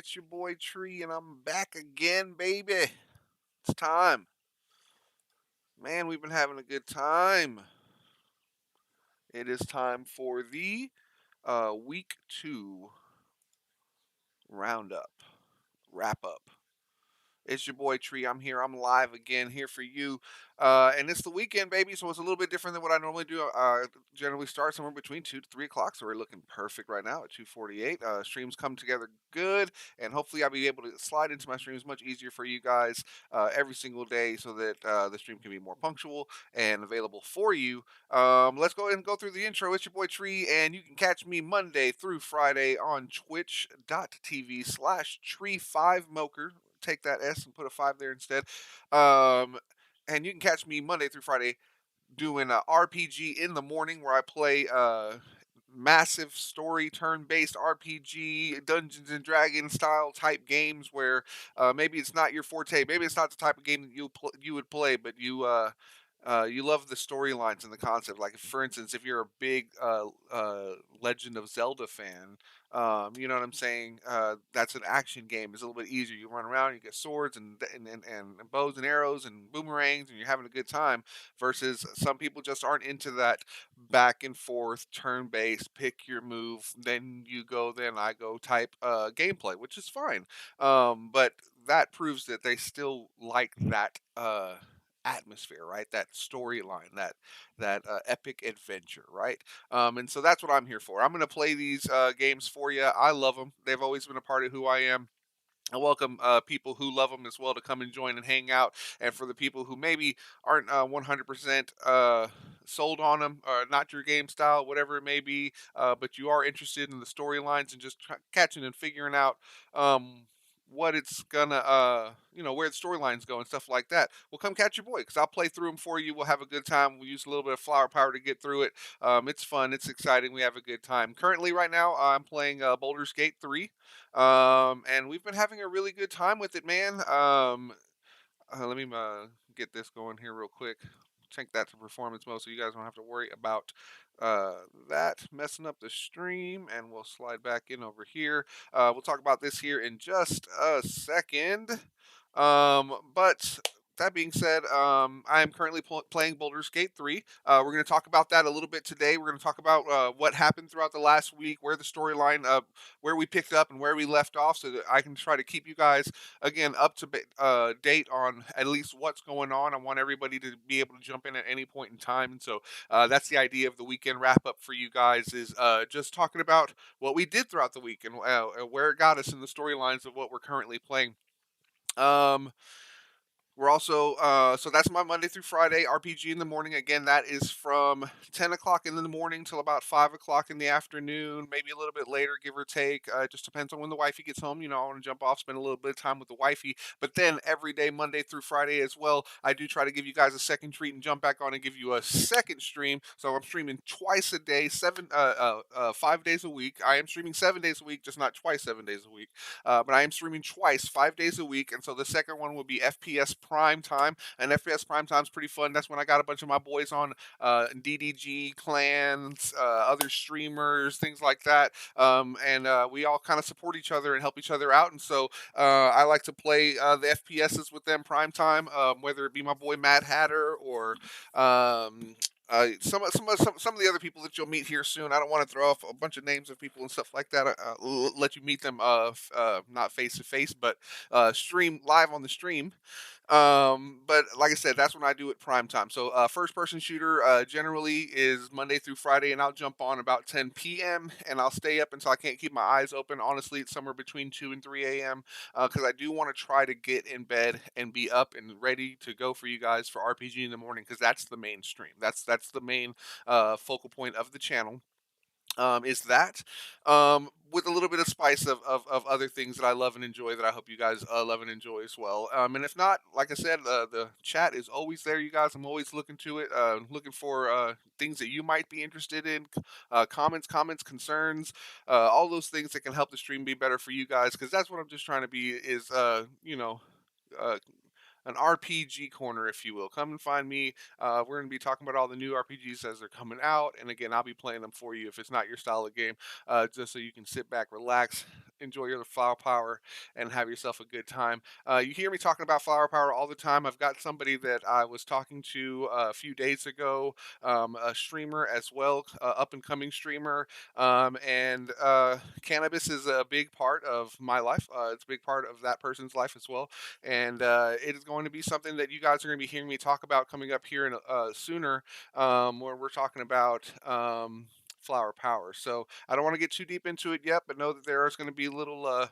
It's your boy Tree, and I'm back again, baby. It's time. Man, we've been having a good time. It is time for the week two roundup, wrap up. It's your boy Tree. I'm here. I'm live again here for you. And it's the weekend, baby. So it's a little bit different than what I normally do. Generally start somewhere between 2 to 3 o'clock. So we're looking perfect right now at 2:48. Streams come together good, and hopefully I'll be able to slide into my streams much easier for you guys every single day, so that the stream can be more punctual and available for you. Let's go ahead and go through the intro. It's your boy Tree, and you can catch me Monday through Friday on twitch.tv/Tree5Moker. Take that S and put a 5 there instead. Um, and you can catch me Monday through Friday doing a RPG in the morning, where I play massive story turn-based RPG, Dungeons and Dragons style type games, where maybe it's not your forte, maybe it's not the type of game that you would play, but you love the storylines and the concept. Like, for instance, if you're a big Legend of Zelda fan, you know what I'm saying? That's an action game. It's a little bit easier. You run around, you get swords and bows and arrows and boomerangs, and you're having a good time. Versus some people just aren't into that back and forth, turn based, pick your move, then you go, then I go type gameplay, which is fine. But that proves that they still like that atmosphere, right? That storyline, that epic adventure, right? And so that's what I'm here for. I'm going to play these games for you. I love them. They've always been a part of who I am. I welcome people who love them as well to come and join and hang out. And for the people who maybe aren't 100% sold on them, or not your game style, whatever it may be, but you are interested in the storylines and just catching and figuring out what it's gonna, where the storylines go and stuff like that. Well, come catch your boy, because I'll play through them for you. We'll have a good time. We'll use a little bit of flower power to get through it. It's fun. It's exciting. We have a good time. Currently, right now, I'm playing Baldur's Gate 3. And we've been having a really good time with it, man. Let me get this going here real quick. Take that to performance mode, so you guys don't have to worry about uh, that messing up the stream. And we'll slide back in over here. We'll talk about this here in just a second. But that being said, I am currently playing Baldur's Gate 3. We're going to talk about that a little bit today. We're going to talk about what happened throughout the last week, where the storyline, where we picked up and where we left off, so that I can try to keep you guys, again, up to date on at least what's going on. I want everybody to be able to jump in at any point in time. And so that's the idea of the weekend wrap up for you guys, is just talking about what we did throughout the week, and where it got us in the storylines of what we're currently playing. Um, we're also so that's my Monday through Friday RPG in the morning. Again, that is from 10 o'clock in the morning till about 5 o'clock in the afternoon, maybe a little bit later, give or take. It just depends on when the wifey gets home. I want to jump off, spend a little bit of time with the wifey. But then every day, Monday through Friday as well, I do try to give you guys a second treat and jump back on and give you a second stream. So I'm streaming twice a day, 5 days a week. I am streaming 7 days a week, just not twice 7 days a week. But I am streaming twice, 5 days a week. And so the second one will be FPS Prime Time. And FPS Prime Time is pretty fun. That's when I got a bunch of my boys on, DDG, clans, other streamers, things like that. And we all kind of support each other and help each other out. And so I like to play the FPSs with them prime time, whether it be my boy Mad Hatter, or um, some of the other people that you'll meet here soon. I don't want to throw off a bunch of names of people and stuff like that. Let you meet them, not face to face, but stream live on the stream. But like I said, that's when I do it prime time. So first person shooter generally is Monday through Friday, and I'll jump on about 10 p.m. and I'll stay up until I can't keep my eyes open. Honestly, it's somewhere between 2 and 3 a.m. Because I do want to try to get in bed and be up and ready to go for you guys for RPG in the morning, because that's the main stream. That's the main focal point of the channel, is that, with a little bit of spice of other things that I love and enjoy, that I hope you guys love and enjoy as well. And if not, like I said, the chat is always there, you guys. I'm always looking to it, looking for things that you might be interested in, comments, concerns, all those things that can help the stream be better for you guys, because that's what I'm just trying to be, is, uh, an RPG corner, if you will. Come and find me. We're going to be talking about all the new RPGs as they're coming out, and again, I'll be playing them for you if it's not your style of game, just so you can sit back, relax, enjoy your flower power and have yourself a good time. You hear me talking about flower power all the time. I've got somebody that I was talking to a few days ago, a streamer as well, up and coming streamer. And cannabis is a big part of my life. It's a big part of that person's life as well. And it is going to be something that you guys are going to be hearing me talk about coming up here in sooner, where we're talking about. Flower power. So I don't want to get too deep into it yet, but know that there is going to be little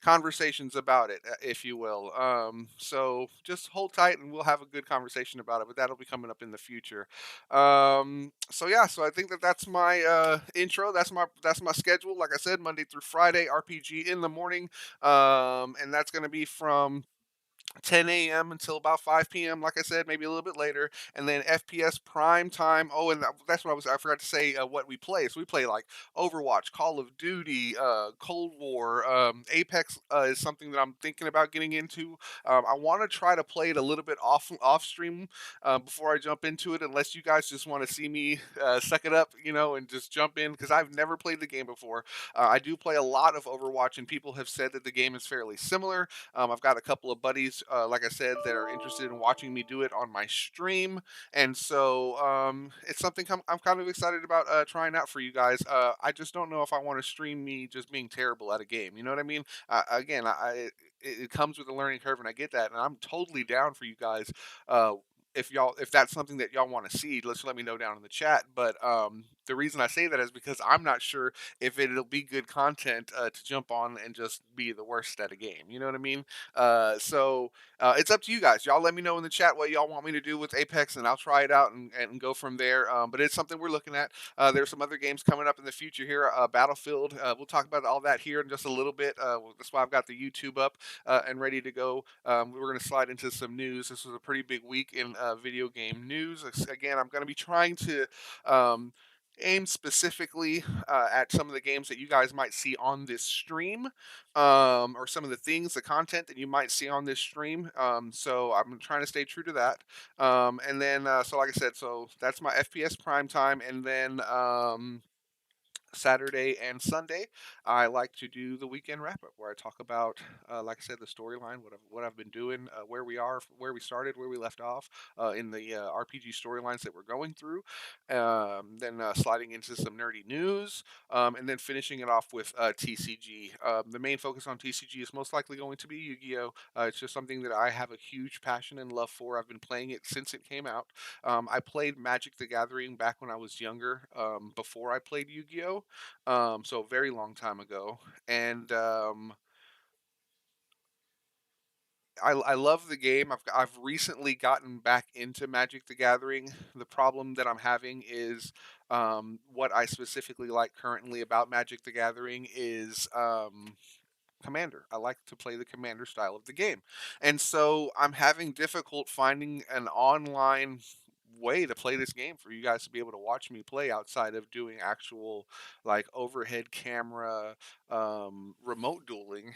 conversations about it, if you will. So just hold tight, and we'll have a good conversation about it. But that'll be coming up in the future. So yeah, so I think that that's my intro. That's my schedule. Like I said, Monday through Friday, RPG in the morning, and that's going to be from 10 a.m. until about 5 p.m. Like I said, maybe a little bit later, and then FPS prime time. Oh, and that's what I forgot to say. What we play. So we play like Overwatch, Call of Duty, Cold War, Apex is something that I'm thinking about getting into. I want to try to play it a little bit off stream before I jump into it. Unless you guys just want to see me suck it up, and just jump in because I've never played the game before. I do play a lot of Overwatch, and people have said that the game is fairly similar. I've got a couple of buddies, like I said, that are interested in watching me do it on my stream, and so it's something I'm kind of excited about trying out for you guys. I just don't know if I want to stream me just being terrible at a game. You know what I mean? Again, it comes with a learning curve, and I get that, and I'm totally down for you guys. Uh, if that's something that y'all want to see, let's let me know down in the chat. But the reason I say that is because I'm not sure if it'll be good content to jump on and just be the worst at a game. You know what I mean? So it's up to you guys. Y'all let me know in the chat what y'all want me to do with Apex, and I'll try it out and go from there. But it's something we're looking at. There's some other games coming up in the future here. Battlefield. We'll talk about all that here in just a little bit. That's why I've got the YouTube up and ready to go. We're going to slide into some news. This was a pretty big week in video game news. Again, I'm going to be trying to. Aim specifically at some of the games that you guys might see on this stream, or some of the things, the content that you might see on this stream. So I'm trying to stay true to that. And then, so like I said, so that's my FPS prime time, and then Saturday and Sunday, I like to do the weekend wrap up where I talk about, like I said, the storyline, what I've been doing, where we are, where we started, where we left off in the RPG storylines that we're going through. Then sliding into some nerdy news, and then finishing it off with TCG. The main focus on TCG is most likely going to be Yu-Gi-Oh! It's just something that I have a huge passion and love for. I've been playing it since it came out. I played Magic the Gathering back when I was younger, before I played Yu-Gi-Oh! So a very long time ago. And I love the game. I've recently gotten back into Magic the Gathering. The problem that I'm having is what I specifically like currently about Magic the Gathering is Commander. I like to play the Commander style of the game. And so I'm having difficult finding an online way to play this game for you guys to be able to watch me play outside of doing actual like overhead camera remote dueling.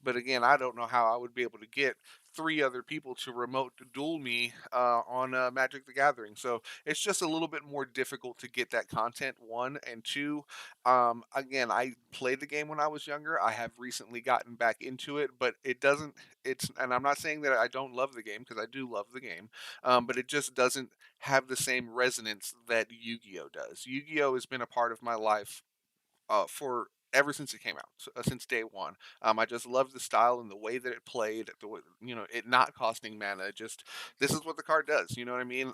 But again, I don't know how I would be able to get three other people to remote duel me on Magic the Gathering. So it's just a little bit more difficult to get that content. One and two. Again, I played the game when I was younger. I have recently gotten back into it, but it doesn't. And I'm not saying that I don't love the game because I do love the game, but it just doesn't have the same resonance that Yu-Gi-Oh does. Yu-Gi-Oh has been a part of my life for ever since it came out, since day one. I just loved the style and the way that it played. It not costing mana. Just this is what the card does. You know what I mean?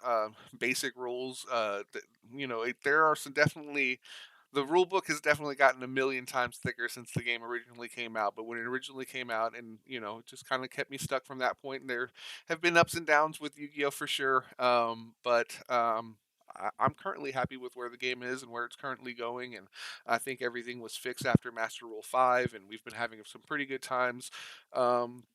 Basic rules. There are some definitely. The rule book has definitely gotten a million times thicker since the game originally came out. But when it originally came out, and it just kind of kept me stuck from that point. And there have been ups and downs with Yu-Gi-Oh for sure. But I'm currently happy with where the game is and where it's currently going, and I think everything was fixed after Master Rule 5, and we've been having some pretty good times. Um,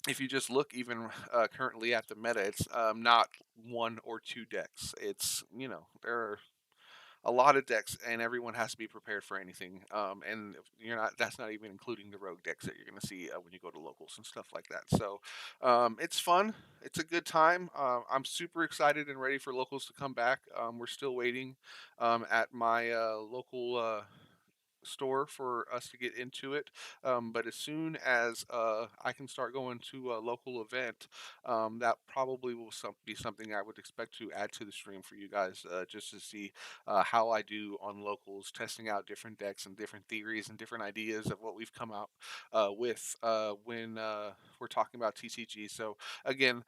if you just look even currently at the meta, it's not one or two decks. There are a lot of decks, and everyone has to be prepared for anything. And you're not. That's not even including the rogue decks that you're going to see when you go to locals and stuff like that. So it's fun. It's a good time. I'm super excited and ready for locals to come back. We're still waiting at my local store for us to get into it. But as soon as I can start going to a local event, that probably will be something I would expect to add to the stream for you guys, just to see how I do on locals, testing out different decks and different theories and different ideas of what we've come out with when we're talking about TCG. So again,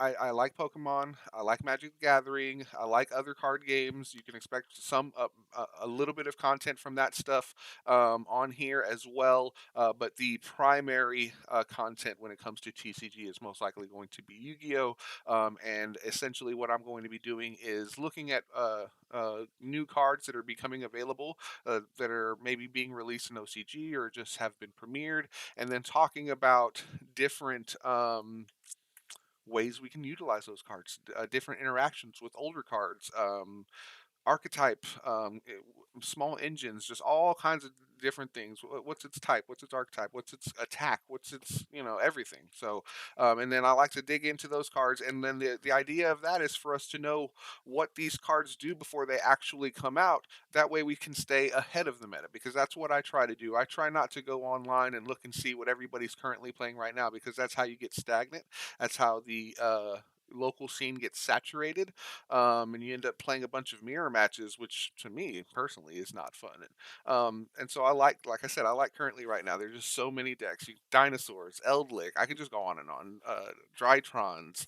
I like Pokemon. I like Magic the Gathering. I like other card games. You can expect a little bit of content from that stuff on here as well. But the primary content when it comes to TCG is most likely going to be Yu-Gi-Oh! And essentially, what I'm going to be doing is looking at new cards that are becoming available, that are maybe being released in OCG or just have been premiered, and then talking about different. Ways we can utilize those cards, different interactions with older cards, archetype, small engines, just all kinds of different things. What's its type? What's its archetype? What's its attack? What's its everything. So, and then I like to dig into those cards, and then the idea of that is for us to know what these cards do before they actually come out. That way we can stay ahead of the meta, because that's what I try to do. I try not to go online and look and see what everybody's currently playing right now, because that's how you get stagnant. That's how the local scene gets saturated, and you end up playing a bunch of mirror matches, which to me personally is not fun. And so like I said, I like currently right now. There's just so many decks: dinosaurs, Eldlick. I could just go on and on. Drytrons.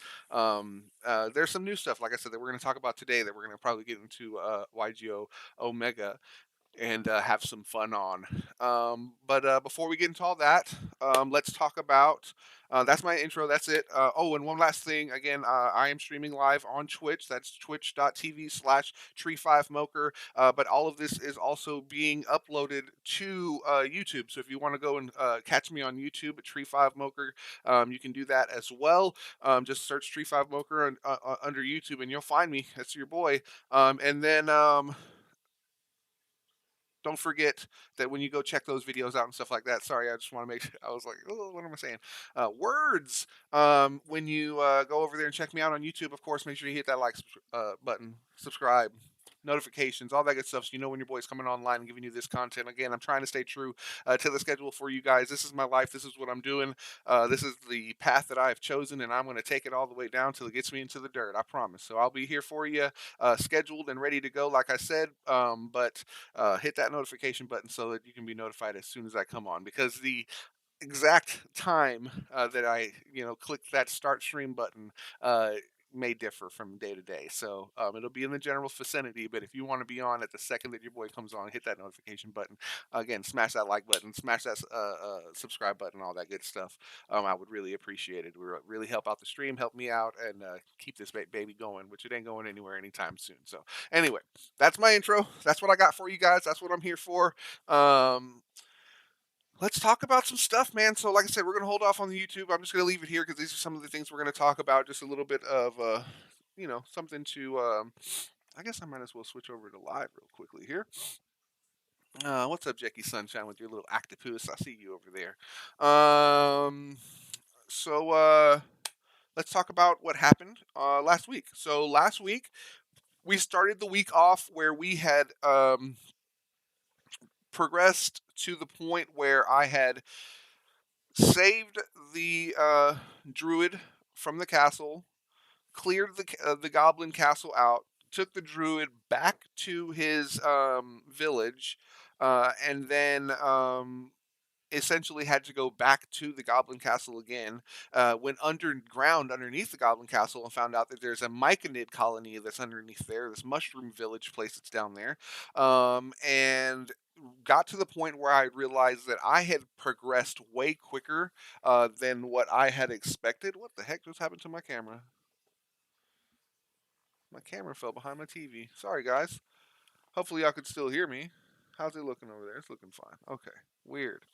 There's some new stuff, like I said, that we're going to talk about today. That we're going to probably get into YGO Omega and have some fun on. But before we get into all that, let's talk about. That's my intro. That's it. Oh, and one last thing. Again, I am streaming live on Twitch. That's twitch.tv/Tree5Moker. But all of this is also being uploaded to YouTube. So if you want to go and catch me on YouTube at Tree5Moker, you can do that as well. Just search Tree5Moker under YouTube and you'll find me. That's your boy. And then don't forget that when you go check those videos out and stuff like that. Sorry, I just want to make sure. I was like, oh, what am I saying? Words. When you go over there and check me out on YouTube, of course, make sure you hit that like button, subscribe, notifications, all that good stuff, so you know when your boy's coming online and giving you this content. Again, I'm trying to stay true to the schedule for you guys. This is my life. This is what I'm doing. This is the path that I have chosen, and I'm going to take it all the way down till it gets me into the dirt. I promise. So I'll be here for you, scheduled and ready to go, like I said. But hit that notification button so that you can be notified as soon as I come on, because the exact time that I click that start stream button uh, may differ from day to day. So it'll be in the general vicinity. But if you want to be on at the second that your boy comes on, hit that notification button. Again, smash that like button, smash that subscribe button, all that good stuff. I would really appreciate it. It would really help out the stream, help me out, and keep this baby going, which it ain't going anywhere anytime soon. So anyway, that's my intro. That's what I got for you guys. That's what I'm here for. Um, Let's talk about some stuff, man. So, like I said, we're going to hold off on the YouTube. I'm just going to leave it here because these are some of the things we're going to talk about. Just a little bit of, something to. I guess I might as well switch over to live real quickly here. What's up, Jackie Sunshine, with your little octopus? I see you over there. So let's talk about what happened last week. So last week we started the week off where we had progressed to the point where I had saved the druid from the castle, cleared the goblin castle out, took the druid back to his village, and then essentially had to go back to the Goblin Castle again. Went underground underneath the Goblin Castle and found out that there's a myconid colony that's underneath there, this mushroom village place that's down there. And got to the point where I realized that I had progressed way quicker than what I had expected. What the heck just happened to my camera? My camera fell behind my TV. Sorry, guys. Hopefully, y'all can still hear me. How's it looking over there? It's looking fine. Okay. Weird.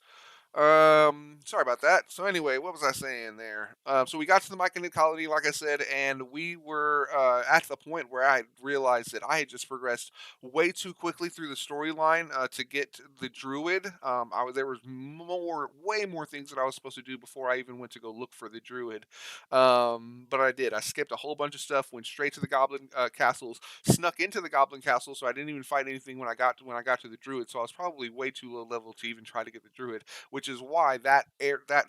Sorry about that. So anyway, what was I saying there? So we got to the Myconid colony, like I said, and we were at the point where I realized that I had just progressed way too quickly through the storyline to get the druid. There was way more things that I was supposed to do before I even went to go look for the druid. But I did. I skipped a whole bunch of stuff, went straight to the goblin castles, snuck into the goblin castle, so I didn't even fight anything when I got to the druid. So I was probably way too low level to even try to get the druid, which is why that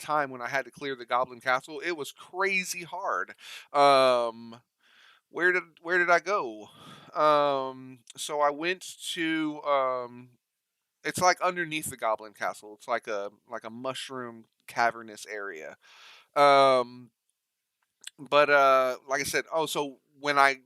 time when I had to clear the Goblin Castle, it was crazy hard. Um, where did I go? So I went to it's like underneath the Goblin Castle. It's like a mushroom cavernous area. Um, but like I said, oh, so when I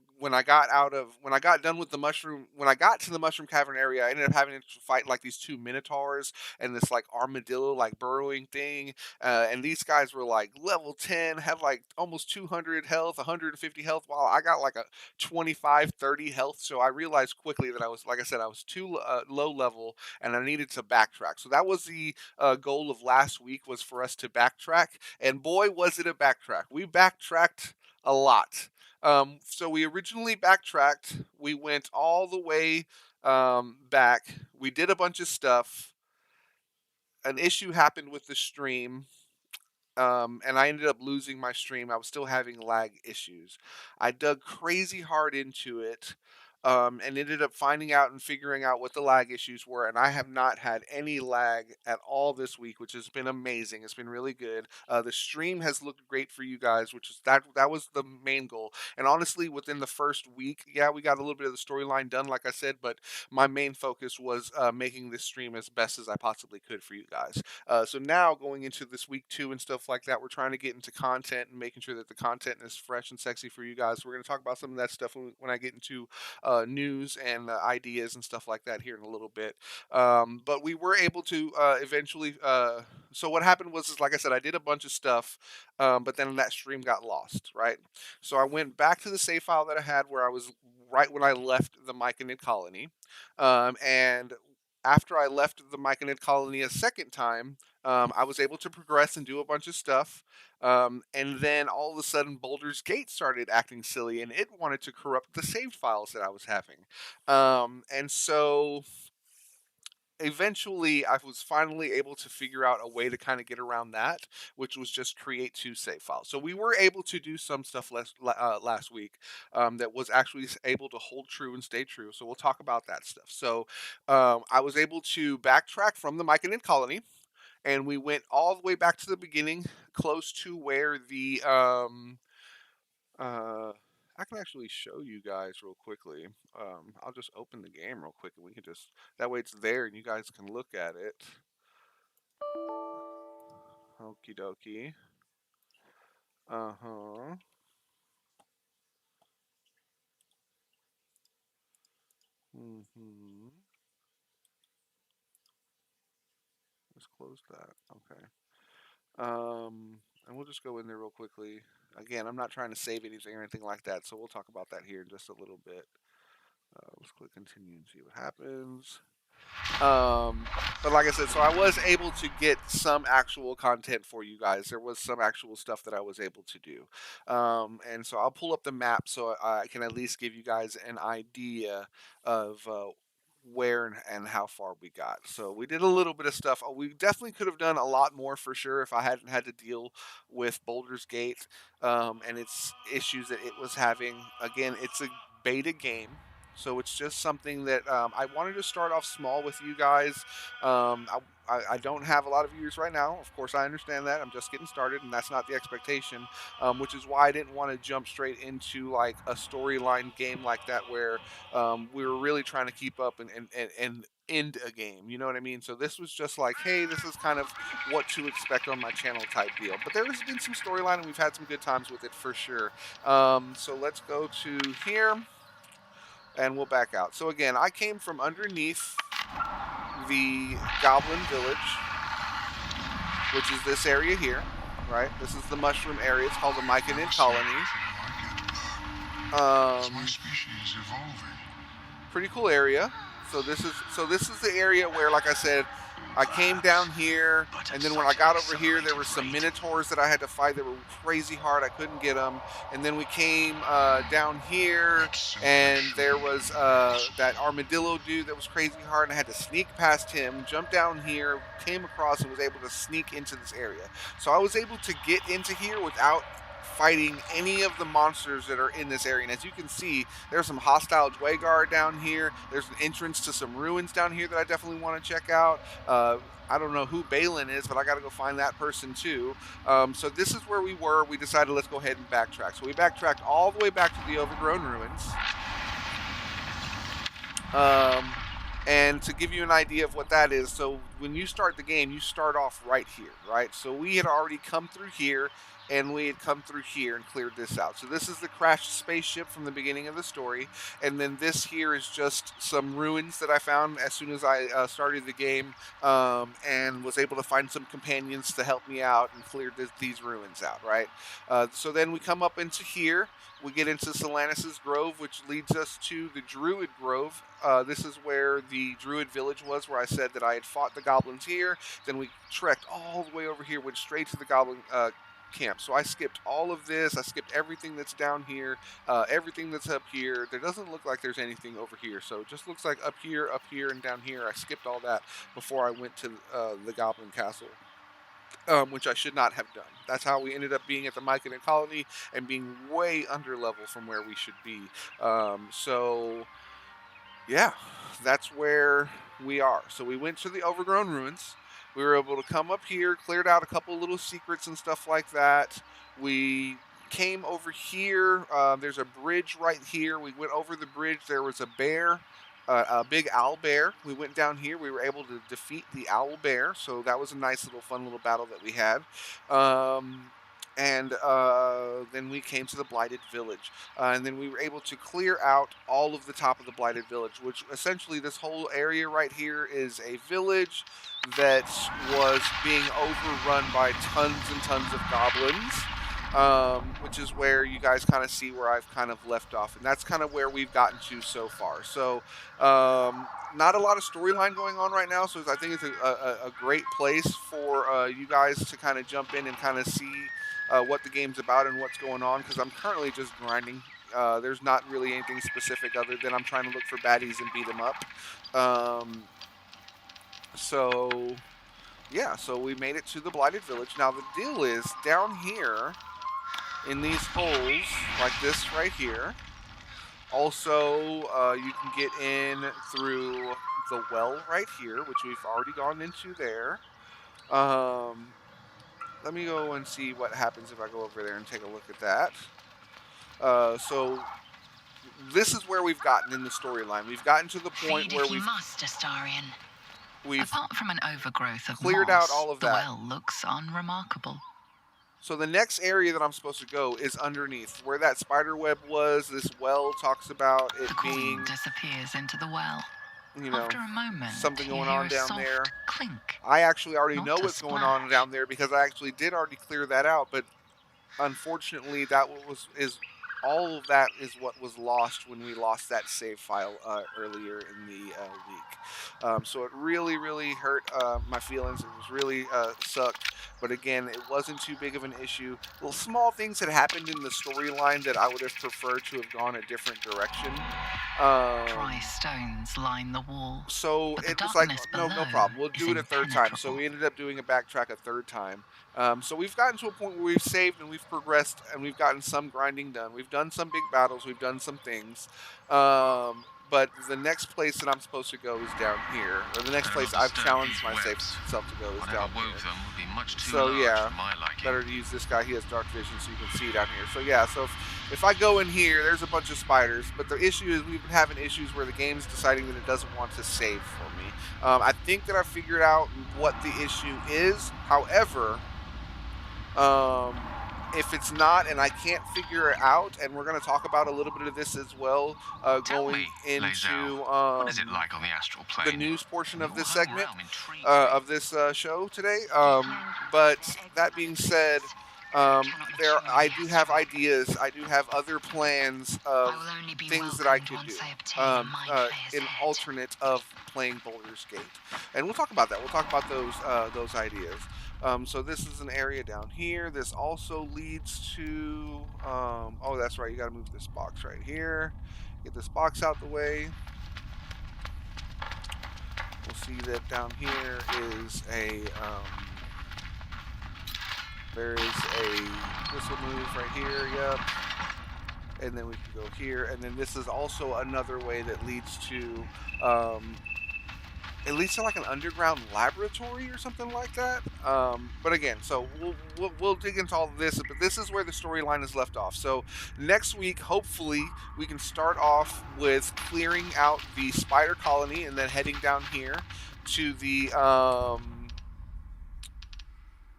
got done with the mushroom when I got to the mushroom cavern area, I ended up having to fight like these two minotaurs and this like armadillo like burrowing thing. And these guys were like level 10, had like almost 200 health, 150 health, while I got like a 25, 30 health. So I realized quickly that I was, like I said, I was too low level and I needed to backtrack. So that was the goal of last week, was for us to backtrack, and boy, was it a backtrack. We backtracked a lot. So we originally backtracked. We went all the way back. We did a bunch of stuff. An issue happened with the stream, and I ended up losing my stream. I was still having lag issues. I dug crazy hard into it, and ended up finding out and figuring out what the lag issues were. And I have not had any lag at all this week, which has been amazing. It's been really good. The stream has looked great for you guys, which is that was the main goal. And honestly, within the first week, yeah, we got a little bit of the storyline done, like I said, but my main focus was making this stream as best as I possibly could for you guys. So now going into this week 2 and stuff like that, we're trying to get into content and making sure that the content is fresh and sexy for you guys. We're going to talk about some of that stuff when I get into news and ideas and stuff like that here in a little bit. But we were able to eventually. So what happened was, is like I said, I did a bunch of stuff, but then that stream got lost, right? So I went back to the save file that I had where I was right when I left the Myconid colony, and after I left the Myconid colony a second time, I was able to progress and do a bunch of stuff. And then all of a sudden, Boulder's Gate started acting silly, and it wanted to corrupt the saved files that I was having. And so eventually I was finally able to figure out a way to kind of get around that, which was just create two save files. So we were able to do some stuff last week that was actually able to hold true and stay true. So we'll talk about that stuff. So I was able to backtrack from the Myconid colony, and we went all the way back to the beginning, close to where the uh, I can actually show you guys real quickly. I'll just open the game real quick, and we can just that way it's there, and you guys can look at it. Okie dokie. Uh huh. Mm-hmm. Let's close that. Okay. And we'll just go in there real quickly. Again, I'm not trying to save anything or anything like that, so we'll talk about that here in just a little bit. Let's click continue and see what happens. Um, but like I said, so I was able to get some actual content for you guys. There was some actual stuff that I was able to do. And so I'll pull up the map so I can at least give you guys an idea of where and how far we got. So we did a little bit of stuff. We definitely could have done a lot more for sure if I hadn't had to deal with Boulder's Gate and its issues that it was having. Again, it's a beta game. So it's just something that I wanted to start off small with you guys. I don't have a lot of viewers right now. Of course, I understand that. I'm just getting started, and that's not the expectation. Which is why I didn't want to jump straight into like a storyline game like that, where we were really trying to keep up and end a game. You know what I mean? So this was just like, hey, this is kind of what to expect on my channel type deal. But there has been some storyline, and we've had some good times with it for sure. So let's go to here and we'll back out. So again, I came from underneath the Goblin Village, which is this area here, right? This is the mushroom area. It's called the Myconid Colony. Pretty cool area. So this is the area where, like I said, I came down here, But at and then when I such an got over here, there were accelerated some rate. minotaurs that I had to fight that were crazy hard. I couldn't get them, and then we came down here, It's and there superhumanly was impossible. that armadillo dude that was crazy hard, and I had to sneak past him, jump down here, came across, and was able to sneak into this area. So I was able to get into here without fighting any of the monsters that are in this area. And as you can see, there's some hostile Dwagar down here. There's an entrance to some ruins down here that I definitely want to check out. I don't know who Balin is, but I got to go find that person too. So this is where we were. We decided let's go ahead and backtrack. So we backtracked all the way back to the Overgrown Ruins. Um, and to give you an idea of what that is, so when you start the game, you start off right here, right? So we had already come through here, and we had come through here and cleared this out. So this is the crashed spaceship from the beginning of the story, and then this here is just some ruins that I found as soon as I started the game, and was able to find some companions to help me out and clear these ruins out, right? So then we come up into here. We get into Solanus' Grove, which leads us to the Druid Grove. This is where the Druid village was, where I said that I had fought the goblins here. Then we trekked all the way over here, went straight to the goblin camp. So I skipped all of this. I skipped everything that's down here, everything that's up here. There doesn't look like there's anything over here. So it just looks like up here, and down here. I skipped all that before I went to the goblin castle. Which I should not have done. That's how we ended up being at the Myconid colony and being way under level from where we should be. So yeah, that's where we are. So we went to the Overgrown Ruins. We were able to come up here, cleared out a couple little secrets and stuff like that. We came over here. There's a bridge right here. We went over the bridge. There was a bear, a big owl bear. We went down here. We were able to defeat the owl bear. So that was a nice little fun little battle that we had. And then we came to the Blighted Village. And then we were able to clear out all of the top of the Blighted Village, which essentially this whole area right here is a village that was being overrun by tons and tons of goblins. Which is where you guys kind of see where I've kind of left off, and that's kind of where we've gotten to so far. So, not a lot of storyline going on right now, so I think it's a great place for you guys to kind of jump in and kind of see what the game's about and what's going on, because I'm currently just grinding. There's not really anything specific other than I'm trying to look for baddies and beat them up. Um, so yeah, so we made it to the Blighted Village. Now the deal is down here in these holes like this right here. Also, you can get in through the well right here, which we've already gone into there. Um, Let me go and see what happens if I go over there and take a look at that. So this is where we've gotten in the storyline. We've gotten to the point Feed where if you must, Astarion. we've Apart from an overgrowth of cleared out moss, all of the that. well looks unremarkable. So the next area that I'm supposed to go is underneath where that spider web was. This well talks about it The coin being, disappears into the well. you know, After a moment, something you going hear on a down soft there. clink. I actually already Not know a what's going on splash. down there because I actually did already clear that out. But unfortunately, that is all of that is what was lost when we lost that save file earlier in the week. So it really, really hurt my feelings. It was really sucked. But again, it wasn't too big of an issue. Little small things had happened in the storyline that I would have preferred to have gone a different direction. Dry stones line the wall. So But the it was like, darkness no, below problem. We'll is do it a third time. So impenetrable. we ended up doing a backtrack a third time. So we've gotten to a point where we've saved and we've progressed and we've gotten some grinding done. We've done some big battles. We've done some things. But the next place that I'm supposed to go is down here. Or the next place I've challenged myself to go is down here. Would be much too So large yeah, for my liking. better to use this guy. He has dark vision, so you can see down here. So yeah, so if I go in here, there's a bunch of spiders. But the issue is we've been having issues where the game's deciding that it doesn't want to save for me. I think that I figured out what the issue is. However, if it's not and I can't figure it out, and we're going to talk about a little bit of this as well, going into What is it like on the astral plane? the news portion of this Oh, segment I'm intrigued. of this show today. But that being said, cannot There, mature in I the do have astral. ideas. I do have other plans I of will only be things that I welcomed could once do. I obtain a mind flayer's An head. alternate of playing Boulder's Gate, and we'll talk about that. We'll talk about those ideas. So this is an area down here. This also leads to. Oh, that's right. You got to move this box right here. Get this box out the way. We'll see that down here is a. There is a. This will move right here. Yep. And then we can go here, and then this is also another way that leads to it leads to like an underground laboratory or something like that. But again, so we'll dig into all of this, but this is where the storyline is left off. So next week, hopefully, we can start off with clearing out the spider colony and then heading down here to the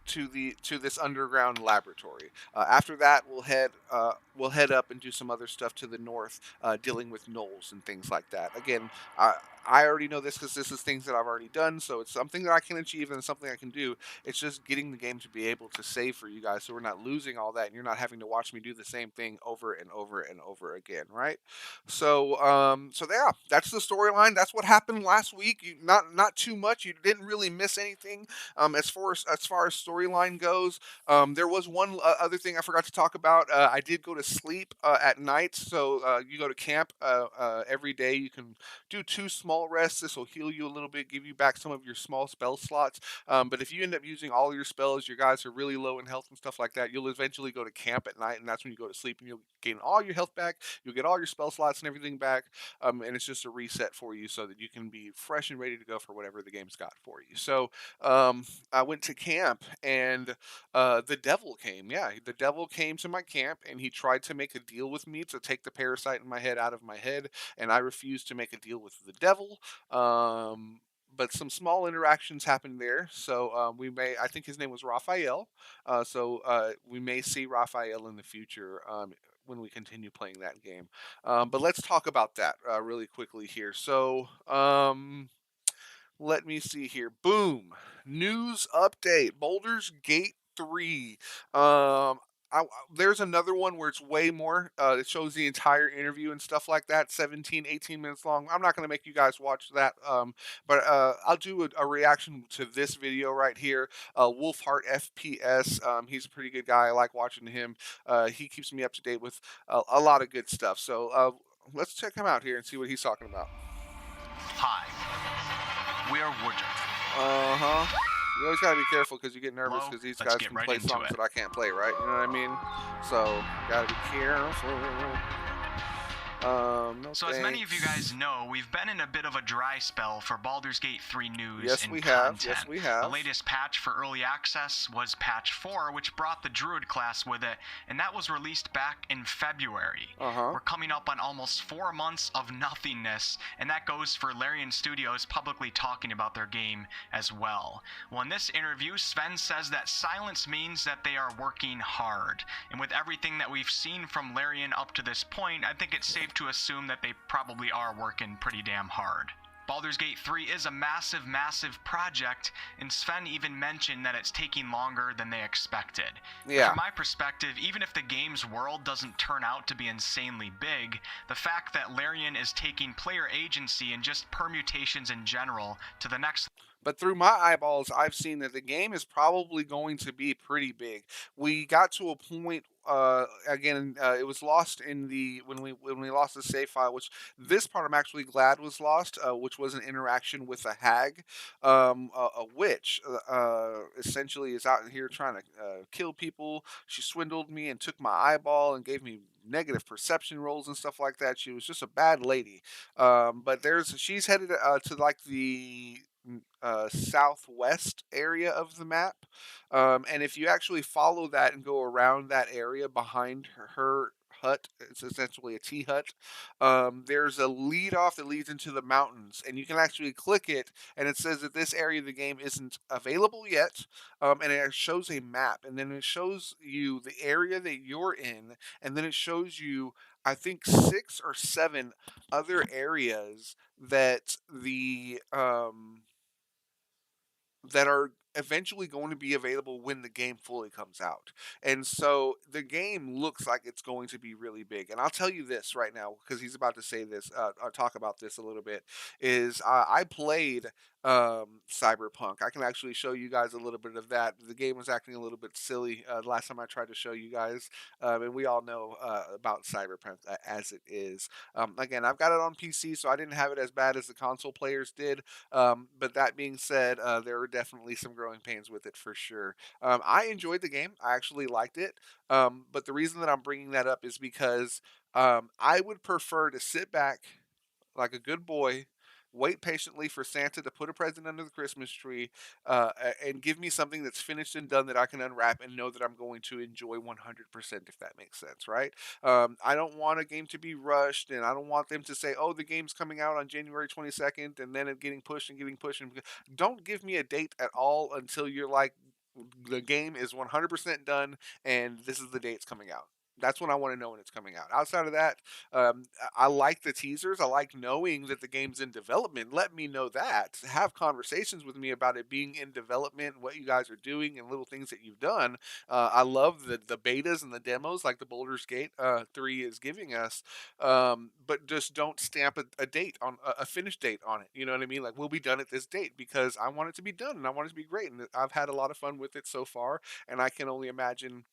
to this underground laboratory. After that, we'll head up and do some other stuff to the north, dealing with gnolls and things like that. Again, I already know this because this is things that I've already done, so it's something that I can achieve and something I can do. It's just getting the game to be able to save for you guys, so we're not losing all that, and you're not having to watch me do the same thing over and over and over again, right? So yeah, that's the storyline. That's what happened last week. Not too much. You didn't really miss anything. As far as storyline goes, there was one other thing I forgot to talk about. I did go to sleep at night, so you go to camp every day. You can do 2 small rests. This will heal you a little bit, give you back some of your small spell slots. But if you end up using all your spells, your guys are really low in health and stuff like that. You'll eventually go to camp at night, and that's when you go to sleep, and you'll gain all your health back. You'll get all your spell slots and everything back, and it's just a reset for you so that you can be fresh and ready to go for whatever the game's got for you. So I went to camp and the devil came. Yeah, the devil came to my camp and he tried to make a deal with me to take the parasite in my head out of my head, and I refused to make a deal with the devil. But some small interactions happened there, so we may. I think his name was Raphael. So we may see Raphael in the future. When we continue playing that game, but let's talk about that really quickly here. So let me see here. Boom. News update. Boulders Gate 3. Um, there's another one where it's way more. It shows the entire interview and stuff like that, 17, 18 minutes long. I'm not going to make you guys watch that, but I'll do a reaction to this video right here. Wolfheart FPS. He's a pretty good guy. I like watching him. He keeps me up to date with a lot of good stuff. So let's check him out here and see what he's talking about. Hi, we are Woodard. Uh-huh. You always gotta be careful because you get nervous Hello, because these let's guys get can right play into songs it. that I can't play, right? You know what I mean? So, gotta be careful. No So as many of you thanks. guys know, we've been in a bit of a dry spell for Baldur's Gate 3 news Yes, and we have. content. Yes, we The have. latest patch for early access was patch 4, which brought the Druid class with it, and that was released back in February. Uh-huh. We're coming up on almost 4 months of nothingness, and that goes for Larian Studios publicly talking about their game as well. Well, in this interview, Sven says that silence means that they are working hard, and with everything that we've seen from Larian up to this point, I think it's safe to assume that they probably are working pretty damn hard. Baldur's Gate 3 is a massive, massive project, and Sven even mentioned that it's taking longer than they expected. Yeah. From my perspective, even if the game's world doesn't turn out to be insanely big, the fact that Larian is taking player agency and just permutations in general to the next. But through my eyeballs, I've seen that the game is probably going to be pretty big. We got to a point. Again, it was lost in the when we lost the save file, which this part I'm actually glad was lost, which was an interaction with a hag, a witch. Essentially, is out here trying to kill people. She swindled me and took my eyeball and gave me negative perception rolls and stuff like that. She was just a bad lady. But she's headed to like the southwest area of the map. And if you actually follow that and go around that area behind her hut, it's essentially a tea hut. There's a lead off that leads into the mountains, and you can actually click it, and it says that this area of the game isn't available yet. And it shows a map, and then it shows you the area that you're in, and then it shows you, I think, 6 or 7 other areas that the that are eventually going to be available when the game fully comes out. And so the game looks like it's going to be really big. And I'll tell you this right now, because he's about to say this, talk about this a little bit, is I played Cyberpunk. I can actually show you guys a little bit of that. The game was acting a little bit silly last time I tried to show you guys, and we all know about Cyberpunk as it is. Again, I've got it on PC, so I didn't have it as bad as the console players did. But that being said, there were definitely some growing pains with it for sure. I enjoyed the game. I actually liked it. But the reason that I'm bringing that up is because I would prefer to sit back like a good boy, wait patiently for Santa to put a present under the Christmas tree, and give me something that's finished and done that I can unwrap and know that I'm going to enjoy 100%, if that makes sense, right? I don't want a game to be rushed, and I don't want them to say, oh, the game's coming out on January 22nd, and then it getting pushed and getting pushed. And don't give me a date at all until you're like, the game is 100% done, and this is the date it's coming out. That's when I want to know when it's coming out. Outside of that, I like the teasers. I like knowing that the game's in development. Let me know that. Have conversations with me about it being in development, what you guys are doing, and little things that you've done. I love the betas and the demos, like the Baldur's Gate 3 is giving us. But just don't stamp a date on a finish date on it. You know what I mean? Like we'll be done at this date because I want it to be done and I want it to be great. And I've had a lot of fun with it so far, and I can only imagine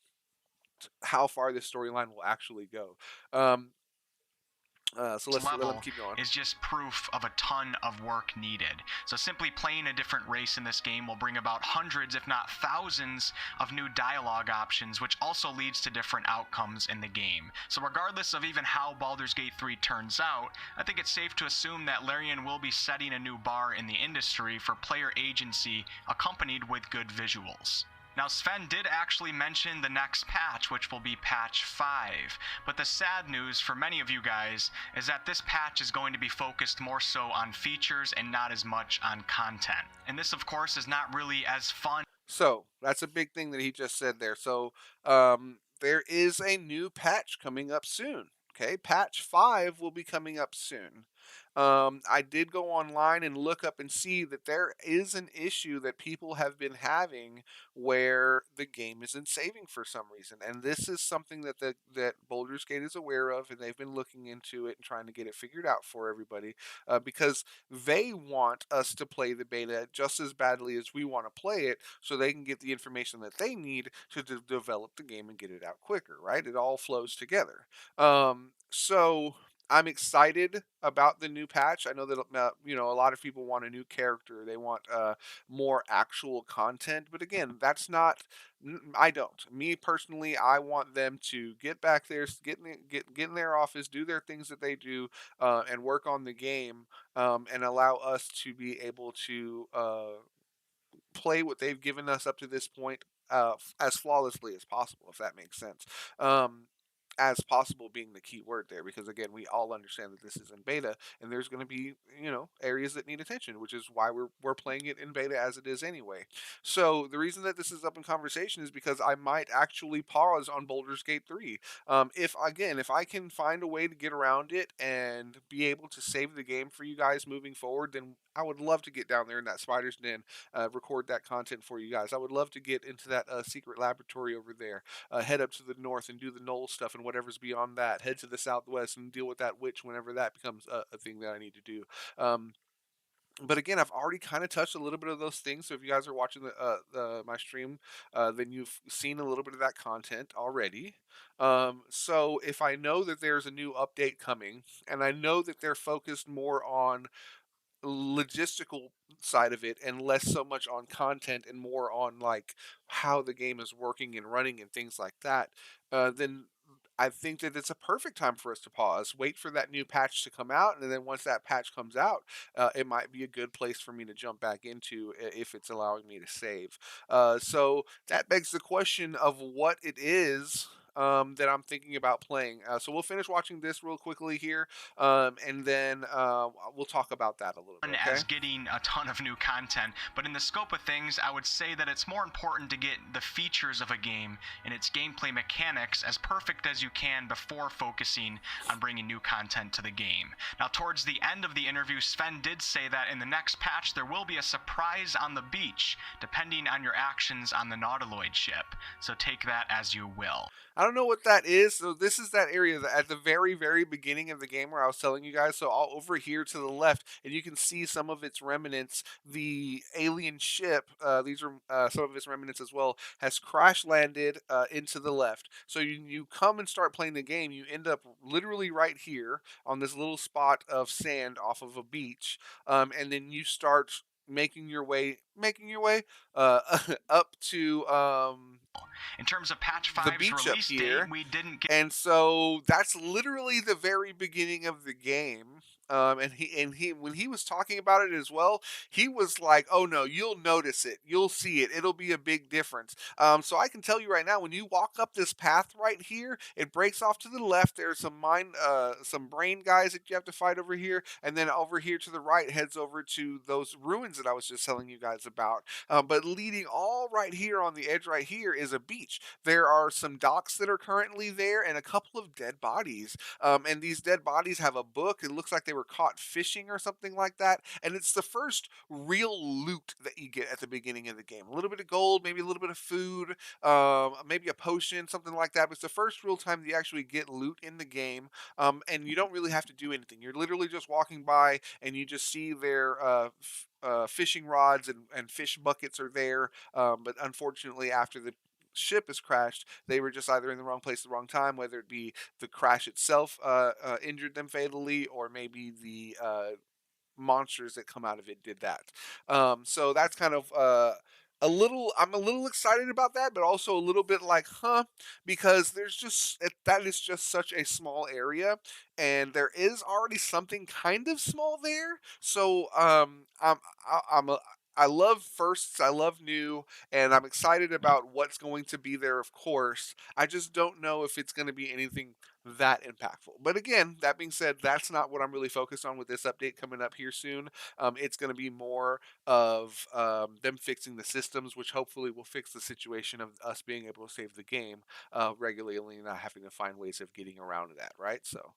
how far this storyline will actually go. Um, so let them Level keep going. is just proof of a ton of work needed. So simply playing a different race in this game will bring about hundreds, if not thousands, of new dialogue options, which also leads to different outcomes in the game. So regardless of even how Baldur's Gate 3 turns out, I think it's safe to assume that Larian will be setting a new bar in the industry for player agency accompanied with good visuals. Now, Sven did actually mention the next patch, which will be patch 5, but the sad news for many of you guys is that this patch is going to be focused more so on features and not as much on content. And this, of course, is not really as fun. So that's a big thing that he just said there. So there is a new patch coming up soon. Okay, patch 5 will be coming up soon. I did go online and look up and see that there is an issue that people have been having where the game isn't saving for some reason, and this is something that that Baldur's Gate is aware of, and they've been looking into it and trying to get it figured out for everybody because they want us to play the beta just as badly as we want to play it, so they can get the information that they need to develop the game and get it out quicker. Right? It all flows together. So I'm excited about the new patch. I know that a lot of people want a new character. They want more actual content. But again, that's not. I don't. Me personally, I want them to get back there, get in their office, do their things that they do, and work on the game, and allow us to be able to play what they've given us up to this point as flawlessly as possible, if that makes sense. Um, as possible being the key word there, because again, we all understand that this is in beta, and there's going to be areas that need attention, which is why we're playing it in beta as it is anyway. So the reason that this is up in conversation is because I might actually pause on Baldur's Gate 3. If I can find a way to get around it and be able to save the game for you guys moving forward, then I would love to get down there in that spider's den, record that content for you guys. I would love to get into that secret laboratory over there, head up to the north and do the knoll stuff and whatever's beyond that. Head to the southwest and deal with that witch whenever that becomes a thing that I need to do. But again, I've already kind of touched a little bit of those things. So if you guys are watching my stream, then you've seen a little bit of that content already. So if I know that there's a new update coming, and I know that they're focused more on logistical side of it and less so much on content and more on like how the game is working and running and things like that, then I think that it's a perfect time for us to pause, wait for that new patch to come out, and then once that patch comes out, it might be a good place for me to jump back into if it's allowing me to save. So that begs the question of what it is that I'm thinking about playing. So we'll finish watching this real quickly here, and then we'll talk about that a little bit. Okay. As getting a ton of new content, but in the scope of things, I would say that it's more important to get the features of a game and its gameplay mechanics as perfect as you can before focusing on bringing new content to the game. Now, towards the end of the interview, Sven did say that in the next patch there will be a surprise on the beach, depending on your actions on the Nautiloid ship, so take that as you will. I don't know what that is. So this is that area that at the very, very beginning of the game where I was telling you guys. So all over here to the left, and you can see some of its remnants. The alien ship, these are some of its remnants as well, has crash landed into the left. So you come and start playing the game, you end up literally right here on this little spot of sand off of a beach, and then you start making your way up to In terms of patch the 5's beach up release here, date, we didn't get and so that's literally the very beginning of the game. And he when he was talking about it as well, he was like, "Oh no, you'll notice it. You'll see it. It'll be a big difference." So I can tell you right now, when you walk up this path right here, it breaks off to the left. There's some brain guys that you have to fight over here, and then over here to the right heads over to those ruins that I was just telling you guys about. But leading all right here on the edge right here is a beach. There are some docks that are currently there and a couple of dead bodies. And these dead bodies have a book. It looks like they were caught fishing or something like that. And it's the first real loot that you get at the beginning of the game. A little bit of gold, maybe a little bit of food, maybe a potion, something like that. But it's the first real time that you actually get loot in the game. And you don't really have to do anything. You're literally just walking by and you just see their fishing rods and fish buckets are there. But unfortunately, after the ship has crashed, they were just either in the wrong place at the wrong time, whether it be the crash itself injured them fatally, or maybe the monsters that come out of it did that. So that's kind of I'm a little excited about that, but also a little bit like, huh, because that is just such a small area, and there is already something kind of small there. So I'm a I love firsts, I love new, and I'm excited about what's going to be there, of course. I just don't know if it's going to be anything that impactful. But again, that being said, that's not what I'm really focused on with this update coming up here soon. It's going to be more of them fixing the systems, which hopefully will fix the situation of us being able to save the game regularly and not having to find ways of getting around that, right? So,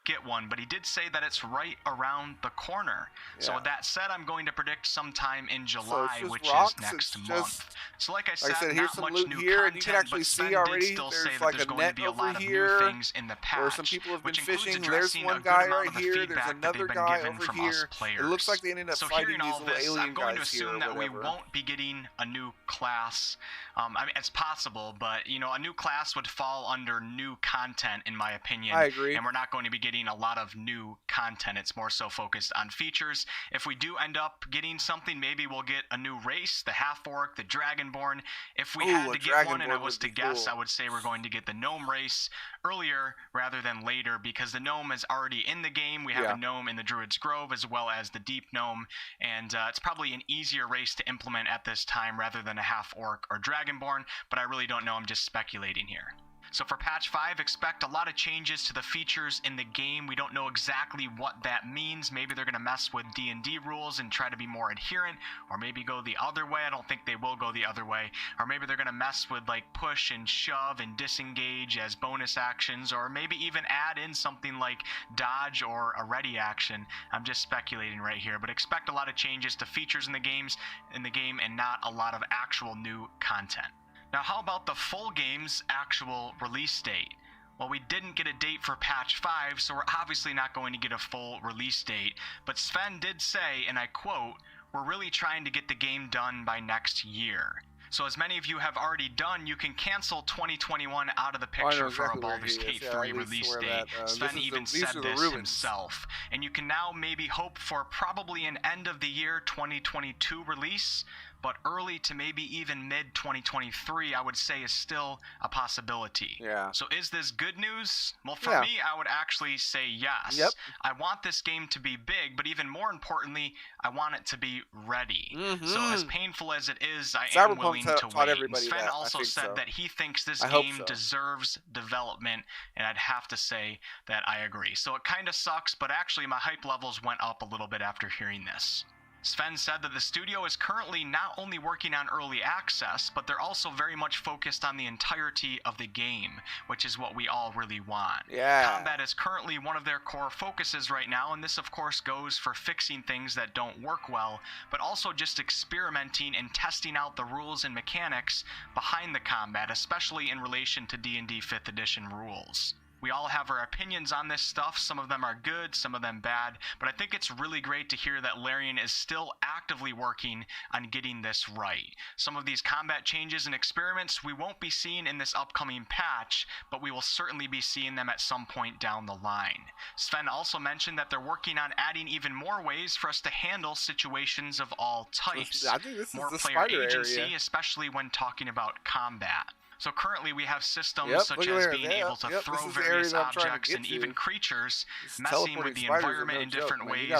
get one, but he did say that it's right around the corner. So yeah. with that said, I'm going to predict sometime in So it's July, just which rocks. is next It's month. just So like I like I said, said, here's not some much loot new here, and content, you can actually but see Sven did already still say there's that like there's a going to net be a over lot of new here things in the where some patch, people have been which includes fishing. There's addressing one a good guy amount right of the here. There's feedback that another they've been guy given over from here. us players. It looks like they ended up So fighting hearing these all little this, alien I'm going to guys here or assume that we whatever. won't be getting a new class. I mean, it's possible, but you know, a new class would fall under new content, in my opinion. I agree. And we're not going to be getting a lot of new content. It's more so focused on features. If we do end up getting something, maybe we'll get a new race, the half-orc, the dragonborn. If we had Ooh, a to get one and I dragonborn was would to be guess, cool. I would say we're going to get the gnome race earlier rather than later, because the gnome is already in the game. We have Yeah. a gnome in the Druid's Grove as well as the deep gnome, and it's probably an easier race to implement at this time rather than a half-orc or dragonborn, but I really don't know. I'm just speculating here. So for patch 5, expect a lot of changes to the features in the game. We don't know exactly what that means. Maybe they're going to mess with D&D rules and try to be more adherent, or maybe go the other way. I don't think they will go the other way. Or maybe they're going to mess with like push and shove and disengage as bonus actions, or maybe even add in something like dodge or a ready action. I'm just speculating right here, but expect a lot of changes to features in the game and not a lot of actual new content. Now, how about the full game's actual release date? Well, we didn't get a date for patch 5, so we're obviously not going to get a full release date, but Sven did say, and I quote, "We're really trying to get the game done by next year." So as many of you have already done, you can cancel 2021 out of the picture for a Baldur's Gate 3 release date. Sven even said this himself. And you can now maybe hope for probably an end of the year 2022 release. but early to maybe even mid-2023, I would say is still a possibility. Yeah. So is this good news? Well, for Yeah. me, I would actually say yes. Yep. I want this game to be big, but even more importantly, I want it to be ready. Mm-hmm. So as painful as it is, I Cyberpunk am willing to taught wait. everybody Sven that. also I think said so. that he thinks this I hope game so. deserves development, and I'd have to say that I agree. So it kind of sucks, but actually my hype levels went up a little bit after hearing this. Sven said that the studio is currently not only working on early access, but they're also very much focused on the entirety of the game, which is what we all really want. Yeah. Combat is currently one of their core focuses right now, and this of course goes for fixing things that don't work well, but also just experimenting and testing out the rules and mechanics behind the combat, especially in relation to D&D 5th edition rules. We all have our opinions on this stuff. Some of them are good, some of them bad, but I think it's really great to hear that Larian is still actively working on getting this right. Some of these combat changes and experiments we won't be seeing in this upcoming patch, but we will certainly be seeing them at some point down the line. Sven also mentioned that they're working on adding even more ways for us to handle situations of all types. I think this more is the player spider agency, area. especially when talking about combat. So currently we have systems such as being able to throw various objects and even creatures, messing with the environment in different ways,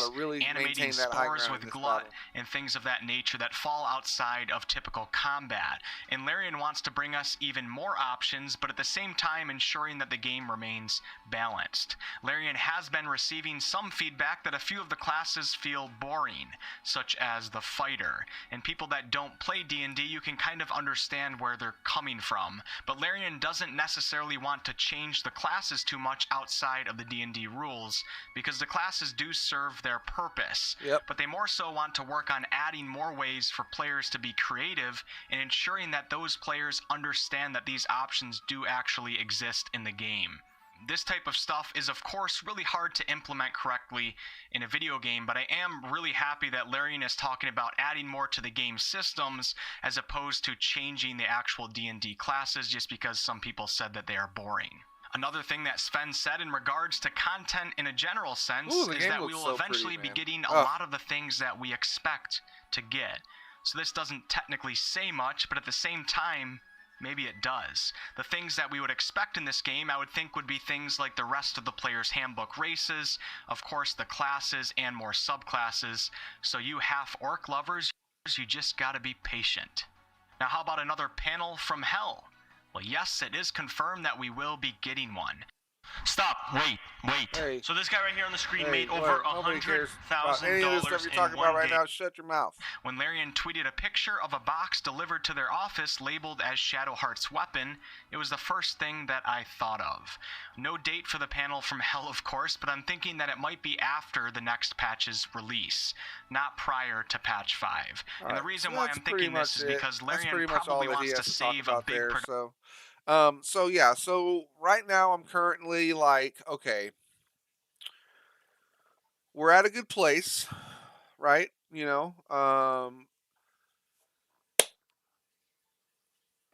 animating spores with glut, and things of that nature that fall outside of typical combat. And Larian wants to bring us even more options, but at the same time ensuring that the game remains balanced. Larian has been receiving some feedback that a few of the classes feel boring, such as the fighter. And people that don't play D&D, you can kind of understand where they're coming from. But Larian doesn't necessarily want to change the classes too much outside of the D&D rules, because the classes do serve their purpose. But they more so want to work on adding more ways for players to be creative and ensuring that those players understand that these options do actually exist in the game. This type of stuff is of course really hard to implement correctly in a video game, but I am really happy that Larian is talking about adding more to the game systems as opposed to changing the actual D&D classes just because some people said that they are boring. Another thing that Sven said in regards to content in a general sense is that we will eventually be getting a lot of the things that we expect to get. So this doesn't technically say much, but at the same time, maybe it does. The things that we would expect in this game, I would think, would be things like the rest of the player's handbook races, of course the classes and more subclasses. So you half-orc lovers, you just gotta be patient. Now how about another panel from hell? Well, yes, it is confirmed that we will be getting one. Stop! Wait! Hey. So this guy right here on the screen made what? over Nobody cares about $100,000 any of this stuff you're talking about right now. Shut your mouth. When Larian tweeted a picture of a box delivered to their office labeled as Shadowheart's weapon, it was the first thing that I thought of. No date for the panel from hell, of course, but I'm thinking that it might be after the next patch's release, not prior to patch 5. And the reason why I'm thinking this is because Larian probably wants to save a big production. So right now I'm currently like, okay, we're at a good place, right?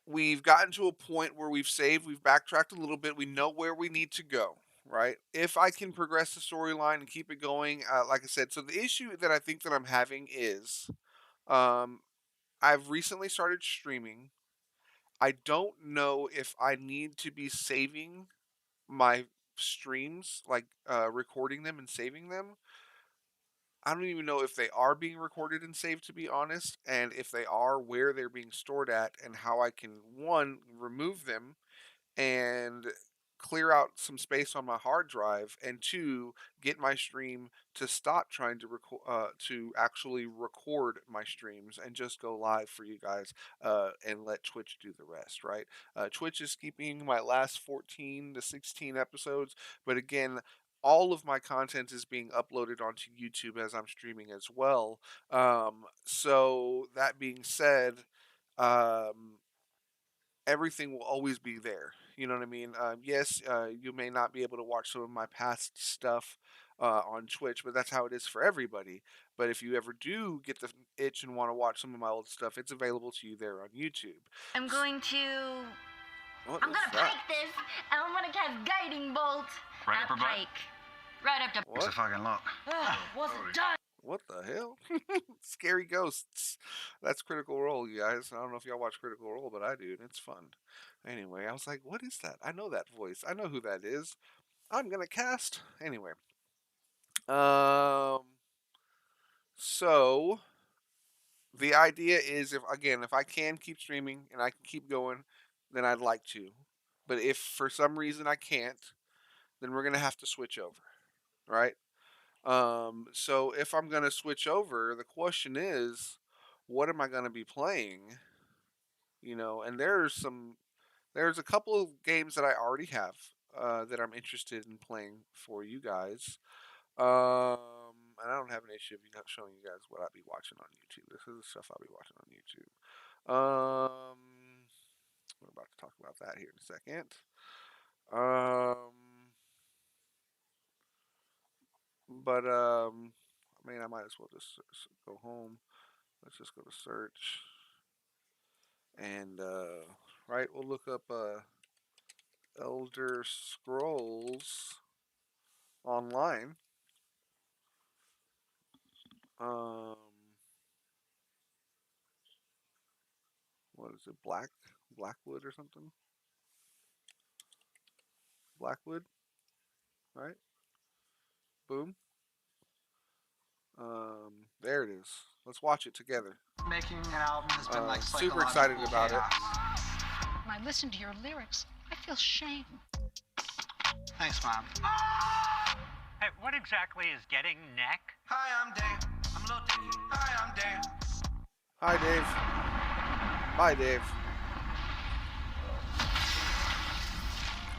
We've gotten to a point where we've saved, we've backtracked a little bit, we know where we need to go, right? If I can progress the storyline and keep it going, like I said, so the issue that I think that I'm having is, I've recently started streaming. I don't know if I need to be saving my streams, like recording them and saving them. I don't even know if they are being recorded and saved, to be honest, and if they are, where they're being stored at, and how I can, one, remove them and clear out some space on my hard drive, and two, get my stream to stop trying to to actually record my streams and just go live for you guys, and let Twitch do the rest. Right? Twitch is keeping my last 14 to 16 episodes, but again, all of my content is being uploaded onto YouTube as I'm streaming as well. So that being said, um, everything will always be there. You know what I mean? Yes, you may not be able to watch some of my past stuff on Twitch, but that's how it is for everybody. But if you ever do get the itch and want to watch some of my old stuff, it's available to you there on YouTube. I'm going to... What I'm was gonna that? pike this, and I'm gonna cast Guiding Bolt Right at up her butt? Pike. Right up to... It's a What? fucking lot. Wasn't done. What the hell? Scary ghosts. That's Critical Role, you guys. I don't know if y'all watch Critical Role, but I do, and it's fun. Anyway, I was like, what is that? I know that voice. I know who that is. I'm gonna cast. Anyway. Um so the idea is if I can keep streaming and I can keep going, then I'd like to. But if for some reason I can't, then we're gonna have to switch over. Right? So if I'm gonna switch over, the question is, what am I gonna be playing? And there's a couple of games that I already have that I'm interested in playing for you guys. And I don't have an issue of showing you guys what I'll be watching on YouTube. This is the stuff I'll be watching on YouTube. We're about to talk about that here in a second. I mean, I might as well just go home. Let's just go to search, and right, we'll look up Elder Scrolls Online. Um, what is it? Blackwood or something? Blackwood, right? Boom. There it is. Let's watch it together. Making an album has been like super excited about it. When I listen to your lyrics, I feel shame. Thanks, Mom. Hey, what exactly is getting neck? Hi, I'm Dave. I'm a little dicky. Hi, I'm Dave. Hi, Dave. Bye, Dave.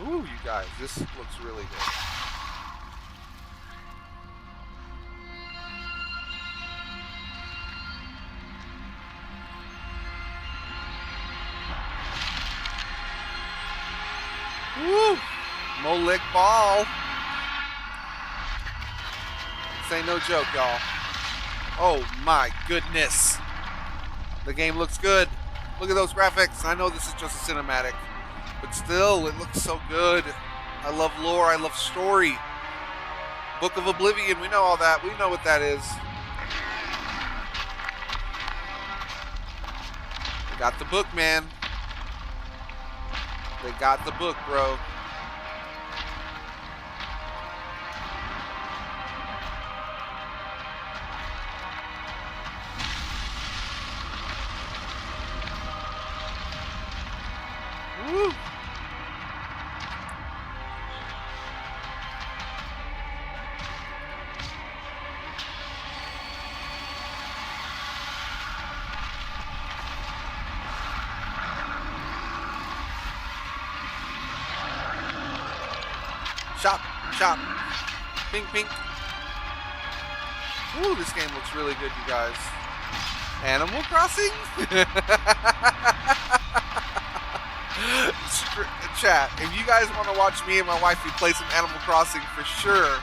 Ooh, you guys, this looks really good. Woo! Molik ball. This ain't no joke, y'all. Oh my goodness. The game looks good. Look at those graphics. I know this is just a cinematic, but still, it looks so good. I love lore. I love story. Book of Oblivion. We know all that. We know what that is. They got the book, man. They got the book, bro. Woo! Shop, shop, pink, pink. Ooh, this game looks really good, you guys. Animal Crossing? Chat, if you guys want to watch me and my wife play some Animal Crossing for sure,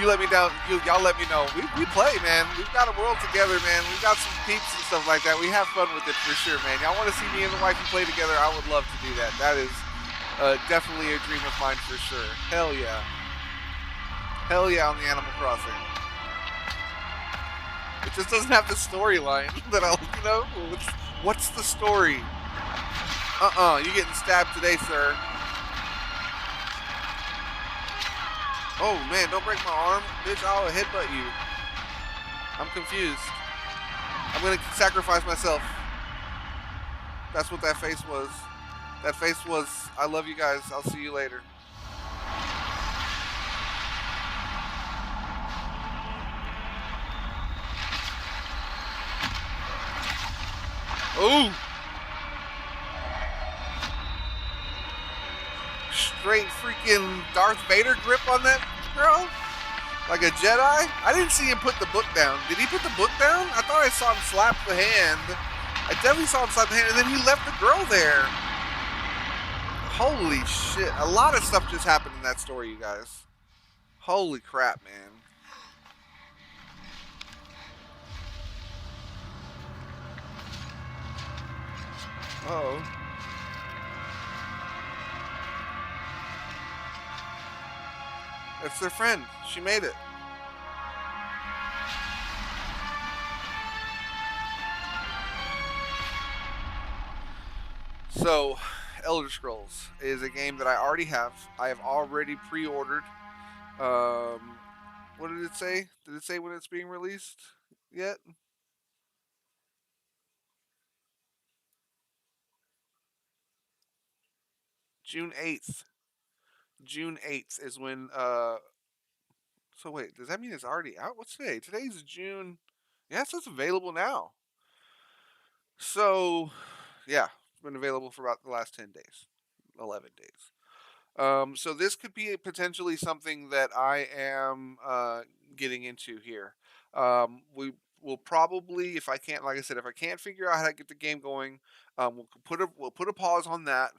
you let me down. Y'all let me know. We play, man. We've got a world together, man. We've got some peeps and stuff like that. We have fun with it for sure, man. Y'all want to see me and the wife play together? I would love to do that. That is definitely a dream of mine for sure. Hell yeah. Hell yeah on the Animal Crossing. It just doesn't have the storyline that what's the story? You're getting stabbed today, sir. Oh man, don't break my arm. Bitch, I'll headbutt you. I'm confused. I'm gonna sacrifice myself. That's what that face was. That face was, I love you guys. I'll see you later. Ooh! Straight freaking Darth Vader grip on that girl? Like a Jedi? I didn't see him put the book down. Did he put the book down? I thought I saw him slap the hand. I definitely saw him slap the hand, and then he left the girl there. Holy shit. A lot of stuff just happened in that story, you guys. Holy crap, man. Uh-oh. It's their friend. She made it. So, Elder Scrolls is a game that I already have. I have already pre-ordered. Um, what did it say? Did it say when it's being released yet? June 8th. June 8th is when. So wait, does that mean it's already out? What's today? Today's June. Yeah, so it's available now. So, yeah, it's been available for about the last 10 days, 11 days. So this could be potentially something that I am getting into here. We will probably, if I can't, like I said, if I can't figure out how to get the game going, we'll put a pause on that,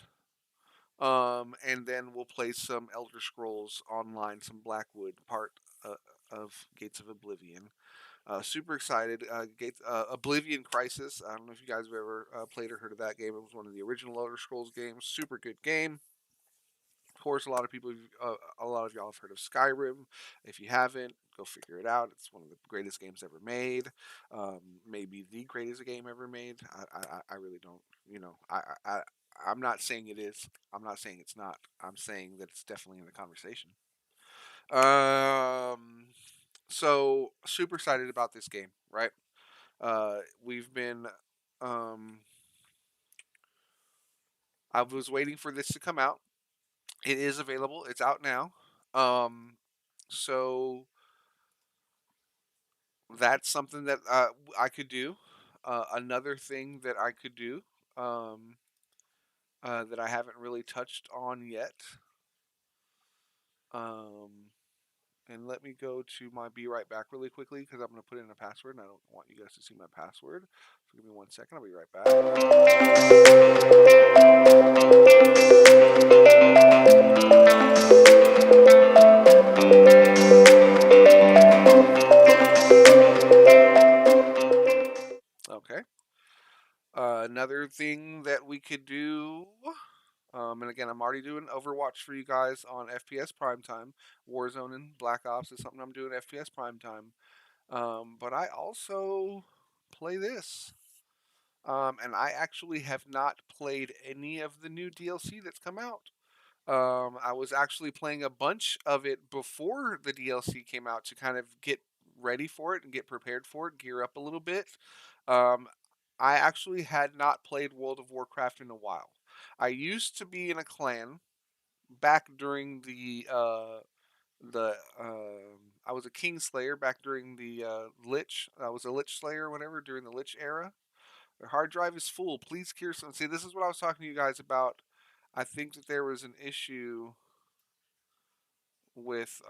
and then we'll play some Elder Scrolls Online, some Blackwood part of Gates of Oblivion. Super excited. Oblivion Crisis. I don't know if you guys have ever played or heard of that game. It was one of the original Elder Scrolls games. Super good game. Of course, a lot of y'all have heard of Skyrim. If you haven't, go figure it out. It's one of the greatest games ever made. Maybe the greatest game ever made. I really don't. I'm not saying it is. I'm not saying it's not. I'm saying that it's definitely in the conversation. Um, so super excited about this game, right? We've been. Um, I was waiting for this to come out. It is available. It's out now. Um, so that's something that I could do. Another thing that I could do um, that I haven't really touched on yet. Um, and let me go to my be right back really quickly because I'm going to put in a password and I don't want you guys to see my password. So give me 1 second. I'll be right back. Okay. Another thing that we could do, and again, I'm already doing Overwatch for you guys on FPS Primetime. Warzone and Black Ops is something I'm doing FPS Primetime. But I also play this. And I actually have not played any of the new DLC that's come out. I was actually playing a bunch of it before the DLC came out to kind of get ready for it and get prepared for it, gear up a little bit. Um, I actually had not played World of Warcraft in a while. I used to be in a clan back during the I was a King Slayer back during the Lich. I was a Lich Slayer, or whatever, during the Lich era. Their hard drive is full. Please clear some. See, this is what I was talking to you guys about. I think that there was an issue with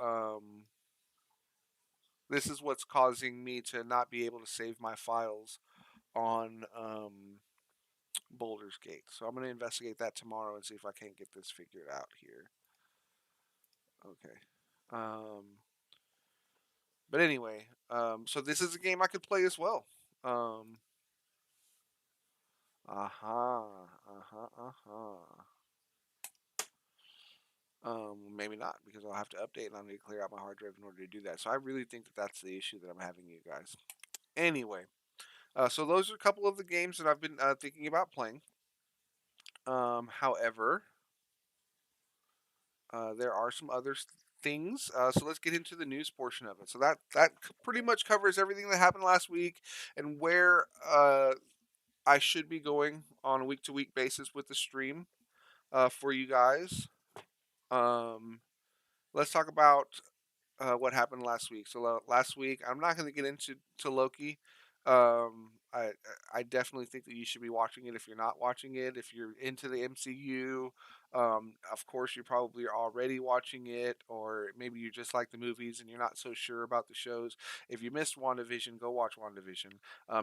this is what's causing me to not be able to save my files on Boulder's Gate. So I'm going to investigate that tomorrow and see if I can't get this figured out here. Okay. But anyway, so this is a game I could play as well. Um, Maybe not because I'll have to update and I'll need to clear out my hard drive in order to do that. So I really think that that's the issue that I'm having, you guys. Anyway, so those are a couple of the games that I've been thinking about playing. However, there are some other things. So let's get into the news portion of it. So that pretty much covers everything that happened last week and where I should be going on a week to week basis with the stream for you guys. Um, let's talk about what happened last week. So last week, I'm not going to get into Loki. I definitely think that you should be watching it if you're not watching it. If you're into the MCU, of course you're probably already watching it, or maybe you just like the movies and you're not so sure about the shows. If you missed WandaVision, go watch WandaVision.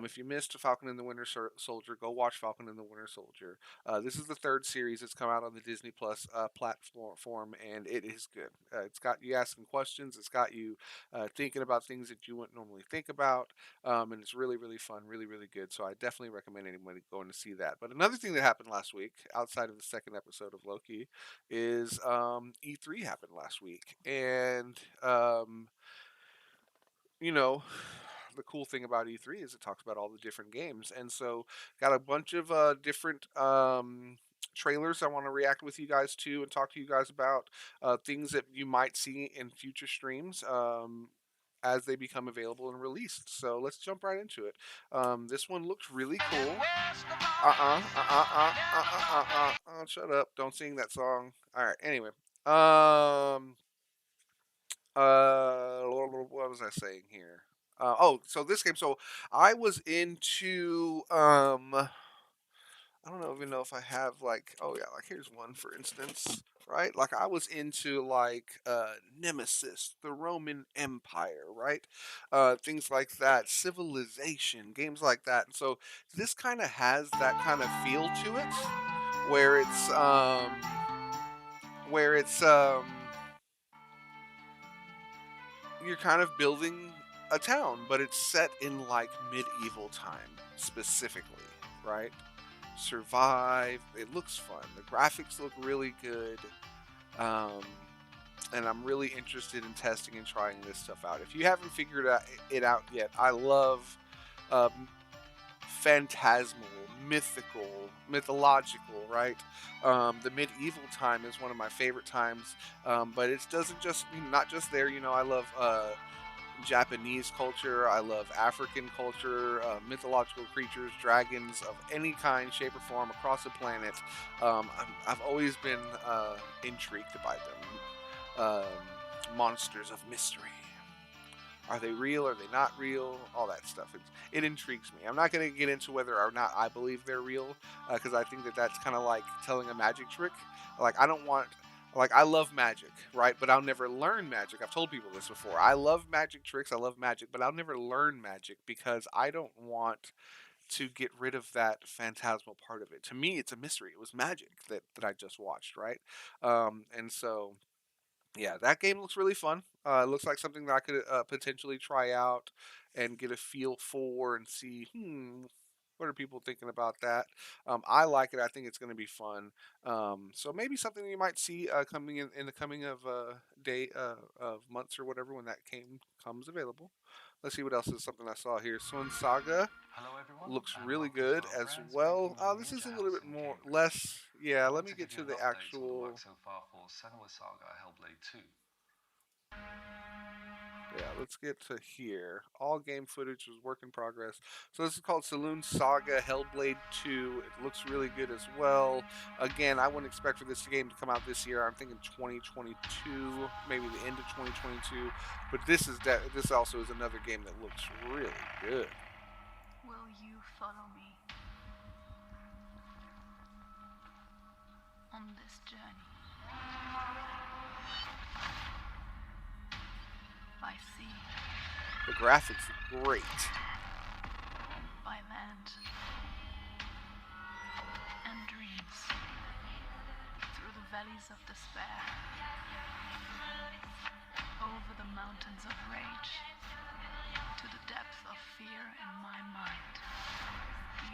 If you missed Falcon and the Winter Soldier, go watch Falcon and the Winter Soldier. This is the third series that's come out on the Disney Plus platform, and it is good. It's got you asking questions. It's got you thinking about things that you wouldn't normally think about, and it's really, really fun, really, really good. So I definitely recommend anybody going to see that. But another thing that happened last week, outside of the second episode of Loki, is E3 happened last week, and you know, the cool thing about E3 is it talks about all the different games, and so got a bunch of different trailers I want to react with you guys to and talk to you guys about, things that you might see in future streams. As they become available and released. So let's jump right into it. This one looks really cool. Shut up. Don't sing that song. All right. Anyway. What was I saying here? So this game. So I was into I don't even know if I have like, oh yeah, like here's one for instance, right? Like I was into like Nemesis, the Roman Empire, right? Things like that, Civilization, games like that. And so this kind of has that kind of feel to it, where it's you're kind of building a town, but it's set in like medieval time specifically, right? Survive. It looks fun. The graphics look really good. Um, and I'm really interested in testing and trying this stuff out. If you haven't figured it out yet, I love um, phantasmal, mythological, right? The medieval time is one of my favorite times, but it doesn't just not just there. I love Japanese culture. I love African culture, mythological creatures, dragons of any kind, shape, or form across the planet. I've always been intrigued by them. Monsters of mystery. Are they real? Are they not real? All that stuff. It intrigues me. I'm not going to get into whether or not I believe they're real, because I think that that's kind of like telling a magic trick. Like, I don't want. Like, I love magic, right? But I'll never learn magic. I've told people this before. I love magic tricks. I love magic, but I'll never learn magic because I don't want to get rid of that phantasmal part of it. To me, it's a mystery. It was magic that I just watched, right? And so yeah, that game looks really fun. It looks like something that I could potentially try out and get a feel for and see, what are people thinking about that? I like it. I think it's going to be fun. So maybe something you might see coming in the coming of day of months or whatever when that game comes available. Let's see what else is something I saw here. Sun Saga looks really good as well. This is a little bit more less. Yeah, let me get to the actual. Yeah, let's get to here. All game footage was work in progress. So this is called Saloon Saga Hellblade 2. It looks really good as well. Again, I wouldn't expect for this game to come out this year. I'm thinking 2022, maybe the end of 2022. But this also is another game that looks really good. Will you follow me on this journey? By sea, The graphics are great. by land, and dreams, through the valleys of despair, over the mountains of rage, to the depths of fear in my mind.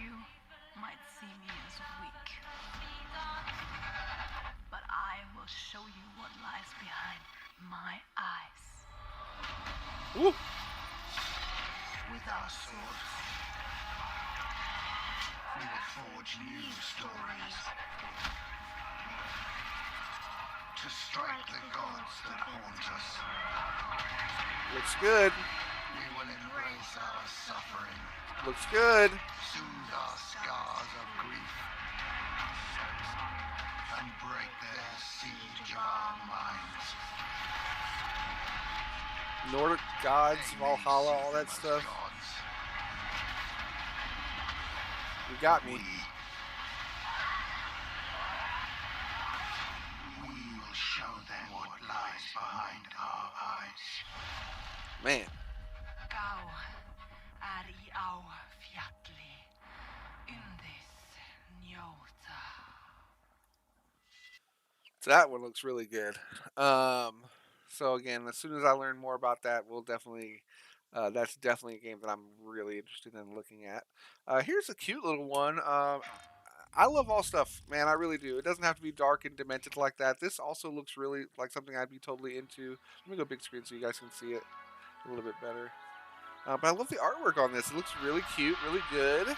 You might see me as weak, but I will show you what lies behind my eyes. Woo! With our swords, We will forge new stories to strike the gods that haunt us. Looks good. We will embrace our suffering, Looks good. soothe our scars of grief, and break their siege of our minds. Nordic gods, They may Valhalla, see all them that as stuff. gods. You got me. We will show them what lies behind our eyes. Man. Gau er I á fjalli, undis njóta. So that one looks really good. So again, as soon as I learn more about that, we'll definitely. That's definitely a game that I'm really interested in looking at. Here's a cute little one. I love all stuff, man. I really do. It doesn't have to be dark and demented like that. This also looks really like something I'd be totally into. Let me go big screen so you guys can see it a little bit better. But I love the artwork on this. It looks really cute, really good.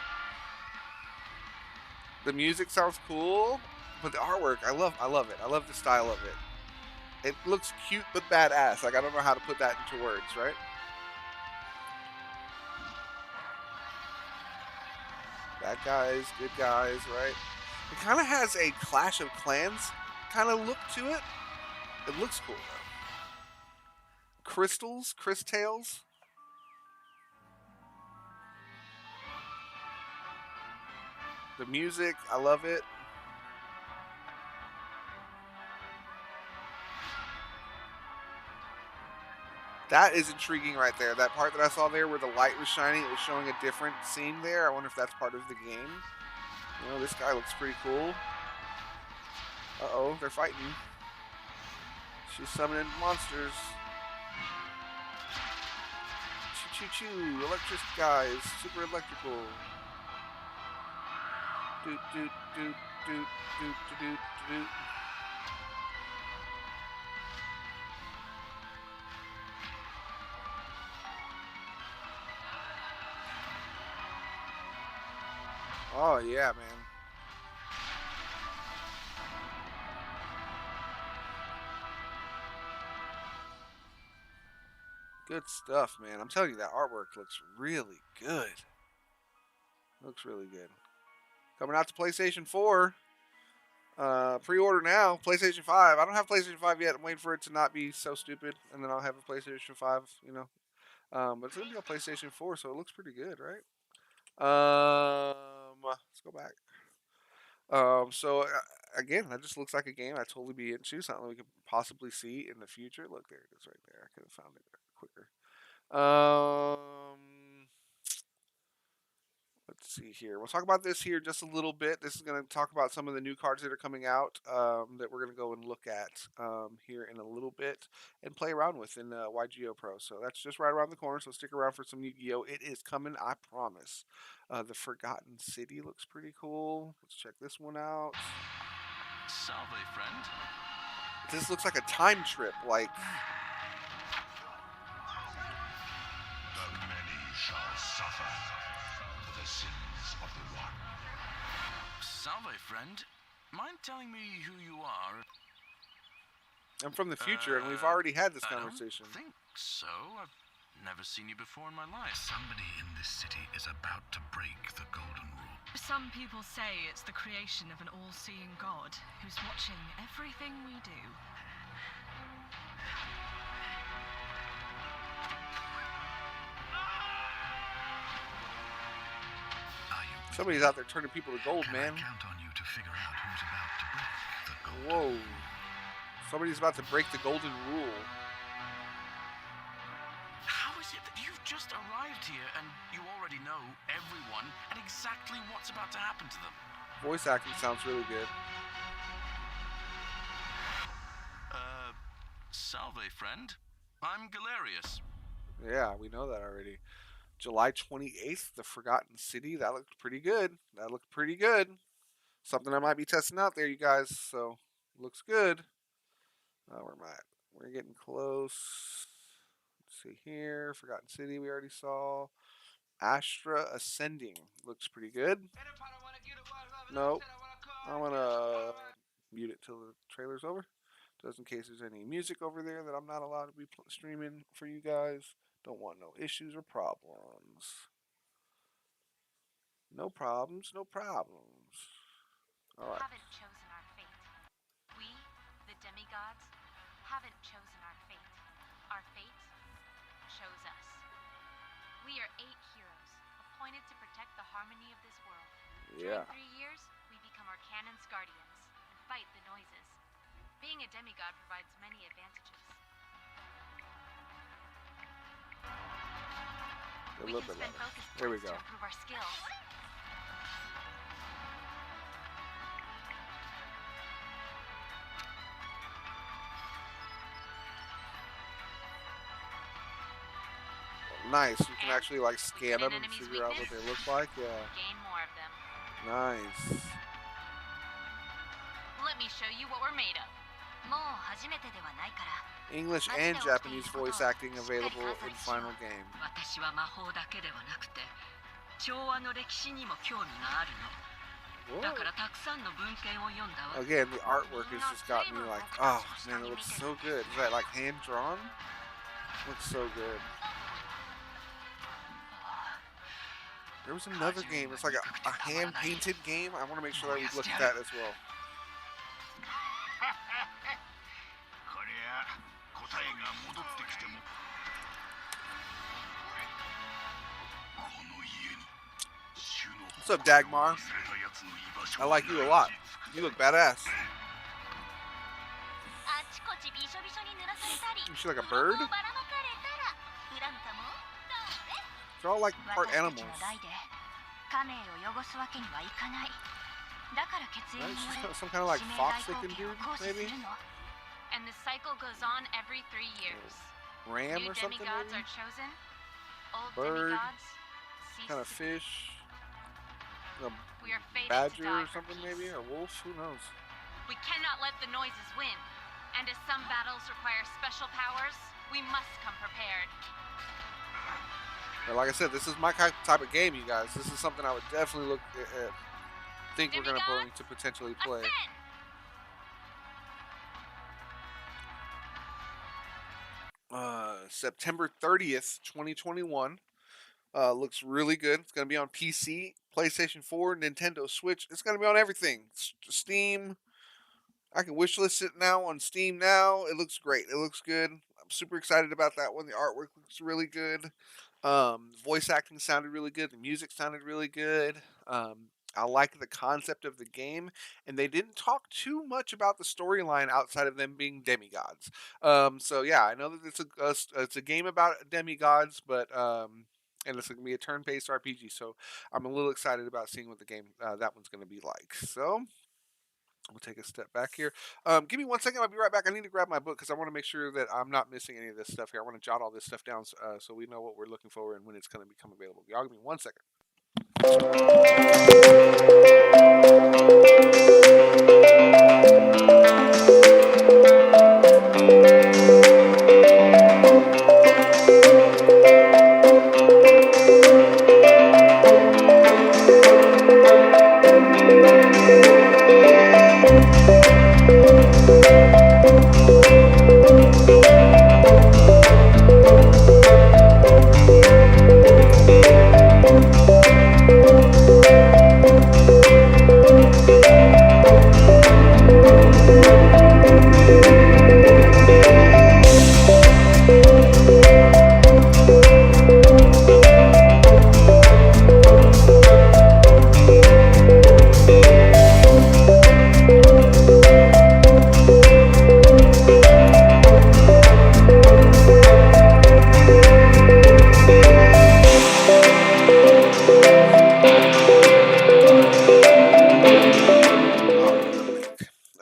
The music sounds cool. But the artwork, I love it. I love the style of it. It looks cute but badass. Like I don't know how to put that into words, right? Bad guys, good guys, right? It kind of has a Clash of Clans kind of look to it. It looks cool though. Crystals, Crystales. The music, I love it. That is intriguing right there. That part that I saw there where the light was shining, it was showing a different scene there. I wonder if that's part of the game. You know, this guy looks pretty cool. Uh-oh, they're fighting. She's summoning monsters. Choo-choo-choo. Electric guys. Super electrical. Doot, doot, doot, doot, doot, doot, doot, doot. Oh, yeah, man. Good stuff, man. I'm telling you, that artwork looks really good. Looks really good. Coming out to PlayStation 4. Pre-order now. PlayStation 5. I don't have PlayStation 5 yet. I'm waiting for it to not be so stupid, and then I'll have a PlayStation 5, you know. But it's going to be on PlayStation 4, so it looks pretty good, right? Let's go back. Again, that just looks like a game I'd totally be into. Something we could possibly see in the future. Look, there it is right there. I could have found it quicker. Let's see here. We'll talk about this here just a little bit. This is going to talk about some of the new cards that are coming out that we're going to go and look at here in a little bit and play around with in YGO Pro. So that's just right around the corner. So stick around for some Yu-Gi-Oh! It is coming, I promise. The Forgotten City looks pretty cool. Let's check this one out. Salve, friend. This looks like a time trip. Like, The many shall suffer for the sins of the one. Salve, friend. Mind telling me who you are? I'm from the future, and we've already had this I conversation. don't think so. I've never seen you before in my life. Somebody in this city is about to break the golden rule. Some people say it's the creation of an all-seeing God who's watching everything we do. Somebody's out there turning people to gold, man. I count on you to figure out who's about to break the golden Whoa. Somebody's about to break the golden rule. How is it that you've just arrived here and you already know everyone and exactly what's about to happen to them? Voice acting sounds really good. Salve, friend. I'm Galerius. Yeah, we know that already. July 28th, The Forgotten City. That looked pretty good. Something I might be testing out there, you guys. So, looks good. Where am I at? We're getting close. Let's see here. Forgotten City we already saw. Astra Ascending. Looks pretty good. Nope. I want to mute it till the trailer's over. Just in case there's any music over there that I'm not allowed to be streaming for you guys. Don't want no issues or problems. No problems, no problems. All right. Haven't chosen our fate. We, the demigods, haven't chosen our fate. Our fate chose us. We are 8 heroes, appointed to protect the harmony of this world. Yeah. During 3 years, we become Arcanon's guardians and fight the noises. Being a demigod provides many advantages. A We little can bit spend louder. focus There we points go. to improve our skills. Nice. You can actually like scan them an and enemy's figure out what weakness, they look like. Yeah. Gain more of them. Nice. Let me show you what we're made of. English and Japanese voice acting available in final game. 私は魔法だけではなくて、調和の歴史にも興味があるの。Again, the artwork has just got me like, oh man, it looks so good. Is that like hand drawn? Looks so good. There was another game. It's like a hand painted game. I want to make sure that we look at that as well. こりゃ答えが戻ってきてもこの家に What's up, Dagmar? I like you a lot. You look badass. You see like a bird? They're all like part animals. Right? Some kind of like fox-looking dude, maybe? And the cycle goes on every 3 years. Ram New or something, demigods maybe? are chosen. Old Bird. demigods cease Kind of to be. fish. A We are fated badger to die or for something, peace. maybe? A wolf? Who knows? We cannot let the noises win. And as some battles require special powers, we must come prepared. But like I said, this is my type of game, you guys. This is something I would definitely look at. Think we're going to potentially play. September 30th, 2021. Looks really good. It's going to be on PC, PlayStation 4, Nintendo Switch. It's going to be on everything. Steam. I can wishlist it now on Steam now. It looks great. It looks good. I'm super excited about that one. The artwork looks really good. Voice acting sounded really good. The music sounded really good. I like the concept of the game, and they didn't talk too much about the storyline outside of them being demigods. So yeah, I know that it's a game about demigods, but and it's going to be a turn-based RPG. So I'm a little excited about seeing what the game that one's going to be like. So we'll take a step back here. Give me 1 second. I'll be right back. I need to grab my book because I want to make sure that I'm not missing any of this stuff here. I want to jot all this stuff down so we know what we're looking for and when it's going to become available. Y'all give me 1 second.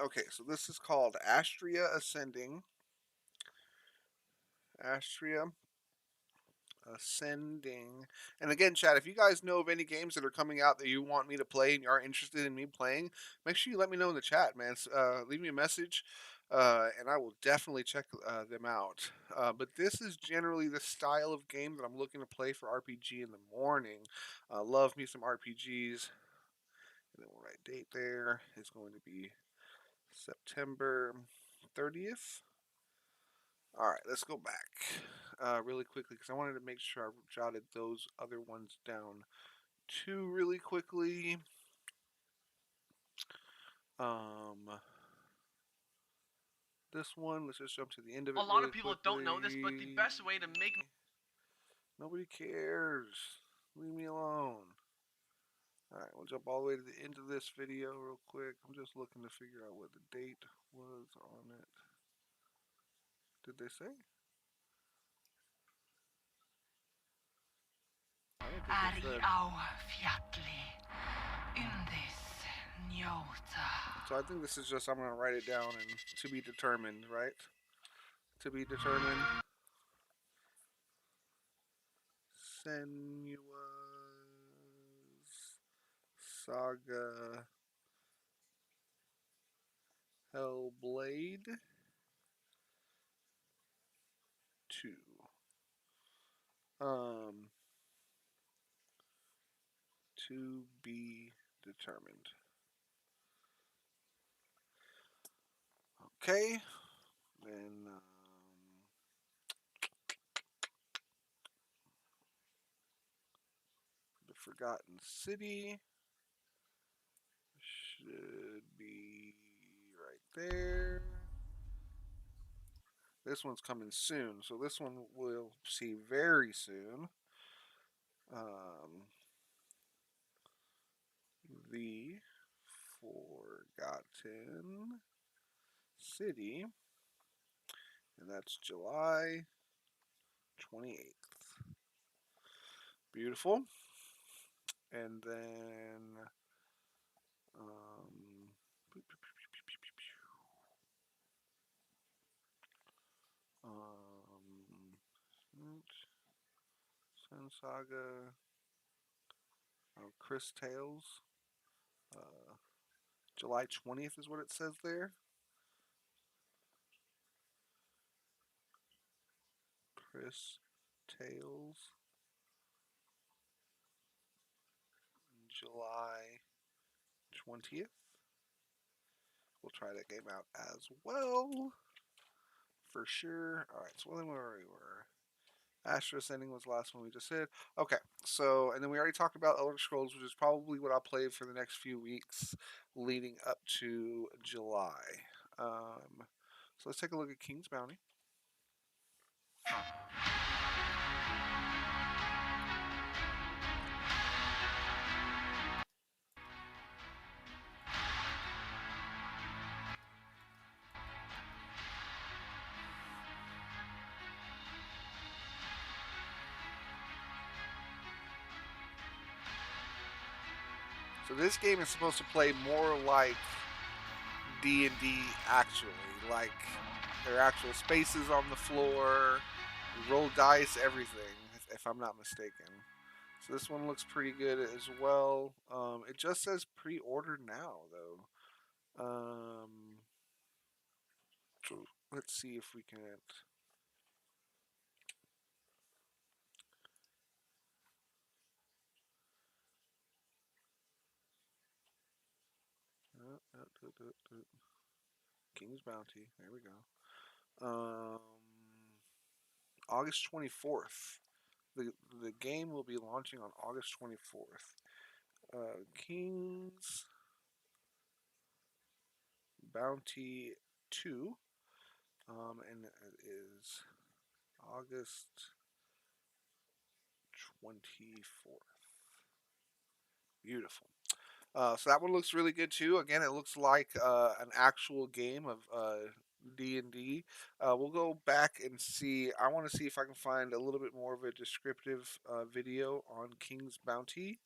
Okay, so this is called Astria Ascending. Astria Ascending. And again, Chad, if you guys know of any games that are coming out that you want me to play and you are interested in me playing, make sure you let me know in the chat, man. Leave me a message, and I will definitely check them out. But this is generally the style of game that I'm looking to play for RPG in the morning. Love me some RPGs. And then we'll write date there. It's going to be September 30th. All right, let's go back really quickly because I wanted to make sure I jotted those other ones down too really quickly. This one, let's just jump to the end of it. A lot of people don't know this, but the best way to make... Nobody cares. Leave me alone. Alright, we'll jump all the way to the end of this video real quick. I'm just looking to figure out what the date was on it. Did they say? So I think this is just, I'm going to write it down and to be determined, right? To be determined. Senua's Saga Hellblade 2. To be determined. Okay. Then the Forgotten City should be right there. This one's coming soon, so this one we'll see very soon. The Forgotten City, and that's July 28th. Beautiful. And then um, Sun Saga, Chris Tales. July 20th is what it says there. Chris Tales. July 20th. We'll try that game out as well. For sure. Alright, so where we were. Astro Ascending was the last one we just did. Okay, so, and then we already talked about Elder Scrolls, which is probably what I'll play for the next few weeks leading up to July. So let's take a look at King's Bounty. So this game is supposed to play more like D&D actually, like there are actual spaces on the floor, you roll dice, everything, if I'm not mistaken. So this one looks pretty good as well. It just says pre-order now though. So let's see if we can. King's Bounty. There we go. August 24th. The game will be launching on August 24th. King's Bounty 2. And it is August 24th. Beautiful. So that one looks really good too. Again, it looks like an actual game of D&D. We'll go back and see. I want to see if I can find a little bit more of a descriptive video on King's Bounty.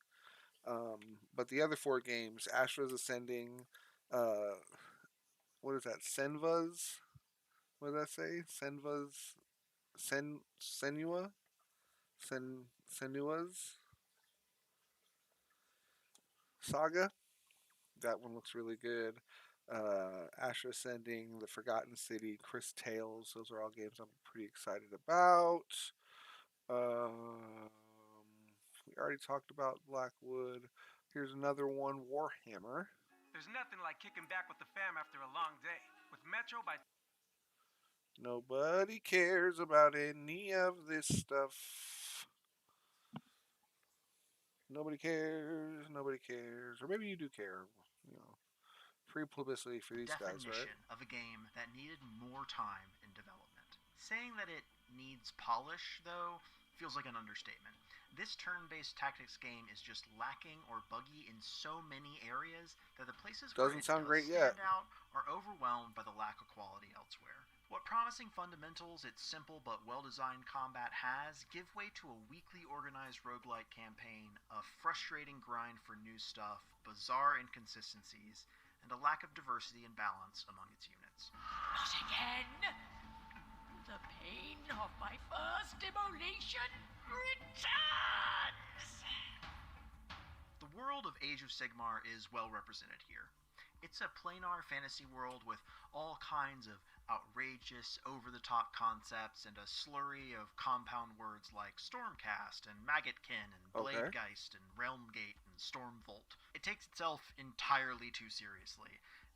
But the other four games, Astro's Ascending, uh, what is that? Senva's? What did I say? Senva's? Senua? Senua's Saga. That one looks really good. Asher Ascending, The Forgotten City, Chris Tales. Those are all games I'm pretty excited about. Um, we already talked about Blackwood. Here's another one, Warhammer. There's nothing like kicking back with the fam after a long day. With Metro by... Nobody cares about any of this stuff. Nobody cares. Nobody cares. Or maybe you do care. You know, free publicity for these guys, right? Definition of a game that needed more time in development. Saying that it needs polish, though, feels like an understatement. This turn-based tactics game is just lacking or buggy in so many areas that the places where Doesn't it sound does great stand yet. out are overwhelmed by the lack of quality elsewhere. What promising fundamentals its simple but well-designed combat has give way to a weakly organized roguelike campaign, a frustrating grind for new stuff, bizarre inconsistencies, and a lack of diversity and balance among its units. Not again! The pain of my first immolation returns! The world of Age of Sigmar is well represented here. It's a planar fantasy world with all kinds of outrageous, over-the-top concepts and a slurry of compound words like Stormcast and Maggotkin and Okay. Bladegeist and Realmgate and Stormvolt. It takes itself entirely too seriously,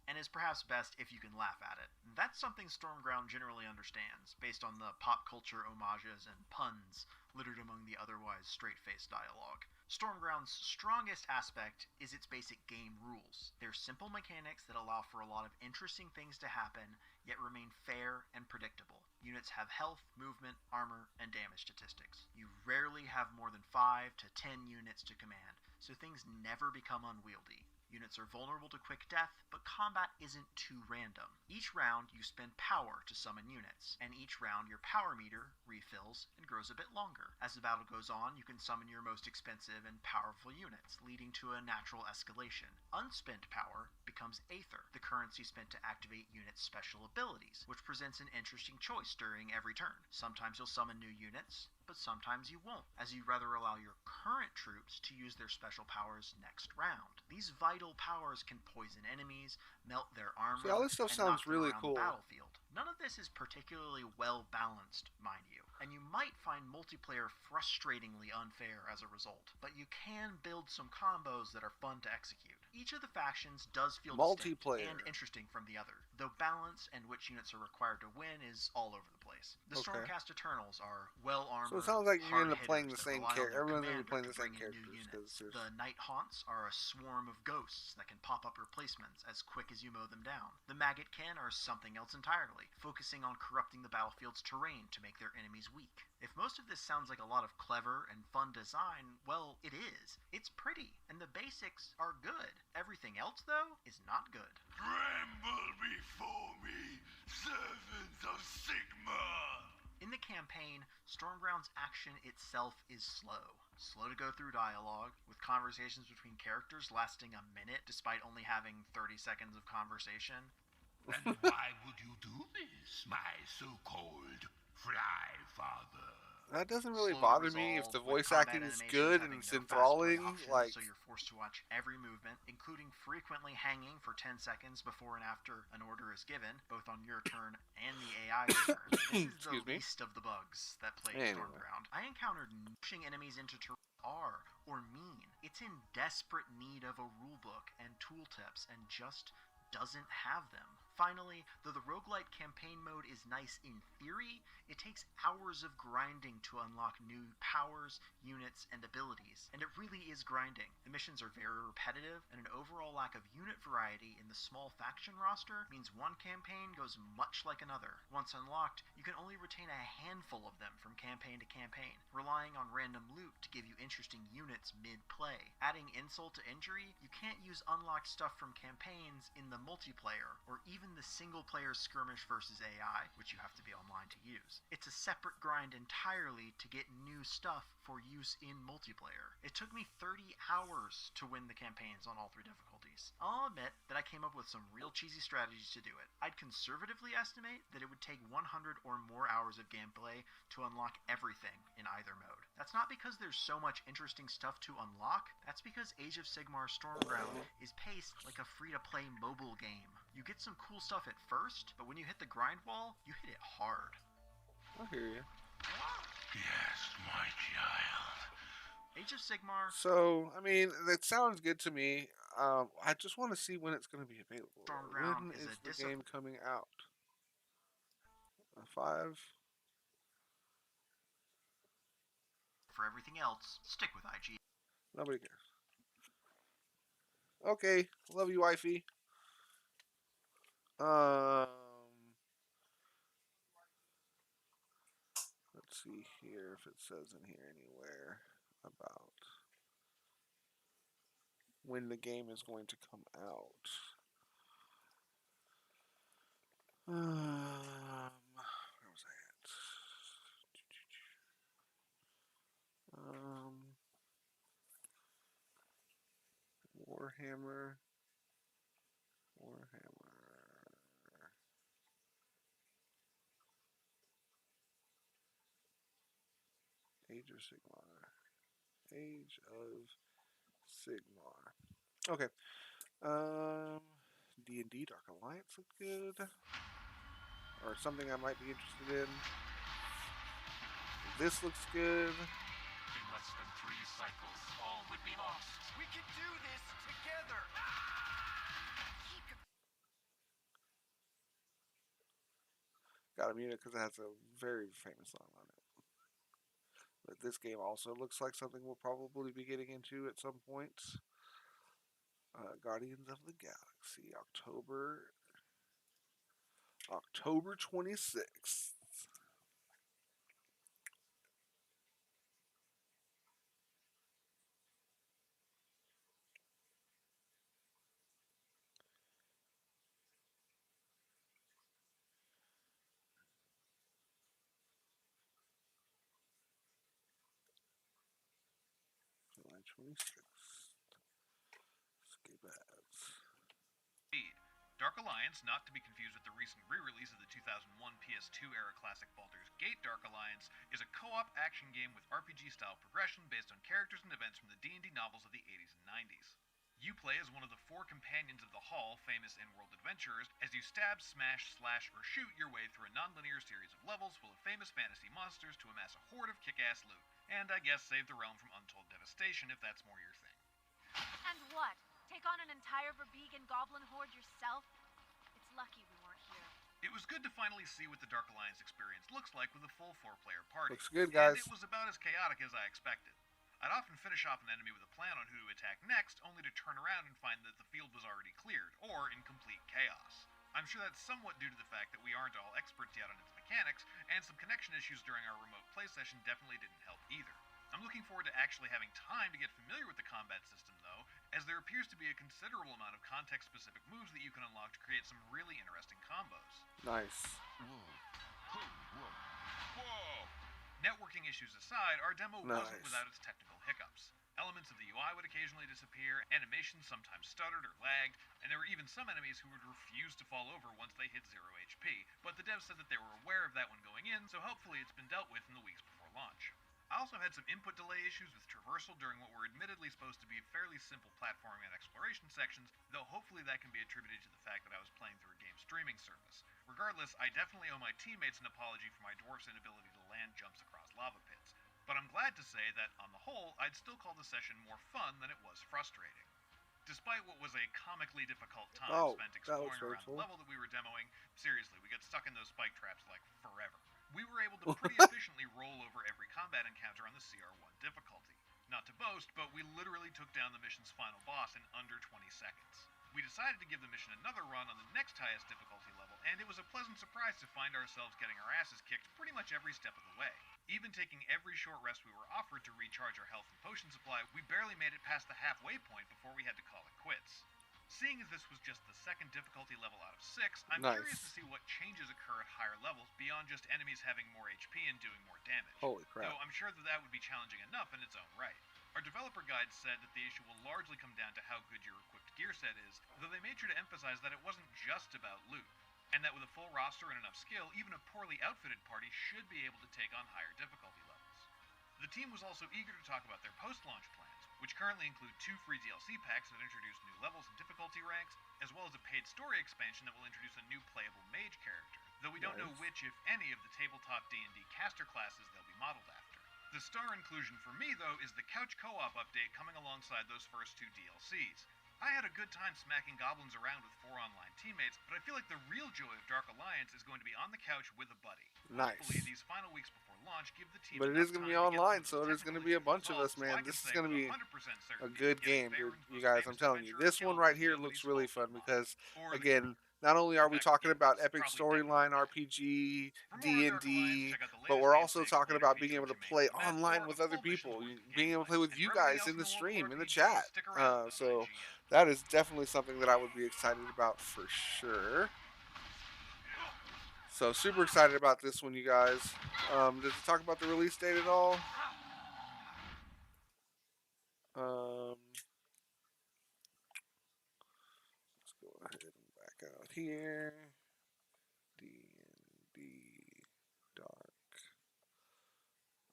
and is perhaps best if you can laugh at it. That's something Stormground generally understands, based on the pop culture homages and puns littered among the otherwise straight-faced dialogue. Stormground's strongest aspect is its basic game rules. They're simple mechanics that allow for a lot of interesting things to happen, yet remain fair and predictable. Units have health, movement, armor, and damage statistics. You rarely have more than 5 to 10 units to command, so things never become unwieldy. Units are vulnerable to quick death, but combat isn't too random. Each round you spend power to summon units, and each round your power meter refills and grows a bit longer. As the battle goes on, you can summon your most expensive and powerful units, leading to a natural escalation. Unspent power becomes Aether, the currency spent to activate units' special abilities, which presents an interesting choice during every turn. Sometimes you'll summon new units, but sometimes you won't, as you'd rather allow your current troops to use their special powers next round. These vital powers can poison enemies, melt their armor, See, all this stuff and sounds knock them really around cool. the battlefield. None of this is particularly well balanced, mind you, and you might find multiplayer frustratingly unfair as a result, but you can build some combos that are fun to execute. Each of the factions does feel distinct and interesting from the other, though balance and which units are required to win is all over the place. The Stormcast Eternals are well-armed. So it sounds like you're going to be playing the same character. Everyone's going to be playing the same characters. The Night Haunts are a swarm of ghosts that can pop up replacements as quick as you mow them down. The Maggot Kin are something else entirely, focusing on corrupting the battlefield's terrain to make their enemies weak. If most of this sounds like a lot of clever and fun design, well, it is. It's pretty, and the basics are good. Everything else, though, is not good. Tremble before me, servants of Sigma! In the campaign, Stormground's action itself is slow. Slow to go through dialogue, with conversations between characters lasting a minute despite only having 30 seconds of conversation. And why would you do this, my so-called fly father? That doesn't really bother me if the voice acting is good and it's enthralling. So you're forced to watch every movement, including frequently hanging for 10 seconds before and after an order is given, both on your turn and the AI's turn. This is the least of the bugs that plague Stormground. I encountered pushing enemies into terrain or mean. It's in desperate need of a rulebook and tooltips and just doesn't have them. Finally, though the roguelite campaign mode is nice in theory, it takes hours of grinding to unlock new powers, units, and abilities, and it really is grinding. The missions are very repetitive, and an overall lack of unit variety in the small faction roster means one campaign goes much like another. Once unlocked, you can only retain a handful of them from campaign to campaign, relying on random loot to give you interesting units mid-play. Adding insult to injury, you can't use unlocked stuff from campaigns in the multiplayer, or even the single-player skirmish versus AI, which you have to be online to use. It's a separate grind entirely to get new stuff for use in multiplayer. It took me 30 hours to win the campaigns on all 3 difficulties. I'll admit that I came up with some real cheesy strategies to do it. I'd conservatively estimate that it would take 100 or more hours of gameplay to unlock everything in either mode. That's not because there's so much interesting stuff to unlock, that's because Age of Sigmar Stormground is paced like a free-to-play mobile game. You get some cool stuff at first, but when you hit the grind wall, you hit it hard. I hear you. Yes, my child. Age of Sigmar. So, I mean, that sounds good to me. I just want to see when it's going to be available. Stormground When is the game coming out? 5? For everything else, stick with IG. Nobody cares. Okay, love you, wifey. Let's see here if it says in here anywhere about when the game is going to come out. Where was I at? Warhammer. Age of Sigmar. Age of Sigmar. Okay. D&D Dark Alliance look good. Or something I might be interested in. This looks good. In less than 3 cycles, all would be lost. We can do this together! Gotta mute it because it has a very famous song on it. But this game also looks like something we'll probably be getting into at some point. Guardians of the Galaxy, October 26th. July 26th. Skip ads. Dark Alliance, not to be confused with the recent re-release of the 2001 PS2 era classic Baldur's Gate Dark Alliance, is a co-op action game with RPG-style progression based on characters and events from the D&D novels of the 80s and 90s. You play as one of the four companions of the Hall, famous in-world adventurers, as you stab, smash, slash, or shoot your way through a non-linear series of levels full of famous fantasy monsters to amass a horde of kick-ass loot, and I guess save the realm from untold devastation if that's more your thing. And what? Take on an entire Verbeegan goblin horde yourself? It's lucky we weren't here. It was good to finally see what the Dark Alliance experience looks like with a full 4-player party. Looks good, guys. And it was about as chaotic as I expected. I'd often finish off an enemy with a plan on who to attack next, only to turn around and find that the field was already cleared, or in complete chaos. I'm sure that's somewhat due to the fact that we aren't all experts yet on its mechanics, and some connection issues during our remote play session definitely didn't help either. I'm looking forward to actually having time to get familiar with the combat system, though, as there appears to be a considerable amount of context-specific moves that you can unlock to create some really interesting combos. Nice. Whoa. Whoa. Networking issues aside, our demo Nice. wasn't without its technical hiccups. Elements of the UI would occasionally disappear, animations sometimes stuttered or lagged, and there were even some enemies who would refuse to fall over once they hit 0 HP, but the devs said that they were aware of that when going in, so hopefully it's been dealt with in the weeks before launch. I also had some input delay issues with traversal during what were admittedly supposed to be fairly simple platforming and exploration sections, though hopefully that can be attributed to the fact that I was playing through a game streaming service. Regardless, I definitely owe my teammates an apology for my dwarf's inability to land jumps across lava pits, but I'm glad to say that, on the whole, I'd still call the session more fun than it was frustrating. Despite what was a comically difficult time spent exploring around the level that we were demoing, seriously, we got stuck in those spike traps like forever. We were able to pretty efficiently roll over every combat encounter on the CR1 difficulty. Not to boast, but we literally took down the mission's final boss in under 20 seconds. We decided to give the mission another run on the next highest difficulty level, and it was a pleasant surprise to find ourselves getting our asses kicked pretty much every step of the way. Even taking every short rest we were offered to recharge our health and potion supply, we barely made it past the halfway point before we had to call it quits. Seeing as this was just the second difficulty level out of 6, I'm curious to see what changes occur at higher levels beyond just enemies having more HP and doing more damage. Holy crap. Though I'm sure that would be challenging enough in its own right. Our developer guide said that the issue will largely come down to how good your equipped gear set is, though they made sure to emphasize that it wasn't just about loot, and that with a full roster and enough skill, even a poorly outfitted party should be able to take on higher difficulty levels. The team was also eager to talk about their post-launch plans, which currently include 2 free DLC packs that introduce new levels and difficulty ranks, as well as a paid story expansion that will introduce a new playable mage character, though we don't know which, if any, of the tabletop D&D caster classes they'll be modeled after. The star inclusion for me, though, is the couch co-op update coming alongside those first 2 DLCs. I had a good time smacking goblins around with 4 online teammates, but I feel like the real joy of Dark Alliance is going to be on the couch with a buddy. Nice. Hopefully, these final weeks before launch give the team. But it is going to be online, so there's going to be a bunch of us, man. This is going to be a good game, dude. You guys, I'm telling you. This one right here looks really fun because, again, not only are we talking about epic storyline RPG, D&D, but we're also talking about being able to play online with other people, being able to play with you guys in the stream, in the chat. So that is definitely something that I would be excited about for sure. So super excited about this one, you guys. Does it talk about the release date at all? Let's go ahead and back out here. D&D Dark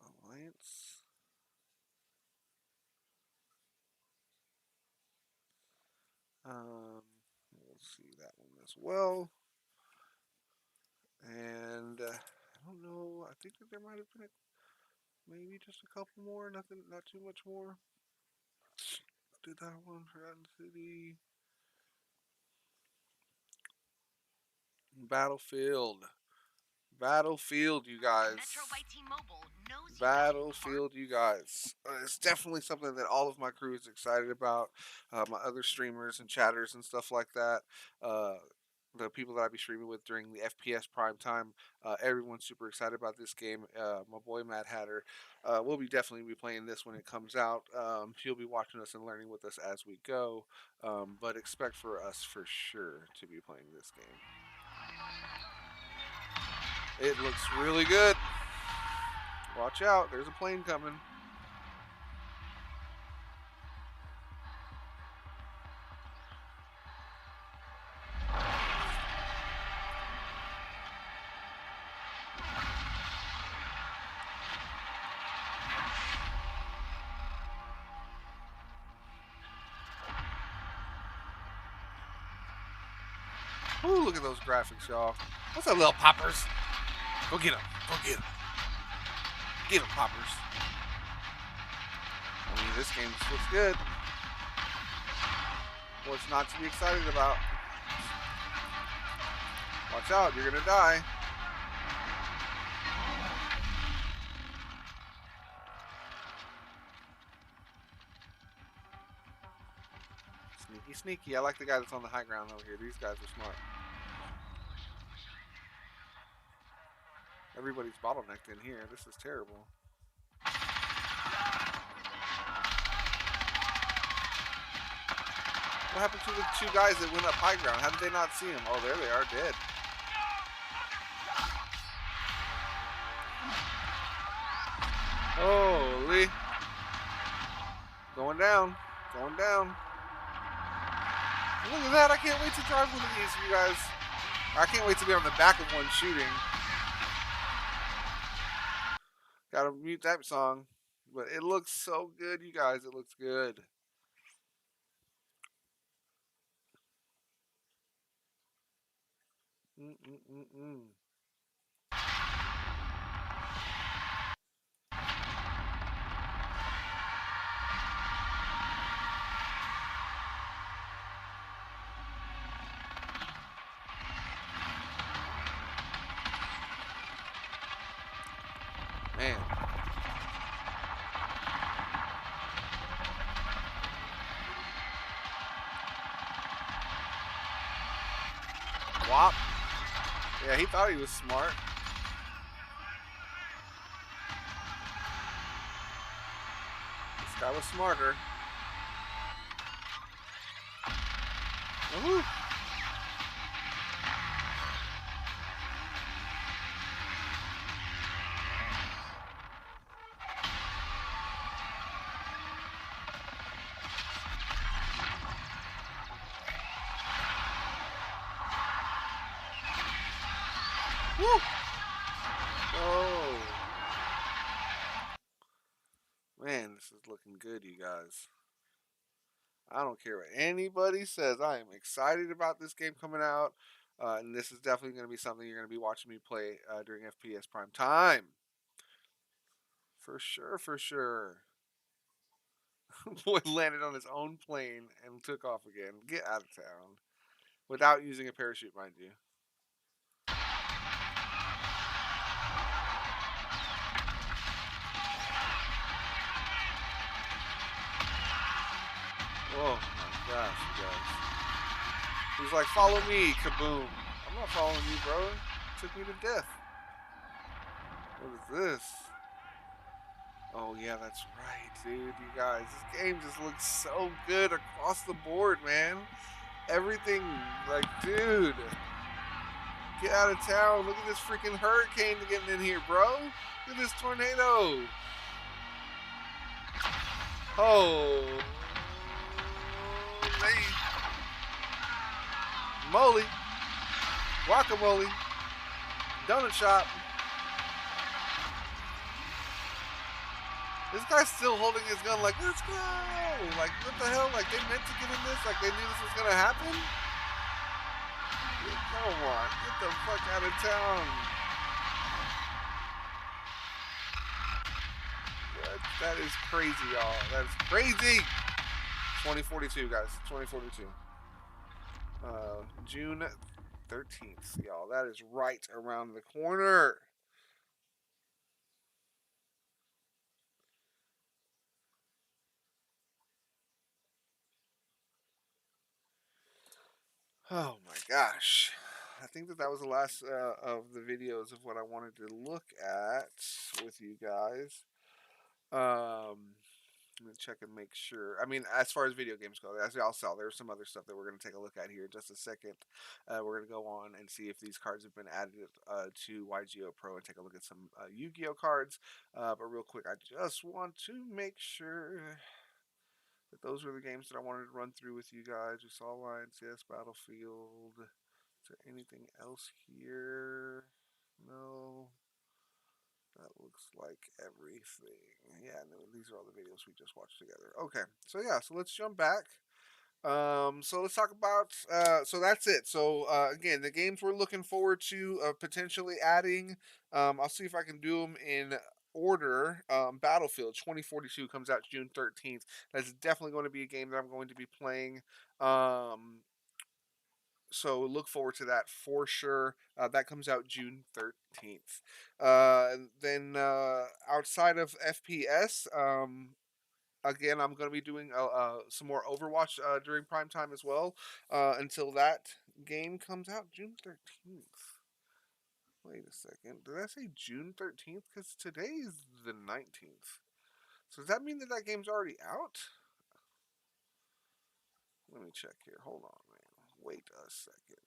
Alliance. We'll see that one as well. And I don't know. I think that there might have been maybe just a couple more. Nothing, not too much more. Did that one, Forgotten City. Battlefield. Battlefield, you guys. Metro by T-Mobile knows Battlefield, you guys. It's definitely something that all of my crew is excited about. My other streamers and chatters and stuff like that. The people that I be streaming with during the FPS prime time. Everyone's super excited about this game. My boy Mad Hatter will be definitely be playing this when it comes out. He'll be watching us and learning with us as we go. But expect for us for sure to be playing this game. It looks really good. Watch out, there's a plane coming. Ooh, look at those graphics, y'all. What's up, little poppers? Go get them. Go get them. Get them, poppers. I mean, this game just looks good. What's not to be excited about? Watch out, you're gonna die. Sneaky, sneaky. I like the guy that's on the high ground over here. These guys are smart. Everybody's bottlenecked in here. This is terrible. What happened to the two guys that went up high ground? How did they not see him? Oh, there they are, dead. Holy. Going down. Going down. Look at that. I can't wait to drive one of these, you guys. I can't wait to be on the back of one shooting. Gotta mute that song. But it looks so good, you guys. It looks good. Man. Wop. Yeah, he thought he was smart. This guy was smarter. Woohoo! Woo! Oh. Man, this is looking good, you guys. I don't care what anybody says. I am excited about this game coming out. And this is definitely going to be something you're going to be watching me play during FPS prime time. For sure, for sure. Boy landed on his own plane and took off again. Get out of town. Without using a parachute, mind you. Oh my gosh, you guys. He's like, follow me, kaboom. I'm not following you, bro. It took me to death. What is this? Oh yeah, that's right, dude. You guys, this game just looks so good across the board, man. Everything, like, dude. Get out of town. Look at this freaking hurricane getting in here, bro. Look at this tornado. Oh. Moly. Guacamole. Donut shop. This guy's still holding his gun like, let's go. Like, what the hell? Like, they meant to get in this? Like, they knew this was going to happen? Come on. Get the fuck out of town. What? That is crazy, y'all. That is crazy. 2042, guys. 2042. June 13th, y'all. That is right around the corner. Oh my gosh. I think that was the last of the videos of what I wanted to look at with you guys. Let me check and make sure. I mean, as far as video games go, as y'all saw, there's some other stuff that we're going to take a look at here in just a second. We're going to go on and see if these cards have been added to YGO Pro and take a look at some Yu-Gi-Oh cards. But real quick, I just want to make sure that those were the games that I wanted to run through with you guys. We saw Alliance, yes, Battlefield. Is there anything else here? No. That looks like everything. Yeah, no, these are all the videos we just watched together. Okay, so yeah, so let's jump back. So let's talk about. So that's it. So again, the games we're looking forward to potentially adding. I'll see if I can do them in order. Battlefield 2042 comes out June 13th. That's definitely going to be a game that I'm going to be playing. So look forward to that for sure. That comes out June 13th. Then outside of FPS, again, I'm going to be doing some more Overwatch during prime time as well. Until that game comes out June 13th. Wait a second. Did I say June 13th? Because today is the 19th. So does that mean that that game's already out? Let me check here. Hold on, man. Wait a second.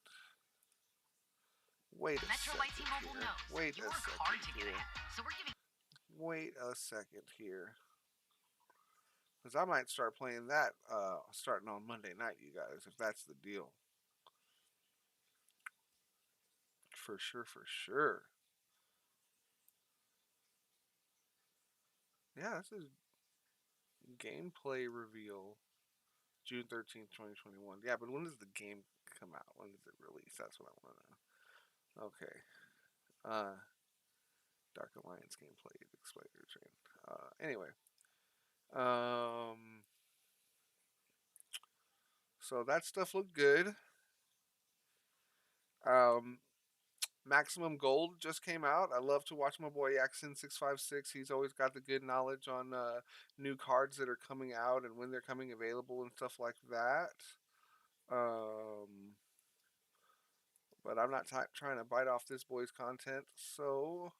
Wait a second here. Wait a second here. Wait a second here. Because I might start playing that starting on Monday night, you guys, if that's the deal. For sure, for sure. Yeah, this is gameplay reveal. June 13th, 2021. Yeah, but when does the game come out? When does it release? That's what I want to know. Okay. Dark Alliance gameplay explainer train. Anyway. So that stuff looked good. Maximum Gold just came out. I love to watch my boy Yaxin656. He's always got the good knowledge on new cards that are coming out and when they're coming available and stuff like that. But I'm not trying to bite off this boy's content. So,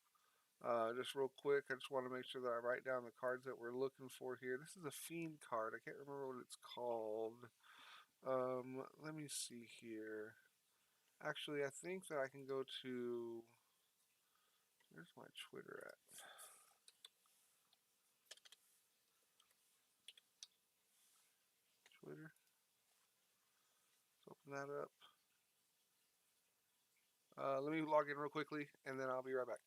just real quick, I just want to make sure that I write down the cards that we're looking for here. This is a Fiend card. I can't remember what it's called. Let me see here. Actually, I think that I can go to... Where's my Twitter at? Twitter. Let's open that up. Let me log in real quickly, and then I'll be right back.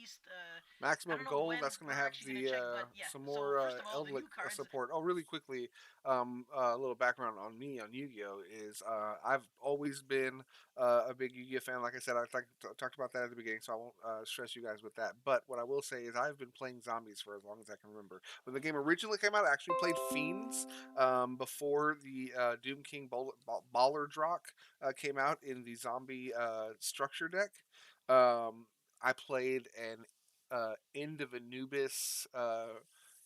released. I Maximum don't know Gold, when. that's going to We're have actually gonna the check, but yeah. some So more first of all, the Eldlik new cards. support. Oh, really quickly, a little background on me on Yu-Gi-Oh is I've always been a big Yu-Gi-Oh fan. Like I said, talked about that at the beginning, so I won't stress you guys with that. But what I will say is I've been playing zombies for as long as I can remember. When the game originally came out, I actually played Fiends before the Doom King Baller Drock came out in the zombie structure deck. Um, I played an End of Anubis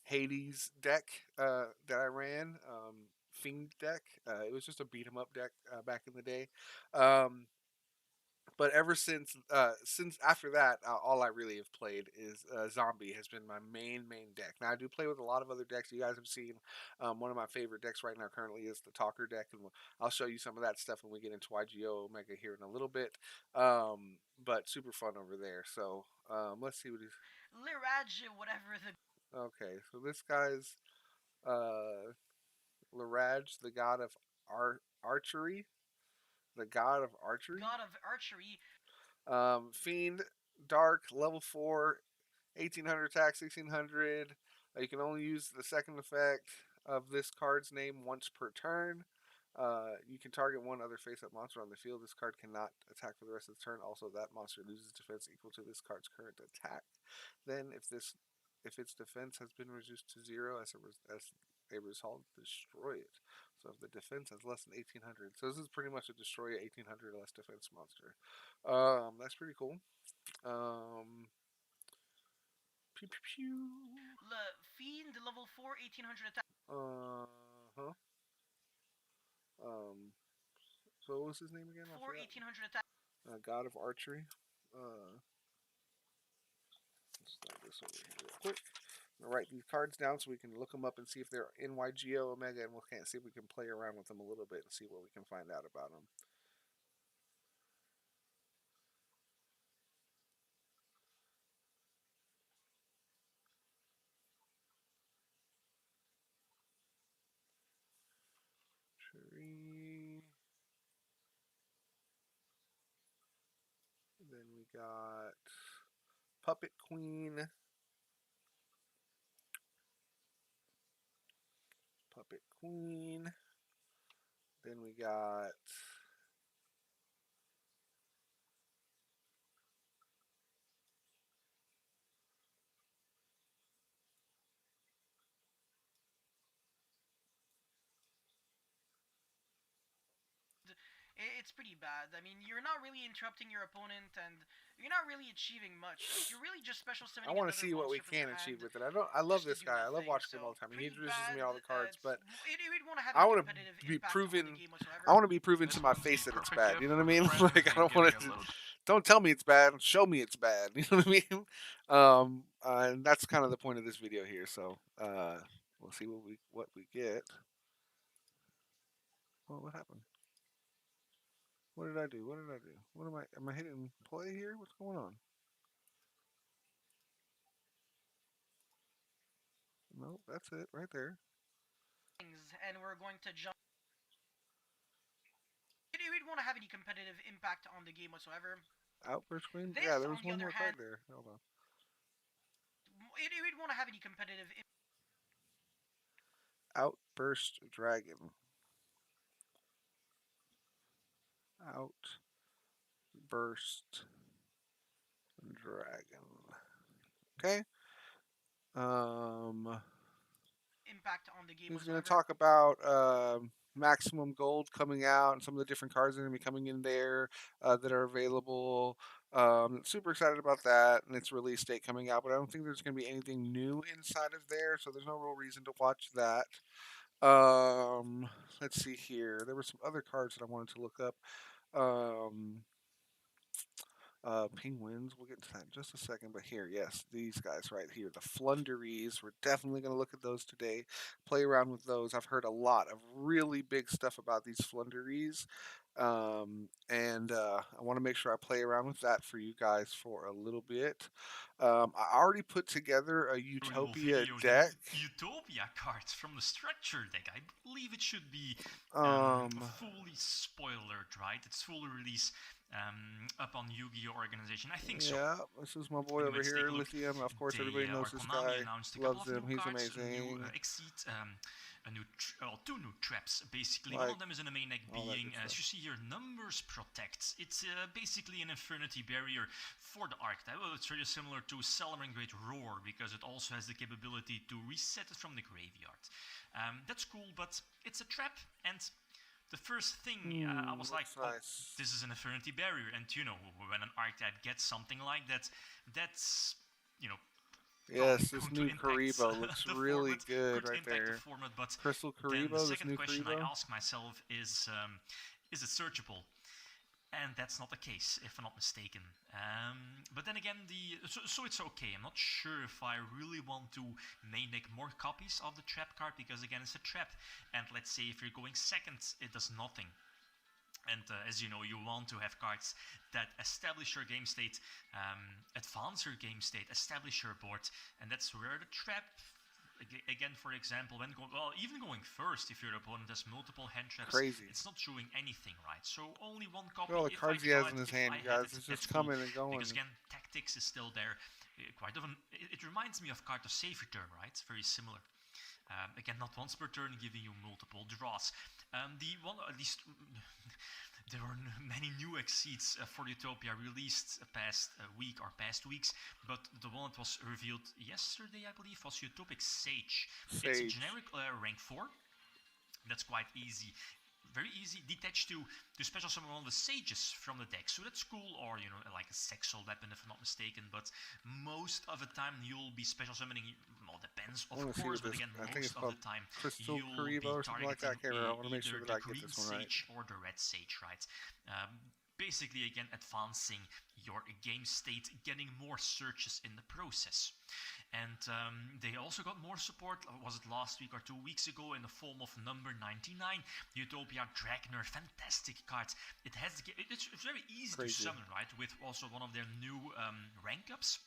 Hades deck that I ran, Fiend deck. It was just a beat 'em up deck back in the day. Um, but ever since after that, all I really have played is Zombie has been my main deck. Now I do play with a lot of other decks you guys have seen. One of my favorite decks right now currently is the Talker deck, and I'll show you some of that stuff when we get into YGO Omega here in a little bit. But super fun over there. So let's see what he's. Liraj, whatever the. Okay, so this guy's uh, Laraj, the god of archery. The god of archery. God of archery. Fiend, Dark, level 4, 1800 attack, 1600. You can only use the second effect of this card's name once per turn. You can target one other face-up monster on the field. This card cannot attack for the rest of the turn. Also, that monster loses defense equal to this card's current attack. Then, if its defense has been reduced to 0 as a result, destroy it. So if the defense has less than 1800, so this is pretty much a destroy 1800 less defense monster. That's pretty cool. Um, pew pew pew. Le Fiend, level 4, 1800 attack. Huh. Um, so what was his name again? 4, 1800 attack. God of Archery. Let's start this over here real quick. I'm gonna write these cards down so we can look them up and see if they're in YGO Omega, and we'll see if we can play around with them a little bit and see what we can find out about them. Tree. Then we got Puppet Queen. Puppet Queen. Then we got It's pretty bad. I mean, you're not really interrupting your opponent, and you're not really achieving much. Like, you're really just special I summoning want to another see what we monster from can your achieve hand with it. I love just to this do guy. I love nothing. watching him all So the time. He pretty introduces bad. me to all the cards, but It won't have I any want to competitive be impact on the proven. game whatsoever. I want to be proven This to my one's the face that it's perfect bad. gift You know what I for the mean? friend Like I who's don't been want giving to. a little. Don't tell me it's bad. Show me it's bad. You know what I mean? And that's kind of the point of this video here. So we'll see what we get. Well, what happened? What did I do? What did I do? What am I? Am I hitting play here? What's going on? No, that's it right there. And we're going to jump. It won't have any competitive impact on the game whatsoever. Outburst Queen? This, Yeah, there on was the one other more hand, card there. Hold on. it won't have any competitive. Outburst Dragon. Outburst Dragon. Okay. Impact on the game He's going to whatsoever. talk about Maximum Gold coming out and some of the different cards that are going to be coming in there that are available. Super excited about that and its release date coming out, but I don't think there's going to be anything new inside of there, so there's no real reason to watch that. Let's see here. There were some other cards that I wanted to look up. Um, Penguins. We'll get to that in just a second. But here, yes, these guys right here, the Flunderies. We're definitely going to look at those today. Play around with those. I've heard a lot of really big stuff about these Flunderies. And I want to make sure I play around with that for you guys for a little bit. I already put together a Utopia deck. Utopia cards from the structure deck. I believe it should be Um, fully spoilered, right? It's fully released up on Yu-Gi-Oh organization. I think so. Yeah, this is my boy over Anyways, take here, a look. Lithium. Of course, They everybody or knows this Konami guy, announced a couple loves of new him. He's cards, a new amazing. Exceed, a new two new traps. Basically, one Like of them is in the main deck all that being, good as stuff. you see here, Numbers Protect. It's basically an Infinity Barrier for the archetype. Well, it's very similar to Salaman Great Roar because it also has the capability to reset it from the graveyard. That's cool, but it's a trap, and the first thing I was like, Looks oh, nice. this is an Infinity Barrier, and you know, when an archetype gets something like that, that's, you know, Yes, this going to new impact Karibo looks the really format, good could right impact the there. format. But Crystal then the Karibo, this second new question I Karibo. ask myself is it searchable? And that's not the case, if I'm not mistaken. But then again, so it's okay. I'm not sure if I really want to main deck more copies of the trap card, because again, it's a trap. And let's say if you're going second, it does nothing. And as you know, you want to have cards that establish your game state, advance your game state, establish your board, and that's where the trap. Again, for example, when even going first, if your opponent has multiple hand traps, Crazy. it's not showing anything, right? So only one copy. Look at all the If I cards he has draw in it, his if hand, I you have guys. it, It's that's just cool. coming and going. Because again, tactics is still there. Quite often, it reminds me of Card of Save Return, right? Very similar. Again, not once per turn, giving you multiple draws. The one, at least, there were many new exceeds for Utopia released past week or past weeks, but the one that was revealed yesterday, I believe, was Utopic Sage. It's a generic rank 4. That's quite easy. Very easy, detach to special summon one of the sages from the deck. So that's cool, or you know, like a sexual weapon if I'm not mistaken. But most of the time you'll be special summoning. Well, depends of course, but again, most of the time Crystal you'll be Karibo or something like that. I can't remember. I want to make sure either that I the get green this one right. sage or the red sage, right? Basically, again, advancing your game state, getting more searches in the process. And they also got more support, was it last week or 2 weeks ago, in the form of number 99, Utopia Dragner. Fantastic cards. It's very easy to summon, right? With also one of their new rank ups.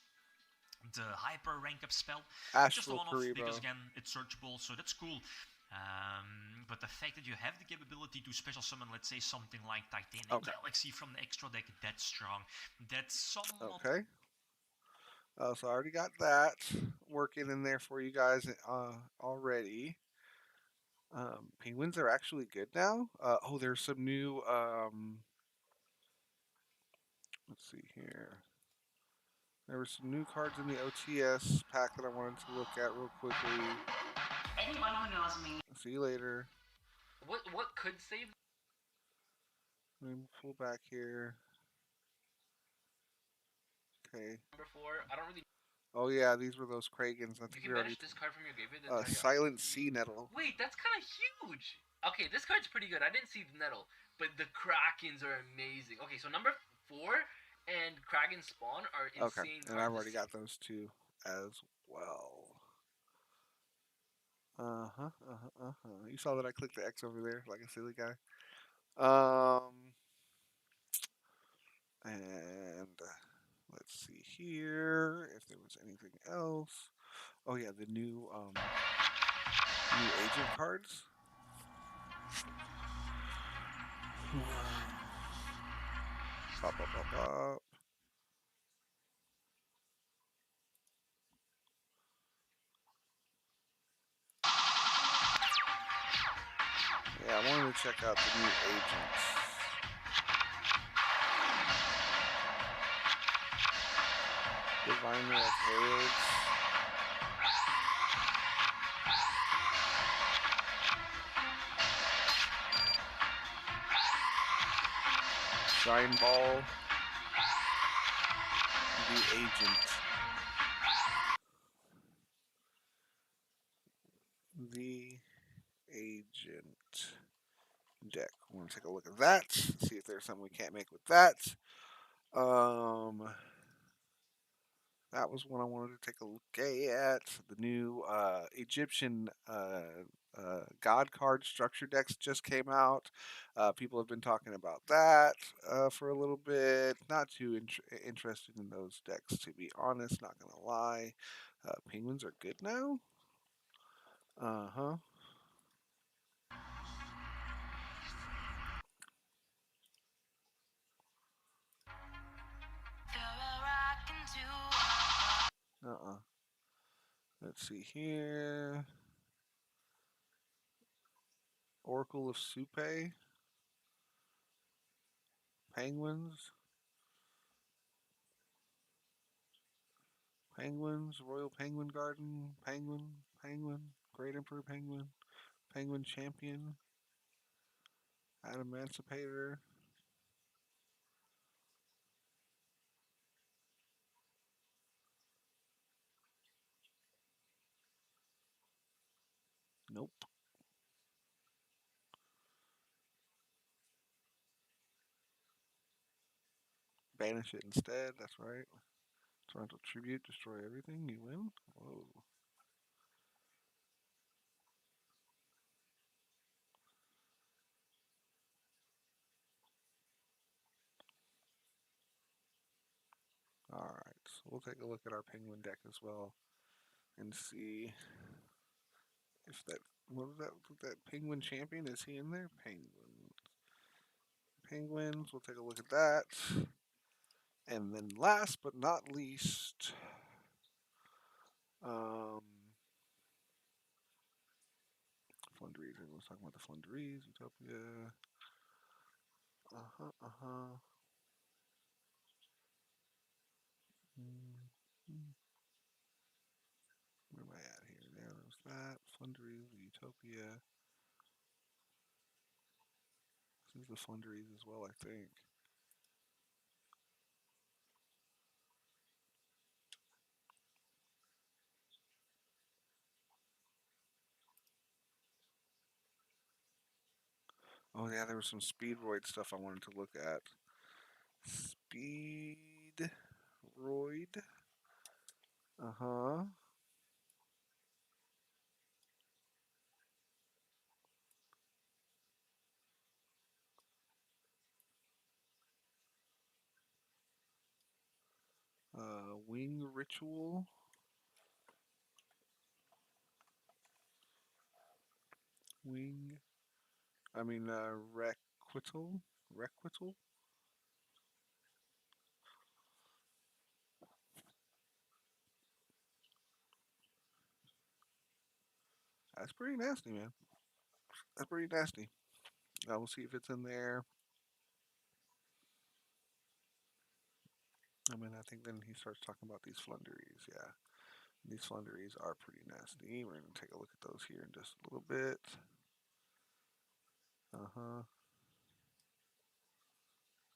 The hyper rank up spell. Just a one-off because again it's searchable, so that's cool. But the fact that you have the capability to special summon, let's say something like Titanic Galaxy from the extra deck, that's strong. That's somewhat okay. So I already got that working in there for you guys already. Penguins are actually good now. Oh, there's some new. Let's see here. There were some new cards in the OTS pack that I wanted to look at real quickly. Anyone who knows me. See you later. What could save? Let me pull back here. Okay. Number 4. I don't really. Oh yeah, these were those Kragans. I think you can banish this card from your graveyard. Silent Sea Nettle. Wait, that's kind of huge. Okay, this card's pretty good. I didn't see the Nettle, but the Krakens are amazing. Okay, so number 4 and Kraken Spawn are insane. Okay, and I've already got those two as well. You saw that I clicked the X over there like a silly guy. And let's see here if there was anything else. Oh yeah, the new agent cards. Bop, bop, bop, bop. Yeah, I wanted to check out the new agents. Diviner of Heralds. Shine Ball. The Agent. The Agent deck. I want to take a look at that. See if there's something we can't make with that. That was one I wanted to take a look at. The new Egyptian God card structure decks just came out. People have been talking about that for a little bit. Not too interested in those decks, to be honest. Not gonna lie. Penguins are good now. Uh-uh. Let's see here. Oracle of Supe. Penguins. Penguins. Royal Penguin Garden. Penguin. Penguin. Great Emperor Penguin. Penguin Champion. Emancipator. Nope. Banish it instead. That's right. Toronto Tribute. Destroy everything. You win. Whoa. Alright. So we'll take a look at our Penguin deck as well and see if that. What was that Penguin Champion? Is he in there? Penguins. Penguins. We'll take a look at that. And then last but not least, um, Flunderies. Everyone's talking about the Flunderies. Utopia. Uh-huh. Mm-hmm. Where am I at here? There's that. Flunderies, Utopia. This is the Flunderies as well, I think. Oh yeah, there was some Speedroid stuff I wanted to look at. Speedroid. Uh-huh. Wing Ritual. Wing. Requital. Requital. That's pretty nasty, man. That's pretty nasty. We'll see if it's in there. I think then he starts talking about these Flunderies. Yeah, these Flunderies are pretty nasty. We're gonna take a look at those here in just a little bit. Uh huh.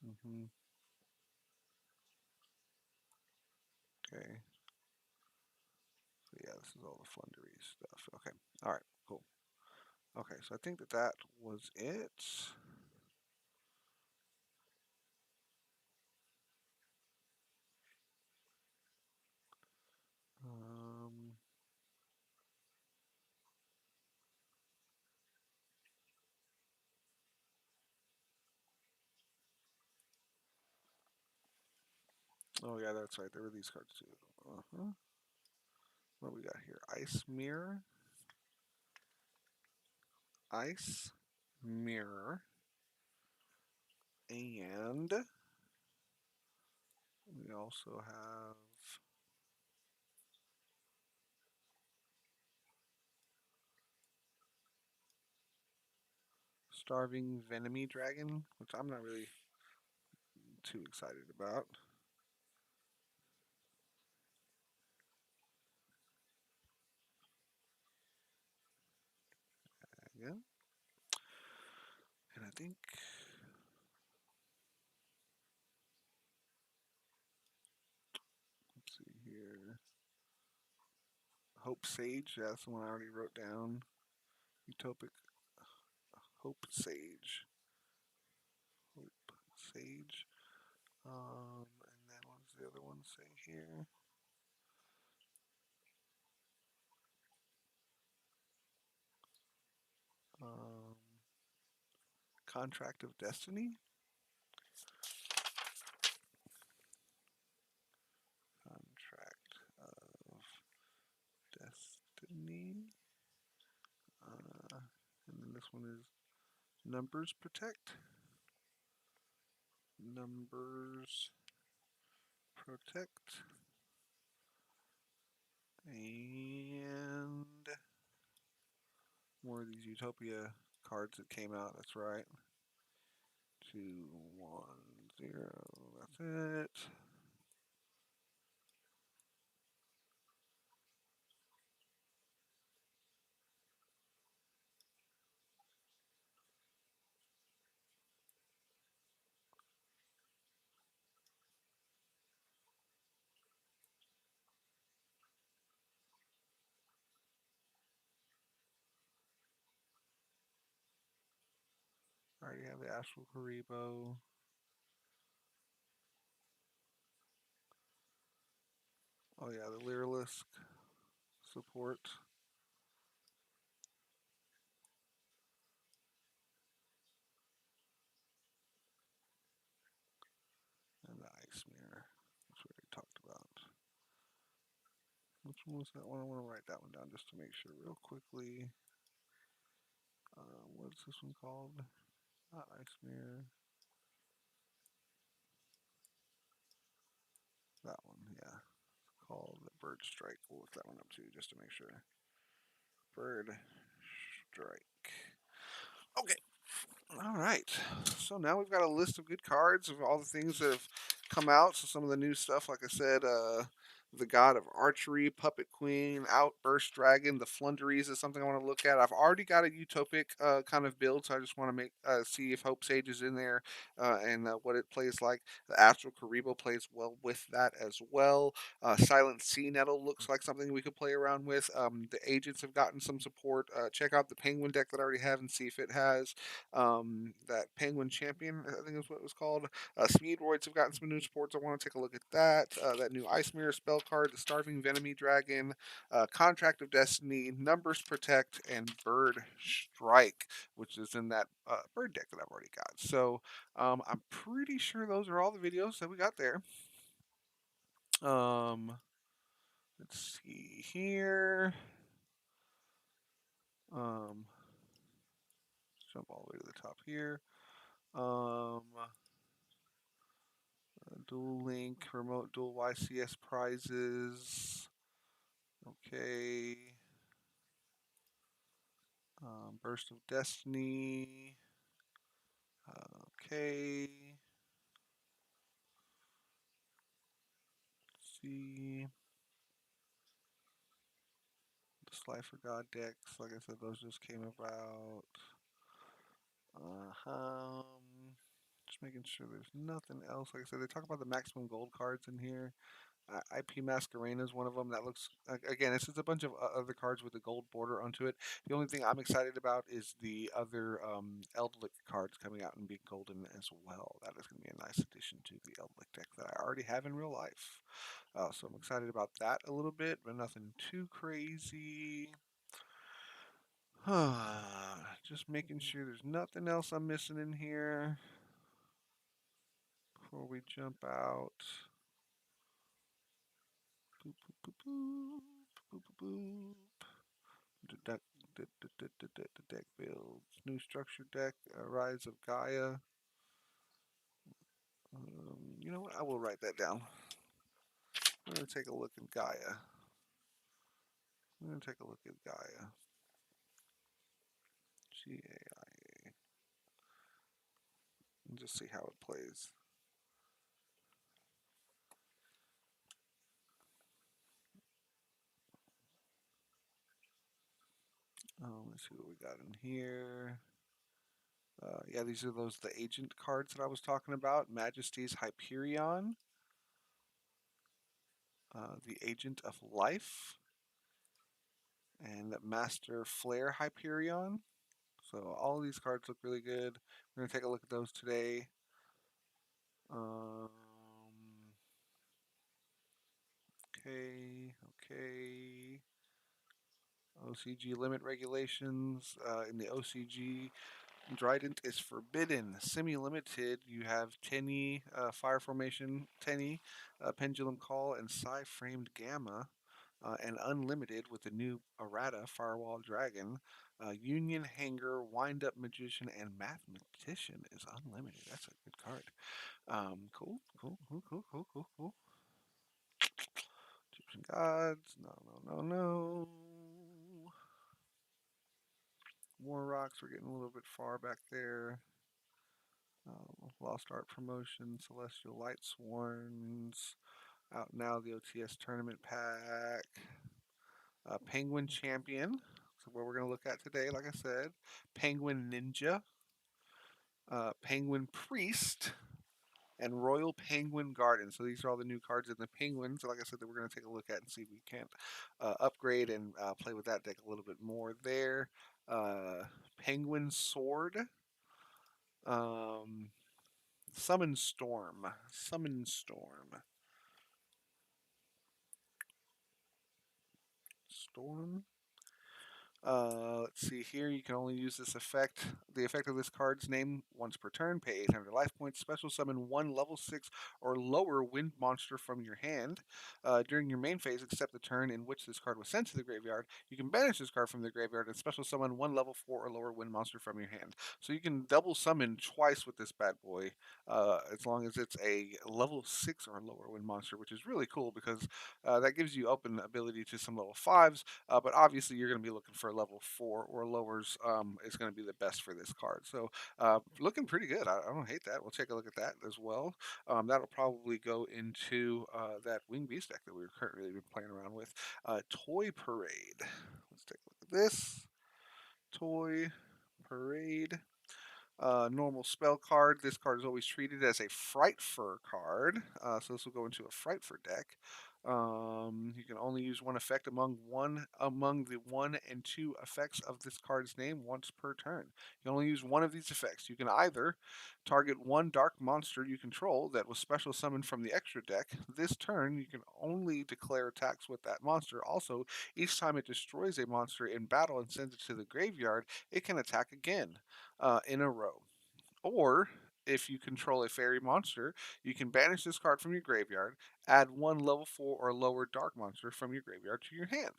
Mhm. Okay. So yeah, this is all the Flundery stuff. Okay. All right. Cool. Okay. So I think that was it. Um. Oh yeah, that's right. There were these cards too. Uh huh. What we got here? Ice Mirror. Ice Mirror. And we also have Starving Venomy Dragon, which I'm not really too excited about. Yeah. And I think let's see here. Hope Sage, that's the one I already wrote down. Utopic Hope Sage. Hope Sage. And then what does the other one say here? Um, Contract of Destiny. Contract of Destiny. And then this one is Numbers Protect. Numbers Protect. And more of these Utopia cards that came out. That's right. 210. That's it. I already have the Astral Karibo. Oh yeah, the Lyrilisk support. And the Ice Mirror, which we already talked about. Which one was that one? I want to write that one down just to make sure real quickly. What's this one called? Not Ice Mirror. That one, yeah. It's called the Bird Strike. We'll look that one up too just to make sure. Bird Strike. Okay. All right. So now we've got a list of good cards of all the things that have come out. So some of the new stuff, like I said, the God of Archery, Puppet Queen, Outburst Dragon, the Flunderies is something I want to look at. I've already got a Utopic kind of build, so I just want to make see if Hope Sage is in there and what it plays like. The Astral Karibo plays well with that as well. Silent Sea Nettle looks like something we could play around with. The Agents have gotten some support. Check out the Penguin deck that I already have and see if it has that Penguin Champion, I think is what it was called. Speedroids have gotten some new supports. I want to take a look at that. That new Ice Mirror spell card, the Starving Venomy Dragon, Contract of Destiny, Numbers Protect, and Bird Strike, which is in that bird deck that I've already got. So I'm pretty sure those are all the videos that we got there. Let's see here. Jump all the way to the top here. Dual Link, Remote Dual YCS prizes. Okay. Burst of Destiny. Okay. Let's see. The Slifer God decks, like I said, those just came about. Just making sure there's nothing else. Like I said, they talk about the maximum gold cards in here. IP Masquerena is one of them. That looks again. It's just a bunch of other cards with a gold border onto it. The only thing I'm excited about is the other Eldlick cards coming out and being golden as well. That is going to be a nice addition to the Eldlick deck that I already have in real life. So I'm excited about that a little bit, but nothing too crazy. Just making sure there's nothing else I'm missing in here before we jump out. Boop, boop, boop, boop, boop, boop, boop. The deck builds. New structure deck, Rise of Gaia. You know what? I will write that down. I'm going to take a look at Gaia. I'm going to take a look at Gaia. Gaia. And just see how it plays. Let's see what we got in here. Yeah, these are the agent cards that I was talking about. Majesty's Hyperion. The Agent of Life. And Master Flare Hyperion. So all of these cards look really good. We're going to take a look at those today. Okay. OCG limit regulations. In the OCG, Trident is forbidden. Semi-limited, you have Tenny, Fire Formation, Tenny, Pendulum Call, and Psi-Framed Gamma. And unlimited with the new Errata Firewall Dragon. Union Hanger, Wind Up Magician, and Mathematician is unlimited. That's a good card. Cool. Ancient Gods. No, no, no, no. More rocks. We're getting a little bit far back there. Lost Art Promotion, Celestial Light Swarms. Out now, the OTS Tournament Pack. Penguin Champion. So what we're going to look at today, like I said. Penguin Ninja. Penguin Priest. And Royal Penguin Garden. So these are all the new cards in the Penguins. Like I said, that we're going to take a look at and see if we can't upgrade and play with that deck a little bit more there. Penguin Sword. Summon Storm. Summon Storm. Storm. Let's see here. You can only use this effect. The effect of this card's name once per turn. Pay 800 life points. Special summon one level 6 or lower wind monster from your hand. During your main phase, except the turn in which this card was sent to the graveyard, you can banish this card from the graveyard and special summon one level 4 or lower wind monster from your hand. So you can double summon twice with this bad boy, as long as it's a level 6 or lower wind monster, which is really cool because that gives you open ability to some level 5s. But obviously, you're going to be looking for a level 4 or lowers is going to be the best for this card. So looking pretty good. I don't hate that. We'll take a look at that as well. That'll probably go into that Wing Beast deck that we've currently been playing around with. Toy Parade. Let's take a look at this. Toy Parade. Normal spell card. This card is always treated as a Fright Fur card, so this will go into a Fright Fur deck. You can only use one effect among the 1 and 2 effects of this card's name once per turn. You can only use one of these effects. You can either target one dark monster you control that was special summoned from the extra deck. This turn, you can only declare attacks with that monster. Also, each time it destroys a monster in battle and sends it to the graveyard, it can attack again in a row. Or if you control a fairy monster, you can banish this card from your graveyard, add one level 4 or lower dark monster from your graveyard to your hand.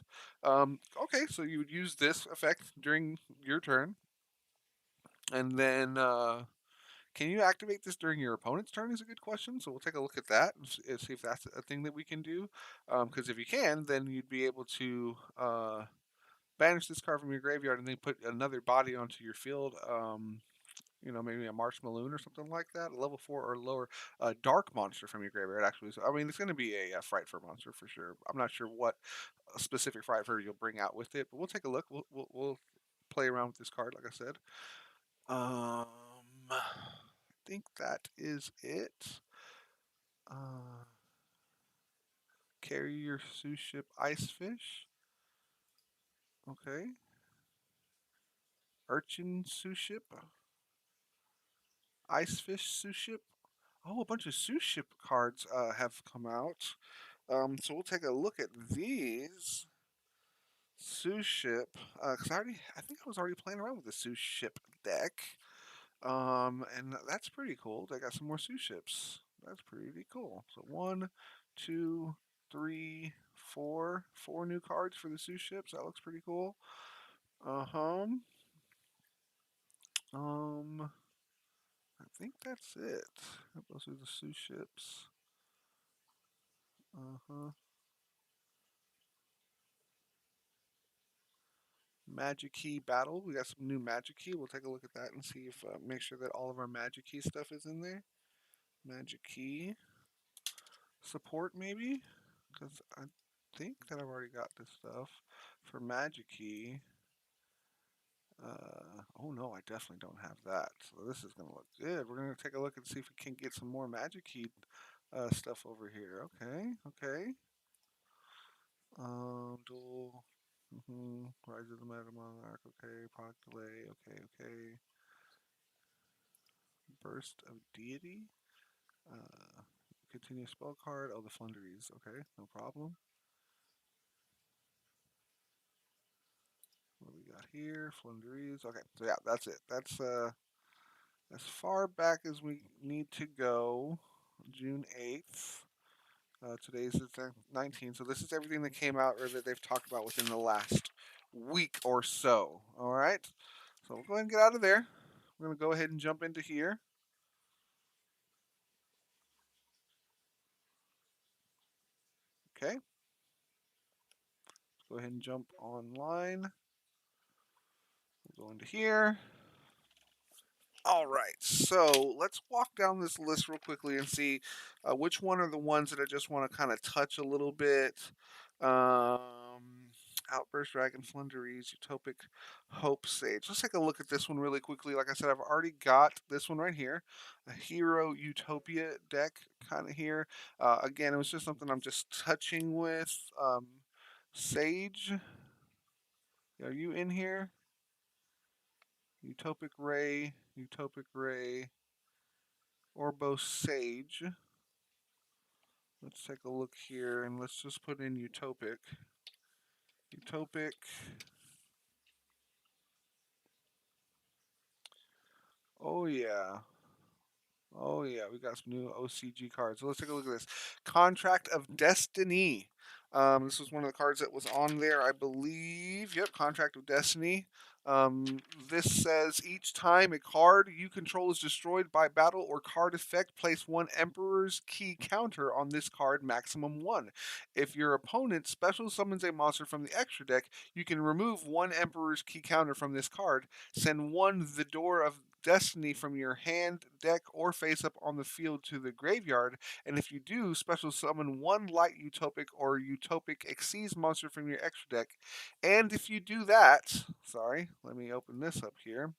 Okay, so you would use this effect during your turn. And then, can you activate this during your opponent's turn is a good question. So we'll take a look at that and see if that's a thing that we can do. Because if you can, then you'd be able to banish this card from your graveyard and then put another body onto your field. Maybe a Marshmalloon or something like that. A level 4 or lower dark monster from your graveyard, actually. So, I mean, it's going to be a Fright Fur monster for sure. I'm not sure what specific Fright Fur you'll bring out with it, but we'll take a look. We'll play around with this card, like I said. I think that is it. Carrier Sous Ship Icefish. Okay. Urchin Sous Ship. Icefish Sous Ship. Oh, a bunch of Sous Ship cards have come out. So we'll take a look at these. Sous Ship, because I think I was already playing around with the Sous Ship deck. And that's pretty cool. They got some more Sous Ships. That's pretty cool. So 1, 2, 3, 4. 4 new cards for the Sous Ships. That looks pretty cool. I think that's it. Those are the Sous Ships. Magic Key Battle. We got some new Magic Key. We'll take a look at that and see if make sure that all of our Magic Key stuff is in there. Magic Key support maybe, because I think that I've already got this stuff for Magic Key. Oh no, I definitely don't have that. So this is gonna look good. We're gonna take a look and see if we can get some more Magic Key stuff over here. Okay. Dual. Rise of the Meta Monarch. Okay. Product delay. Okay. Burst of Deity. Continue spell card. Oh, the Flunderies. Okay, no problem. What do we got here? Flunderies. Okay, so yeah, that's it. That's as far back as we need to go. June 8th. Today's the 19th, so this is everything that came out or that they've talked about within the last week or so. All right, so we'll go ahead and get out of there. We're going to go ahead and jump into here. Okay. go ahead and jump online. We'll go into here. All right, so let's walk down this list real quickly and see which one are the ones that I just want to kind of touch a little bit. Outburst, Dragon, Flunderies, Utopic, Hope, Sage. Let's take a look at this one really quickly. Like I said, I've already got this one right here, a Hero Utopia deck kind of here. Again, it was just something I'm just touching with. Sage, are you in here? Utopic Ray, Orbo Sage. Let's take a look here and let's just put in Utopic. Utopic. Oh yeah. Oh yeah, we got some new OCG cards. So let's take a look at this. Contract of Destiny. This was one of the cards that was on there, I believe. Yep, Contract of Destiny. This says each time a card you control is destroyed by battle or card effect, place one Emperor's Key counter on this card, maximum one. If your opponent special summons a monster from the extra deck, you can remove one Emperor's Key counter from this card. Send one The Door of Destiny from your hand, deck, or face up on the field to the graveyard, and if you do, special summon one light utopic or utopic exceeds monster from your extra deck. And if you do that, sorry, let me open this up here.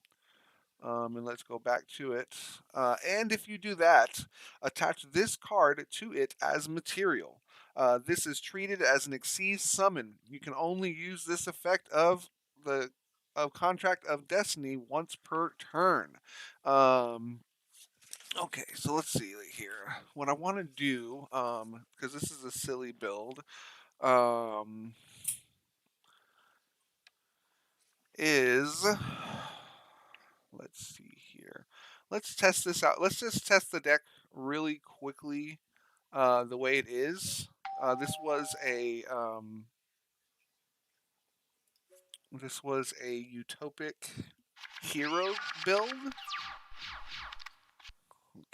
And let's go back to it. And if you do that, attach this card to it as material. This is treated as an Exceed summon. You can only use this effect the of Contract of Destiny once per turn. Okay, so let's see here. What I want to do, because this is a silly build, is let's see here. Let's test this out. Let's just test the deck really quickly, the way it is. This was a utopic hero build.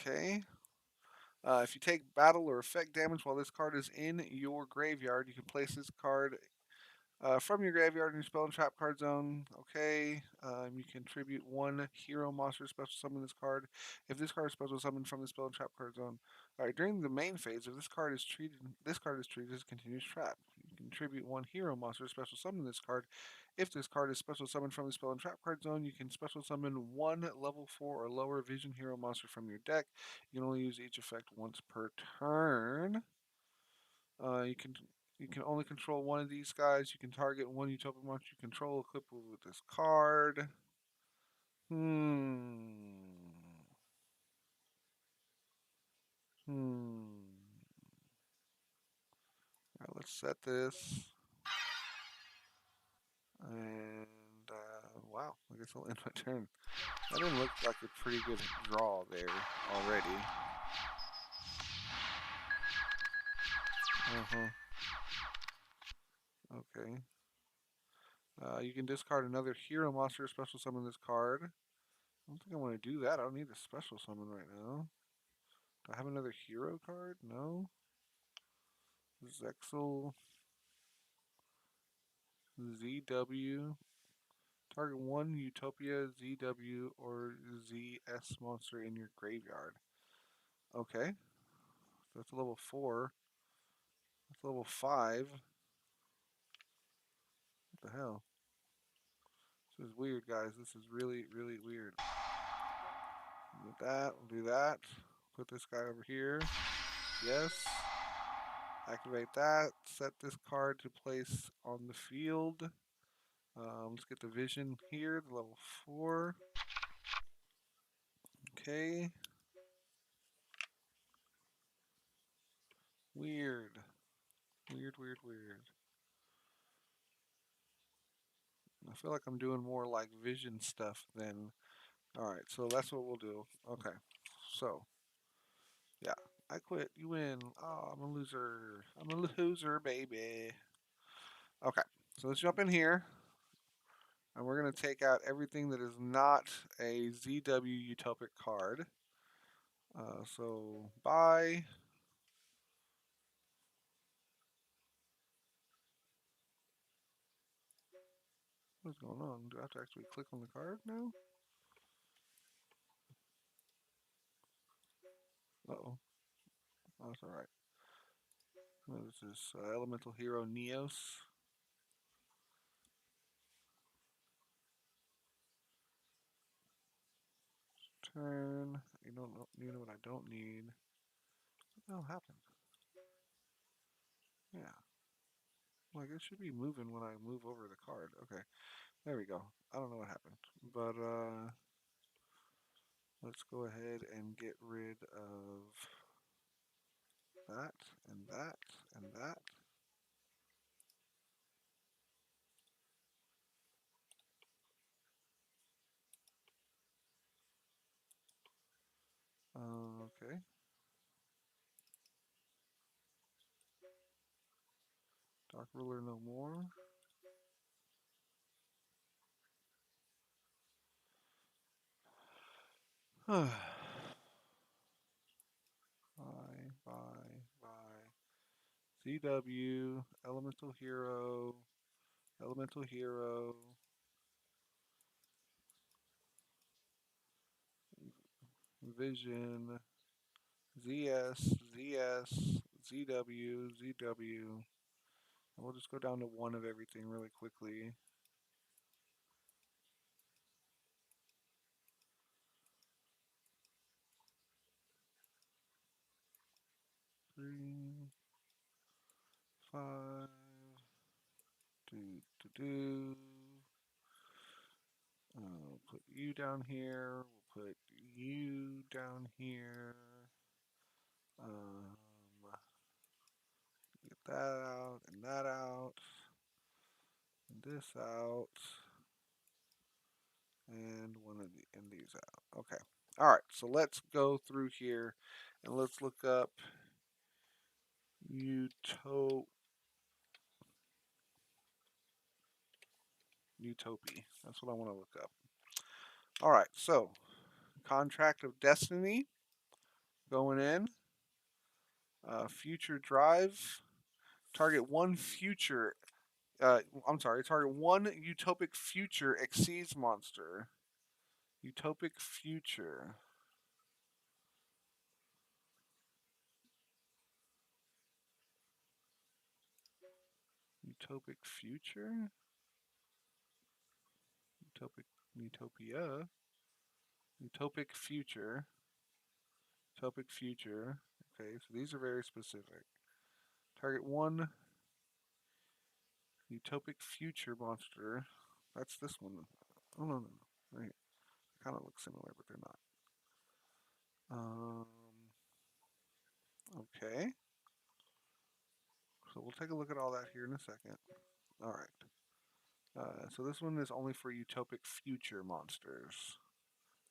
Okay. If you take battle or effect damage while this card is in your graveyard, you can place this card from your graveyard in your spell and trap card zone. Okay. You can tribute one hero monster special summon this card. If this card is special summoned from the spell and trap card zone. Alright, during the main phase, if this card is treated as a continuous trap. You can tribute one hero monster special summon this card. If this card is special summoned from the spell and trap card zone, you can special summon one level 4 or lower vision hero monster from your deck. You can only use each effect once per turn. You can only control one of these guys. You can target one Utopia monster you control equipped with this card. Hmm. Alright, let's set this. And, wow, I guess I'll end my turn. That didn't look like a pretty good draw there already. Okay. You can discard another hero monster, special summon this card. I don't think I want to do that. I don't need a special summon right now. Do I have another hero card? No. Zexel. ZW. Target one Utopia, ZW, or ZS monster in your graveyard. Okay. That's level 4. That's level 5. What the hell? This is weird, guys. This is really, really weird. With that, we'll do that. Put this guy over here. Yes. Activate that. Set this card to place on the field. Let's get the vision here, the level 4. Okay. Weird. Weird, weird, weird. I feel like I'm doing more like vision stuff than... Alright, so that's what we'll do. Okay. So. Yeah. I quit. You win. Oh, I'm a loser. I'm a loser, baby. Okay. So let's jump in here. And we're going to take out everything that is not a ZW Utopic card. So, bye. What's going on? Do I have to actually click on the card now? Uh-oh. Oh, that's alright. What is this? Elemental Hero Neos. Turn. You know what I don't need? What the hell happened? Yeah. Like, it should be moving when I move over the card. Okay. There we go. I don't know what happened. But, let's go ahead and get rid of that, and that, and that. Okay. Dark Ruler no more. Bye, bye. CW, Elemental Hero, Elemental Hero, Vision, ZS, ZS, ZW, ZW. And we'll just go down to one of everything really quickly. Three, five, do. Put you down here. We'll put you down here. Get that out and that out. And this out. And and these out. Okay. All right. So let's go through here and let's look up Utopia. That's what I want to look up. All right. So Contract of Destiny going in. Future Drive. Target one future. I'm sorry. Target one utopic future exceeds monster. Utopic future. Utopic future? Utopia. Utopic future. Utopic future. Okay, so these are very specific. Target one utopic future monster. That's this one. Oh, no. Right. They kind of look similar, but they're not. Okay. So we'll take a look at all that here in a second. All right. So this one is only for utopic future monsters.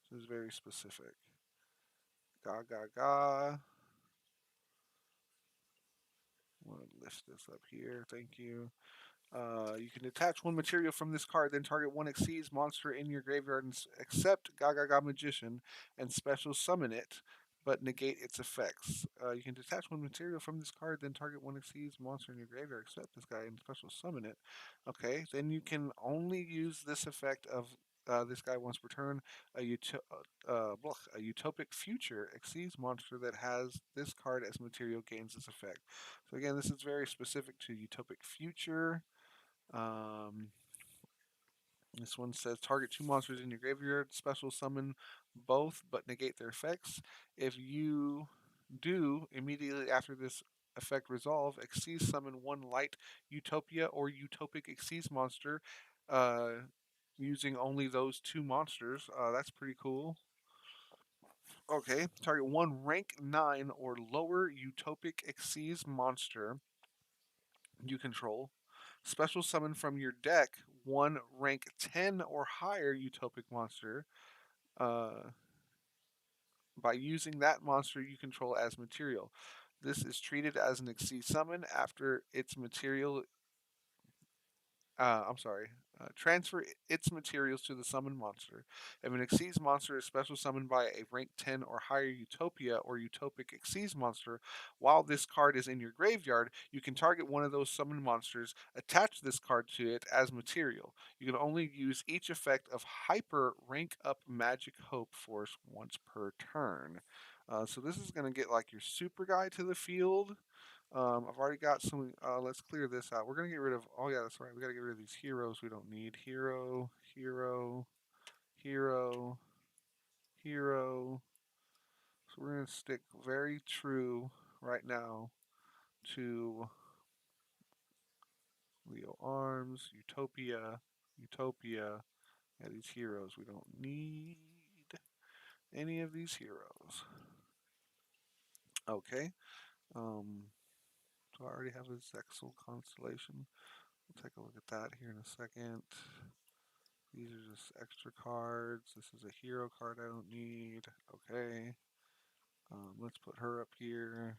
This is very specific. Ga. I'm going to list this up here. Thank you. You can detach one material from this card, then target one exceeds monster in your graveyard except Gaga Magician and special summon it, but negate its effects. You can detach one material from this card, then target one exceeds monster in your graveyard except this guy and special summon it. Okay, then you can only use this effect of this guy once per turn. A utopic future exceeds monster that has this card as material gains this effect. So again, this is very specific to utopic future. This one says target two monsters in your graveyard, special summon both but negate their effects. If you do, immediately after this effect resolve, Xyz summon one light Utopia or Utopic Xyz monster using only those two monsters. That's pretty cool. Okay, target one rank 9 or lower Utopic Xyz monster you control. Special summon from your deck one rank 10 or higher utopic monster by using that monster you control as material. This is treated as an Xyz summon I'm sorry. Transfer its materials to the summoned monster. If an Xyz monster is special summoned by a rank 10 or higher Utopia or Utopic Xyz monster, while this card is in your graveyard, you can target one of those summoned monsters, attach this card to it as material. You can only use each effect of Hyper Rank Up Magic Hope Force once per turn. So this is going to get like your super guy to the field. I've already got some. Let's clear this out. We're gonna get rid of. Oh yeah, that's right. We gotta get rid of these heroes we don't need. Hero, hero, hero, hero. So we're gonna stick very true right now to Leo Arms, Utopia, Utopia. Yeah, these heroes. We don't need any of these heroes. Okay. Um. So I already have a Zexal constellation. We'll take a look at that here in a second. These are just extra cards. This is a hero card I don't need. Okay. Let's put her up here.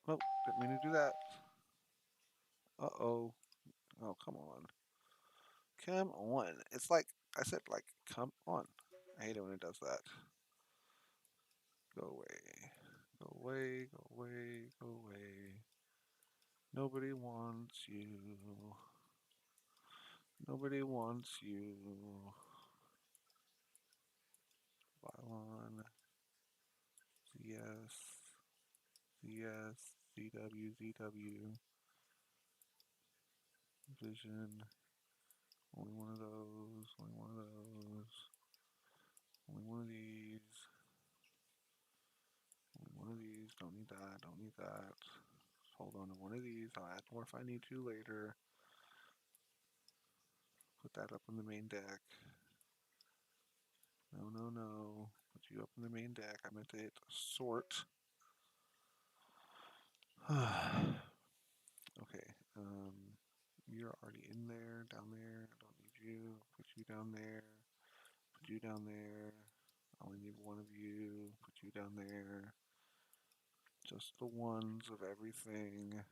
Oh, didn't mean to do that. Uh-oh. Oh, come on. Come on. It's like, I said, like, come on. I hate it when it does that. Go away. Go away, go away, go away. Nobody wants you. Nobody wants you. Bylon. ZS. ZS. ZW. ZW. Vision. Only one of those. Only one of those. Only one of these. Only one of these. Don't need that. Don't need that. Hold on to one of these. I'll add more if I need to later. Put that up in the main deck. No, no, no. Put you up in the main deck. I meant to hit sort. Okay. You're already in there, down there. I don't need you. Put you down there. Put you down there. I only need one of you. Put you down there. Just the ones of everything.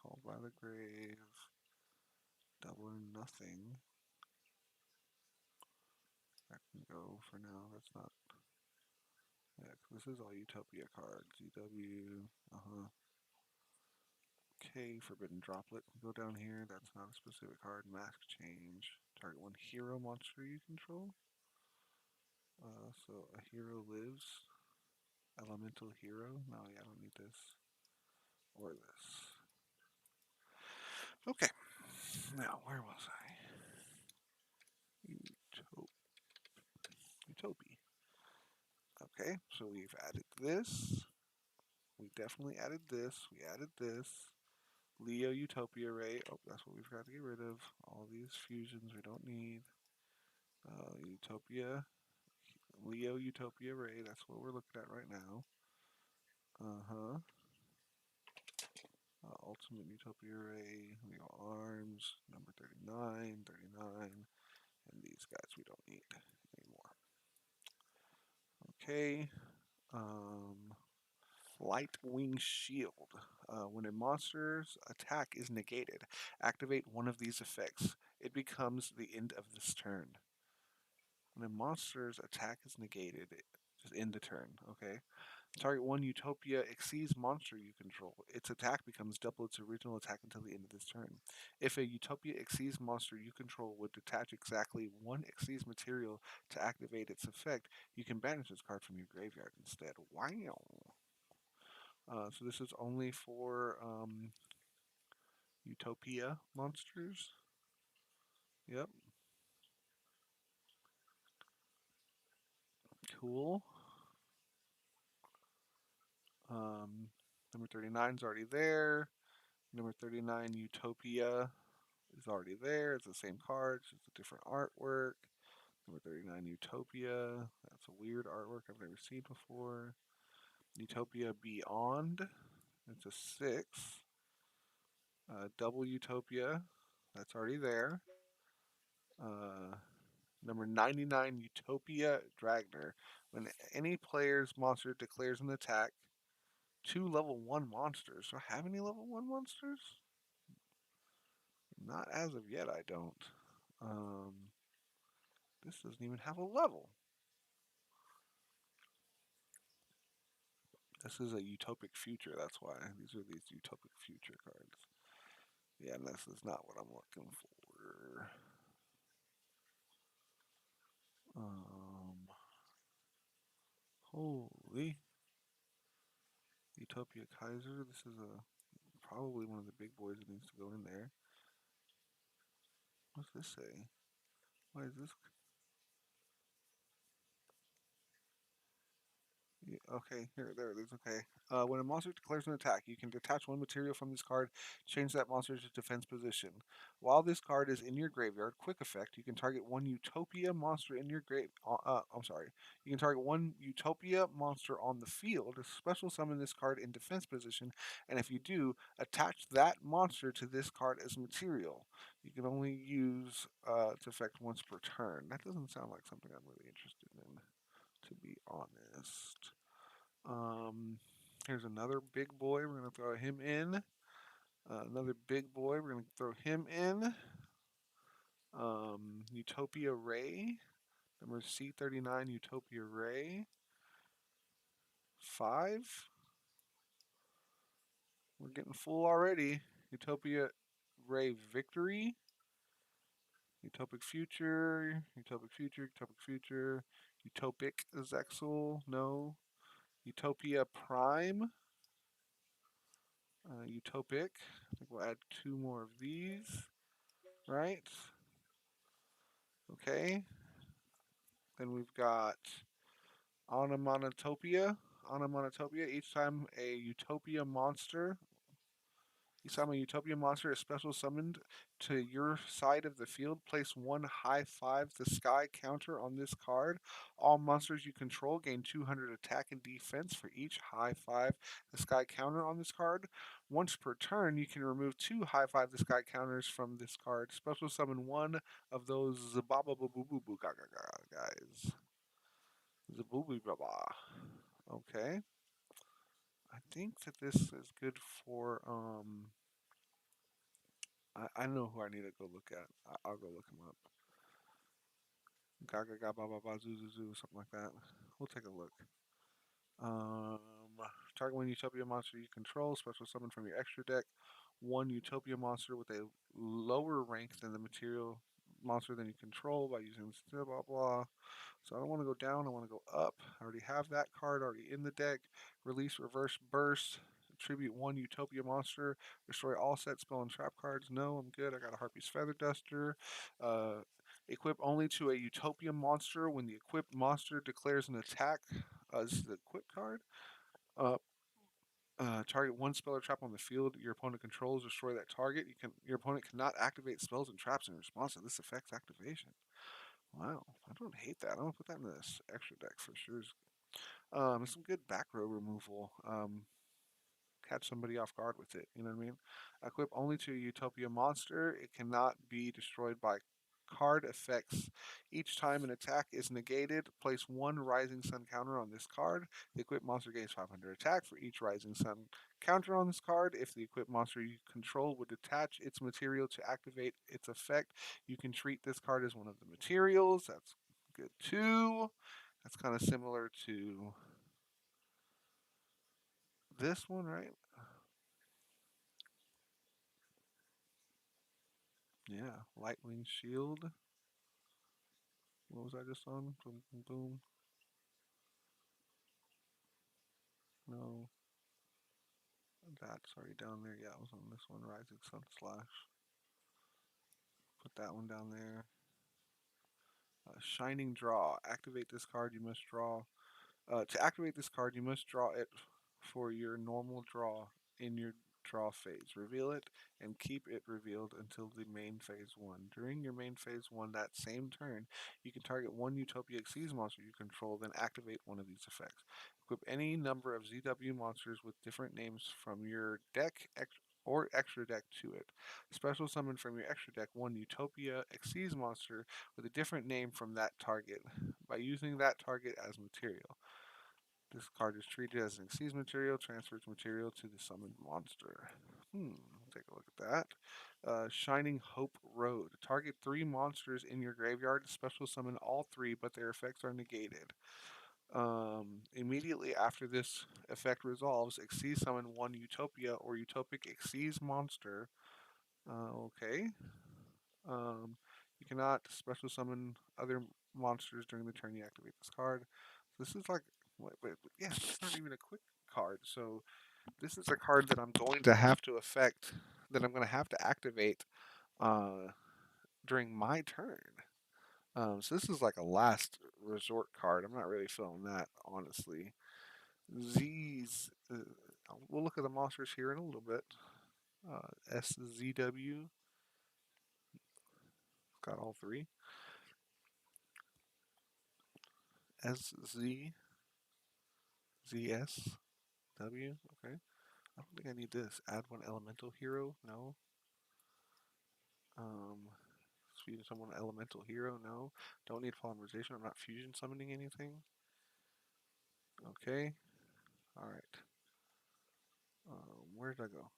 Called by the grave. Double or nothing. That can go for now. That's not. Yeah, this is all Utopia cards. UW. Okay, Forbidden Droplet can go down here. That's not a specific card. Mask change. Target one hero monster you control. So a hero lives. Elemental hero. No, yeah, I don't need this. Or this. Okay. Now, where was I? Utopia. Okay, so we've added this. We definitely added this. We added this. Leo Utopia Ray. Oh, that's what we forgot to get rid of. All these fusions we don't need. Utopia. Leo Utopia Ray. That's what we're looking at right now. Uh-huh. Ultimate Utopia Ray. Leo Arms. Number 39. 39. And these guys we don't need anymore. Okay. Light Wing Shield. When a monster's attack is negated, activate one of these effects. It becomes the end of this turn. When a monster's attack is negated, just end the turn, okay? Target one Utopia Xyz monster you control. Its attack becomes double its original attack until the end of this turn. If a Utopia Xyz monster you control would detach exactly one Xyz material to activate its effect, you can banish this card from your graveyard instead. Wow! So this is only for Utopia monsters. Yep. Cool. Number 39 is already there. Number 39 Utopia is already there. It's the same card, it's just a different artwork. Number 39 Utopia. That's a weird artwork I've never seen before. Utopia Beyond. It's a 6. Double Utopia. That's already there. Number 99, Utopia Dragner. When any player's monster declares an attack, two level 1 monsters. Do I have any level 1 monsters? Not as of yet, I don't. This doesn't even have a level. This is a utopic future, that's why. These are these utopic future cards. Yeah, and this is not what I'm looking for. Holy Utopia Kaiser. This is probably one of the big boys that needs to go in there. What's this say? Why is this? Yeah, okay, there it is. Okay. When a monster declares an attack, you can detach one material from this card, change that monster's defense position. While this card is in your graveyard, quick effect, you can target one Utopia monster in your grave. I'm sorry. You can target one Utopia monster on the field, special summon this card in defense position, and if you do, attach that monster to this card as material. You can only use its effect once per turn. That doesn't sound like something I'm really interested in, to be honest. Um, Here's another big boy. We're going to throw him in. Another big boy. We're going to throw him in. Utopia Ray. Number C39, Utopia Ray. 5. We're getting full already. Utopia Ray Victory. Utopic Future. Utopic Future. Utopic Future. Utopic Zexel. No. Utopia Prime. Utopic. I think we'll add 2 more of these. Right? Okay. Then we've got Onomatopia. Onomatopia. Each time a Utopia monster is special summoned to your side of the field, place one high five the sky counter on this card. All monsters you control gain 200 attack and defense for each high five the sky counter on this card. Once per turn, you can remove 2 high five the sky counters from this card. Special summon one of those Zababa guys. Zabooby Baba. Okay. I think that this is good for I know who I need to go look at. I'll go look him up. Gaga ga ba ba ba zoo zoo zoo, something like that. We'll take a look. Um, Target one Utopia monster you control. Special summon from your extra deck. One Utopia monster with a lower rank than the material monster than you control by using blah blah blah. So I don't want to go down. I want to go up. I already have that card already in the deck. Release Reverse Burst. Attribute one Utopia monster. Destroy all set spell and trap cards. No, I'm good. I got a Harpy's Feather Duster. Equip only to a Utopia monster when the equipped monster declares an attack. This is the equip card. Uh, Target one spell or trap on the field your opponent controls. Destroy that target. Your opponent cannot activate spells and traps in response to this effect's activation. Wow, I don't hate that. I'm gonna put that in this extra deck for sure. Some good back row removal. Catch somebody off guard with it. You know what I mean? Equip only to a Utopia monster. It cannot be destroyed by card effects. Each time an attack is negated, place one Rising Sun counter on this card. The equipped monster gains 500 attack for each Rising Sun counter on this card. If the equipped monster you control would attach its material to activate its effect, you can treat this card as one of the materials. That's good too. That's kind of similar to this one, right? Yeah, Lightwing Shield. What was I just on? Boom, boom, boom. No, that's already down there. Yeah, I was on this one. Rising Sun Slash. Put that one down there. Shining Draw. Activate this card. You must draw. To activate this card, you must draw it for your normal draw in your draw phase. Reveal it and keep it revealed until the main phase 1. During your main phase 1, that same turn, you can target one Utopia Xyz monster you control, then activate one of these effects. Equip any number of ZW monsters with different names from your deck or extra deck to it. Special summon from your extra deck one Utopia Xyz monster with a different name from that target by using that target as material. This card is treated as an Xyz material, transfers material to the summoned monster. Take a look at that. Shining Hope Road. Target 3 monsters in your graveyard. Special summon all 3, but their effects are negated. Immediately after this effect resolves, Xyz summon one Utopia or Utopic Xyz monster. Okay. You cannot special summon other monsters during the turn you activate this card. This is like, yeah, it's not even a quick card. So this is a card that I'm going to have to affect, that I'm going to have to activate uh, during my turn. So this is like a last resort card. I'm not really feeling that, honestly. Z's. We'll look at the monsters here in a little bit. SZW. Got all 3. SZ. ZSW. Okay. I don't think I need this. Add one elemental hero. No. Fusion summon elemental hero. No. Don't need polymerization. I'm not fusion summoning anything. Okay. All right. Where did I go?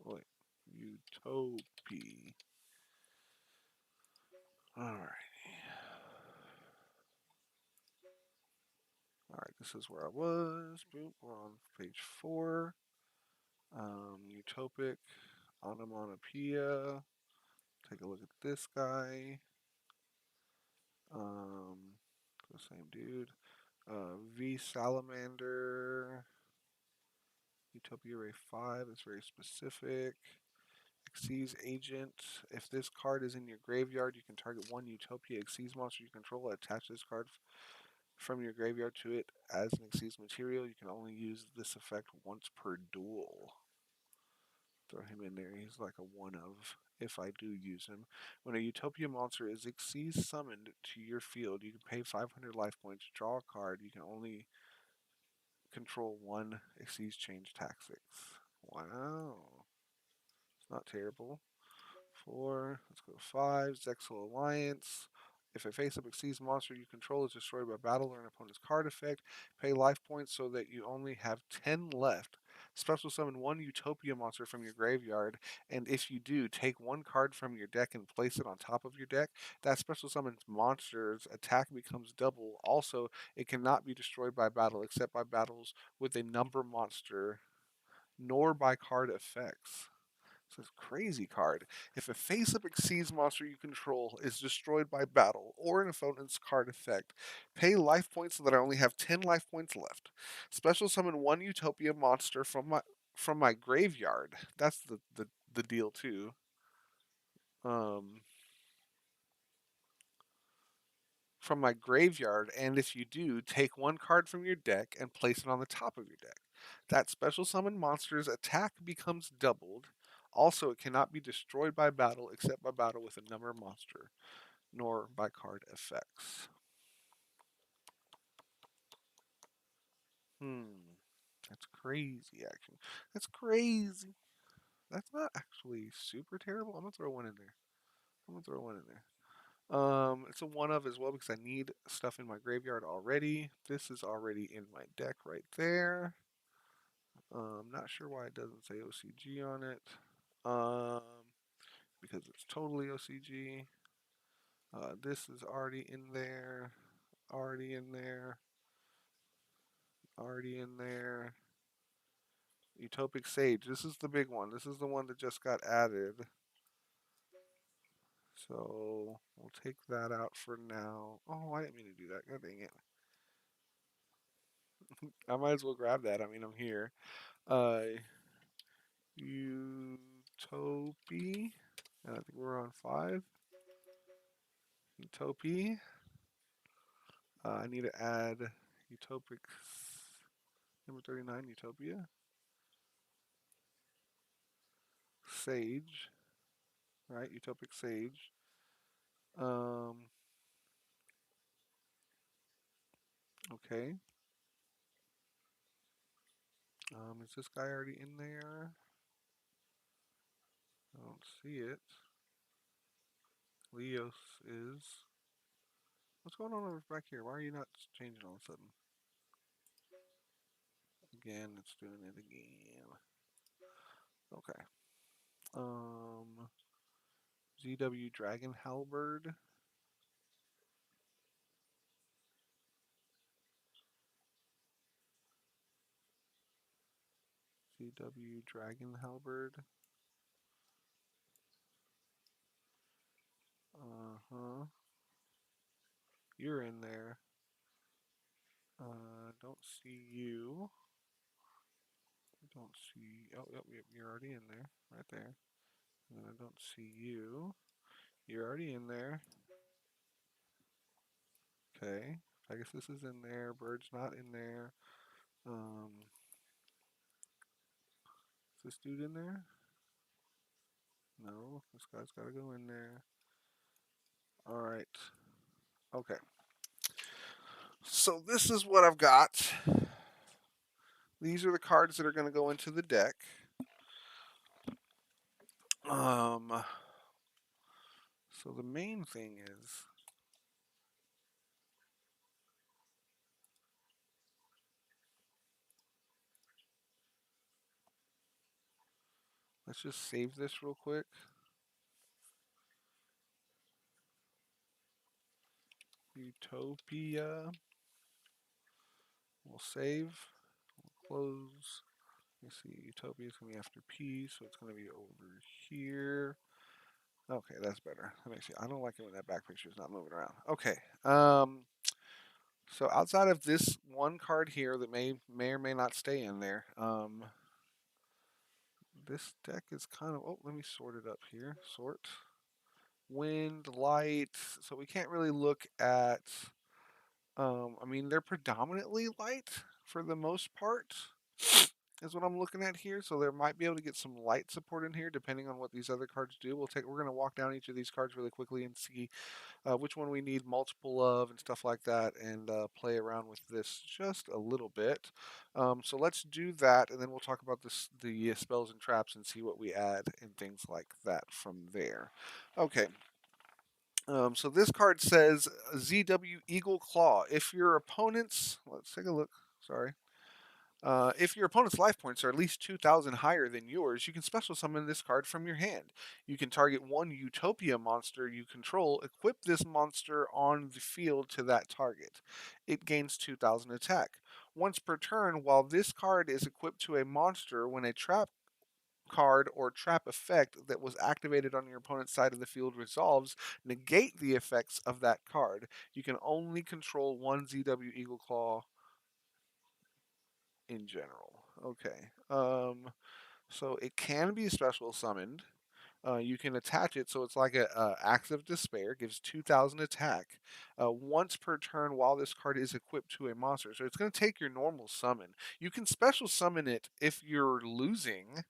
Wait. Utopia. Alright. Alright, this is where I was. Boop, we're on page 4. Utopic. Onomatopoeia. Take a look at this guy. The same dude. V Salamander. Utopia Ray 5 is very specific. Xyz Agent. If this card is in your graveyard, you can target one Utopia Xyz monster you control. Attach this card from your graveyard to it as an Xyz material. You can only use this effect once per duel. Throw him in there. He's like a one of if I do use him. When a Utopia monster is Xyz summoned to your field, you can pay 500 life points, draw a card. You can only control one Xyz change tactics. Wow. It's not terrible. 4. Let's go 5. Zexal Alliance. If a face-up Xyz monster you control is destroyed by battle or an opponent's card effect, pay life points so that you only have 10 left. Special summon one Utopia monster from your graveyard, and if you do, take one card from your deck and place it on top of your deck. That special summons monster's attack becomes double. Also, it cannot be destroyed by battle except by battles with a number monster, nor by card effects. So it's a crazy card. If a face-up Xyz monster you control is destroyed by battle or an opponent's card effect, pay life points so that I only have 10 life points left. Special summon one Utopia monster from my graveyard. That's the deal too. Um, from my graveyard, and if you do, take one card from your deck and place it on the top of your deck. That special summon monster's attack becomes doubled. Also, it cannot be destroyed by battle except by battle with a number monster, nor by card effects. That's crazy action. That's crazy. That's not actually super terrible. I'm gonna throw one in there. I'm gonna throw one in there. It's a one of as well because I need stuff in my graveyard already. This is already in my deck right there. Not sure why it doesn't say OCG on it. Because it's totally OCG. This is already in there. Already in there. Already in there. Utopic Sage. This is the big one. This is the one that just got added. So we'll take that out for now. Oh, I didn't mean to do that. God dang it. I might as well grab that. I mean, I'm here. Utopia. I think we're on 5. Utopia. I need to add Utopic number 39, Utopia. Sage. Right, Utopic Sage. Um, Okay. Is this guy already in there? I don't see it. Leos is. What's going on over back here? Why are you not changing all of a sudden? Again, it's doing it again. Okay. Um, ZW Dragon Halberd. ZW Dragon Halberd. Uh-huh. You're in there. Don't see you. Don't see. Oh, yep, yep, you're already in there. Right there. And then I don't see you. You're already in there. Okay. I guess this is in there. Bird's not in there. Is this dude in there? No. This guy's got to go in there. All right. Okay. So this is what I've got. These are the cards that are going to go into the deck. So the main thing is let's just save this real quick. Utopia. We'll save. We'll close. You see, Utopia is going to be after P, so it's going to be over here. Okay, that's better. That makes it. I don't like it when that back picture is not moving around. Okay. So outside of this one card here that may or may not stay in there, this deck is kind of. Oh, let me sort it up here. Sort. Wind, light. So we can't really look at. I mean, they're predominantly light for the most part, is what I'm looking at here. So there might be able to get some light support in here, depending on what these other cards do. We're going to walk down each of these cards really quickly and see which one we need multiple of and stuff like that, and play around with this just a little bit. So let's do that, and then we'll talk about the spells and traps and see what we add and things like that from there. Okay. So this card says ZW Eagle Claw. If your opponent's, let's take a look. Sorry. If your opponent's life points are at least 2,000 higher than yours, you can special summon this card from your hand. You can target one Utopia monster you control, equip this monster on the field to that target. It gains 2,000 attack. Once per turn, while this card is equipped to a monster, when a trap card or trap effect that was activated on your opponent's side of the field resolves, negate the effects of that card. You can only control one ZW Eagle Claw in general. Okay. So it can be special summoned. You can attach it so it's like a Axe of Despair, gives 2,000 attack once per turn while this card is equipped to a monster. So it's going to take your normal summon. You can special summon it if you're losing,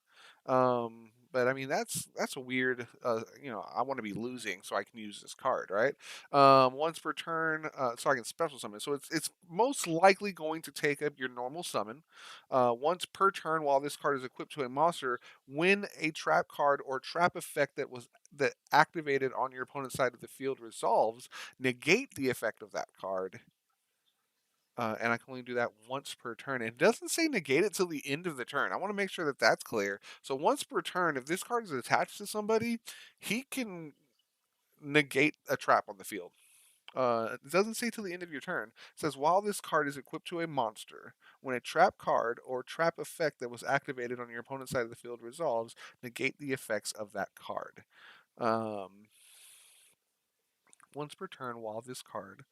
but I mean that's a weird. I want to be losing so I can use this card, right? Once per turn, so I can special summon. So it's most likely going to take up your normal summon once per turn while this card is equipped to a monster. When a trap card or trap effect that activated on your opponent's side of the field resolves, negate the effect of that card. And I can only do that once per turn. It doesn't say negate it till the end of the turn. I want to make sure that that's clear. So once per turn, if this card is attached to somebody, he can negate a trap on the field. It doesn't say till the end of your turn. It says while this card is equipped to a monster, when a trap card or trap effect that was activated on your opponent's side of the field resolves, negate the effects of that card. Um, Once per turn, while this card,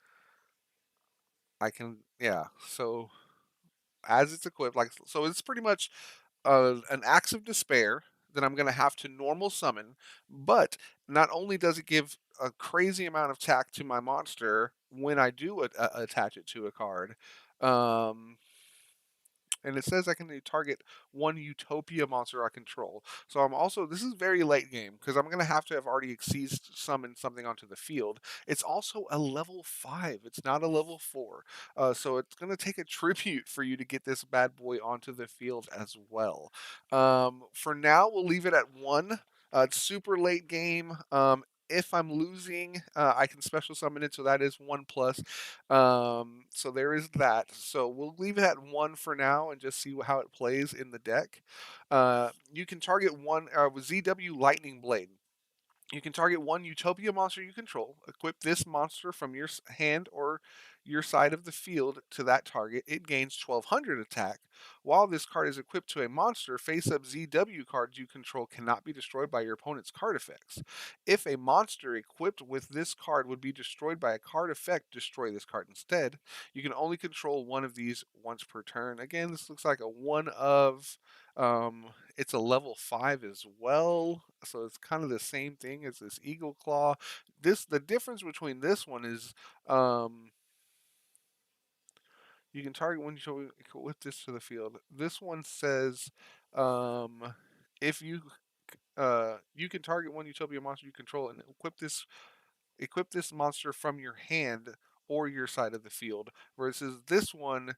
I can yeah. So as it's equipped, like so, it's pretty much an Axe of Despair that I'm going to have to normal summon. But not only does it give a crazy amount of attack to my monster when I do attach it to a card, um, and it says I can target one Utopia monster I control. So I'm also, this is very late game because I'm gonna have to have already exceeded summoned something onto the field. It's also a level 5. It's not a level 4. So it's gonna take a tribute for you to get this bad boy onto the field as well. For now, we'll leave it at 1. It's super late game. If I'm losing, I can special summon it, so that is 1 plus. So there is that. So we'll leave it at 1 for now and just see how it plays in the deck. You can target one with ZW Lightning Blade. You can target one Utopia monster you control. Equip this monster from your hand or your side of the field to that target. It gains 1200 attack. While this card is equipped to a monster, face up ZW cards you control cannot be destroyed by your opponent's card effects. If a monster equipped with this card would be destroyed by a card effect, destroy this card instead. You can only control one of these once per turn. Again, this looks like a one of. It's a level 5 as well, so it's kind of the same thing as this Eagle Claw. The difference between this one is you can target when you show with this to the field. This one says if you can target one Utopia monster you control and equip this monster from your hand or your side of the field. Versus this one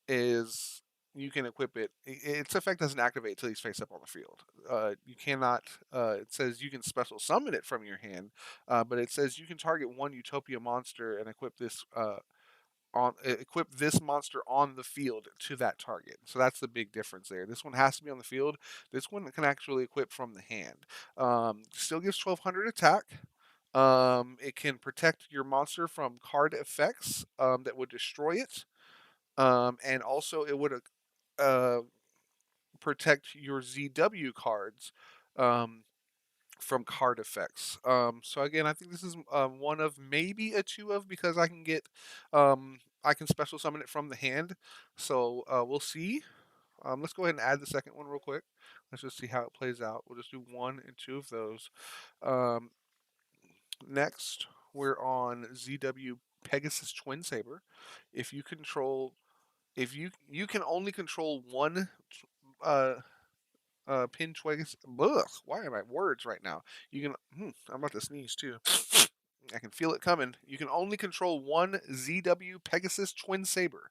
is you can equip it. Its effect doesn't activate until he's face up on the field. You cannot. It says you can special summon it from your hand, but it says you can target one Utopia monster and equip this monster on the field to that target. So that's the big difference there. This one has to be on the field. This one can actually equip from the hand. Still gives 1200 attack. It can protect your monster from card effects that would destroy it. And also it would uh, protect your ZW cards um, from card effects. So again, I think this is one of maybe a two of because I can special summon it from the hand. So we'll see. Let's go ahead and add the second one real quick. Let's just see how it plays out. We'll just do 1 and 2 of those. Um, Next, we're on ZW Pegasus Twin Saber. If you control, if you can only control one uh, pin twigs. Ugh, why am I words right now? You can. I'm about to sneeze too. I can feel it coming. You can only control one ZW Pegasus Twin Saber.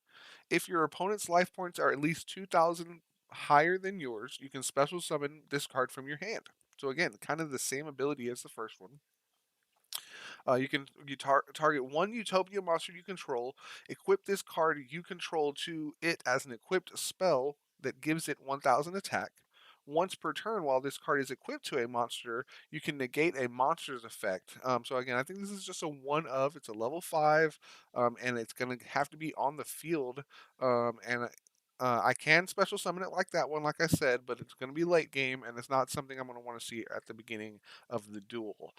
If your opponent's life points are at least 2,000 higher than yours, you can special summon this card from your hand. So again, kind of the same ability as the first one. You target one Utopia monster you control. Equip this card you control to it as an equipped spell that gives it 1,000 attack. Once per turn, while this card is equipped to a monster, you can negate a monster's effect. So again, I think this is just a one of. It's a level 5, and it's going to have to be on the field. And I can special summon it like that one, like I said, but it's going to be late game, and it's not something I'm going to want to see at the beginning of the duel.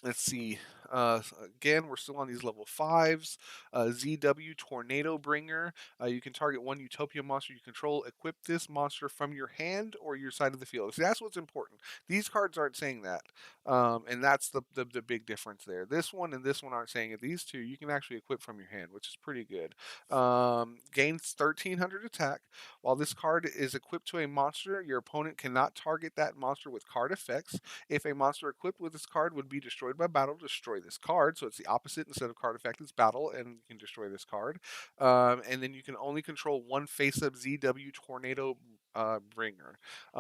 Let's see. Again, we're still on these level 5s. ZW Tornado Bringer. You can target one Utopia monster you control. Equip this monster from your hand or your side of the field. See, that's what's important. These cards aren't saying that. And that's the big difference there. This one and this one aren't saying it. These two, you can actually equip from your hand, which is pretty good. Gains 1,300 attack. While this card is equipped to a monster, your opponent cannot target that monster with card effects. If a monster equipped with this card would be destroyed by battle, destroy this card. So it's the opposite. Instead of card effect, it's battle, and you can destroy this card. And then you can only control one face-up ZW Tornado Bringer.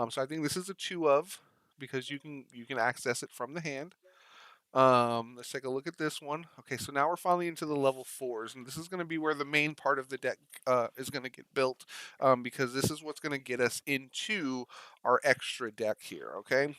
So I think this is a two of because you can access it from the hand. Let's take a look at this one. Okay, so now we're finally into the level 4s, and this is going to be where the main part of the deck is going to get built, because this is what's going to get us into our extra deck here. Okay.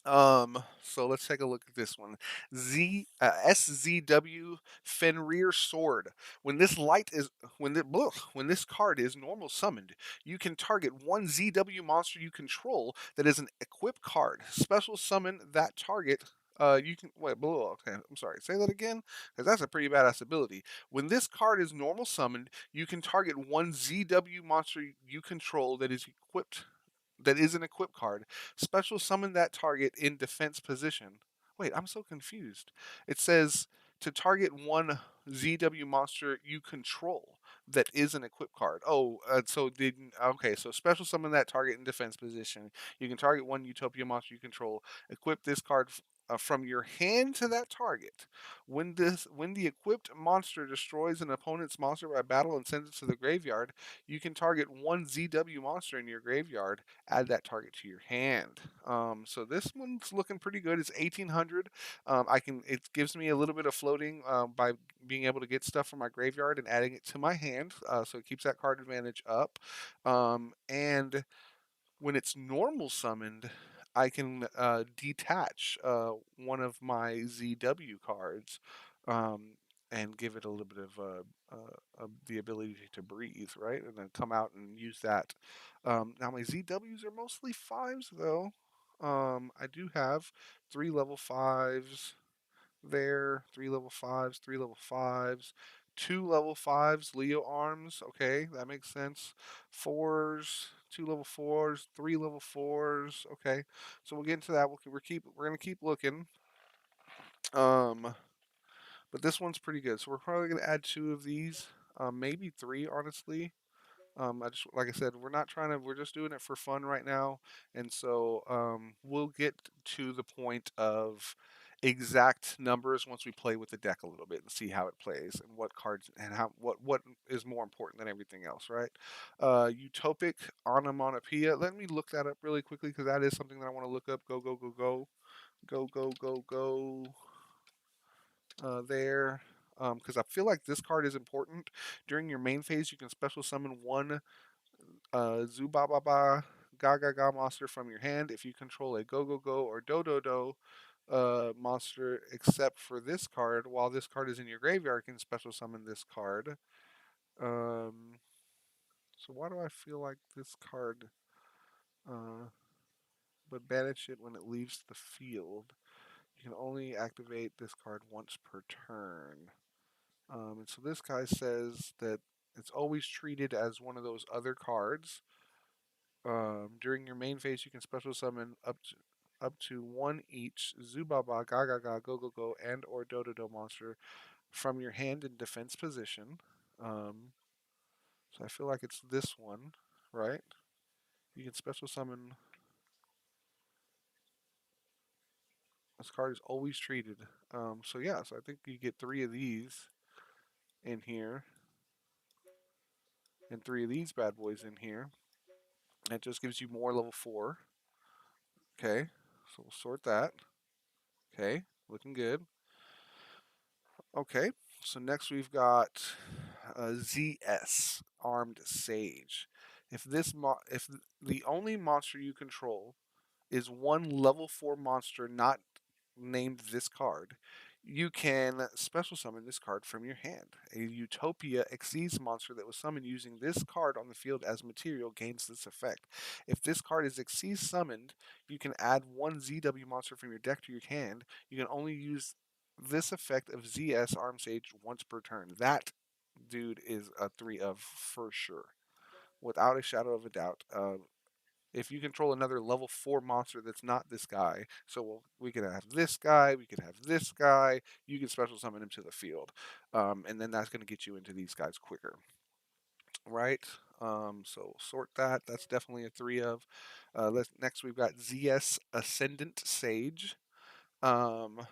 So let's take a look at this one. SZW Fenrir Sword. When this light is when this card is normal summoned, you can target one ZW monster you control that is an equip card. Special summon that target. You can wait. Okay, I'm sorry. Say that again, because that's a pretty badass ability. When this card is normal summoned, you can target one ZW monster you control that is equipped that is an equip card. Special summon that target in defense position. Wait, I'm so confused. It says to target one ZW monster you control. that is an equip card. Okay, so special summon that target in defense position. You can target one Utopia monster you control. Equip this card from your hand to that target. When the equipped monster destroys an opponent's monster by battle and sends it to the graveyard, you can target one ZW monster in your graveyard. Add that target to your hand. So this one's looking pretty good. It's 1800. It gives me a little bit of floating by being able to get stuff from my graveyard and adding it to my hand. So it keeps that card advantage up. And when it's normal summoned, I can detach one of my ZW cards and give it a little bit of the ability to breathe, right? And then come out and use that. Now, my ZWs are mostly fives, though. I do have 3 level 5s there, 3 level 5s, 3 level 5s, 2 level 5s, Leo arms. Okay, that makes sense. Fours, 2 level 4s, 3 level 4s. Okay, so we'll get into that. We're gonna keep looking. Um, but this one's pretty good. So we're probably gonna add two of these, maybe three, honestly. I just, like I said, we're just doing it for fun right now. And so we'll get to the point of exact numbers once we play with the deck a little bit and see how it plays and what cards and what is more important than everything else, right? Utopic onomatopoeia. Let me look that up really quickly because that is something that I want to look up. Go, go, go, go. Go, go, go, go. There. Because I feel like this card is important. During your main phase, you can special summon one Zubababa Gaga Ga monster from your hand if you control a Go Go Go or Do Do Do monster, except for this card. While this card is in your graveyard, you can special summon this card. Um, so why do I feel like this card? Uh, but banish it when it leaves the field. You can only activate this card once per turn. And so this guy says that it's always treated as one of those other cards. During your main phase, you can special summon up to one each Zubaba, Gaga Ga, Go Go Go, and or Dododo monster from your hand in defense position. Um, so I feel like it's this one, right? You can special summon. This card is always treated. So yeah, so I think you get three of these in here, and three of these bad boys in here. That just gives you more level 4. Okay, so we'll sort that. Okay, looking good. Okay, so next we've got ZS Armed Sage. If the only monster you control is one level 4 monster not named this card, you can special summon this card from your hand. A Utopia Xyz monster that was summoned using this card on the field as material gains this effect. If this card is Xyz summoned, you can add one ZW monster from your deck to your hand. You can only use this effect of ZS Arm Sage once per turn. That dude is a 3 of for sure, without a shadow of a doubt. If you control another level 4 monster that's not this guy, so we could have this guy, we could have this guy, you can special summon him to the field. And then that's going to get you into these guys quicker, right? So sort that. That's definitely a 3 of. Next, we've got ZS Ascendant Sage. Um,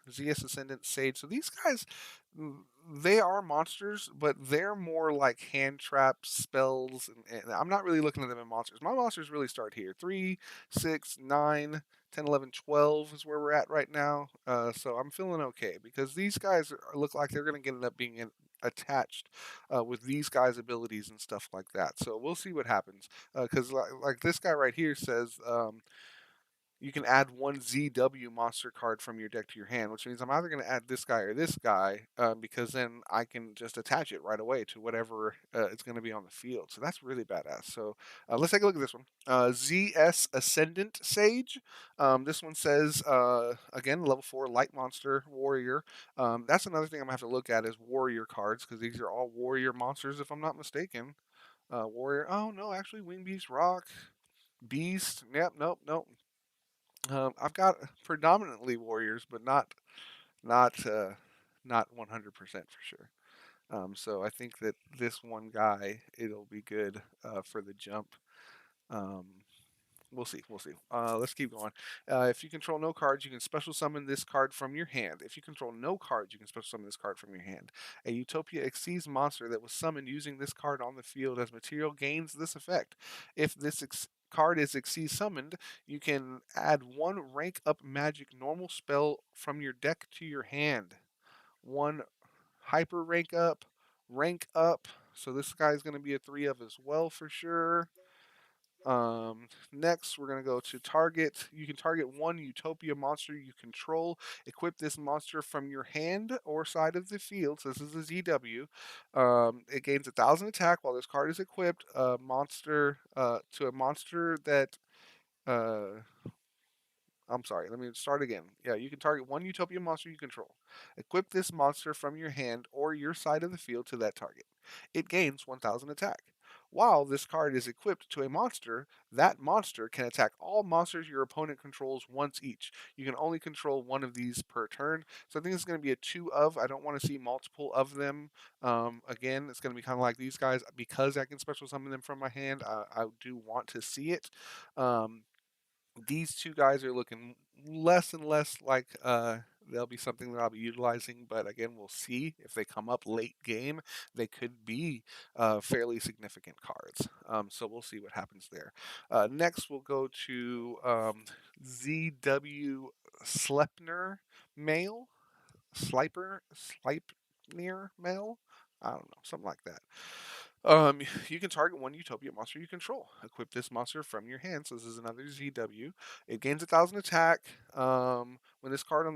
ZS Ascendant Sage. So these guys, they are monsters, but they're more like hand traps, spells, and I'm not really looking at them as monsters. My monsters really start here. 3, 6, 9, 10, 11, 12 is where we're at right now. So I'm feeling okay because these guys look like they're going to end up being attached with these guys' abilities and stuff like that. So we'll see what happens. Because like this guy right here says, you can add one ZW monster card from your deck to your hand, which means I'm either going to add this guy or this guy, because then I can just attach it right away to whatever it's going to be on the field. So that's really badass. So let's take a look at this one. ZS Ascendant Sage. This one says, again, level 4 Light Monster Warrior. That's another thing I'm going to have to look at is warrior cards, because these are all warrior monsters, if I'm not mistaken. Warrior. Oh, no, actually, Wing Beast, Rock, Beast. Yep, nope, nope. I've got predominantly warriors, but not not 100% for sure. So I think that this one guy, it'll be good for the jump. Um, we'll see. We'll see. Let's keep going. If you control no cards, you can special summon this card from your hand. If you control no cards, you can special summon this card from your hand. A Utopia Exceeds monster that was summoned using this card on the field as material gains this effect. If this card is Exceed summoned, you can add one rank up magic normal spell from your deck to your hand. One hyper rank up. So this guy's going to be a 3 of as well for sure. Next, we're going to go to target. You can target one Utopia monster you control. Equip this monster from your hand or side of the field. So this is a ZW. It gains 1,000 attack while this card is equipped. Monster to a monster that uh, I'm sorry, let me start again. Yeah, you can target one Utopia monster you control. Equip this monster from your hand or your side of the field to that target. It gains 1,000 attack. While this card is equipped to a monster, that monster can attack all monsters your opponent controls once each. You can only control one of these per turn. So I think it's going to be a 2 of. I don't want to see multiple of them. Again, it's going to be kind of like these guys. Because I can special summon them from my hand, I do want to see it. These two guys are looking less and less like they'll be something that I'll be utilizing, but again, we'll see if they come up late game. They could be fairly significant cards. So we'll see what happens there. Next, we'll go to ZW Slepner Mail. Sleipnir Mail. I don't know, something like that. You can target one Utopia monster you control. Equip this monster from your hand. So this is another ZW. It gains 1,000 attack. When this card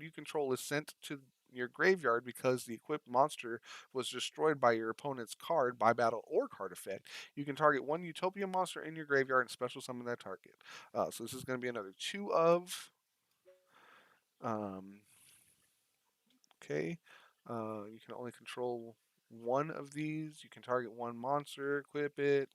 you control is sent to your graveyard because the equipped monster was destroyed by your opponent's card by battle or card effect, you can target one Utopia monster in your graveyard and special summon that target. So this is going to be another 2 of. Um, Okay. You can only control one of these. You can target one monster, equip it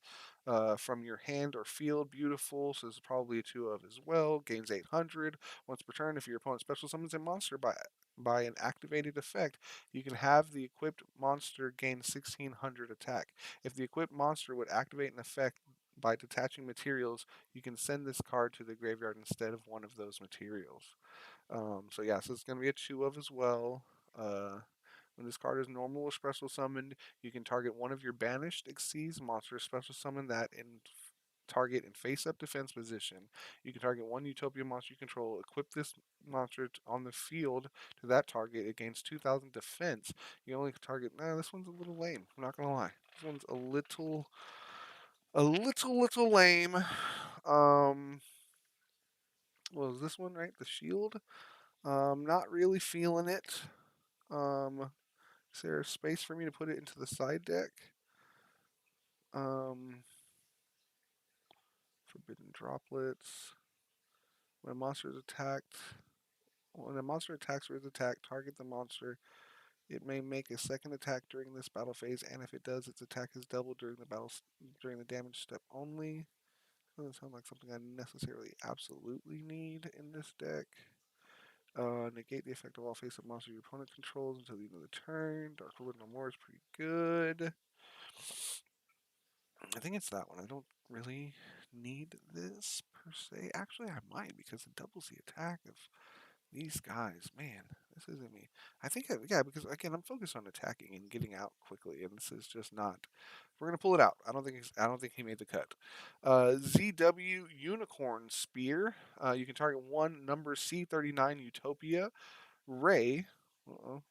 from your hand or field. Beautiful. So this is probably a 2 of as well. Gains 800. Once per turn, if your opponent special summons a monster by an activated effect, you can have the equipped monster gain 1,600 attack. If the equipped monster would activate an effect by detaching materials, you can send this card to the graveyard instead of one of those materials. So yeah, so it's going to be a 2 of as well. Uh, when this card is normal or special summoned, you can target one of your banished Xyz monsters, special summon that in target in face-up defense position. You can target one Utopia monster you control, equip this monster on the field to that target. It gains 2,000 defense. You only target. Nah, this one's a little lame. I'm not gonna lie. This one's a little lame. Was this one right? The shield. Not really feeling it. Is there space for me to put it into the side deck? Forbidden droplets. When a monster is attacked, when a monster attacks or is attacked, target the monster. It may make a second attack during this battle phase, and if it does, its attack is doubled during the damage step only. Doesn't sound like something I necessarily absolutely need in this deck. Negate the effect of all face-up monsters your opponent controls until the end of the turn. Dark Lord No More is pretty good. I think it's that one. I don't really need this per se. Actually, I might because it doubles the attack of these guys. Man, this isn't me. Yeah, because again, I'm focused on attacking and getting out quickly, and this is just not. We're gonna pull it out. I don't think he made the cut. ZW Unicorn Spear. You can target one number C39 Utopia Ray. Uh-oh.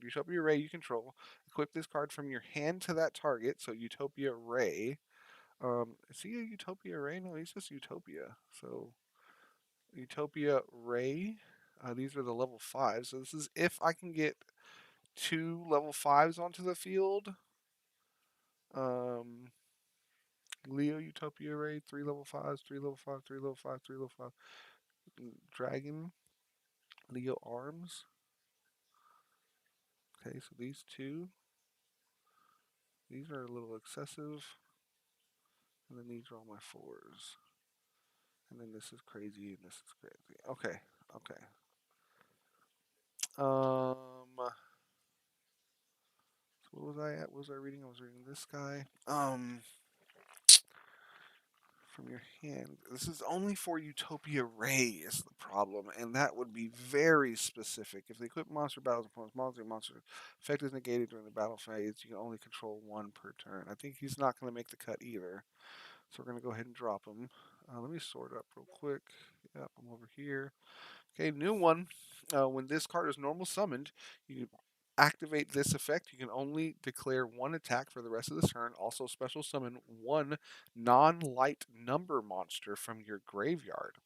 Utopia Ray you control. Equip this card from your hand to that target. So Utopia Ray. Is he a Utopia Ray? No, he's just Utopia. So Utopia Ray. These are the level 5. So this is if I can get 2 level 5s onto the field. Um, Leo Utopia Ray, 3 level 5s, 3 level 5, 3 level 5, 3 level 5. Dragon. Leo Arms. Okay, so these two. These are a little excessive. And then these are all my 4s. And then this is crazy and this is crazy. Okay, okay. What was I at? What was I reading? I was reading this guy. From your hand. This is only for Utopia Ray is the problem, and that would be very specific. If they equip monster battles opponents, monster effect is negated during the battle phase. You can only control one per turn. I think he's not going to make the cut either, so we're going to go ahead and drop him. Let me sort up real quick. Yep, I'm over here. Okay, new one. When this card is normal summoned, you activate this effect. You can only declare one attack for the rest of the turn. Also, special summon one non-light number monster from your graveyard,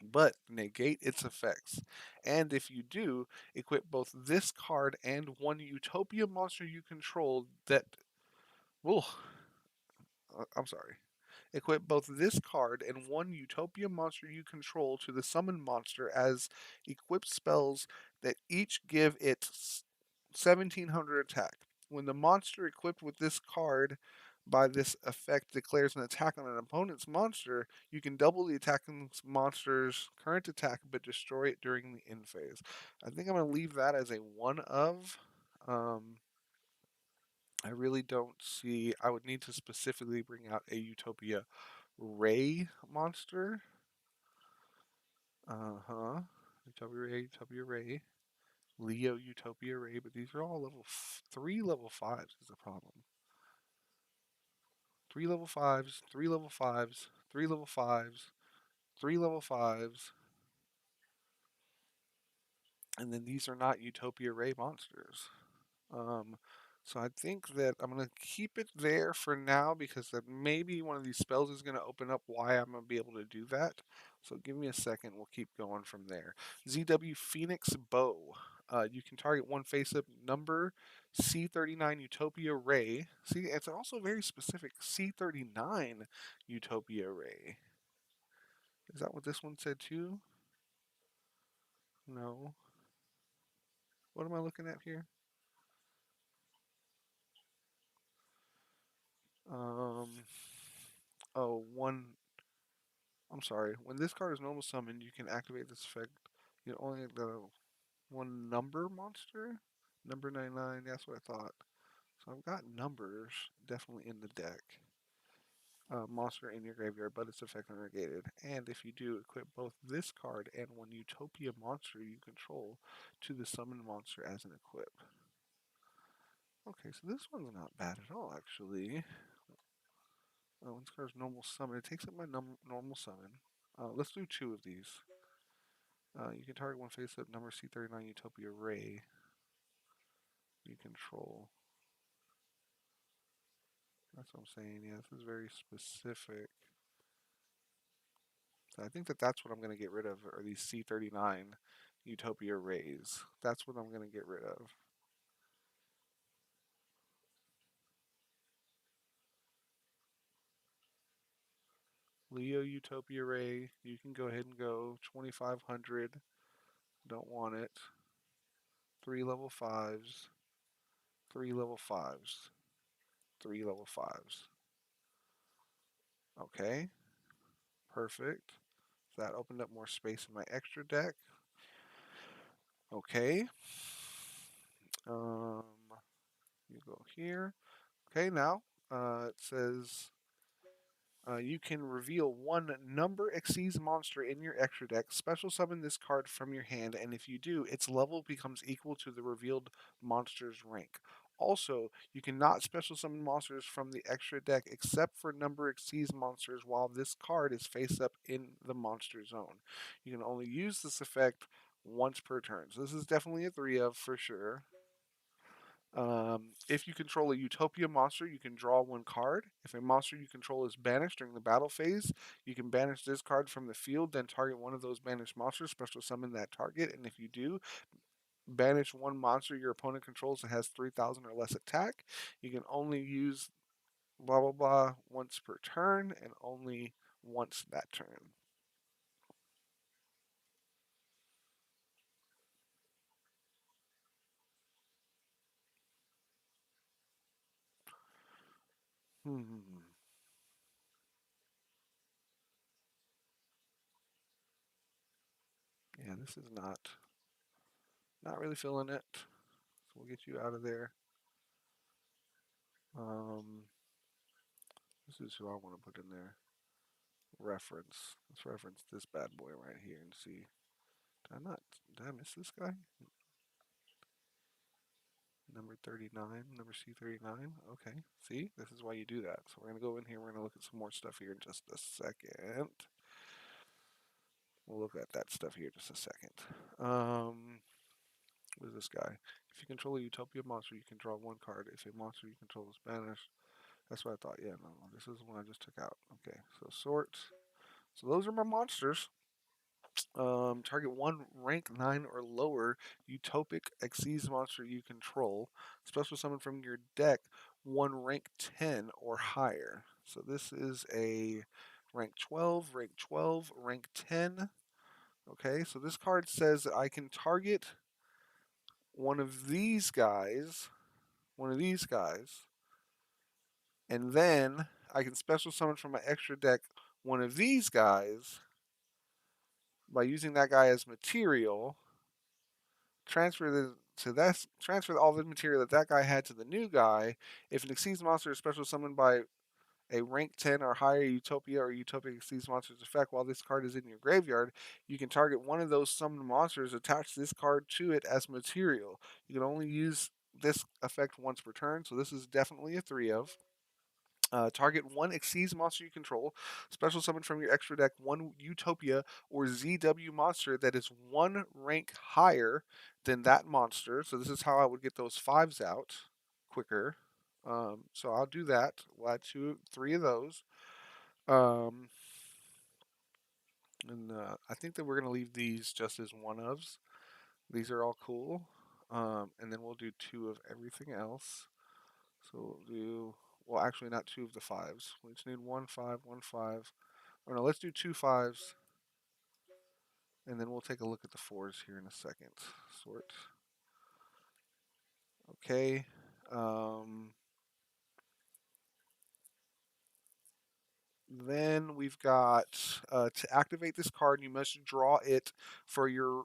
but negate its effects. And if you do, equip both this card and one Utopia monster you control that. Well, I'm sorry. Equip both this card and one Utopia monster you control to the summon monster as equipped spells that each give it 1700 attack. When the monster equipped with this card by this effect declares an attack on an opponent's monster, you can double the attacking monster's current attack but destroy it during the end phase. I think I'm going to leave that as a one of. Um, I really don't see. I would need to specifically bring out a Utopia Ray monster. Utopia Ray, Utopia Ray. Leo Utopia Ray, but these are all level 3 level 5s is the problem. 3 level 5s, 3 level 5s, 3 level 5s, 3 level 5s. And then these are not Utopia Ray monsters. Um, so I think that I'm going to keep it there for now because that maybe one of these spells is going to open up why I'm going to be able to do that. So give me a second. We'll keep going from there. ZW Phoenix Bow. You can target one face-up number C39 Utopia Ray. See, it's also very specific. C39 Utopia Ray. Is that what this one said too? No. What am I looking at here? Um, oh, one. I'm sorry. When this card is normal summoned, you can activate this effect. You only the one number monster. Number 99. That's what I thought. So I've got numbers definitely in the deck. Monster in your graveyard, but its effect is negated. And if you do, equip both this card and one Utopia monster you control to the summoned monster as an equip. Okay, so this one's not bad at all, actually. When this card's normal summon, it takes up my normal summon. Let's do two of these. You can target one face-up number C39 Utopia Ray you control. That's what I'm saying. Yeah, this is very specific. So I think that that's what I'm going to get rid of, are these C39 Utopia Rays. That's what I'm going to get rid of. Leo Utopia Ray, you can go ahead and go 2500. Don't want it. 3 level 5s. 3 level 5s. 3 level 5s. Okay. Perfect. So that opened up more space in my extra deck. Okay. You go here. Okay, now it says you can reveal one number exceeds monster in your extra deck. Special summon this card from your hand, and if you do, its level becomes equal to the revealed monster's rank. Also, you cannot special summon monsters from the extra deck except for number exceeds monsters while this card is face up in the monster zone. You can only use this effect once per turn. So this is definitely a 3 of for sure. If you control a Utopia monster, you can draw one card. If a monster you control is banished during the battle phase, you can banish this card from the field, then target one of those banished monsters, special summon that target, and if you do, banish one monster your opponent controls that has 3000 or less attack. You can only use blah blah blah once per turn and only once that turn. Hmm. Yeah, this is not really feeling it. So we'll get you out of there. Um, this is who I want to put in there. Reference. Let's reference this bad boy right here and see. Did I not? Did I miss this guy? Number 39, number C39. Okay, see, this is why you do that. So we're going to go in here. We're going to look at some more stuff here in just a second. We'll look at that stuff here in just a second. What is this guy? If you control a Utopia monster, you can draw one card. If a monster you control is banished, that's what I thought. Yeah, no, this is the one I just took out. Okay, so sort. So those are my monsters. Target one rank 9 or lower utopic Xyz monster you control. Special summon from your deck one rank 10 or higher. So this is a rank 12, rank 12, rank 10. Okay, so this card says that I can target one of these guys, and then I can special summon from my extra deck one of these guys by using that guy as material. Transfer all the material that guy had to the new guy. If an Xyz monster is special summoned by a rank 10 or higher Utopia or Utopia Xyz monster's effect while this card is in your graveyard, you can target one of those summoned monsters, attach this card to it as material. You can only use this effect once per turn, so this is definitely a 3 of. Target one Xyz monster you control. Special summon from your extra deck one Utopia or ZW monster that is one rank higher than that monster. So this is how I would get those fives out quicker. So I'll do that. We'll add three of those. Um, and I think that we're going to leave these just as one ofs. These are all cool. And then we'll do two of everything else. So we'll do, well, actually, not two of the fives. We just need one five, one five. Or no, let's do two fives. And then we'll take a look at the fours here in a second. Sort. Okay. Then we've got to activate this card, you must draw it for your.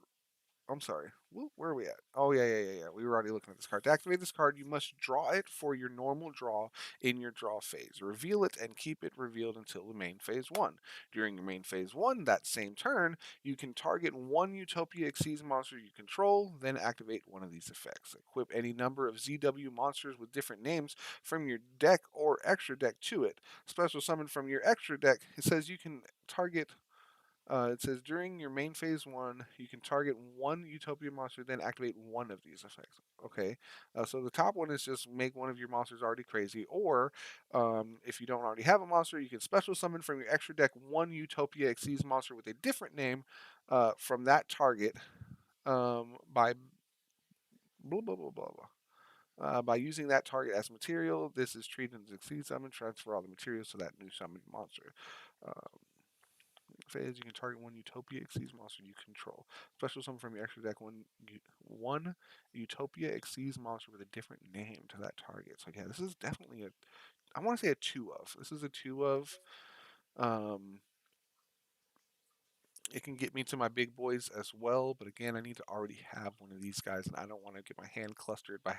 I'm sorry. Where are we at? Oh, yeah. We were already looking at this card. To activate this card, you must draw it for your normal draw in your draw phase. Reveal it and keep it revealed until the main phase 1. During your main phase 1, that same turn, you can target one Utopia Xyz monster you control, then activate one of these effects. Equip any number of ZW monsters with different names from your deck or extra deck to it. Special summon from your extra deck. It says you can target it says during your main phase 1, you can target one Utopia monster, then activate one of these effects. Okay, so the top one is just make one of your monsters already crazy, or if you don't already have a monster, you can special summon from your extra deck one Utopia Xyz monster with a different name from that target by blah blah blah blah blah. By using that target as material, this is treated as a Xyz summon. Transfer all the materials to that new summoned monster. Uh, phase, you can target one Utopia Xyz monster you control. Special summon from your extra deck one Utopia Xyz monster with a different name to that target. So yeah, this is definitely a. I want to say a two of. This is a two of. Um, it can get me to my big boys as well, but again, I need to already have one of these guys, and I don't want to get my hand clustered by,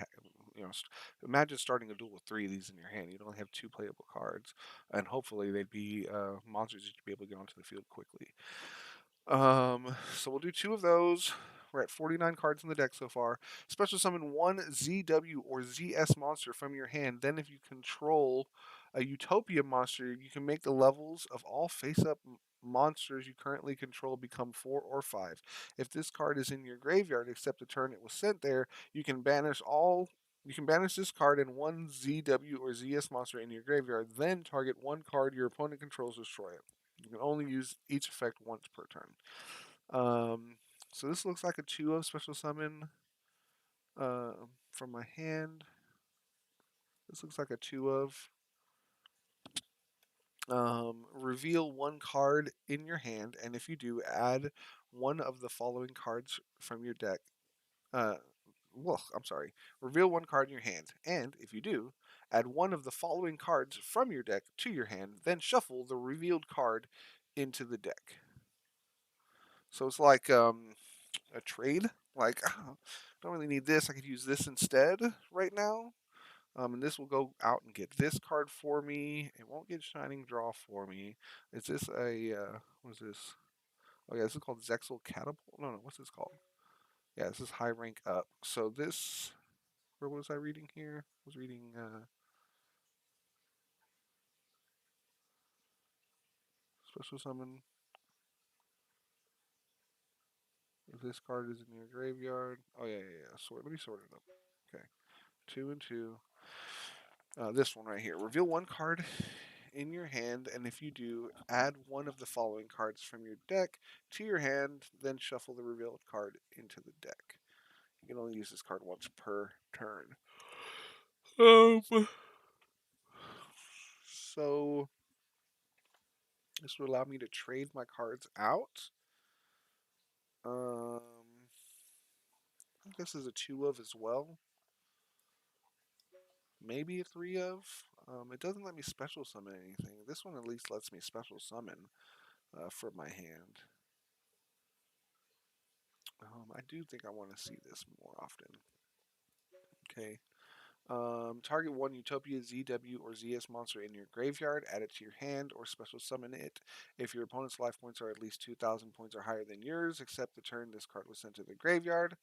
imagine starting a duel with three of these in your hand. You'd only have two playable cards, and hopefully they'd be monsters that you'd be able to get onto the field quickly. So we'll do two of those. We're at 49 cards in the deck so far. Special summon one ZW or ZS monster from your hand. Then, if you control a Utopia monster, you can make the levels of all face-up monsters you currently control become 4 or 5. If this card is in your graveyard, except the turn it was sent there, you can banish all. You can banish this card and one ZW or ZS monster in your graveyard. Then target one card your opponent controls, destroy it. You can only use each effect once per turn. So this looks like a 2 of special summon from my hand. This looks like a 2 of. Reveal one card in your hand, and if you do, add one of the following cards from your deck. Well, I'm sorry. Reveal one card in your hand, and if you do, add one of the following cards from your deck to your hand, then shuffle the revealed card into the deck. So it's like a trade. Like, oh, don't really need this. I could use this instead right now. And this will go out and get this card for me. It won't get Shining Draw for me. Is this a what is this? Oh yeah, this is called Zexal Catapult. No, no, what's this called? Yeah, this is high rank up. So this, where was I reading here? I was reading special summon. If this card is in your graveyard, oh yeah, yeah, yeah. Sort. Let me sort it up. Okay, 2 and 2. This one right here. Reveal one card in your hand, and if you do, add one of the following cards from your deck to your hand, then shuffle the revealed card into the deck. You can only use this card once per turn. So this will allow me to trade my cards out. I think this is a 2 of as well. Maybe a 3 of. It doesn't let me special summon anything. This one at least lets me special summon for my hand. I do think I want to see this more often. Okay. Target one Utopia ZW or ZS monster in your graveyard, add it to your hand, or special summon it. If your opponent's life points are at least 2,000 points or higher than yours, except the turn this card was sent to the graveyard.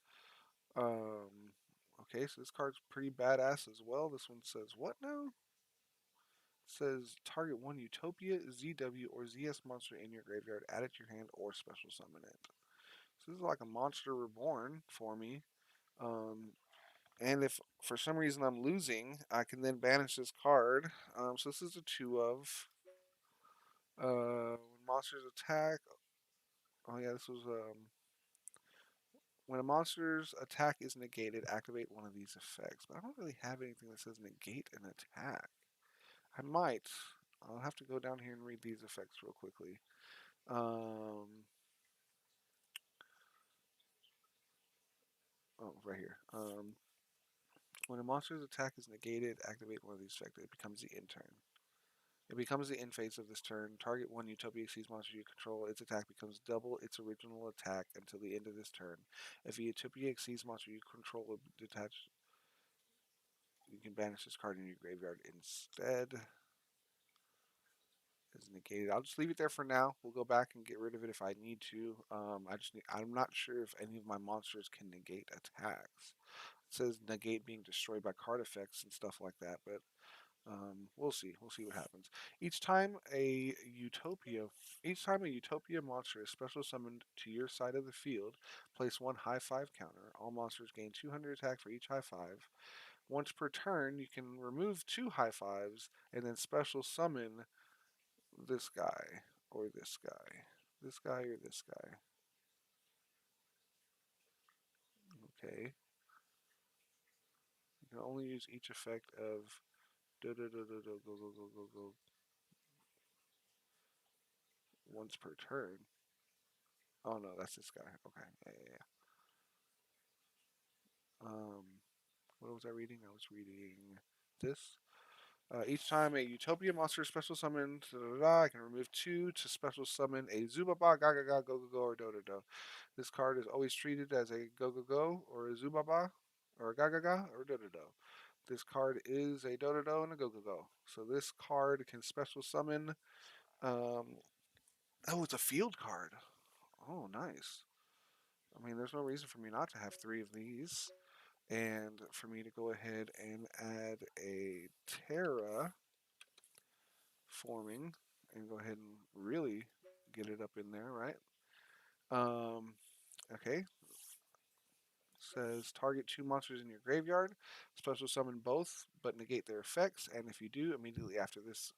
Okay, so this card's pretty badass as well. This one says what now? It says target one Utopia, ZW, or ZS monster in your graveyard, add it to your hand, or special summon it. So this is like a monster reborn for me. And if for some reason I'm losing, I can then banish this card. So this is a 2 of. When monsters attack. Oh yeah, this was when a monster's attack is negated, activate one of these effects. But I don't really have anything that says negate an attack. I might. I'll have to go down here and read these effects real quickly. Oh, right here. When a monster's attack is negated, activate one of these effects. It becomes the end turn. It becomes the end phase of this turn. Target one Utopia Exceeds monster you control. Its attack becomes double its original attack until the end of this turn. If a Utopia Exceeds monster you control will detach, you can banish this card in your graveyard instead. Is negated. I'll just leave it there for now. We'll go back and get rid of it if I need to. I'm not sure if any of my monsters can negate attacks. It says negate being destroyed by card effects and stuff like that, but we'll see. We'll see what happens. Each time a Utopia, each time a Utopia monster is special summoned to your side of the field, place one high five counter. All monsters gain 200 attack for each high five. Once per turn, you can remove 2 high fives and then special summon this guy or this guy, this guy or this guy. Okay. You can only use each effect of go once per turn. Oh no, that's this guy. Okay, yeah, yeah, yeah. What was I reading? I was reading this. Each time a Utopia monster is special summoned, I can remove 2 to special summon a Zubaba, Gaga, Go Go Go, or Do Do Do. This card is always treated as a Go Go Go, or a Zubaba, or a Gaga, or Do Do Do. This card is a Do Do Do and a Go Go Go. So this card can special summon. Um, oh, it's a field card. Oh, nice. I mean, there's no reason for me not to have 3 of these. And for me to go ahead and add a Terra forming and go ahead and really get it up in there, right? Um, okay. Says target 2 monsters in your graveyard, special summon both, but negate their effects. And if you do, immediately after this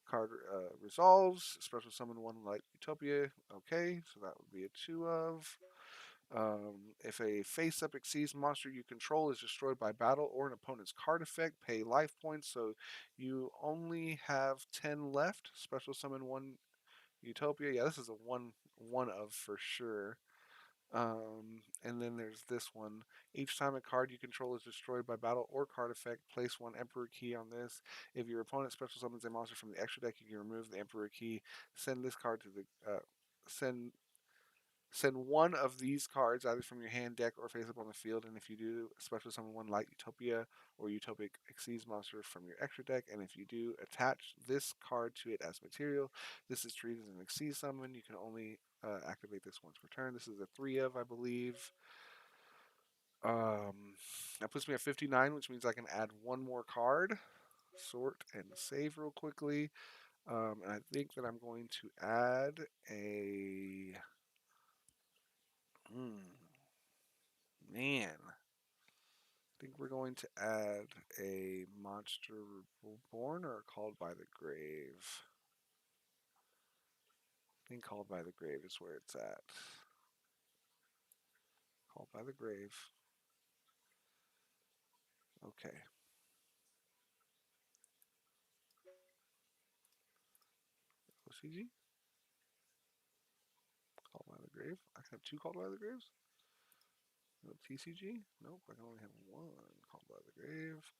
card resolves, special summon one like Utopia. Okay, so that would be a 2 of. If a face-up exceeds monster you control is destroyed by battle or an opponent's card effect, pay life points. So you only have 10 left. Special summon one Utopia. Yeah, this is a one of for sure. And then there's this one. Each time a card you control is destroyed by battle or card effect, place one Emperor key on this. If your opponent special summons a monster from the extra deck, you can remove the Emperor key. Send this card to the send Send one of these cards either from your hand, deck, or face up on the field, and if you do, special summon one Light Utopia or Utopic Xyz monster from your extra deck, and if you do, attach this card to it as material. This is treated as an Xyz summon. You can only activate this once per turn. This is a 3 of, I believe. That puts me at 59, which means I can add one more card. Sort and save real quickly. And I think that I'm going to add a. Man. I think we're going to add a Monster Reborn or Called by the Grave. I think Called by the Grave is where it's at. Called by the Grave. Okay. OCG? Called by the Grave? I can have two Called by the Graves? No TCG? Nope, I can only have one Called by the Grave.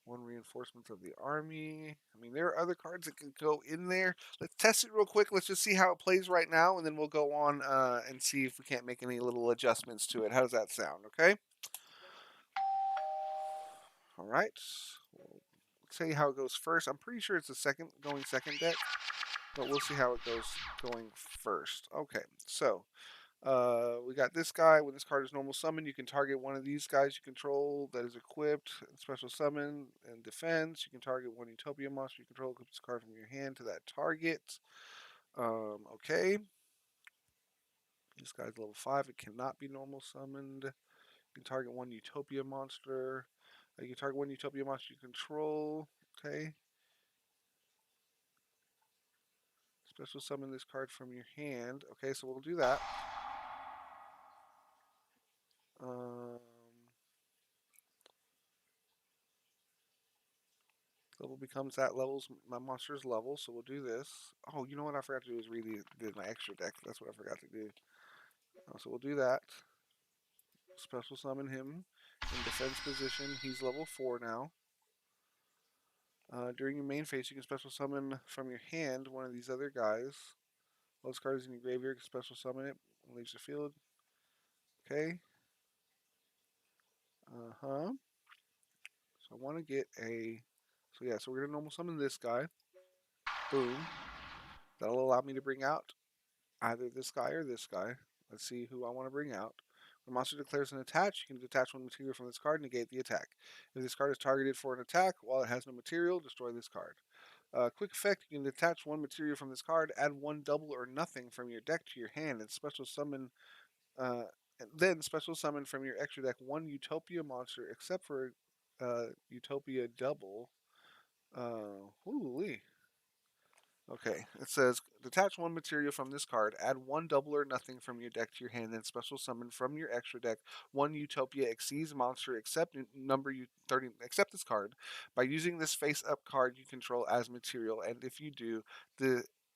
One Reinforcements of the Army. I mean, there are other cards that can go in there. Let's test it real quick. Let's just see how it plays right now, and then we'll go on and see if we can't make any little adjustments to it. How does that sound, okay? All right. Let's see how it goes first. I'm pretty sure it's the second deck, but we'll see how it goes going first. Okay, so we got this guy. When this card is normal summon, you can target one of these guys you control that is equipped. Special summon and defense. You can target one Utopia monster you control. Equip this card from your hand to that target. Okay. This guy's level 5. It cannot be normal summoned. You can target one Utopia monster. You can target one Utopia monster you control. Okay. Special summon this card from your hand. Okay, so we'll do that. Level becomes that level's my monster's level, so we'll do this. Oh, you know what I forgot to do is read my extra deck. That's what I forgot to do. So we'll do that. Special summon him in defense position. He's level 4 now. During your main phase, you can special summon from your hand one of these other guys. While this card is in your graveyard, you can special summon it. It leaves the field. Okay. So I want to get a. So yeah, so we're gonna normal summon this guy. Boom. That'll allow me to bring out either this guy or this guy. Let's see who I want to bring out. When a monster declares an attack, you can detach one material from this card and negate the attack. If this card is targeted for an attack while it has no material, destroy this card. Quick effect, you can detach one material from this card, add one double or nothing from your deck to your hand, and special summon from your extra deck one Utopia monster, except for Utopia double. Holy. Okay, it says detach one material from this card, add one double or nothing from your deck to your hand, then special summon from your extra deck one Utopia Xyz monster except number 30. Except this card. By using this face-up card you control as material, and if you do,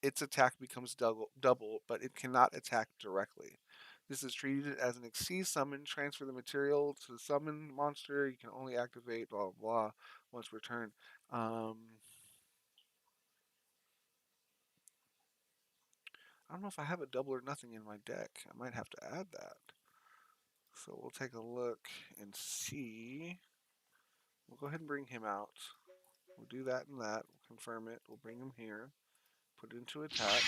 its attack becomes double, but it cannot attack directly. This is treated as an Xyz summon. Transfer the material to the summon monster. You can only activate blah blah blah once per turn. I don't know if I have a double or nothing in my deck. I might have to add that. So we'll take a look and see. We'll go ahead and bring him out. We'll do that and that. We'll confirm it. We'll bring him here. Put it into attack.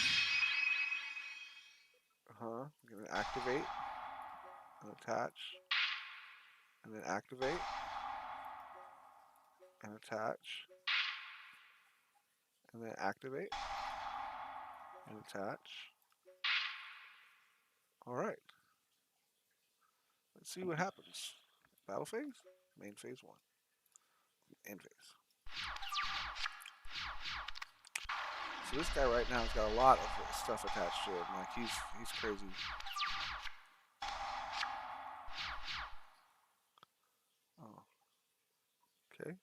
We're going to activate. And attach. And then activate. And attach. And then activate. And attach. Alright. Let's see what happens. Battle phase? Main phase 1. End phase. So this guy right now has got a lot of stuff attached to him. Like he's crazy. Oh. Okay.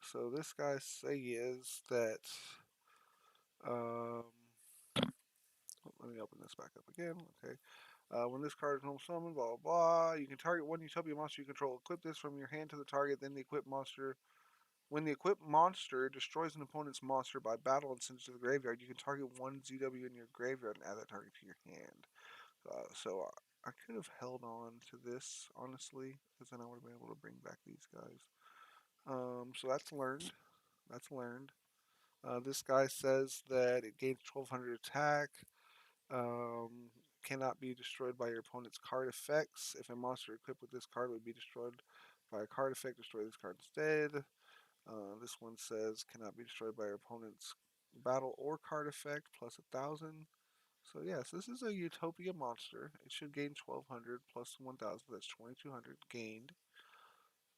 So this guy says that let me open this back up again. Okay. When this card is home summoned, blah blah blah, you can target one Utopia monster you control. Equip this from your hand to the target, then the equipped monster. When the equipped monster destroys an opponent's monster by battle and sends it to the graveyard, you can target one ZW in your graveyard and add that target to your hand. So I could have held on to this, honestly, because then I would have been able to bring back these guys. So that's learned. That's learned. This guy says that it gains 1200 attack. Um, Cannot be destroyed by your opponent's card effects. If a monster equipped with this card would be destroyed by a card effect, destroy this card instead. This one says cannot be destroyed by your opponent's battle or card effect, plus 1000. So yes, this is a Utopia monster. It should gain 1200 plus 1000. That's 2200 gained.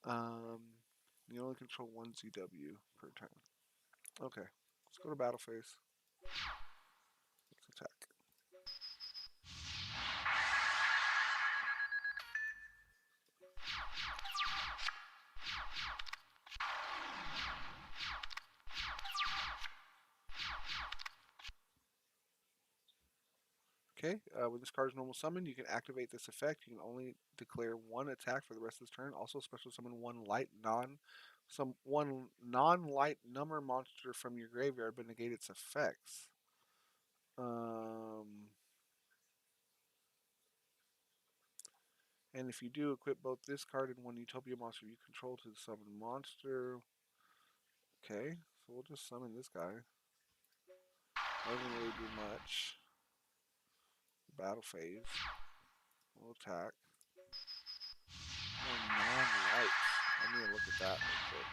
Um, you only control one ZW per turn. Okay, let's go to battle phase. Let's attack. Okay, with this card's normal summon, you can activate this effect. You can only declare one attack for the rest of this turn. Also, special summon one non-light number monster from your graveyard, but negate its effects. And if you do, equip both this card and one Utopia monster you control to summon a monster. Okay, so we'll just summon this guy. Doesn't really do much. Battle phase. We'll attack. One non-light. I need to look at that real quick.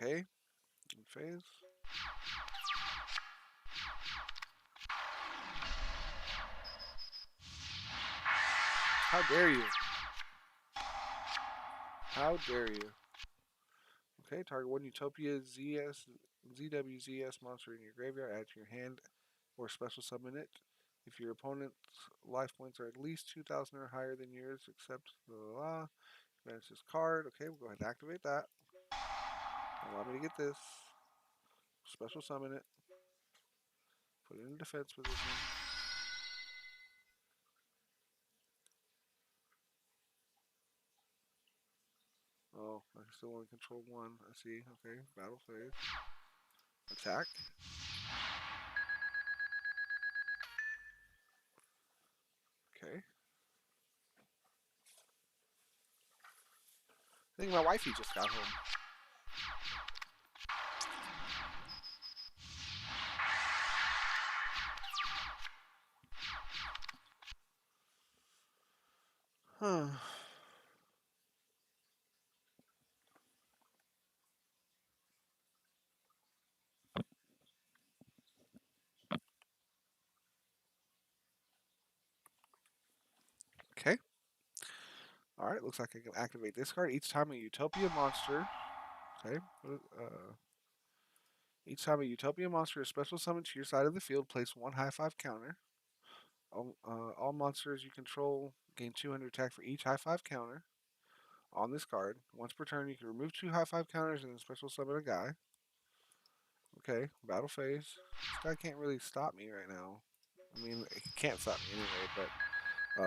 Okay, in phase. How dare you? How dare you? Okay, target one Utopia ZWZS monster in your graveyard, add to your hand, or special summon it. If your opponent's life points are at least 2000 or higher than yours, except blah, manage this card. Okay, we'll go ahead and activate that. Allow me to get this. Special summon it. Put it in defense position. Oh, I can still only control one. I see. Okay, battle phase. Attack. Okay. I think my wifey just got home. Huh. Okay. Alright, looks like I can activate this card. Each time a Utopia monster. Okay. Each time a Utopia monster is special summoned to your side of the field, place one high five counter. All monsters you control gain 200 attack for each high five counter on this card. Once per turn, you can remove two high five counters and then special summon a guy. Okay, battle phase. This guy can't really stop me right now. I mean, he can't stop me anyway, but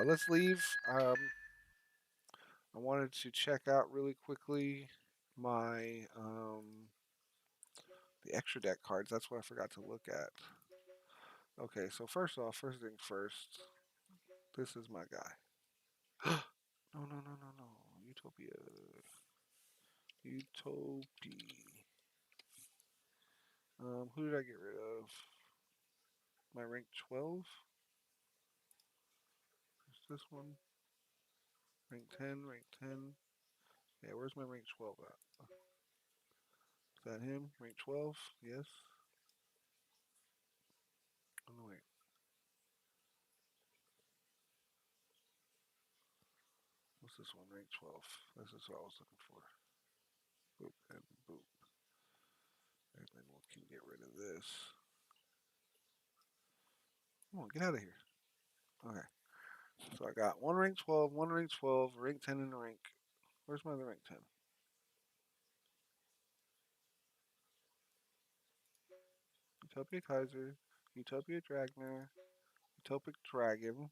let's leave. I wanted to check out really quickly my the extra deck cards. That's what I forgot to look at. Okay, so first off, first thing first, this is my guy. No, no, no, no, no. Utopia. Utopia. Who did I get rid of? My rank 12? Is this one? Rank 10, rank 10. Yeah, where's my rank 12 at? Is that him? Rank 12? Yes. Oh, no, wait. What's this one? Rank 12. This is what I was looking for. Boop and boop. And then we can get rid of this. Come on, get out of here. Okay. So I got one rank 12, one rank 12, rank 10 in the rank. Where's my other rank 10? Utopia Kaiser, Utopia Dragner, Utopic Dragon.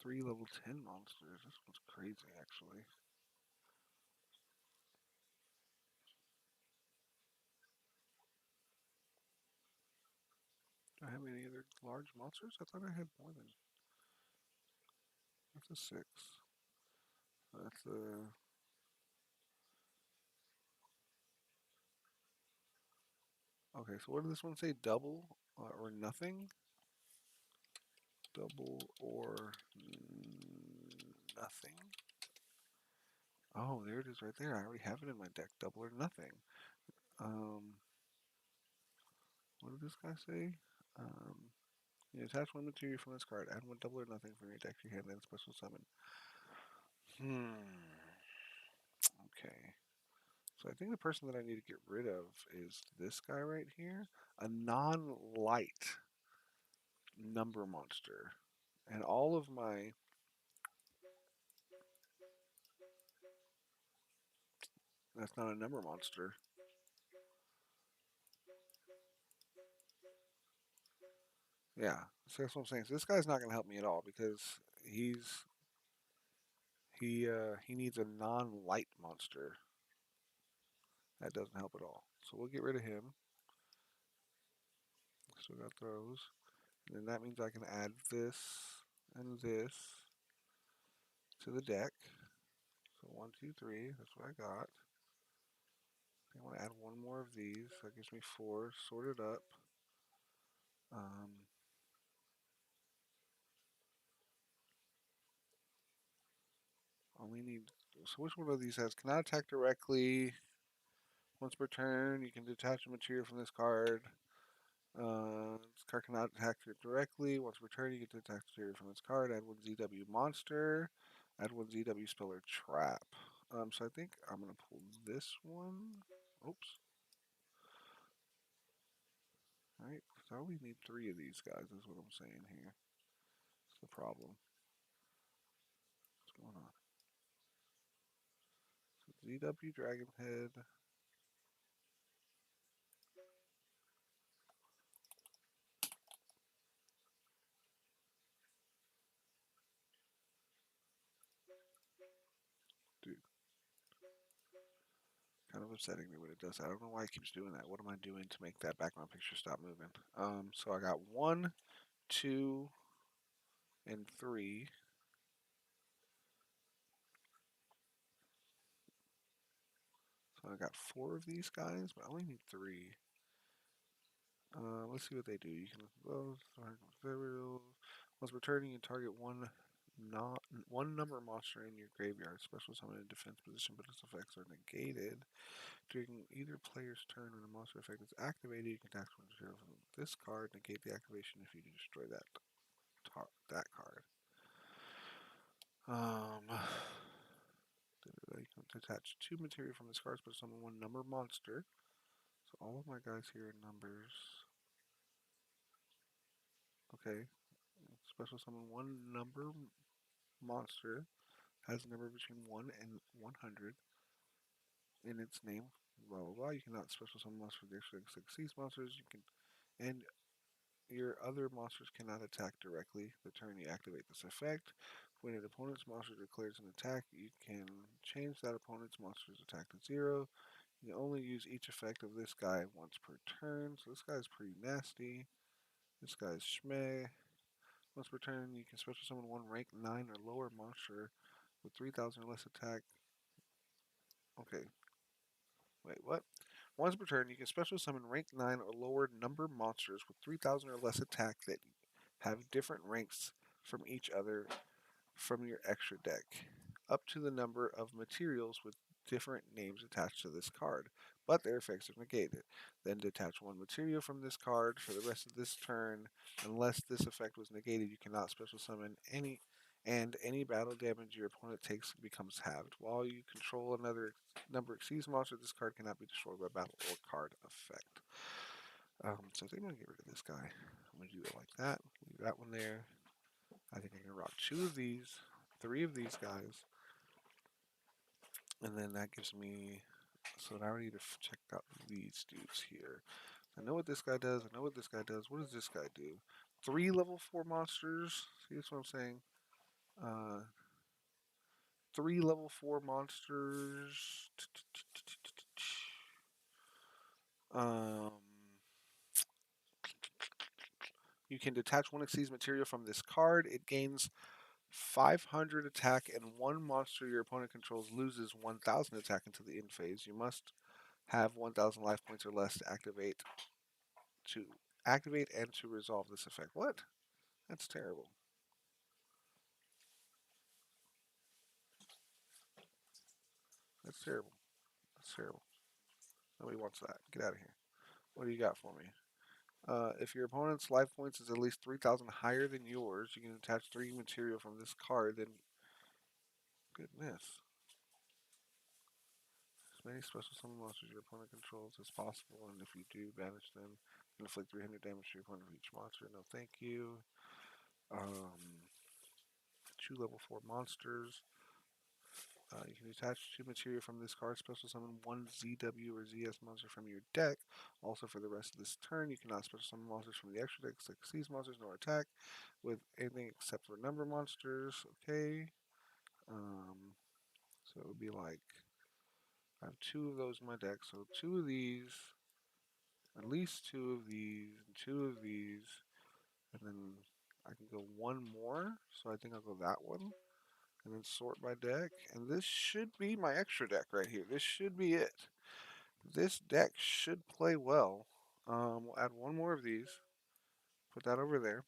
3 level 10 monsters. This one's crazy, actually. Do I have any other large monsters? I thought I had more than. That's a 6. That's a. Okay, so what did this one say? Double or nothing? Double or nothing. Oh, there it is right there. I already have it in my deck. Double or nothing. What did this guy say? You attach one material from this card. Add one double or nothing from your deck to your hand, then special summon. Okay. So I think the person that I need to get rid of is this guy right here. A non-light number monster. And all of my... That's not a number monster. Yeah, so that's what I'm saying. So this guy's not going to help me at all because he needs a non-light monster. That doesn't help at all. So we'll get rid of him. Still got those. And then that means I can add this and this to the deck. So 1, 2, 3. That's what I got. I want to add one more of these. That gives me 4. Sort it up. Only need. So which one of these has cannot attack directly? Once per turn, you can detach a material from this card. This card cannot attack it directly. Once per turn, you get to attack material from this card. Add one ZW monster. Add one ZW spell or trap. So I think I'm gonna pull this one. Oops. Alright, so I only need 3 of these guys, is what I'm saying here. That's the problem. What's going on? So ZW Dragon Head. Dude. Kind of upsetting me when it does that. I don't know why it keeps doing that. What am I doing to make that background picture stop moving? So I got 1, 2, and 3. So I got 4 of these guys, but I only need 3. Let's see what they do. You can once returning, you target one number monster in your graveyard. Special summon in defense position, but its effects are negated. During either player's turn when a monster effect is activated, you can attack one material from this card, negate the activation if you destroy that card. You can attach 2 material from this card, but summon one number monster. So all of my guys here are numbers. Okay. Special summon one number monster has a number between 1 and 100 in its name. Blah blah blah. You cannot special summon monsters for the succeeds monsters. You can, and your other monsters cannot attack directly. The turn you activate this effect. When an opponent's monster declares an attack, you can change that opponent's monster's attack to 0. You can only use each effect of this guy once per turn. So this guy's pretty nasty. This guy's schmeh. Once per turn, you can special summon one rank 9 or lower monster with 3,000 or less attack. Okay. Wait, what? Once per turn, you can special summon rank 9 or lower number monsters with 3,000 or less attack that have different ranks from each other from your extra deck, up to the number of materials with different names attached to this card, but their effects are negated. Then detach one material from this card for the rest of this turn. Unless this effect was negated, you cannot special summon any, and any battle damage your opponent takes becomes halved. While you control another number exceeds monster, this card cannot be destroyed by battle or card effect. So I think I'm going to get rid of this guy. I'm going to do it like that. Leave that one there. I think I can rock 2 of these, 3 of these guys, and then that gives me, so now I need to check out these dudes here. I know what this guy does, I know what this guy does. What does this guy do? 3 level 4 monsters, see that's what I'm saying? Uh, 3 level 4 monsters. Um, you can detach one Xyz material from this card. It gains 500 attack, and one monster your opponent controls loses 1,000 attack until the end phase. You must have 1,000 life points or less to activate and to resolve this effect. What? That's terrible. That's terrible. That's terrible. Nobody wants that. Get out of here. What do you got for me? If your opponent's life points is at least 3,000 higher than yours, you can attach 3 material from this card. Then, goodness. As many special summon monsters your opponent controls as possible, and if you do, banish them. Inflict 300 damage to your opponent for each monster. No, thank you. 2 level 4 monsters. You can attach 2 material from this card. Special summon 1 ZW or ZS monster from your deck. Also, for the rest of this turn, you cannot special summon monsters from the extra deck, like these monsters, nor attack with anything except for number monsters. Okay. So it would be like I have 2 of those in my deck. So 2 of these, at least 2 of these, and 2 of these, and then I can go 1 more. So I think I'll go that one. And then sort by deck. And this should be my extra deck right here. This should be it. This deck should play well. We'll add 1 more of these. Put that over there.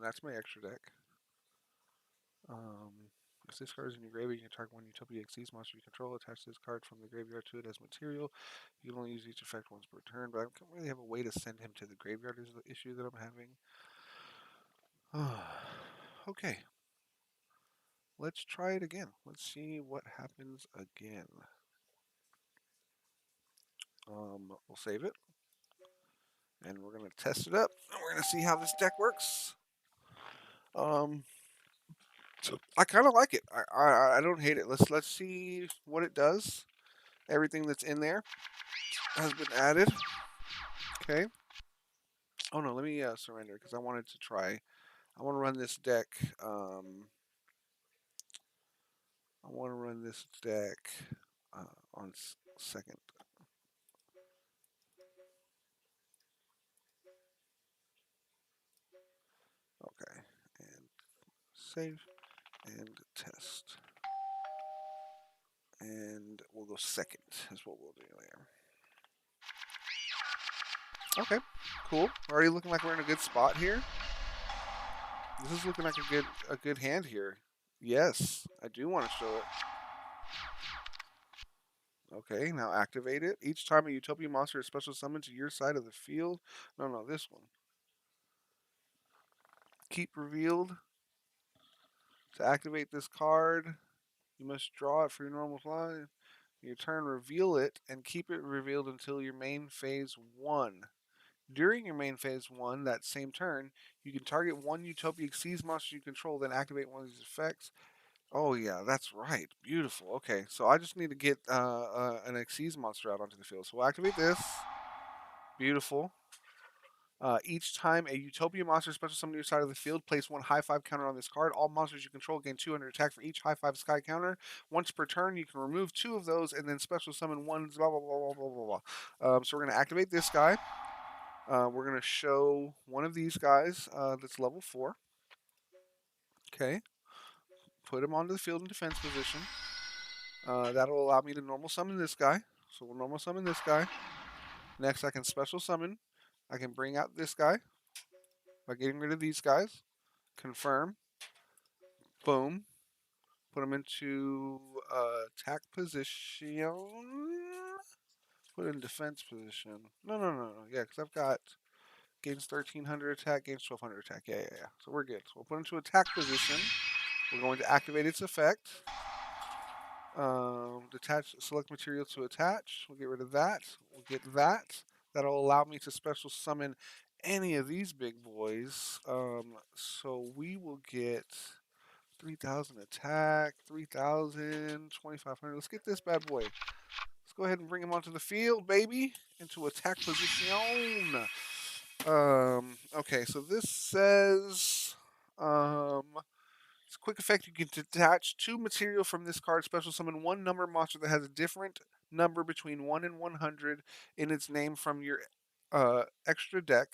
That's my extra deck. If this card is in your graveyard, you can target 1 Utopia Xyz monster you control. Attach this card from the graveyard to it as material. You can only use each effect once per turn, but I don't really have a way to send him to the graveyard is the issue that I'm having. Okay. Let's try it again. Let's see what happens again. We'll save it. And we're going to test it up. And we're going to see how this deck works. So I kind of like it. I don't hate it. Let's see what it does. Everything that's in there has been added. Okay. Oh no, let me surrender because I wanted to try. I want to run this deck. I want to run this deck on second. Okay, and save and test. And we'll go second is what we'll do there. Okay, cool. Already looking like we're in a good spot here. This is looking like a good hand here. Yes, I do want to show it. Okay, now activate it. Each time a Utopia monster is special summoned to your side of the field. No, this one. Keep revealed. To activate this card, you must draw it for your normal fly. Your turn, reveal it, and keep it revealed until your main phase 1. During your main phase 1, that same turn, you can target 1 Utopia Xyz monster you control, then activate one of these effects. Oh yeah, that's right. Beautiful. Okay, so I just need to get an Xyz monster out onto the field. So we'll activate this. Beautiful. Each time a Utopia monster special summoned to your side of the field, place 1 high 5 counter on this card. All monsters you control gain 200 attack for each high 5 sky counter. Once per turn, you can remove 2 of those and then special summon 1. Blah blah blah blah blah blah. So we're gonna activate this guy. We're gonna show one of these guys that's level 4. Okay. Put him onto the field in defense position. That'll allow me to normal summon this guy. So we'll normal summon this guy. Next, I can special summon. I can bring out this guy by getting rid of these guys. Confirm. Boom. Put him into attack position. Put in defense position. No. Yeah, because I've got gains 1,300 attack, gains 1,200 attack. Yeah. So we're good. So we'll put him into attack position. We're going to activate its effect. Detach select material to attach. We'll get rid of that. We'll get that. That'll allow me to special summon any of these big boys. So we will get 3,000 attack, 3,000, 2,500. Let's get this bad boy. Let's go ahead and bring him onto the field, baby. Into attack position. Okay, so this says It's a quick effect. You can detach 2 material from this card. Special summon 1 number monster that has a different number between 1 and 100 in its name from your extra deck.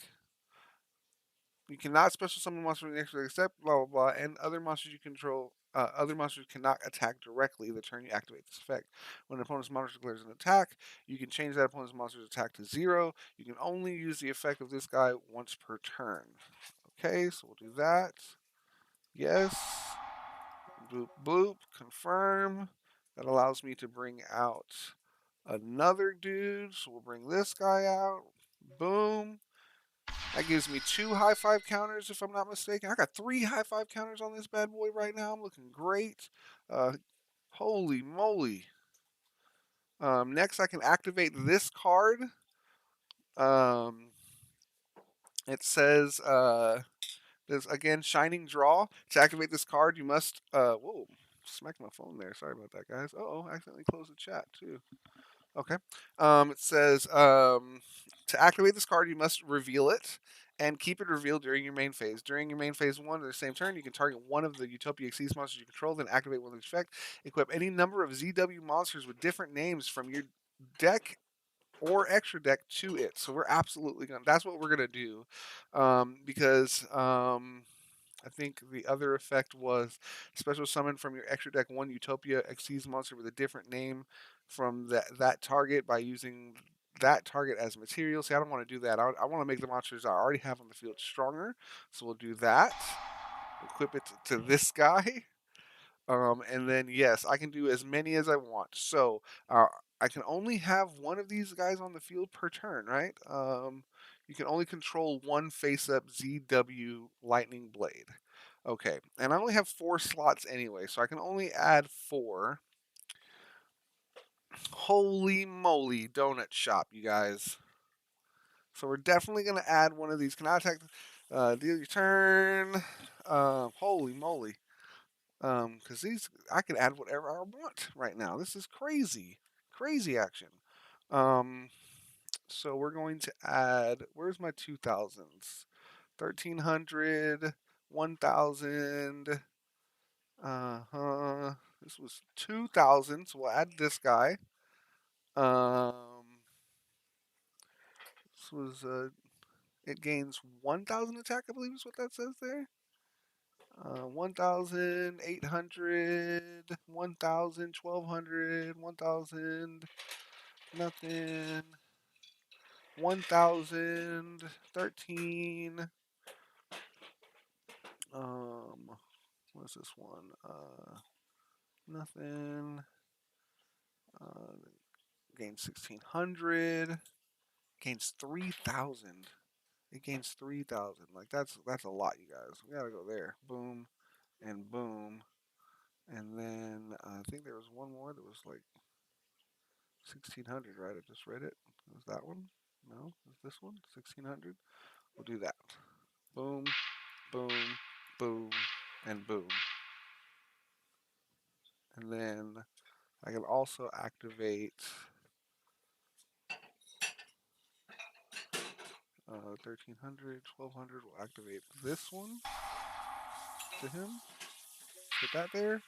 You cannot special summon monsters from the extra deck except blah blah blah, and other monsters you control. Other monsters cannot attack directly the turn you activate this effect. When an opponent's monster declares an attack, you can change that opponent's monster's attack to 0. You can only use the effect of this guy once per turn. Okay, so we'll do that. Yes. Bloop, bloop. Confirm. That allows me to bring out another dude. So we'll bring this guy out. Boom. That gives me 2 high 5 counters if I'm not mistaken. I got 3 high 5 counters on this bad boy right now. I'm looking great. Holy moly. Next, I can activate this card. It says, there's again Shining Draw. To activate this card, you must. Whoa, smacked my phone there. Sorry about that, guys. Oh, I accidentally closed the chat too. Okay. It says to activate this card, you must reveal it and keep it revealed during your main phase. During your main phase 1 of the same turn, you can target one of the Utopia Exceeds monsters you control, then activate one of the effect. Equip any number of ZW monsters with different names from your deck or extra deck to it. So we're absolutely gonna. That's what we're gonna do, because I think the other effect was special summon from your extra deck 1 Utopia Exceeds monster with a different name from that target by using that target as material. See, I don't want to do that. I want to make the monsters I already have on the field stronger. So we'll do that. Equip it to this guy. And then yes, I can do as many as I want. So I can only have one of these guys on the field per turn, right? You can only control one face-up ZW Lightning Blade. Okay, and I only have 4 slots anyway, so I can only add 4. Holy moly, donut shop, you guys! So we're definitely gonna add one of these. Can I attack? Deal your turn. Holy moly! Because these I can add whatever I want right now. This is crazy, crazy action. So we're going to add. Where's my 2000s? 1300, 1000. This was 2000, so we'll add this guy. This was it gains 1000 attack, I believe is what that says there. 1,800, 1,000, 1,200, 1,000, nothing, 1,000, 13. What's this one? Nothing. Gains 1,600. Gains 3,000. It gains 3,000. Like that's a lot, you guys. We gotta go there. Boom, and boom, and then I think there was one more that was like 1,600, right? I just read it. Was that one? No, is this one 1,600? We'll do that. Boom, boom, boom, and boom. And then I can also activate 1,300, 1,200. We'll activate this one to him. Put that there.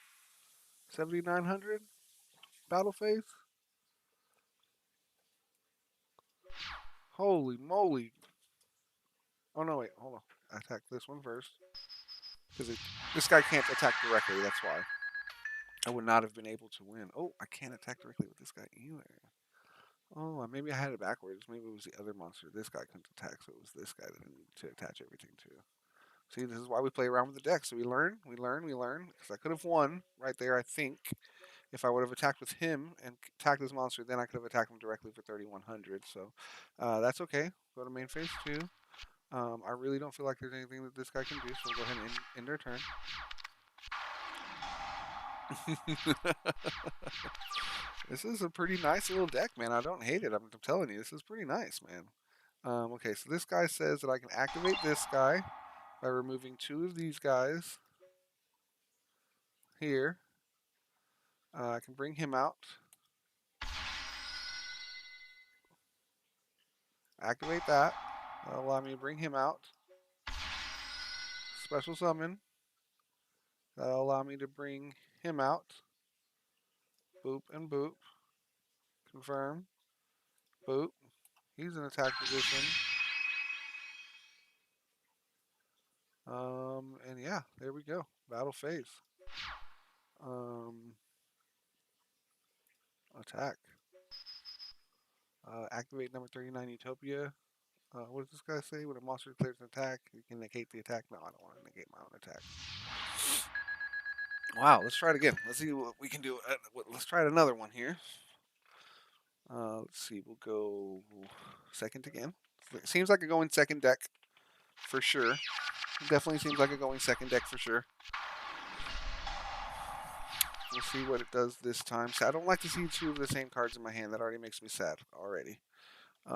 7,900. Battle phase. Holy moly. Oh no, wait, hold on. Attack this one first. Because this guy can't attack directly, that's why. I would not have been able to win. Oh, I can't attack directly with this guy either. Oh, maybe I had it backwards. Maybe it was the other monster. This guy couldn't attack, so it was this guy that I needed to attach everything to. See, this is why we play around with the deck. So we learn. Because I could have won right there, I think. If I would have attacked with him and attacked this monster, then I could have attacked him directly for 3,100. So that's okay. Go to main phase 2. I really don't feel like there's anything that this guy can do, so we'll go ahead and end our turn. This is a pretty nice little deck, man. I don't hate it. I'm telling you, this is pretty nice, man. Okay, so this guy says that I can activate this guy by removing 2 of these guys here. I can bring him out. Activate that. That'll allow me to bring him out. special summon. That'll allow me to bring him out. Boop and boop. Confirm. Boop. He's in attack position. And yeah, there we go. Battle phase. Attack. Activate number 39 Utopia. What does this guy say? When a monster declares an attack, you can negate the attack. No, I don't want to negate my own attack. Wow, let's try it again. Let's see what we can do. Let's try another one here. Let's see. We'll go second again. Seems like a going second deck for sure. Definitely seems like a going second deck for sure. We'll see what it does this time. So I don't like to see two of the same cards in my hand. That already makes me sad already.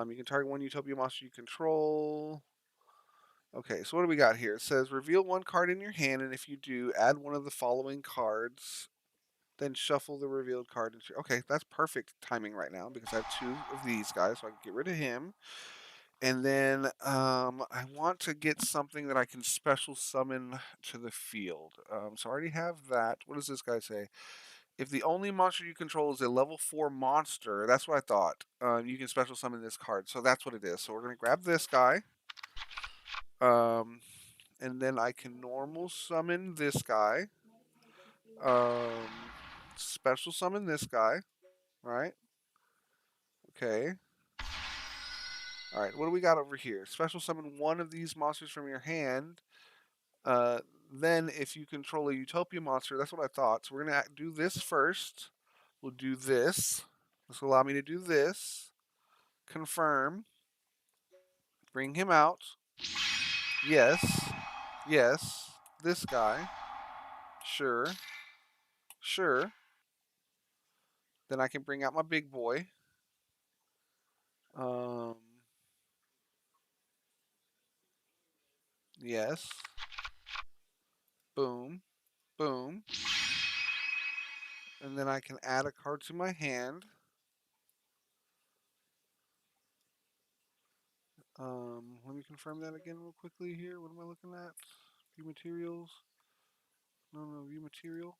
You can target one Utopia monster you control. Okay, so what do we got here? It says reveal one card in your hand, and if you do, add one of the following cards. Then shuffle the revealed card. Okay, that's perfect timing right now because I have two of these guys, so I can get rid of him. And then I want to get something that I can special summon to the field. So I already have that. What does this guy say? If the only monster you control is a level 4 monster, that's what I thought. You can special summon this card. So that's what it is. So we're going to grab this guy. And then I can normal summon this guy. Special summon this guy. Right? Okay. Alright, what do we got over here? Special summon one of these monsters from your hand. Then if you control a Utopia monster, that's what I thought. So we're going to do this first. We'll do this. This will allow me to do this. Confirm. Bring him out. Yes. Yes. This guy. Sure. Sure. Then I can bring out my big boy. Yes. Boom. Boom. And then I can add a card to my hand. Let me confirm that again real quickly here. What am I looking at? View materials. No, view material.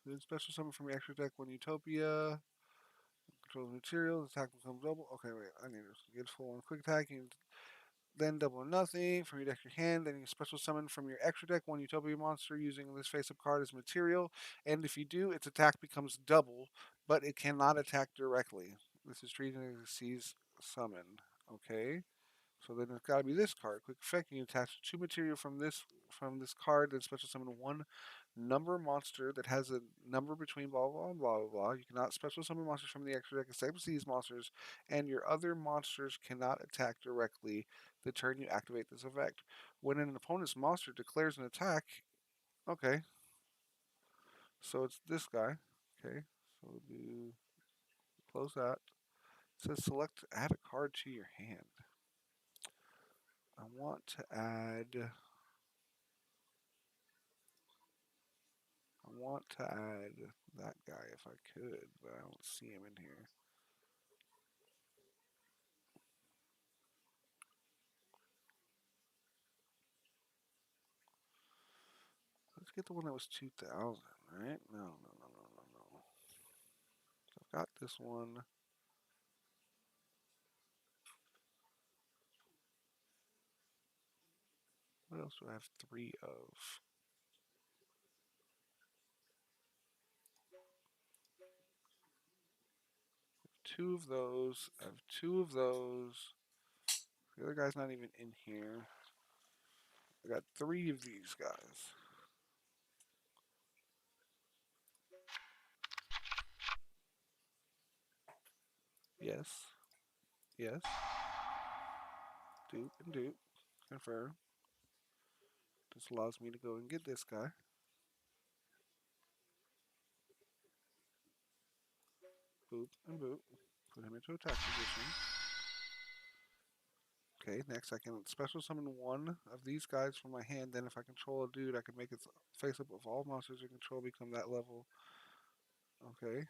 Then special summon from your extra deck one Utopia. Control the materials. Attack becomes double. Okay, wait. I need to get full on quick attack. You then double or nothing from your deck your hand. Then you special summon from your extra deck one Utopia monster using this face-up card as material. And if you do, its attack becomes double, but it cannot attack directly. This is treated as a seize summon. Okay. So then it's got to be this card. Quick effect: you can attach 2 material from this card, then special summon one number monster that has a number between blah blah blah blah blah. You cannot special summon monsters from the extra deck except these monsters, and your other monsters cannot attack directly the turn you activate this effect. When an opponent's monster declares an attack, okay. So it's this guy. Okay, so we'll do close that. It says select add a card to your hand. I want to add. I want to add that guy if I could, but I don't see him in here. Let's get the one that was 2,000, right? No. So I've got this one. What else do I have 3 of? Two of those. I have 2 of those. The other guy's not even in here. I got 3 of these guys. Yes. Yes. Dupe and dupe. Confirm. This allows me to go and get this guy. Boop and boop. Put him into attack position. Okay, next I can special summon one of these guys from my hand. Then if I control a dude, I can make its face up of all monsters you control become that level. Okay.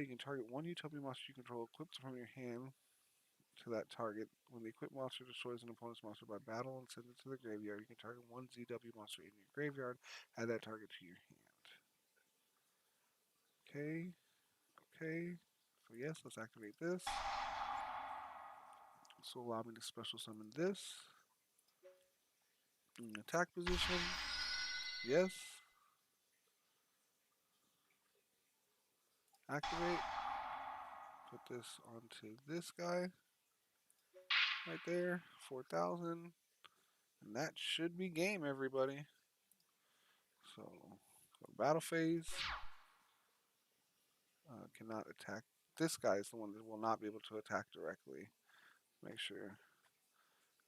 You can target one Utopia monster you control equipped from your hand to that target. When the equipped monster destroys an opponent's monster by battle and sends it to the graveyard, you can target one ZW monster in your graveyard. Add that target to your hand. Okay. Okay. So yes, let's activate this. This will allow me to special summon this. In attack position. Yes. Activate. Put this onto this guy. Right there. 4,000. And that should be game, everybody. So, go battle phase. Cannot attack. This guy is the one that will not be able to attack directly. Make sure.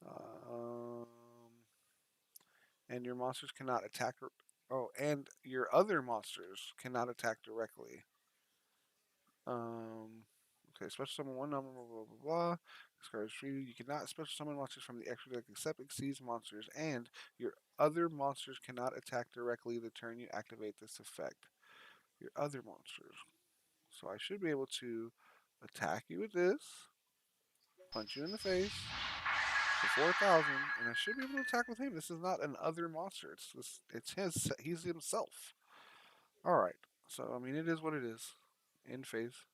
Um, and your monsters cannot attack. Oh, and your other monsters cannot attack directly. Okay, special summon one number, blah, blah, blah, blah. This card is free. You cannot special summon monsters from the extra deck except exceeds monsters, and your other monsters cannot attack directly the turn you activate this effect. Your other monsters. So I should be able to attack you with this, punch you in the face for 4,000, and I should be able to attack with him. This is not an other monster. It's his. He's himself. All right. So I mean, it is what it is. In phase.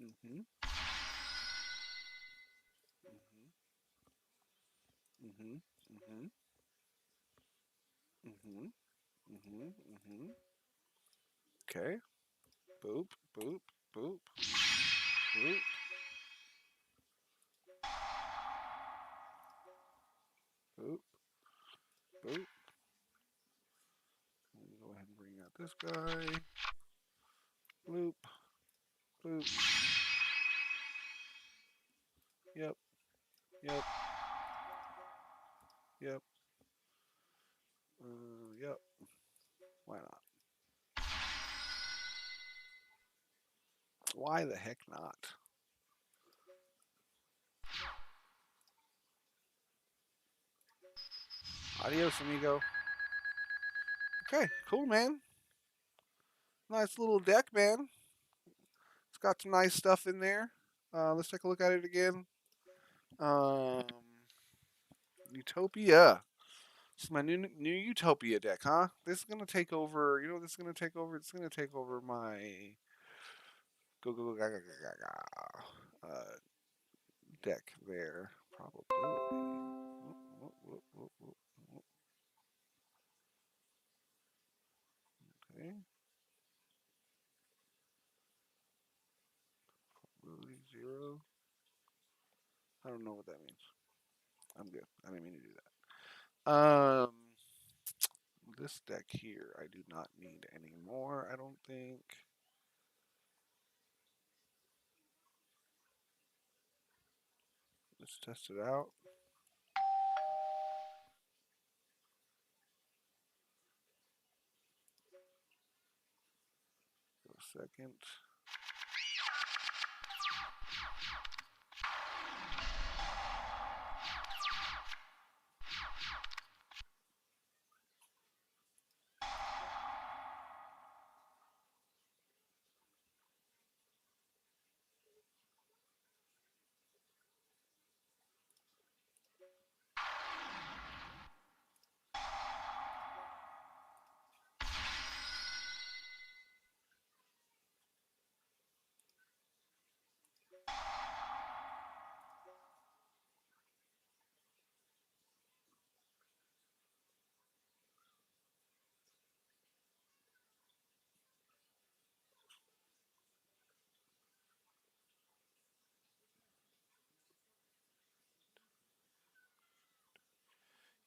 Mm-hmm. Mm-hmm. Mm-hmm. Mm-hmm. Mm-hmm. Mm-hmm. Okay. Boop. Boop. Boop. Boop. Boop. Boop. Let me go ahead and bring out this guy. Bloop. Bloop. Yep. Yep. Yep. Yep. Why not? Why the heck not? Adios, amigo. Okay, cool, man. Nice little deck, man. It's got some nice stuff in there. Let's take a look at it again. Utopia. This is my new Utopia deck, huh? This is gonna take over. You know what this is gonna take over? It's gonna take over my go ga ga ga ga ga deck there. Probability. Whoop, whoop, whoop, whoop, whoop. Okay. Probability 0. I don't know what that means. I'm good. I didn't mean to do that. This deck here, I do not need anymore. I don't think. Let's test it out. Go second.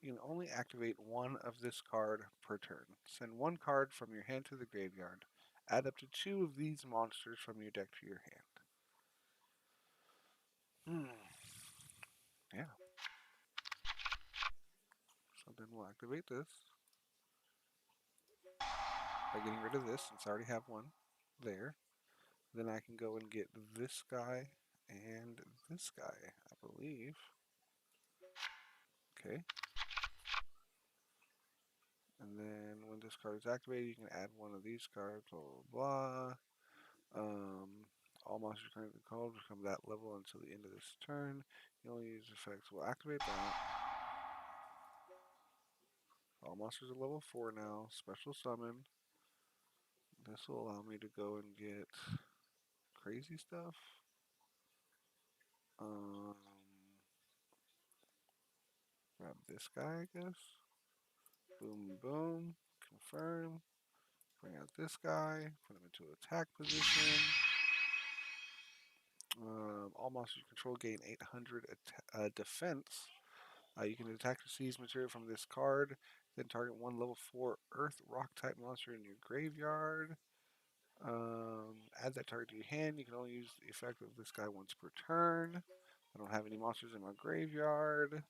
You can only activate one of this card per turn. Send one card from your hand to the graveyard. Add up to 2 of these monsters from your deck to your hand. Yeah. So then we'll activate this by getting rid of this since I already have one there. Then I can go and get this guy and this guy, I believe. Okay. And then when this card is activated, you can add one of these cards, blah, blah, blah. All monsters currently called become that level until the end of this turn. You only use effects. We'll activate that. All monsters are level 4 now. Special summon. This will allow me to go and get crazy stuff. Grab this guy, I guess. Boom, boom. Confirm. Bring out this guy. Put him into attack position. All monsters you control gain 800 defense. You can attack or seize material from this card. Then target one level 4 Earth Rock type monster in your graveyard. Add that target to your hand. You can only use the effect of this guy once per turn. I don't have any monsters in my graveyard.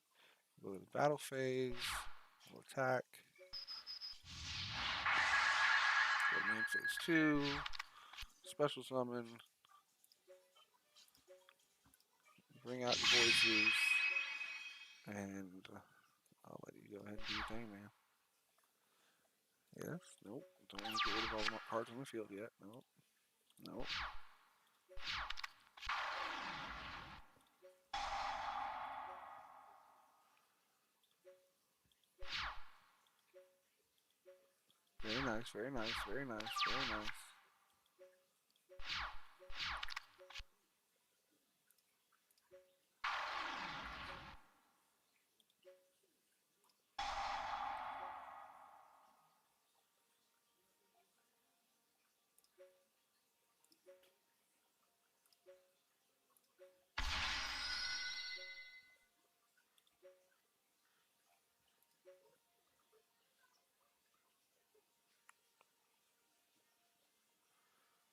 Go to the battle phase. We'll attack. Go to main phase 2. Special summon. Bring out your boy Zeus. And I'll let you go ahead and do your thing, man. Yes. Nope. Don't want to get rid of all the cards on the field yet. Nope. Nope. Very nice, very nice, very nice, very nice.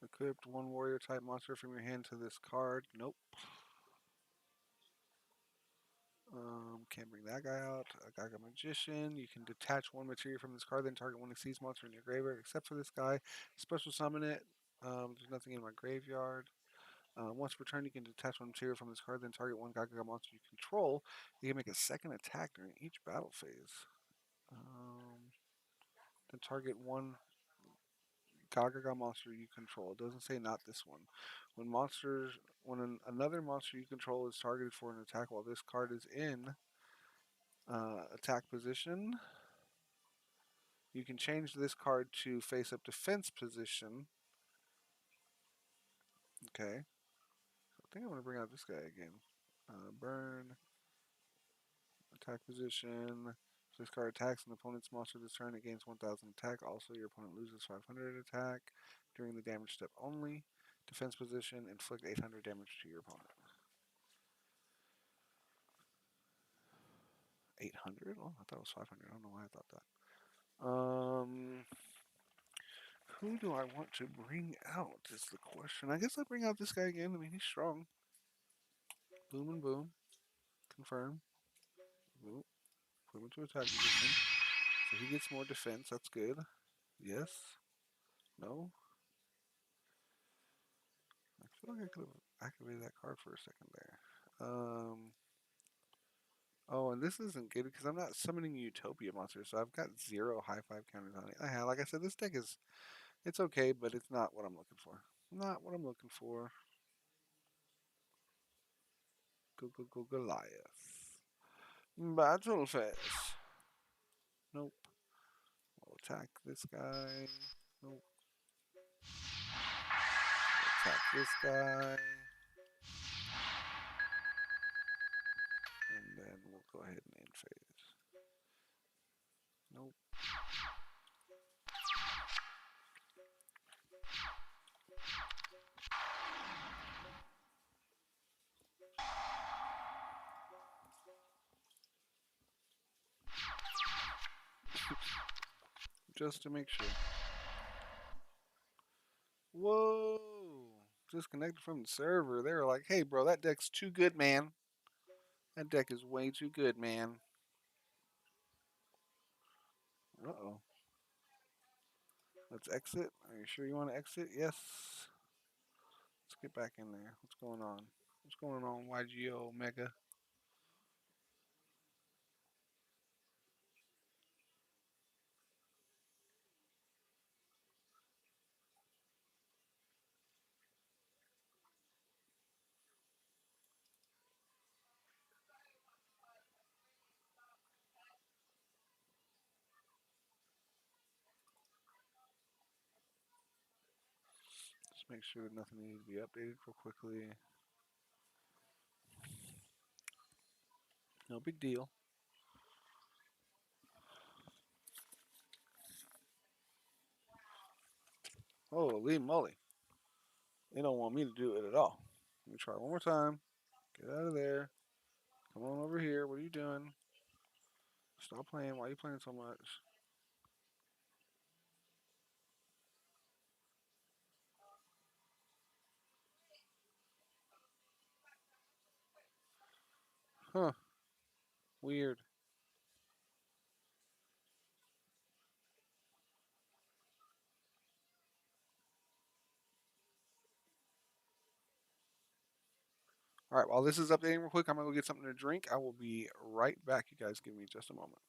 Equipped one warrior type monster from your hand to this card. Nope. Can't bring that guy out. Gaga Magician. You can detach one material from this card, then target one exceeds monster in your graveyard, except for this guy. Special summon it. There's nothing in my graveyard. Once per turn, you can detach one material from this card, then target one Gaga monster you control. You can make a second attack during each battle phase. Then target one Gaga monster you control. It doesn't say not this one. When another monster you control is targeted for an attack while this card is in attack position, you can change this card to face up defense position. Okay. So I think I'm going to bring out this guy again. Burn. Attack position. If this card attacks an opponent's monster this turn, it gains 1000 attack. Also, your opponent loses 500 attack during the damage step only. Defense position. Inflict 800 damage to your opponent. 800? Oh, I thought it was 500. I don't know why I thought that. Who do I want to bring out is the question. I guess I'll bring out this guy again. I mean, he's strong. Boom and boom. Confirm. Boom. Put him into attack position. So he gets more defense. That's good. Yes. No. I feel like I could have activated that card for a second there. Oh, and this isn't good because I'm not summoning Utopia monsters, so I've got 0 high 5 counters on it. Like I said, this deck is, it's okay, but it's not what I'm looking for. Not what I'm looking for. Go Goliath. Battle phase. Nope. We'll attack this guy. Nope. We'll attack this guy. And then we'll go ahead and end phase. Nope. Just to make sure. Whoa! Disconnected from the server. They were like, hey, bro, that deck's too good, man. That deck is way too good, man. Uh-oh. Let's exit. Are you sure you want to exit? Yes. get back in there. What's going on? What's going on, YGO Mega? Just make sure nothing needs to be updated real quickly. No big deal. Holy moly. They don't want me to do it at all. Let me try one more time. Get out of there. Come on over here. What are you doing? Stop playing. Why are you playing so much? Huh. Weird. All right, while this is updating real quick, I'm going to go get something to drink. I will be right back. You guys give me just a moment.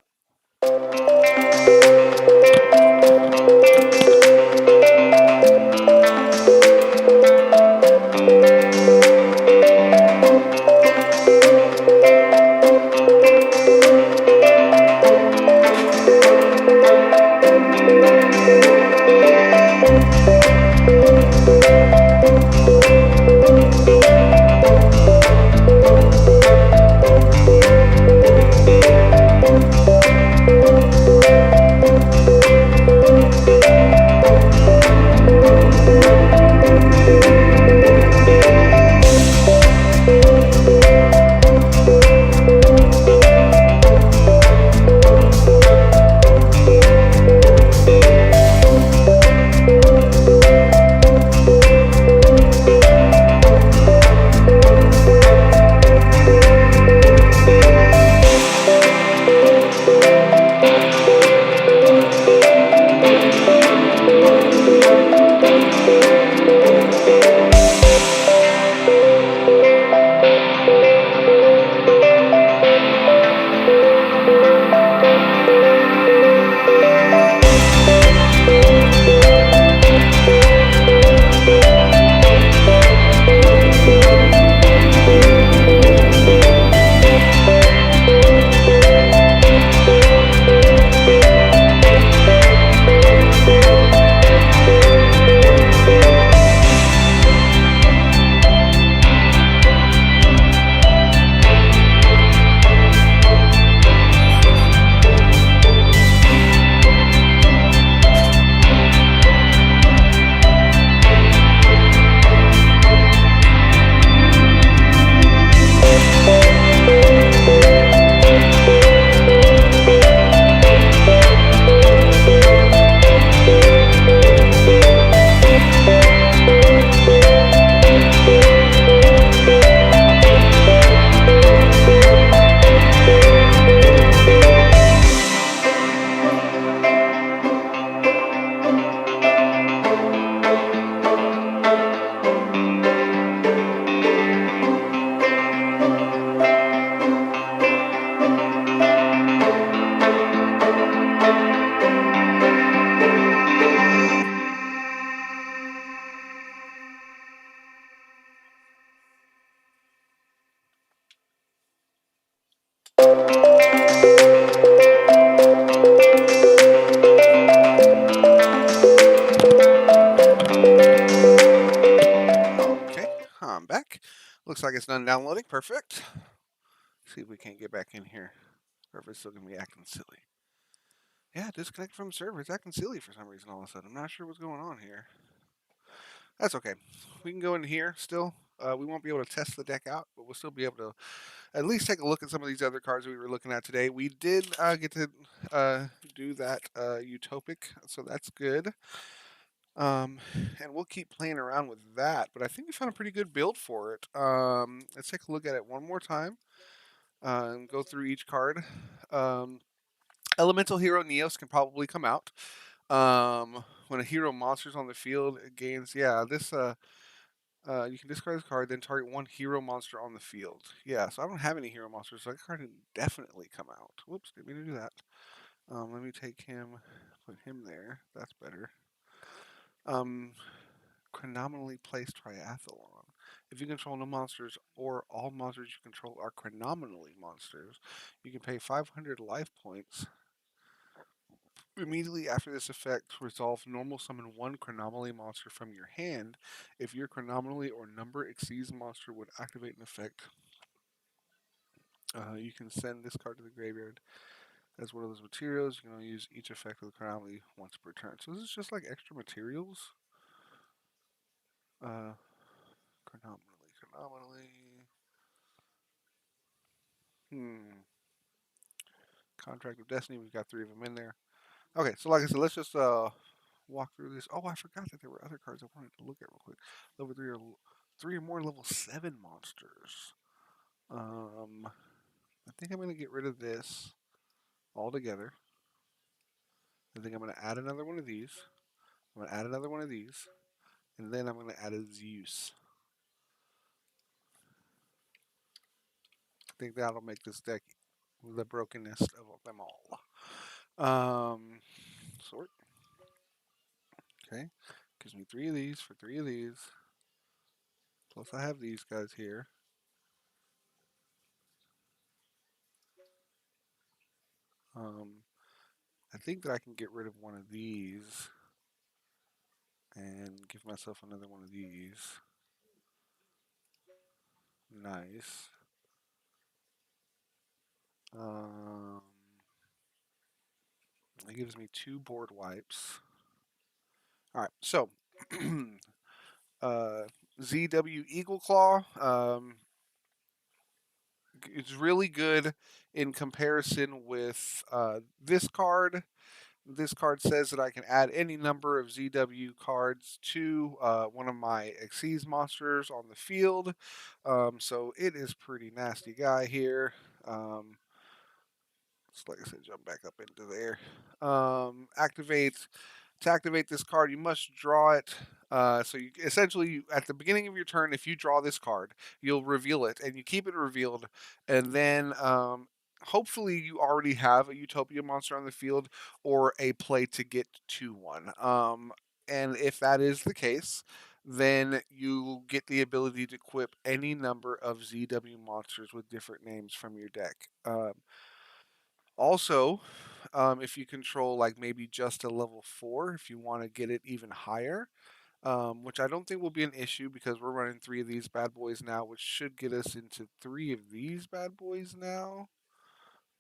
Okay, I'm back. Looks like it's done downloading. Perfect. See if we can't get back in here. Or if it's still going to be acting silly. Yeah, disconnect from server. It's acting silly for some reason all of a sudden. I'm not sure what's going on here. That's okay. We can go in here still. We won't be able to test the deck out, but we'll still be able to at least take a look at some of these other cards we were looking at today. We did get to do that Utopic, so that's good. And we'll keep playing around with that, but I think we found a pretty good build for it. Let's take a look at it one more time and go through each card. Elemental Hero Neos can probably come out. When a hero monster's on the field, it gains, yeah, this You can discard this card, then target one hero monster on the field. Yeah, so I don't have any hero monsters, so that card can definitely come out. Whoops, didn't mean to do that. Let me take him, put him there. That's better. Um, Chronominally placed triathlon. If you control no monsters or all monsters you control are chronominally monsters, you can pay 500 life points. Immediately after this effect, resolve normal summon one chronomaly monster from your hand. If your chronomaly or number exceeds monster would activate an effect, you can send this card to the graveyard as one of those materials. You can only use each effect of the chronomaly once per turn. So this is just like extra materials. Uh, chronomaly. Contract of Destiny. We've got three of them in there. Okay, so like I said, let's just walk through this. Oh, I forgot that there were other cards I wanted to look at real quick. Level three or more level 7 monsters. I think I'm gonna get rid of this altogether. I think I'm gonna add another one of these. I'm gonna add another one of these, and then I'm gonna add a Zeus. I think that'll make this deck the brokenest of them all. Sort. Okay, gives me three of these for three of these. Plus I have these guys here. I think that I can get rid of one of these and give myself another one of these. Nice. Um, it gives me two board wipes. All right, so ZW Eagle Claw. It's really good in comparison with this card. This card says that I can add any number of ZW cards to one of my Xyz monsters on the field. So it is pretty nasty guy here. So like I said, jump back up into there. Activate. To activate this card, you must draw it. So you essentially, at the beginning of your turn, if you draw this card, you'll reveal it, and you keep it revealed, and then hopefully you already have a Utopia monster on the field or a play to get to one. And if that is the case, then you get the ability to equip any number of ZW monsters with different names from your deck. Also, if you control like maybe just a level 4, if you want to get it even higher, which I don't think will be an issue because we're running three of these bad boys now, which should get us into three of these bad boys now.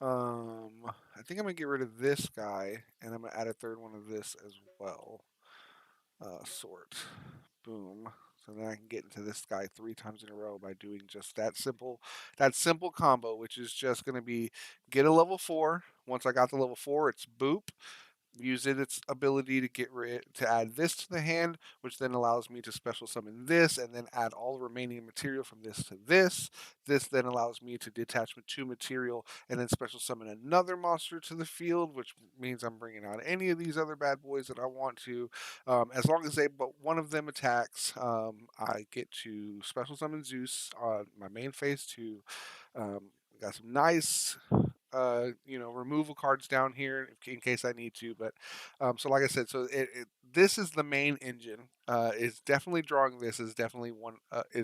I think I'm gonna get rid of this guy, and I'm gonna add a third one of this as well. Sort. Boom. So then I can get into this guy three times in a row by doing just that simple combo, which is just going to be get a level 4. Once I got the level 4, it's boop. Use its ability to get rid to add this to the hand, which then allows me to special summon this, and then add all the remaining material from this to this. This then allows me to detach two material, and then special summon another monster to the field, which means I'm bringing out any of these other bad boys that I want to. As long as but one of them attacks, I get to special summon Zeus on my main phase 2. Got some nice removal cards down here in case I need to. But so like I said, so this is the main engine. Is definitely drawing this is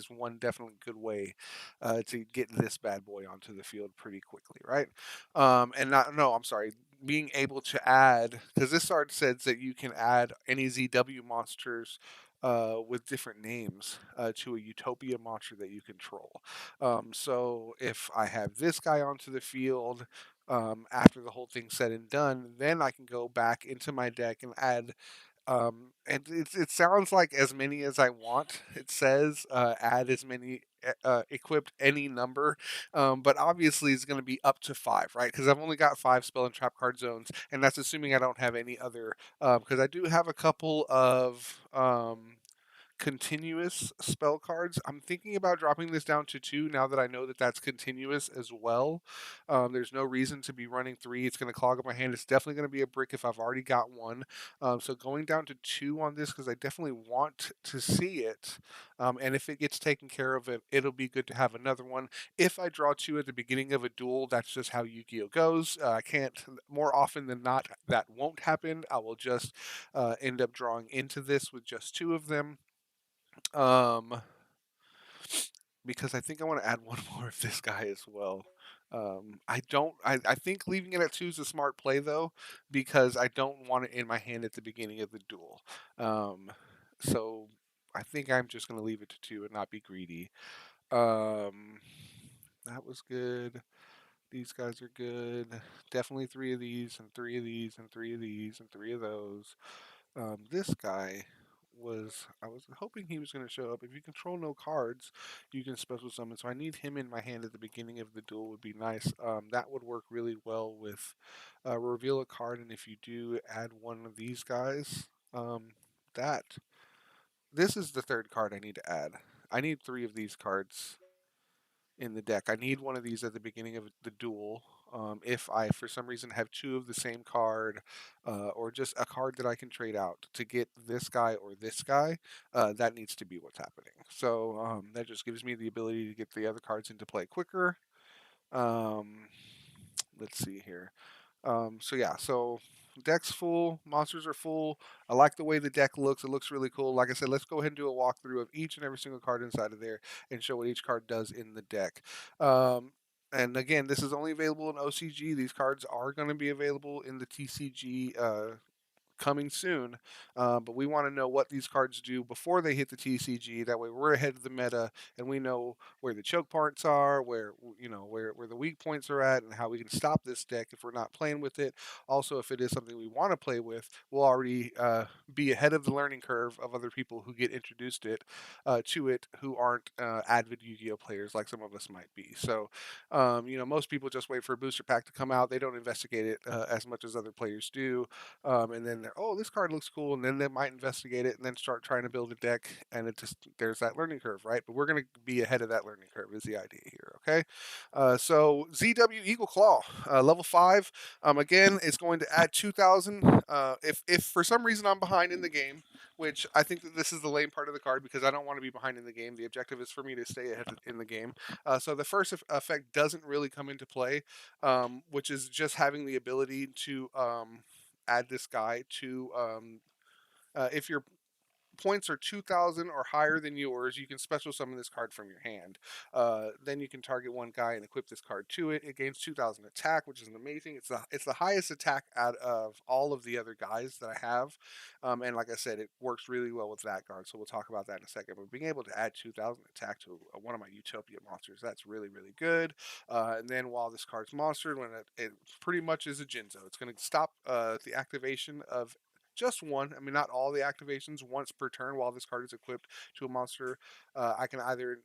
one definitely good way to get this bad boy onto the field pretty quickly, right? And not no, I'm sorry. Being able to add because this card says that you can add any ZW monsters with different names to a Utopia monster that you control. So if I have this guy onto the field after the whole thing's said and done, then I can go back into my deck and add. And it sounds like as many as I want. It says add as many, equipped any number, but obviously it's going to be up to 5, right? Because I've only got 5 spell and trap card zones, and that's assuming I don't have any other. Because I do have a couple of continuous spell cards. I'm thinking about dropping this down to two now that I know that that's continuous as well. There's no reason to be running three. It's going to clog up my hand. It's definitely going to be a brick if I've already got one. So going down to two on this because I definitely want to see it. And if it gets taken care of, it'll be good to have another one. If I draw two at the beginning of a duel, that's just how Yu-Gi-Oh goes. I can't. More often than not, that won't happen. I will just end up drawing into this with just two of them. Um, because I think I want to add one more of this guy as well. I don't. I think leaving it at two is a smart play though, because I don't want it in my hand at the beginning of the duel. Um, so I think I'm just going to leave it to two and not be greedy. Um, that was good. These guys are good. Definitely three of these, and three of these, and three of these, and three of those. This guy was, I was hoping he was going to show up. If you control no cards, you can special summon. So I need him in my hand at the beginning of the duel would be nice. That would work really well with reveal a card, and if you do add one of these guys, that this is the third card I need to add. I need three of these cards in the deck. I need one of these at the beginning of the duel. If I, for some reason, have two of the same card, or just a card that I can trade out to get this guy or this guy, that needs to be what's happening. So that just gives me the ability to get the other cards into play quicker. Um, let's see here. So yeah, so deck's full, monsters are full. I like the way the deck looks. It looks really cool. Like I said, let's go ahead and do a walkthrough of each and every single card inside of there and show what each card does in the deck. And again, this is only available in OCG. These cards are going to be available in the TCG coming soon. But we want to know what these cards do before they hit the TCG. That way, we're ahead of the meta, and we know where the choke parts are, where where the weak points are at, and how we can stop this deck if we're not playing with it. Also, if it is something we want to play with, we'll already be ahead of the learning curve of other people who get introduced to it who aren't avid Yu-Gi-Oh players like some of us might be. So, most people just wait for a booster pack to come out. They don't investigate it as much as other players do, and then oh, this card looks cool, and then they might investigate it and then start trying to build a deck, and it just there's that learning curve, right? But we're going to be ahead of that learning curve is the idea here, okay? So ZW Eagle Claw, level 5. Again, it's going to add 2,000. If for some reason I'm behind in the game, which I think that this is the lame part of the card because I don't want to be behind in the game. The objective is for me to stay ahead in the game. So the first effect doesn't really come into play, which is just having the ability to add this guy to if your points are 2,000 or higher than yours, you can special summon this card from your hand. Then you can target one guy and equip this card to it. It gains 2,000 attack, which is amazing. It's the highest attack out of all of the other guys that I have, and like I said, it works really well with that card. So we'll talk about that in a second. But being able to add 2,000 attack to one of my Utopia monsters, that's really really good. And then while this card's monstered, when it pretty much is a Jinzo, it's going to stop the activation of just one. I mean, not all the activations once per turn while this card is equipped to a monster. I can either,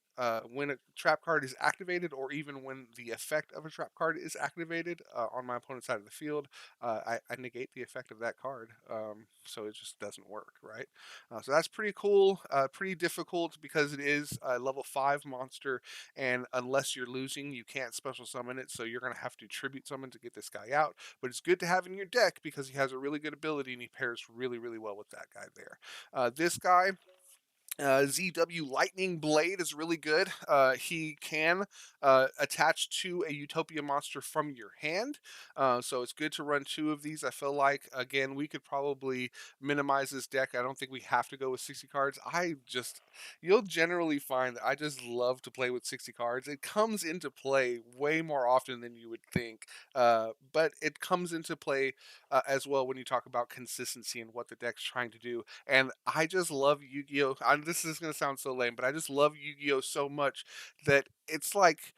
when a trap card is activated or even when the effect of a trap card is activated on my opponent's side of the field, I negate the effect of that card. So it just doesn't work, right? So that's pretty cool, pretty difficult because it is a level 5 monster, and unless you're losing, you can't special summon it, so you're going to have to tribute summon to get this guy out. But it's good to have in your deck because he has a really good ability and he pairs really, really well with that guy there. This guy, ZW Lightning Blade is really good. He can attach to a Utopia monster from your hand. So it's good to run two of these. I feel like, again, we could probably minimize this deck. I don't think we have to go with 60 cards. You'll generally find that I just love to play with 60 cards. It comes into play way more often than you would think. But it comes into play as well when you talk about consistency and what the deck's trying to do. And I just love Yu-Gi-Oh! This is going to sound so lame, but I just love Yu-Gi-Oh! So much that it's like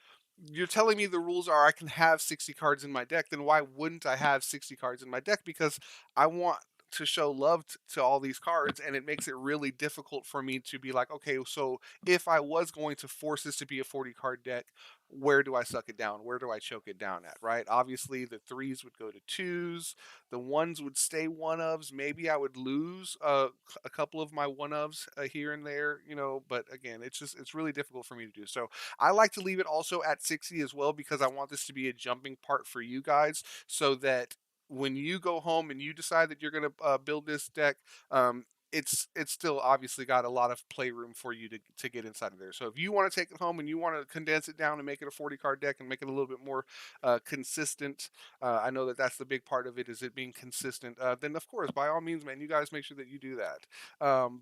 you're telling me the rules are I can have 60 cards in my deck, then why wouldn't I have 60 cards in my deck? Because I want to show love to all these cards, and it makes it really difficult for me to be like, okay, so if I was going to force this to be a 40 card deck, where do I suck it down? Where do I choke it down at? Right? Obviously, the threes would go to twos, the ones would stay one ofs. Maybe I would lose a couple of my one ofs here and there, But again, it's really difficult for me to do. So I like to leave it also at 60 as well because I want this to be a jumping part for you guys, so that when you go home and you decide that you're going to build this deck, um, it's still obviously got a lot of playroom for you to get inside of there. So if you want to take it home and you want to condense it down and make it a 40 card deck and make it a little bit more consistent, I know that that's the big part of it, is it being consistent. Then of course, by all means, man, you guys make sure that you do that.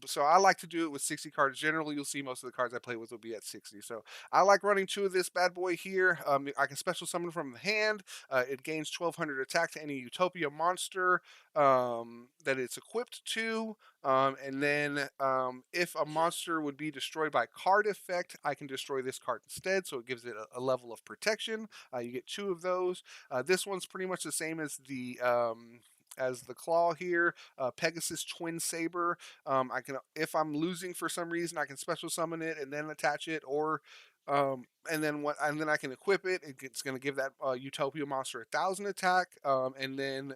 So I like to do it with 60 cards. Generally, you'll see most of the cards I play with will be at 60. So I like running two of this bad boy here. I can special summon from the hand. It gains 1200 attack to any Utopia monster that it's equipped to. And then if a monster would be destroyed by card effect, I can destroy this card instead. So it gives it a level of protection. You get two of those. This one's pretty much the same as the claw here, Pegasus Twin Saber. I can, if I'm losing for some reason, I can special summon it and then attach it, or and then I can equip it. It's going to give that Utopia monster 1,000 attack, and then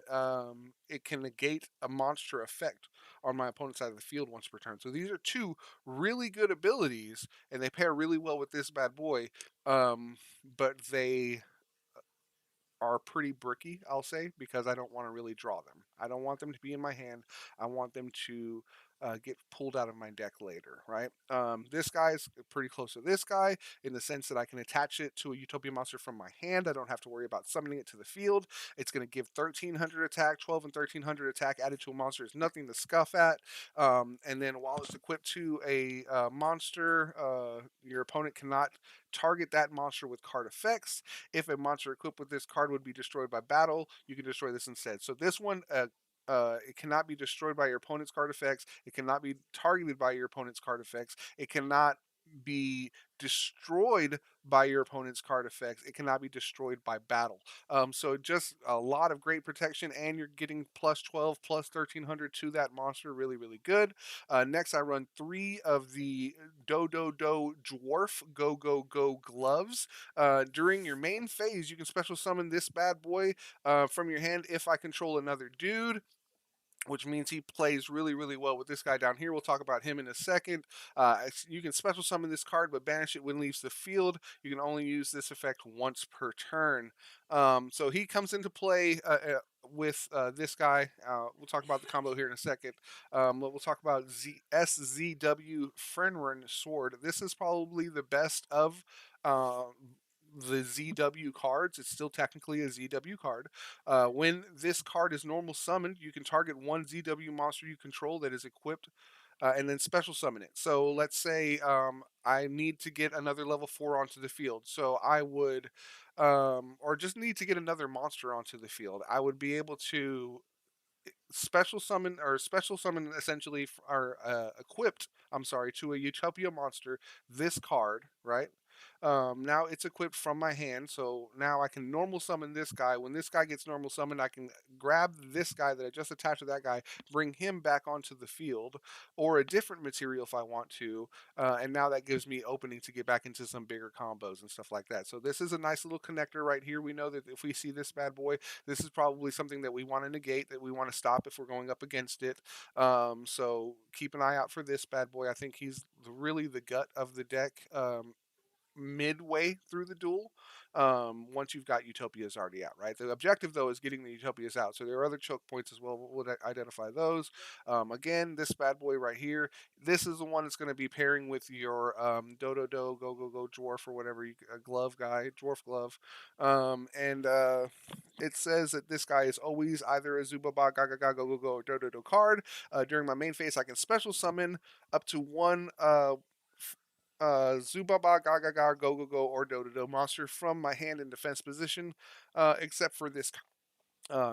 it can negate a monster effect on my opponent's side of the field once per turn. So these are two really good abilities, and they pair really well with this bad boy. But they are pretty bricky, I'll say, because I don't want to really draw them. I don't want them to be in my hand. I want them to get pulled out of my deck later, right? This guy's pretty close to this guy in the sense that I can attach it to a Utopia monster from my hand. I don't have to worry about summoning it to the field. It's going to give 1,300 attack, 12 and 1,300 attack added to a monster is nothing to scuff at. And then while it's equipped to a monster, your opponent cannot target that monster with card effects. If a monster equipped with this card would be destroyed by battle, you can destroy this instead. So this one, it cannot be destroyed by your opponent's card effects. It cannot be targeted by your opponent's card effects. It cannot be destroyed by your opponent's card effects. It cannot be destroyed by battle. So just a lot of great protection, and you're getting plus 12, plus 1,300 to that monster. Really, really good. Next, I run three of the Do Dwarf Go Go Go gloves. During your main phase, you can special summon this bad boy from your hand if I control another dude, which means he plays really, really well with this guy down here. We'll talk about him in a second. You can special summon this card, but banish it when it leaves the field. You can only use this effect once per turn. So he comes into play with this guy. We'll talk about the combo here in a second. We'll talk about SZW Frenren Sword. This is probably the best of the ZW cards. It's still technically a ZW card. When this card is normal summoned, you can target one ZW monster you control that is equipped, and then special summon it. So let's say I need to get another level 4 onto the field. So I would, or just need to get another monster onto the field. I would be able to special summon essentially are equipped, I'm sorry, to a Utopia monster this card, right? Now it's equipped from my hand, so now I can normal summon this guy. When this guy gets normal summoned, I can grab this guy that I just attached to that guy, bring him back onto the field, or a different material if I want to, and now that gives me opening to get back into some bigger combos and stuff like that. So this is a nice little connector right here. We know that if we see this bad boy, this is probably something that we want to negate, that we want to stop if we're going up against it. So keep an eye out for this bad boy. I think he's really the gut of the deck. Midway through the duel, once you've got Utopias already out, right? The objective, though, is getting the Utopias out. So there are other choke points as well. We'll identify those. Again, this bad boy right here, this is the one that's going to be pairing with your Go Go Go Dwarf or whatever, glove guy, Dwarf glove. And it says that this guy is always either a Zubaba, Gaga Gaga Go Go Go, or Do card. During my main phase, I can special summon up to one Zubaba, Gagaga, Go Go Go, or Do monster from my hand in defense position, except for this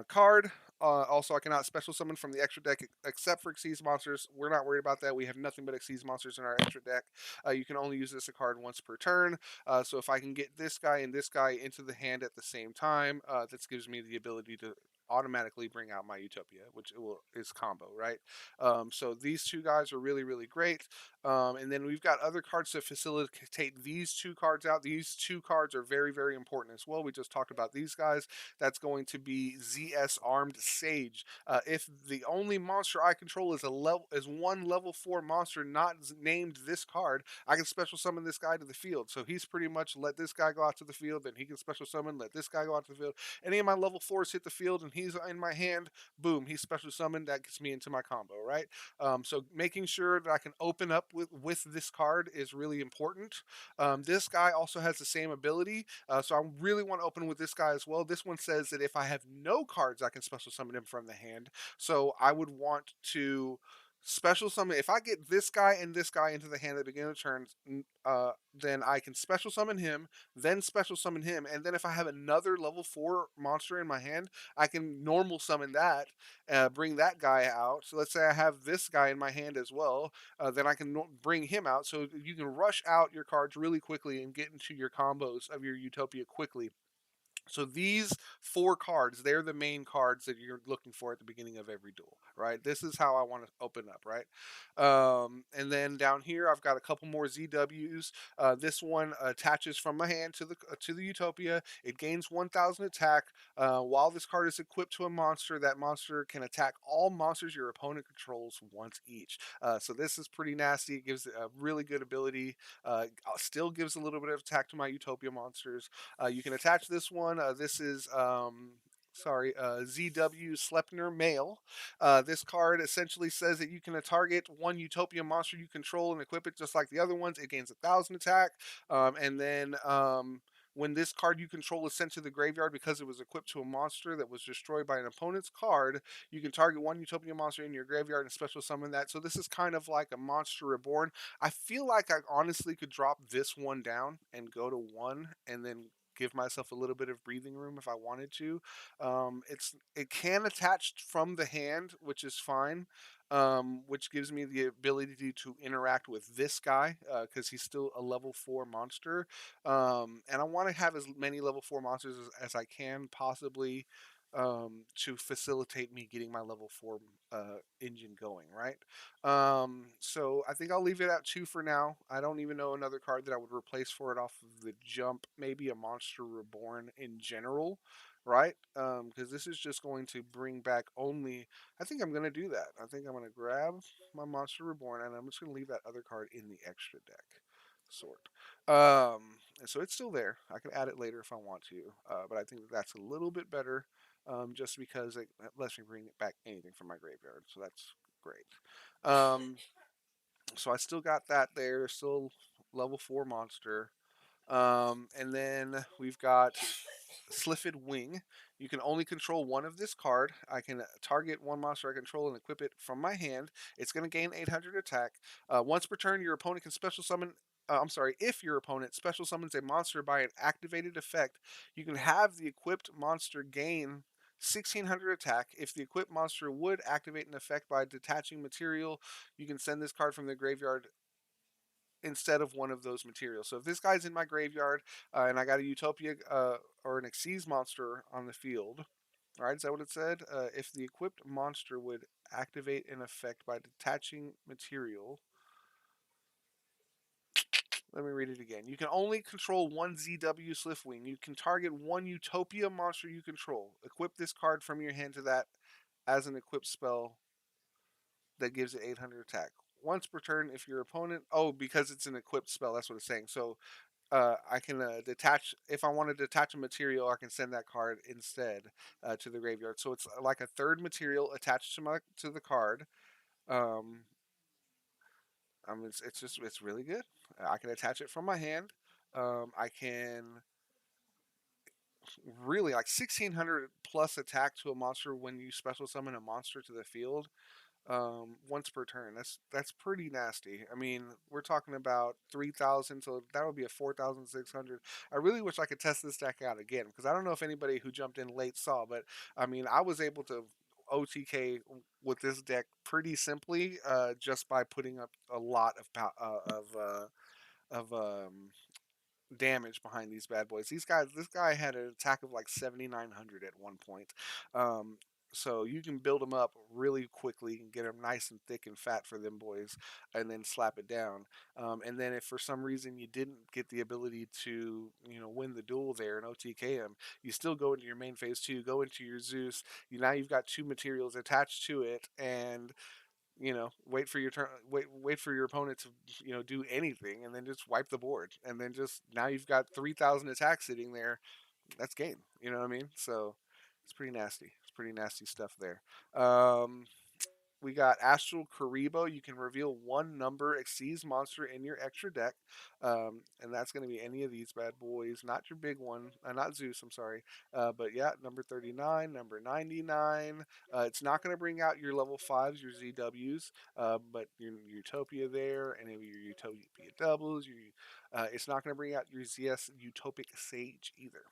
card. Also, I cannot special summon from the extra deck except for Xyz monsters. We're not worried about that. We have nothing but Xyz monsters in our extra deck. You can only use this card once per turn. So if I can get this guy and this guy into the hand at the same time, this gives me the ability to automatically bring out my Utopia, which is combo, right? So these two guys are really, really great. And then we've got other cards to facilitate these two cards out. These two cards are very, very important as well. We just talked about these guys. That's going to be ZS Armed Sage. If the only monster I control is one level 4 monster not named this card, I can special summon this guy to the field. So he's pretty much let this guy go out to the field, then he can special summon, let this guy go out to the field. Any of my level 4s hit the field and he's in my hand, boom, he's special summoned. That gets me into my combo, right? So making sure that I can open up with this card is really important. This guy also has the same ability, so I really want to open with this guy as well. This one says that if I have no cards, I can special summon him from the hand. So I would want to special summon. If I get this guy and this guy into the hand at the beginning of turns, then I can special summon him, then special summon him, and then if I have another level 4 monster in my hand, I can normal summon that, bring that guy out. So let's say I have this guy in my hand as well, then I can bring him out. So you can rush out your cards really quickly and get into your combos of your Utopia quickly. So these 4 cards, they're the main cards that you're looking for at the beginning of every duel, right? This is how I want to open up, right? And then down here, I've got a couple more ZWs. This one attaches from my hand to the Utopia. It gains 1,000 attack. While this card is equipped to a monster, that monster can attack all monsters your opponent controls once each. So this is pretty nasty. It gives a really good ability. Still gives a little bit of attack to my Utopia monsters. You can attach this one. This is ZW Slepner Male. This card essentially says that you can target one Utopia monster you control and equip it just like the other ones. It gains 1,000 attack, and then when this card you control is sent to the graveyard because it was equipped to a monster that was destroyed by an opponent's card, you can target one Utopia monster in your graveyard and special summon that. So this is kind of like a Monster Reborn. I feel like I honestly could drop this one down and go to 1 and then give myself a little bit of breathing room if I wanted to. It can attach from the hand, which is fine. Which gives me the ability to interact with this guy because he's still a level 4 monster. And I want to have as many level 4 monsters as I can possibly to facilitate me getting my level 4 engine going, right? So I think I'll leave it at 2 for now. I don't even know another card that I would replace for it off of the jump. Maybe a Monster Reborn in general, right? Because this is just going to bring back only. I think I'm going to do that. I think I'm going to grab my Monster Reborn and I'm just going to leave that other card in the extra deck. Sort. And so it's still there. I can add it later if I want to, but I think that's a little bit better, just because it lets me bring back anything from my graveyard. So that's great. So I still got that there. Still level 4 monster. And then we've got Sliffid Wing. You can only control one of this card. I can target one monster I control and equip it from my hand. It's going to gain 800 attack. Once per turn, your opponent can special summon. If your opponent special summons a monster by an activated effect, you can have the equipped monster gain 1,600 attack. If the equipped monster would activate an effect by detaching material, you can send this card from the graveyard instead of one of those materials. So if this guy's in my graveyard and I got a Utopia or an Xyz monster on the field, all right, is that what it said? If the equipped monster would activate an effect by detaching material. Let me read it again. You can only control one ZW Swiftwing. You can target one Utopia monster you control. Equip this card from your hand to that as an equipped spell that gives it 800 attack. Once per turn, if your opponent. Oh, because it's an equipped spell, that's what it's saying. So I can detach if I want to detach a material. I can send that card instead to the graveyard. So it's like a third material attached to the card. Um, it's really good. I can attach it from my hand. I can really like 1,600 plus attack to a monster when you special summon a monster to the field. Once per turn. That's pretty nasty. I mean, we're talking about 3,000, so that would be a 4,600. I really wish I could test this deck out again because I don't know if anybody who jumped in late saw, but I mean, I was able to OTK with this deck pretty simply, just by putting up a lot of damage behind these bad boys. This guy had an attack of like 7,900 at one point. Um, so you can build them up really quickly and get them nice and thick and fat for them boys, and then slap it down. And then if for some reason you didn't get the ability to, win the duel there and OTK him, you still go into your main phase two, go into your Zeus. Now you've got two materials attached to it, and wait for your turn, wait for your opponent to, do anything, and then just wipe the board, and then just now you've got 3,000 attacks sitting there. That's game. You know what I mean? So it's pretty nasty. It's pretty nasty stuff there. We got Astral Karibo. You can reveal one number exceeds monster in your extra deck, and that's going to be any of these bad boys, not your big one, not Zeus. I'm sorry, but yeah, number 39, number 99. It's not going to bring out your level fives, your ZWs, but your Utopia there, any of your Utopia doubles. It's not going to bring out your ZS Utopic Sage either,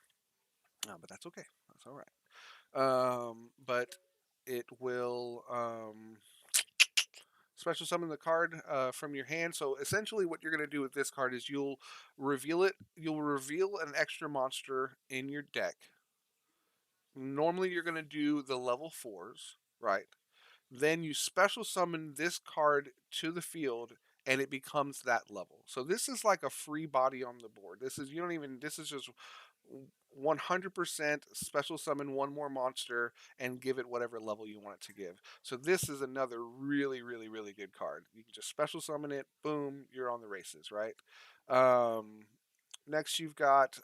but that's okay. That's all right. But it will. Special summon the card from your hand. So essentially, what you're going to do with this card is you'll reveal it. You'll reveal an extra monster in your deck. Normally, you're going to do the level fours, right? Then you special summon this card to the field, and it becomes that level. So this is like a free body on the board. This is, you don't even, this is just 100% special summon one more monster and give it whatever level you want it to give. So this is another really, really, really good card. You can just special summon it, boom, you're on the races, right? Next, you've got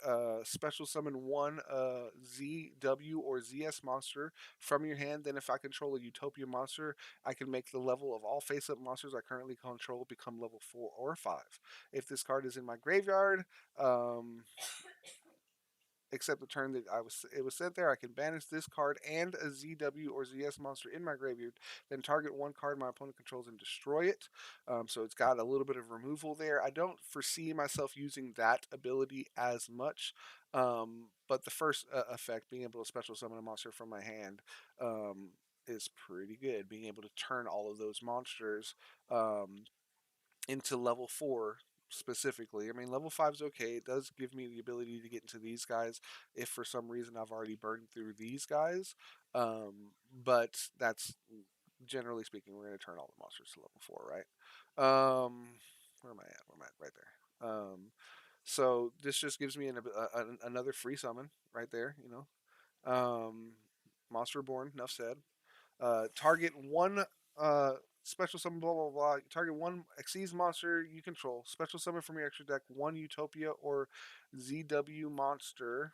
special summon one ZW or ZS monster from your hand. Then, if I control a Utopia monster, I can make the level of all face up monsters I currently control become level 4 or 5. If this card is in my graveyard, except the turn that it was sent there, I can banish this card and a ZW or ZS monster in my graveyard, then target one card my opponent controls and destroy it. So it's got a little bit of removal there. I don't foresee myself using that ability as much, but the first effect, being able to special summon a monster from my hand, is pretty good. Being able to turn all of those monsters into level 4 specifically. I mean, level 5 is okay. It does give me the ability to get into these guys if for some reason I've already burned through these guys. But that's generally speaking, we're going to turn all the monsters to level 4, right? Where am I at? Where am I at? Right there. So this just gives me another free summon right there, Monster Born, enough said. Target one special summon, blah blah blah. Target one Xyz monster you control. Special summon from your extra deck one Utopia or ZW monster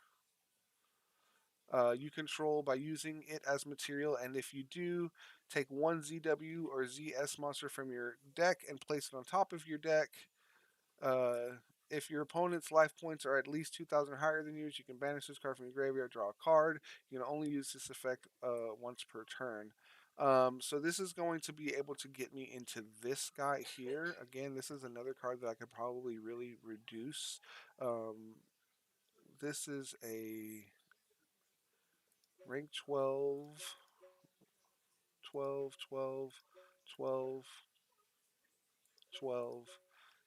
you control by using it as material, and if you do, take one ZW or ZS monster from your deck and place it on top of your deck. Uh, if your opponent's life points are at least 2,000 higher than yours, you can banish this card from your graveyard, draw a card. You can only use this effect once per turn. So this is going to be able to get me into this guy here. Again, this is another card that I could probably really reduce. This is a rank 12, 12, 12, 12, 12.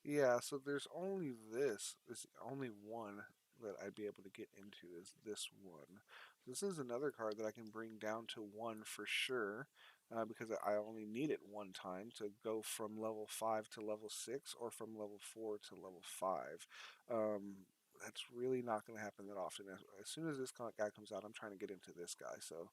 Yeah, so there's only this. There's only one that I'd be able to get into is this one. This is another card that I can bring down to 1 for sure, because I only need it one time to go from level 5 to level 6 or from level 4 to level 5. That's really not going to happen that often. As soon as this guy comes out, I'm trying to get into this guy. So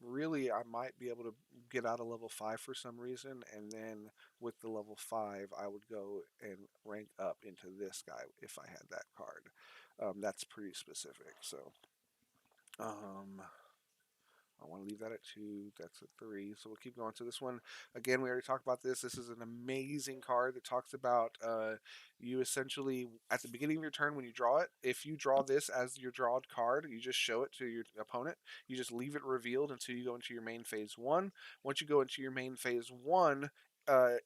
really, I might be able to get out of level 5 for some reason, and then with the level 5, I would go and rank up into this guy if I had that card. That's pretty specific. So, um, I want to leave that at 2. That's at 3. So we'll keep going to this one. Again, we already talked about this. This is an amazing card that talks about you essentially, at the beginning of your turn when you draw it, if you draw this as your drawed card, you just show it to your opponent. You just leave it revealed until you go into your main phase 1. Once you go into your main phase 1,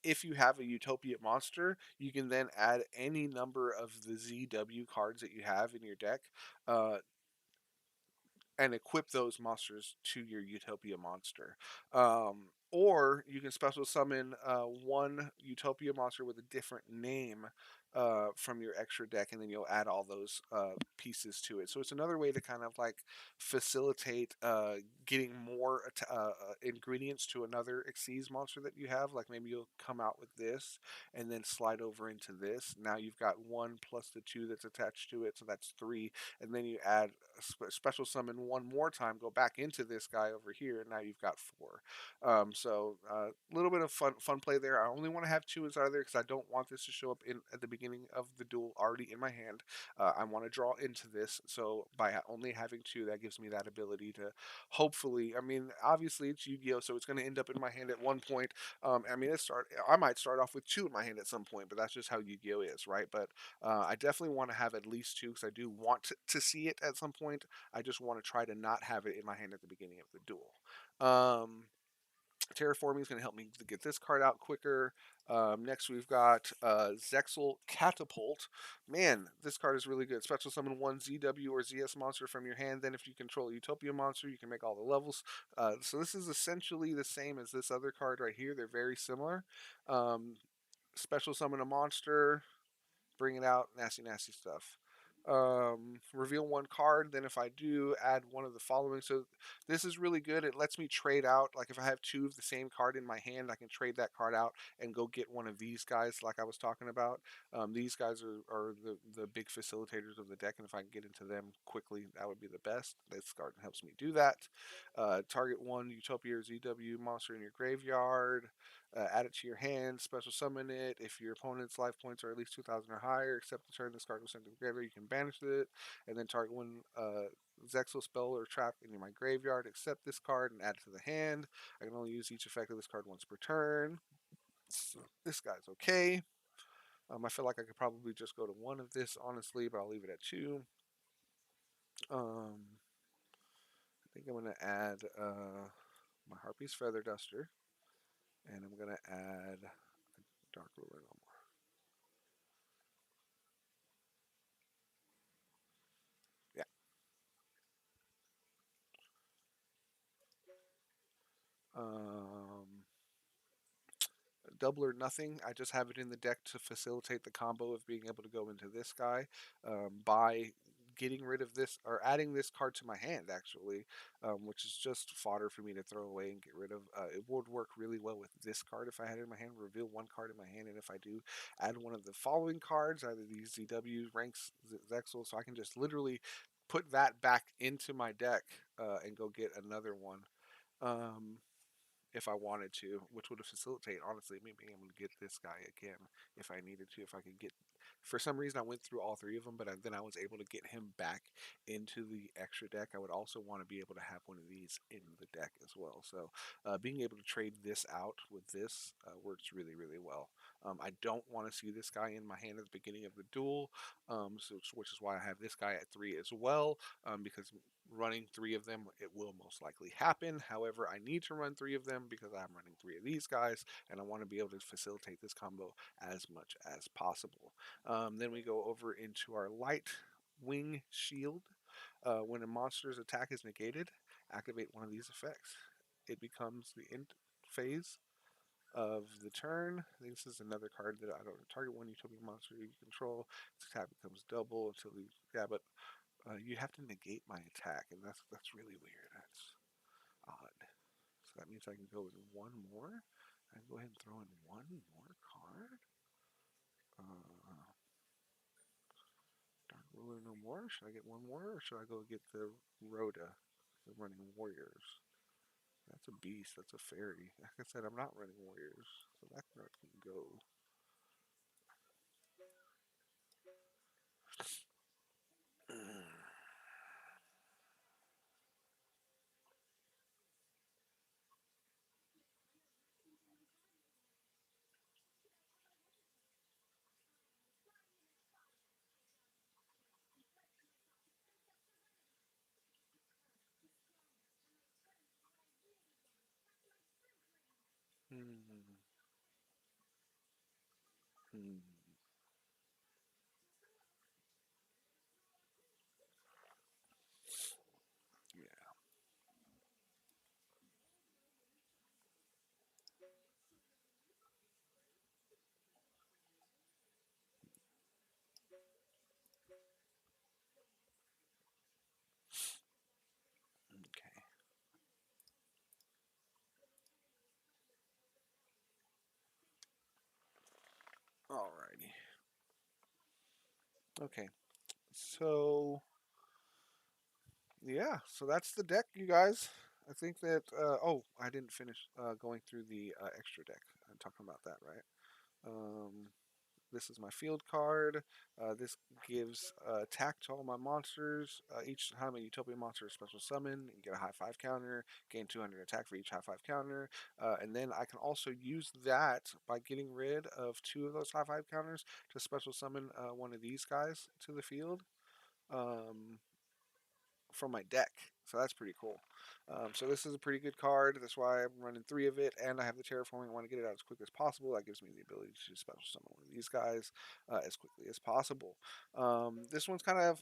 if you have a Utopia monster, you can then add any number of the ZW cards that you have in your deck and equip those monsters to your Utopia monster. or you can special summon one Utopia monster with a different name from your extra deck, and then you'll add all those pieces to it. So it's another way to kind of like facilitate getting more ingredients to another Xyz monster that you have. Like maybe you'll come out with this and then slide over into this. Now you've got one plus the two that's attached to it, so that's three. And then you add a special summon one more time, go back into this guy over here, and now you've got four. So a little bit of fun play there. I only want to have two as either because I don't want this to show up in at the beginning of the duel already in my hand. I want to draw into this, so by only having two, that gives me that ability to hopefully. I mean, obviously it's Yu-Gi-Oh, so it's going to end up in my hand at one point. I mean, I might start off with two in my hand at some point, but that's just how Yu-Gi-Oh is, right? But I definitely want to have at least two because I do want to see it at some point. I just want to try to not have it in my hand at the beginning of the duel. Terraforming is going to help me to get this card out quicker. Next, we've got Zexal Catapult. Man, this card is really good. Special summon one ZW or ZS monster from your hand. Then, if you control a Utopia monster, you can make all the levels. So this is essentially the same as this other card right here. They're very similar. Special summon a monster, bring it out, nasty stuff. Reveal one card, then if I do, add one of the following. So this is really good. It lets me trade out. Like if I have two of the same card in my hand, I can trade that card out and go get one of these guys like I was talking about. These guys are the big facilitators of the deck, and if I can get into them quickly, that would be the best. This card helps me do that. Target one Utopia or ZW monster in your graveyard. Add it to your hand, special summon it. If your opponent's life points are at least 2,000 or higher, except the turn this card was sent to the graveyard, you can banish it. And then target one Zexal spell or trap in my graveyard, accept this card and add it to the hand. I can only use each effect of this card once per turn. So this guy's okay. I feel like I could probably just go to one of this, honestly, but I'll leave it at two. I think I'm going to add my Harpy's Feather Duster. And I'm going to add a Dark Ruler no more. Yeah. Double or nothing. I just have it in the deck to facilitate the combo of being able to go into this guy by getting rid of this or adding this card to my hand, actually, which is just fodder for me to throw away and get rid of. It would work really well with this card if I had it in my hand. Reveal one card in my hand, and if I do, add one of the following cards, either these ZW ranks Zexal, so I can just literally put that back into my deck and go get another one. If I wanted to, which would facilitate, honestly, me being able to get this guy again if I needed to. If I could get, for some reason, I went through all three of them, but then I was able to get him back into the extra deck. I would also want to be able to have one of these in the deck as well. So being able to trade this out with this works really well. I don't want to see this guy in my hand at the beginning of the duel, which is why I have this guy at three as well, because running three of them, it will most likely happen. However, I need to run three of them because I'm running three of these guys, and I want to be able to facilitate this combo as much as possible. Then we go over into our light wing shield. When a monster's attack is negated, activate one of these effects. It becomes the end phase of the turn. I think this is another card that I don't target one Utopia monster you control. Its attack becomes double until you, yeah, but you have to negate my attack, and that's really weird. That's odd. So that means I can go with one more. I can go ahead and throw in one more card. Dark Ruler no more. Should I get one more, or should I go get the Rhoda, the running warriors? That's a beast. That's a fairy. Like I said, I'm not running warriors, so that card can go. Hmm. Hmm. Yeah. Okay, so yeah, so that's the deck, you guys. I think that. Oh, I didn't finish going through the extra deck. I'm talking about that, right? Um, this is my field card. This gives attack to all my monsters. Each time a Utopia monster is special summon, you get a high five counter, gain 200 attack for each high five counter. And then I can also use that by getting rid of two of those high five counters to special summon one of these guys to the field. Um, from my deck. So that's pretty cool. So this is a pretty good card. That's why I'm running three of it, and I have the terraforming. I want to get it out as quick as possible. That gives me the ability to special summon one of these guys as quickly as possible. This one's kind of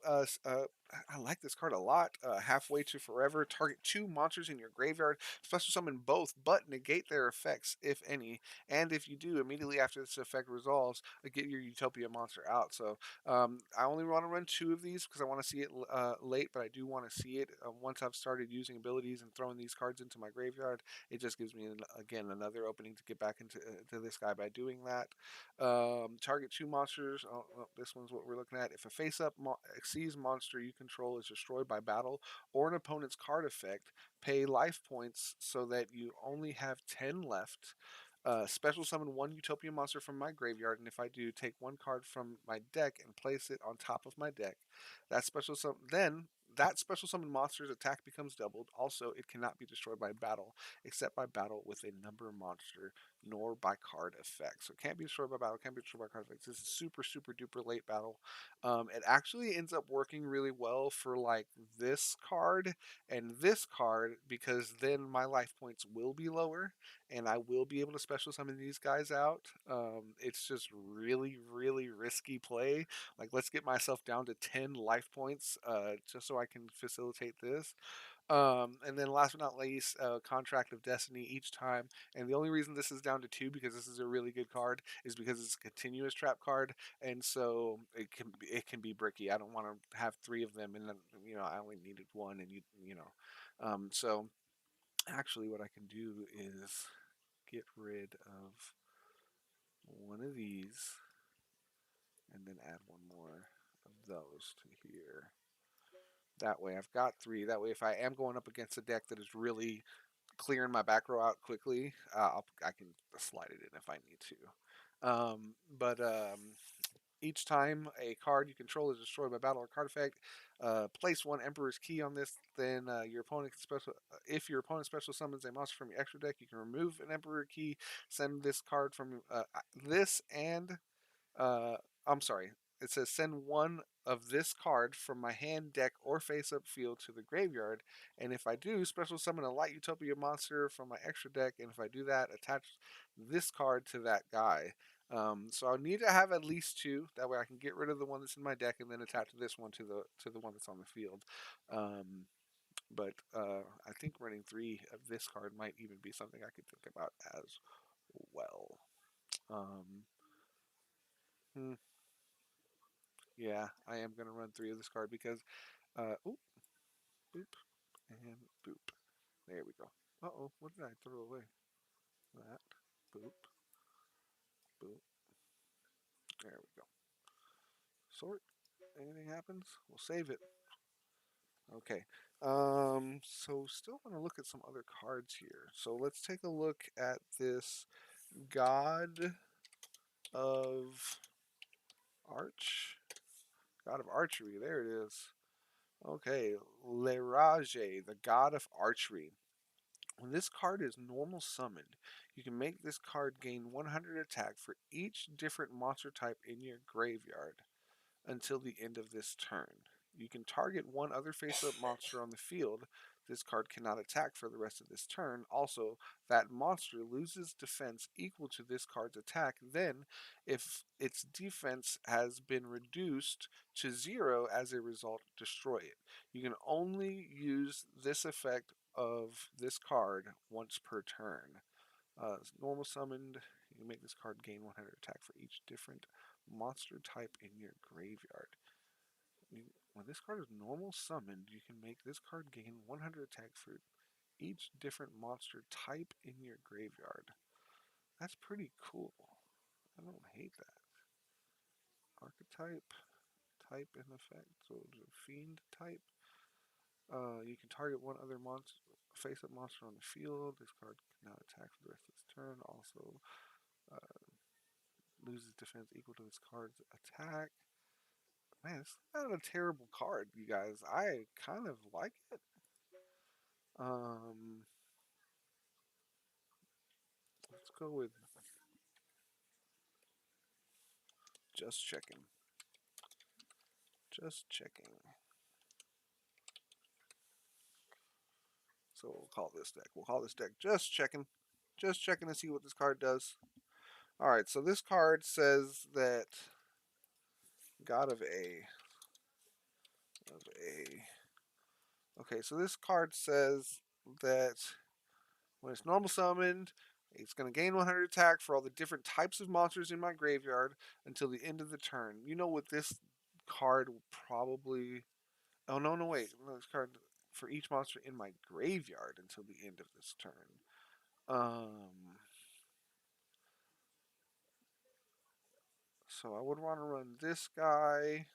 I like this card a lot. Halfway to forever. Target two monsters in your graveyard. Special summon both, but negate their effects if any. And if you do, immediately after this effect resolves, get your Utopia monster out. So I only want to run two of these because I want to see it late, but I do want to see it once I've started using abilities and throwing these cards into my graveyard. It just gives me again another opening to get back into to this guy by doing that. Target two monsters. This one's what we're looking at. If a face-up Xyz monster you control is destroyed by battle or an opponent's card effect, pay life points so that you only have 10 left. Special summon one Utopia monster from my graveyard, and if I do, take one card from my deck and place it on top of my deck. That special summon monster's attack becomes doubled. Also, it cannot be destroyed by battle, except by battle with a number monster, nor by card effects. So it can't be destroyed by battle, can't be destroyed by card effects. This is super, super duper late battle. It actually ends up working really well for like this card and this card because then my life points will be lower and I will be able to special summon these guys out. It's just really, really risky play. Like, let's get myself down to 10 life points just so I can facilitate this. And then last but not least, Contract of Destiny each time. And the only reason this is down to two because this is a really good card is because it's a continuous trap card, and so it can be bricky. I don't want to have three of them, and then I only needed one, and so actually what I can do is get rid of one of these and then add one more of those to here. That way I've got three. That way if I am going up against a deck that is really clearing my back row out quickly, I can slide it in if I need to. But each time a card you control is destroyed by battle or card effect, place one Emperor's Key on this. Then if your opponent special summons a monster from your extra deck, you can remove an Emperor Key. Send this card from this and uh, I'm sorry. It says send one of this card from my hand, deck, or face-up field to the graveyard, and if I do, special summon a Light Utopia monster from my extra deck, and if I do that, attach this card to that guy. So I'll need to have at least two. That way, I can get rid of the one that's in my deck and then attach this one to the one that's on the field. But I think running three of this card might even be something I could think about as well. Um, hmm. Yeah, I am going to run three of this card because, oop, boop, and boop. There we go. Uh-oh, what did I throw away? That, boop, boop. There we go. Sort. Anything happens, we'll save it. Okay. So still want to look at some other cards here. So let's take a look at this God of Arch. God of Archery. There it is. Okay, Lerage, the God of Archery. When this card is normal summoned, you can make this card gain 100 attack for each different monster type in your graveyard until the end of this turn. You can target one other face-up monster on the field. This card cannot attack for the rest of this turn. Also, that monster loses defense equal to this card's attack. Then, if its defense has been reduced to 0 as a result, destroy it. You can only use this effect of this card once per turn. Normal summoned, you can make this card gain 100 attack for each different monster type in your graveyard. When this card is normal summoned, you can make this card gain 100 attack for each different monster type in your graveyard. That's pretty cool. I don't hate that. Archetype, type in effect. So it's a fiend type. You can target one other monster, face-up monster on the field. This card cannot attack for the rest of its turn. Also, uh, loses defense equal to this card's attack. Man, it's not a terrible card, you guys. I kind of like it. Um, let's go with just checking. Just checking. So we'll call this deck. We'll call this deck just checking. Just checking to see what this card does. Alright, so this card says that God of A. Of A. Okay, so this card says that when it's normal summoned, it's going to gain 100 attack for all the different types of monsters in my graveyard until the end of the turn. You know what this card will probably... Oh, no, no, wait. No, this card for each monster in my graveyard until the end of this turn. So I would want to run this guy.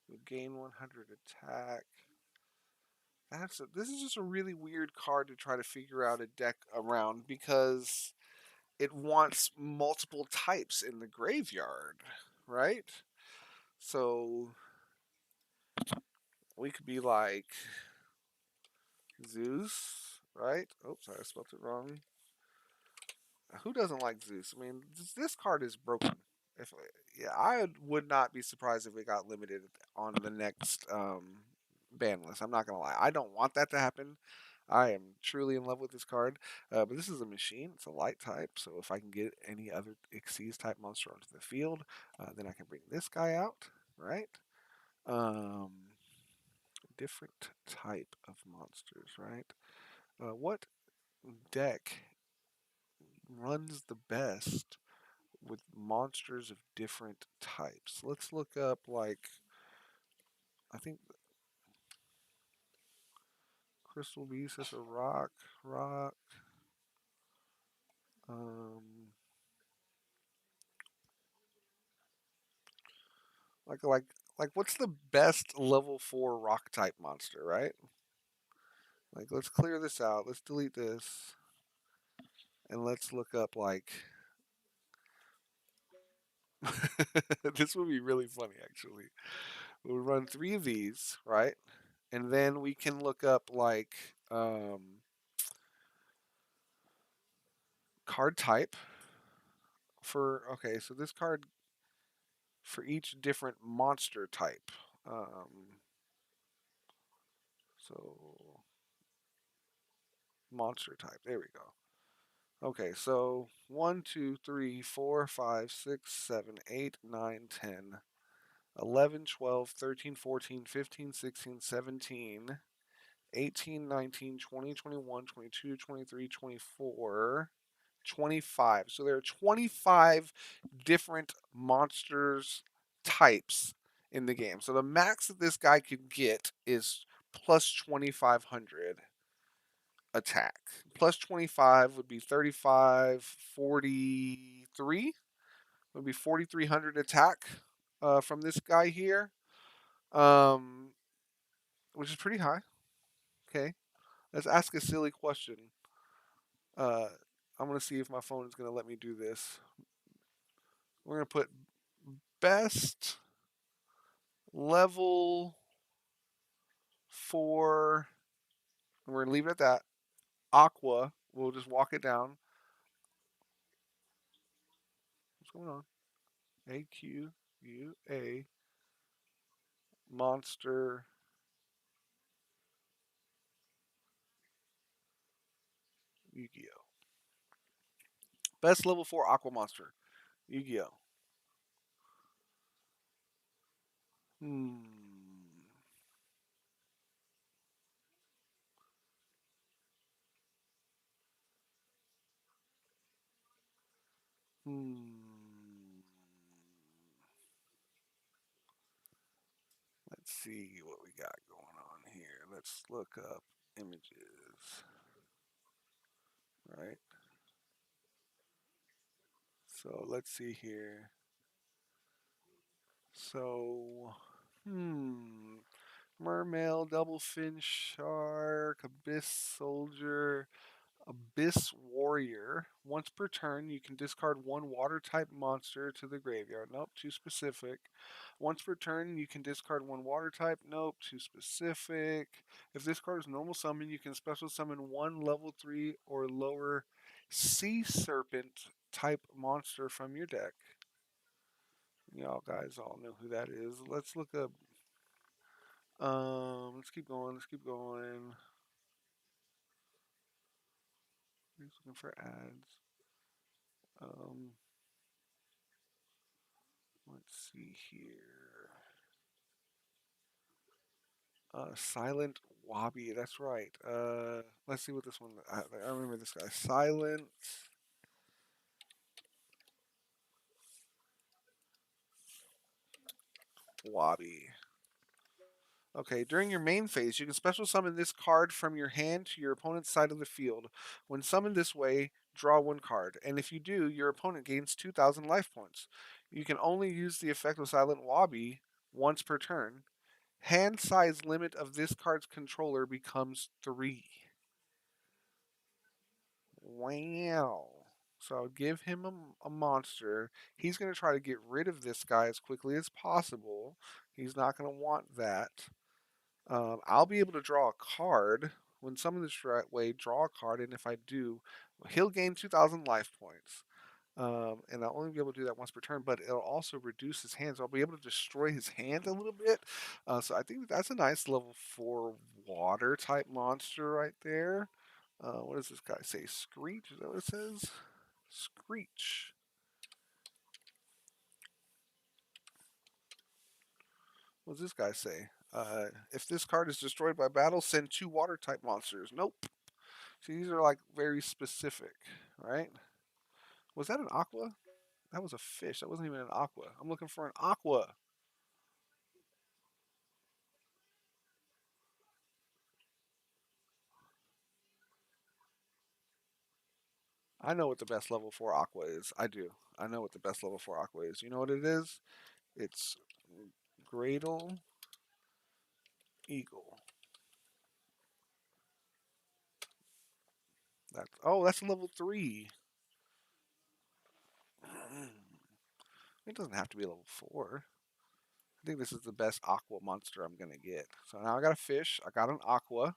Would gain 100 attack. This is just a really weird card to try to figure out a deck around because it wants multiple types in the graveyard, right? So we could be like Zeus, right? Oh, sorry, I spelled it wrong. Who doesn't like Zeus? I mean, this card is broken. If Yeah, I would not be surprised if it got limited on the next ban list. I'm not gonna lie. I don't want that to happen. I am truly in love with this card, but this is a machine. It's a light type, so if I can get any other Xyz type monster onto the field, then I can bring this guy out, right? Um, Different type of monsters, right? What deck runs the best with monsters of different types? Let's look up, like, I think Crystal Beast is a rock. Um, like, like, what's the best level 4 rock type monster, right? Like, let's clear this out. Let's delete this. And let's look up, like, this would be really funny, actually. We'll run 3 of these, right? And then we can look up, like, card type for, okay, so this card for each different monster type. So, monster type, there we go. Okay, so 1, 2, 3, 4, 5, 6, 7, 8, 9, 10, 11, 12, 13, 14, 15, 16, 17, 18, 19, 20, 21, 22, 23, 24, 25. So there are 25 different monsters types in the game. So the max that this guy could get is plus 2,500 attack. Plus 25 would be 35, 43. Would be 4,300 attack from this guy here, um, which is pretty high. Okay, let's ask a silly question. Uh, I'm gonna see if my phone is gonna let me do this. We're gonna put best level 4. And we're gonna leave it at that. Aqua. We'll just walk it down. What's going on? AQUA monster Yu-Gi-Oh. Best level 4 Aqua monster Yu-Gi-Oh. Hmm. Hmm. Let's see what we got going on here. Let's look up images. Right. So let's see here. So, Mermail, Doublefin Shark, Abyss Soldier, Abyss Warrior. Once per turn, you can discard one water type monster to the graveyard. Nope, too specific. Once per turn, you can discard one water type. Nope, too specific. If this card is normal summon, you can special summon one level 3 or lower Sea Serpent type monster from your deck. Y'all guys all know who that is. Let's look up. Let's keep going. Let's keep going. He's looking for ads. Um, let's see here. Silent Wabi. That's right. Let's see what this one. I remember this guy. Silent Wabi. Okay, during your main phase, you can special summon this card from your hand to your opponent's side of the field. When summoned this way, draw one card, and if you do, your opponent gains 2,000 life points. You can only use the effect of Silent Wabi once per turn. Hand size limit of this card's controller becomes 3. Wow. So give him a monster. He's going to try to get rid of this guy as quickly as possible. He's not going to want that. I'll be able to draw a card. When summoned this way, draw a card, and if I do, he'll gain 2,000 life points. And I'll only be able to do that once per turn, but it'll also reduce his hands. I'll be able to destroy his hand a little bit. So I think that's a nice level 4 water type monster right there. What does this guy say? Screech? Is that what it says? Screech. What does this guy say? If this card is destroyed by battle, send 2 water type monsters. Nope. See, these are like very specific, right? Was that an aqua? That was a fish. That wasn't even an aqua. I'm looking for an aqua. I know what the best level 4 aqua is. I do. I know what the best level 4 aqua is. You know what it is? It's Gradle Eagle. That's a level 3. It doesn't have to be level 4. I think this is the best aqua monster I'm going to get. So now I got a fish. I got an aqua.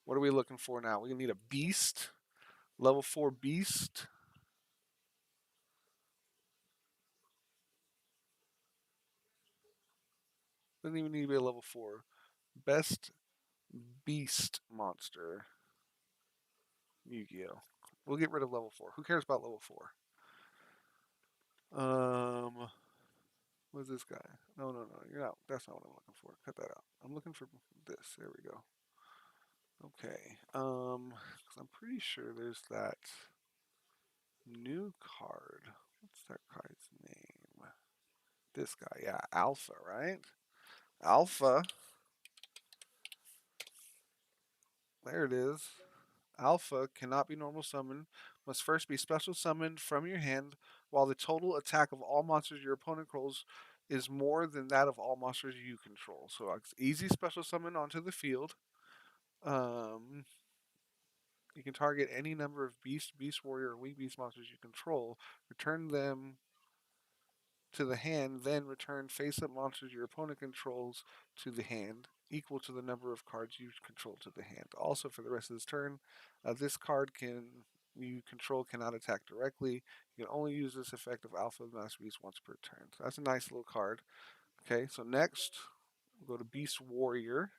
What are we looking for now? We need a beast. Level 4 beast. Doesn't even need to be a level 4. Best beast monster. Yu-Gi-Oh! We'll get rid of level 4. Who cares about level 4? What's this guy? No, no, no. You're not. That's not what I'm looking for. Cut that out. I'm looking for this. There we go. Okay. Because I'm pretty sure there's that new card. What's that card's name? This guy. Yeah, Alpha, right? Alpha. There it is. Alpha cannot be normal summoned. Must first be special summoned from your hand, while the total attack of all monsters your opponent controls is more than that of all monsters you control. So it's easy special summon onto the field. You can target any number of beast, beast warrior, or weak beast monsters you control. Return them to the hand, then return face-up monsters your opponent controls to the hand, equal to the number of cards you control to the hand. Also, for the rest of this turn, this card you control cannot attack directly. You can only use this effect of Alpha Masterpiece once per turn. So that's a nice little card. Okay, so next we'll go to Beast Warrior.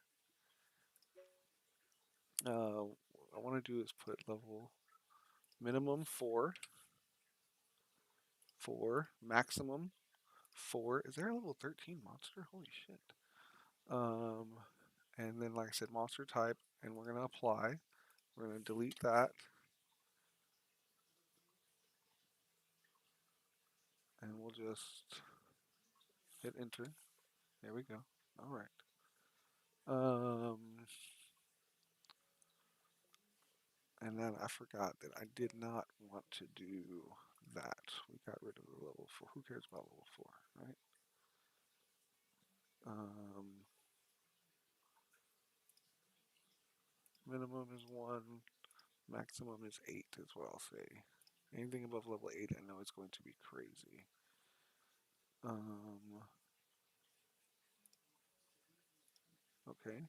What I want to do is put level minimum 4, maximum 4. Is there a level 13 monster? Holy shit. And then, like I said, monster type, and we're going to apply. We're going to delete that. And we'll just hit enter. There we go. All right. And then I forgot that I did not want to do that. We got rid of the level 4. Who cares about level 4, right? minimum is 1, maximum is 8 is what I'll say. Anything above level 8 I know is going to be crazy. Okay.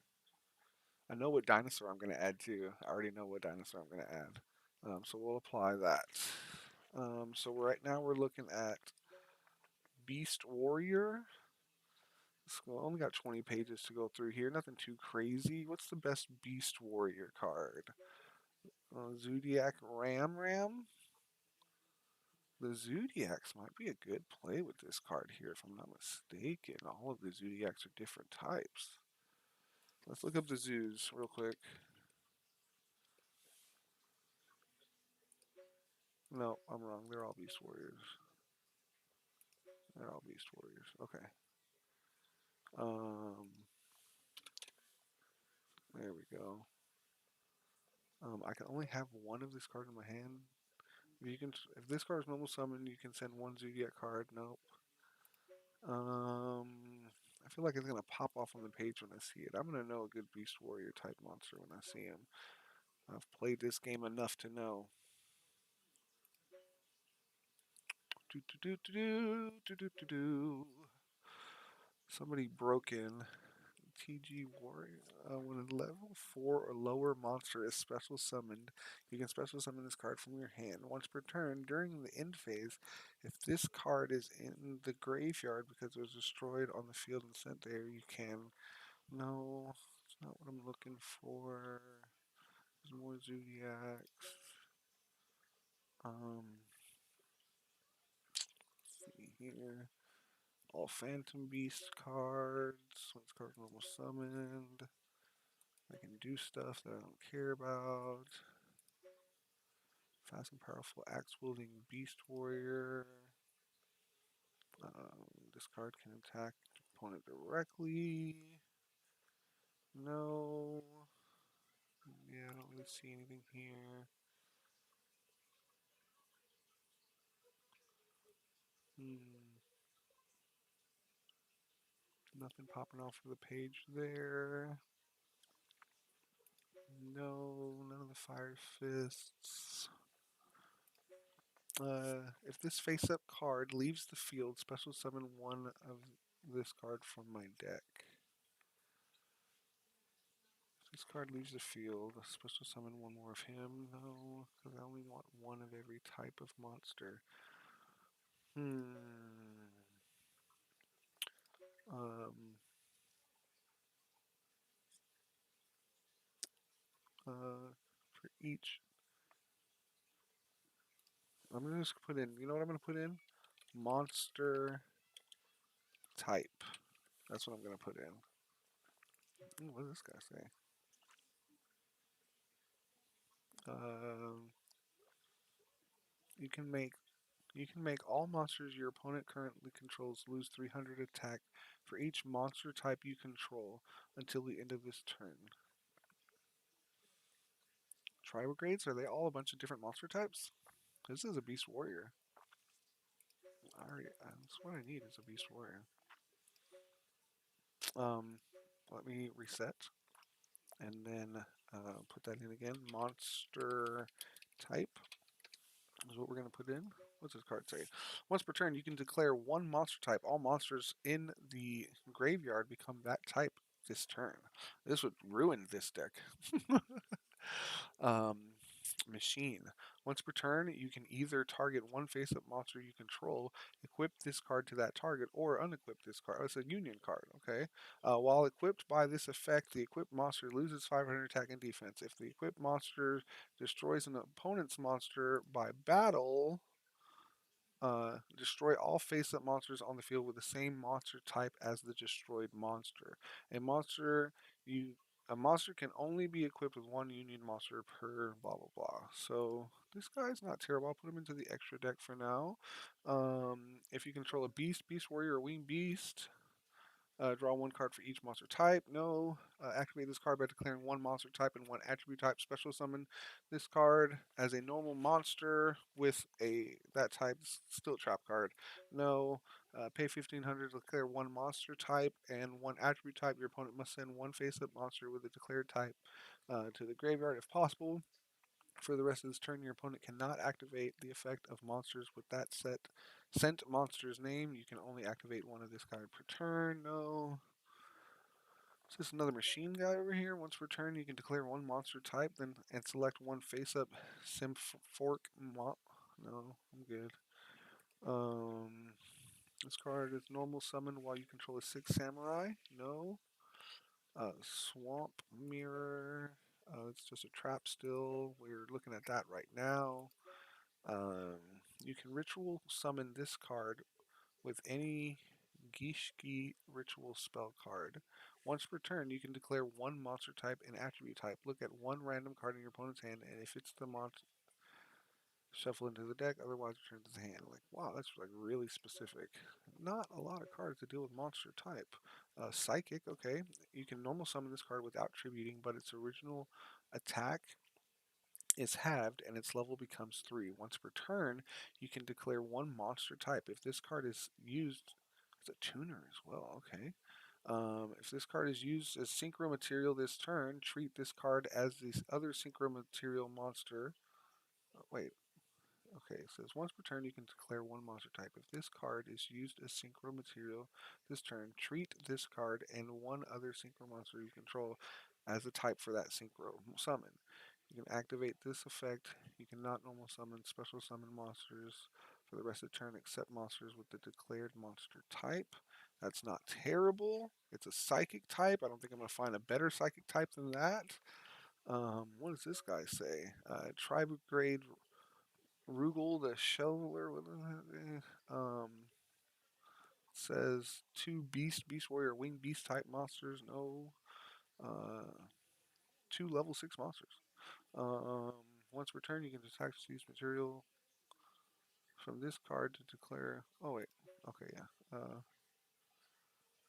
I know what dinosaur I'm going to add too. I already know what dinosaur I'm going to add. So we'll apply that. So right now we're looking at Beast Warrior. So only got 20 pages to go through here. Nothing too crazy. What's the best Beast Warrior card? Zodiac Ram. The Zodiacs might be a good play with this card here, if I'm not mistaken. All of the Zodiacs are different types. Let's look up the zoos real quick. No, I'm wrong. They're all Beast Warriors. They're all Beast Warriors. Okay. Um, there we go. I can only have one of this card in my hand. If this card is normal summon, you can send one Zodiac card. Nope. I feel like it's gonna pop off on the page when I see it. I'm gonna know a good Beast Warrior type monster when I see him. I've played this game enough to know. Do do do do do do do do. Somebody broke in. TG Warrior. When a level 4 or lower monster is special summoned, you can special summon this card from your hand once per turn during the end phase. If this card is in the graveyard because it was destroyed on the field and sent there, you can. No, it's not what I'm looking for. There's more Zodiacs. Let's see here. All Phantom Beast cards. Once cards normal summoned. I can do stuff that I don't care about. Fast and powerful axe wielding beast warrior. This card can attack opponent directly. No. Yeah, I don't really see anything here. Nothing popping off of the page there. No, none of the fire fists. If this face-up card leaves the field, special summon one of this card from my deck. If this card leaves the field, special summon one more of him. No, because I only want one of every type of monster. For each, I'm gonna just put in. You know what I'm gonna put in? Monster type. That's what I'm gonna put in. What does this guy say? You can make all monsters your opponent currently controls lose 300 attack for each monster type you control until the end of this turn. Tribal grades, are they all a bunch of different monster types? This is a beast warrior. Alright, that's what I need is a beast warrior. Let me reset and then put that in again. Monster type is what we're going to put in. What's this card say? Once per turn, you can declare one monster type. All monsters in the graveyard become that type this turn. This would ruin this deck. um, Machine. Once per turn, you can either target one face-up monster you control, equip this card to that target, or unequip this card. Oh, it's a union card, okay? While equipped by this effect, the equipped monster loses 500 attack and defense. If the equipped monster destroys an opponent's monster by battle, destroy all face-up monsters on the field with the same monster type as the destroyed monster. A monster you a monster can only be equipped with one union monster per blah blah blah. So this guy's not terrible. I'll put him into the extra deck for now. If you control a beast, beast warrior, or winged beast, draw one card for each monster type. No. Activate this card by declaring one monster type and one attribute type. Special summon this card as a normal monster with that type. Still trap card. No. Pay 1,500 to declare one monster type and one attribute type. Your opponent must send one face-up monster with a declared type to the graveyard if possible. For the rest of this turn, your opponent cannot activate the effect of monsters with that sent monster's name. You can only activate one of this kind per turn. No. Is this another machine guy over here? Once per turn, you can declare one monster type, then and select one face-up fork. No, I'm good. This card is normal summon while you control a 6 samurai. No. Swamp mirror. It's just a trap still. We're looking at that right now. You can ritual summon this card with any Gishki ritual spell card. Once per turn, you can declare one monster type and attribute type. Look at one random card in your opponent's hand, and if it's the monster, shuffle into the deck. Otherwise, return to the hand. Like, wow, that's like really specific. Not a lot of cards to deal with monster type. Psychic, okay. You can normal summon this card without tributing, but its original attack is halved and its level becomes 3. Once per turn, you can declare one monster type. If this card is used as a tuner as well, okay. If this card is used as synchro material this turn, treat this card as this other synchro material monster. Wait, okay, it says once per turn you can declare one monster type. If this card is used as synchro material this turn, treat this card and one other synchro monster you control as a type for that synchro summon. You can activate this effect. You cannot normal summon special summon monsters for the rest of the turn except monsters with the declared monster type. That's not terrible. It's a psychic type. I don't think I'm going to find a better psychic type than that. What does this guy say? Tribe grade Rugal the Shoveler. Says two Beast Warrior, Winged Beast type monsters. No. Two level 6 monsters. Once per turn, you can attack to use material from this card to declare. Oh, wait. Okay, yeah.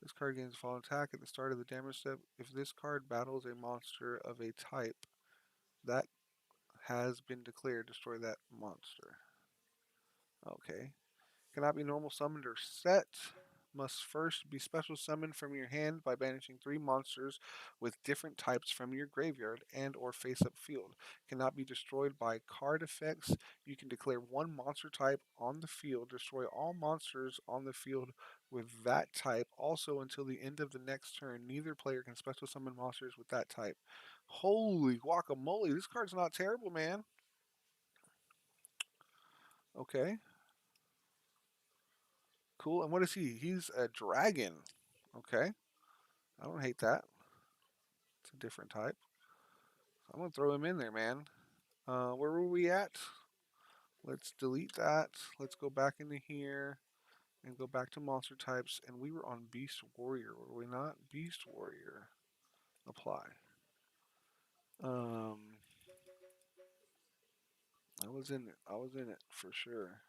This card gains fall attack at the start of the damage step. If this card battles a monster of a type that has been declared, destroy that monster. Okay. Cannot be normal summoned or set. Must first be special summoned from your hand by banishing 3 monsters with different types from your graveyard and or face-up field. Cannot be destroyed by card effects. You can declare one monster type on the field. Destroy all monsters on the field with that type. Also, until the end of the next turn, neither player can special summon monsters with that type. Holy guacamole, this card's not terrible, man. Okay. Cool. And what is he? He's a dragon. Okay. I don't hate that. It's a different type. So I'm going to throw him in there, man. Where were we at? Let's delete that. Let's go back into here and go back to monster types. And we were on Beast Warrior, were we not? Beast Warrior. Apply. I was in it. I was in it for sure.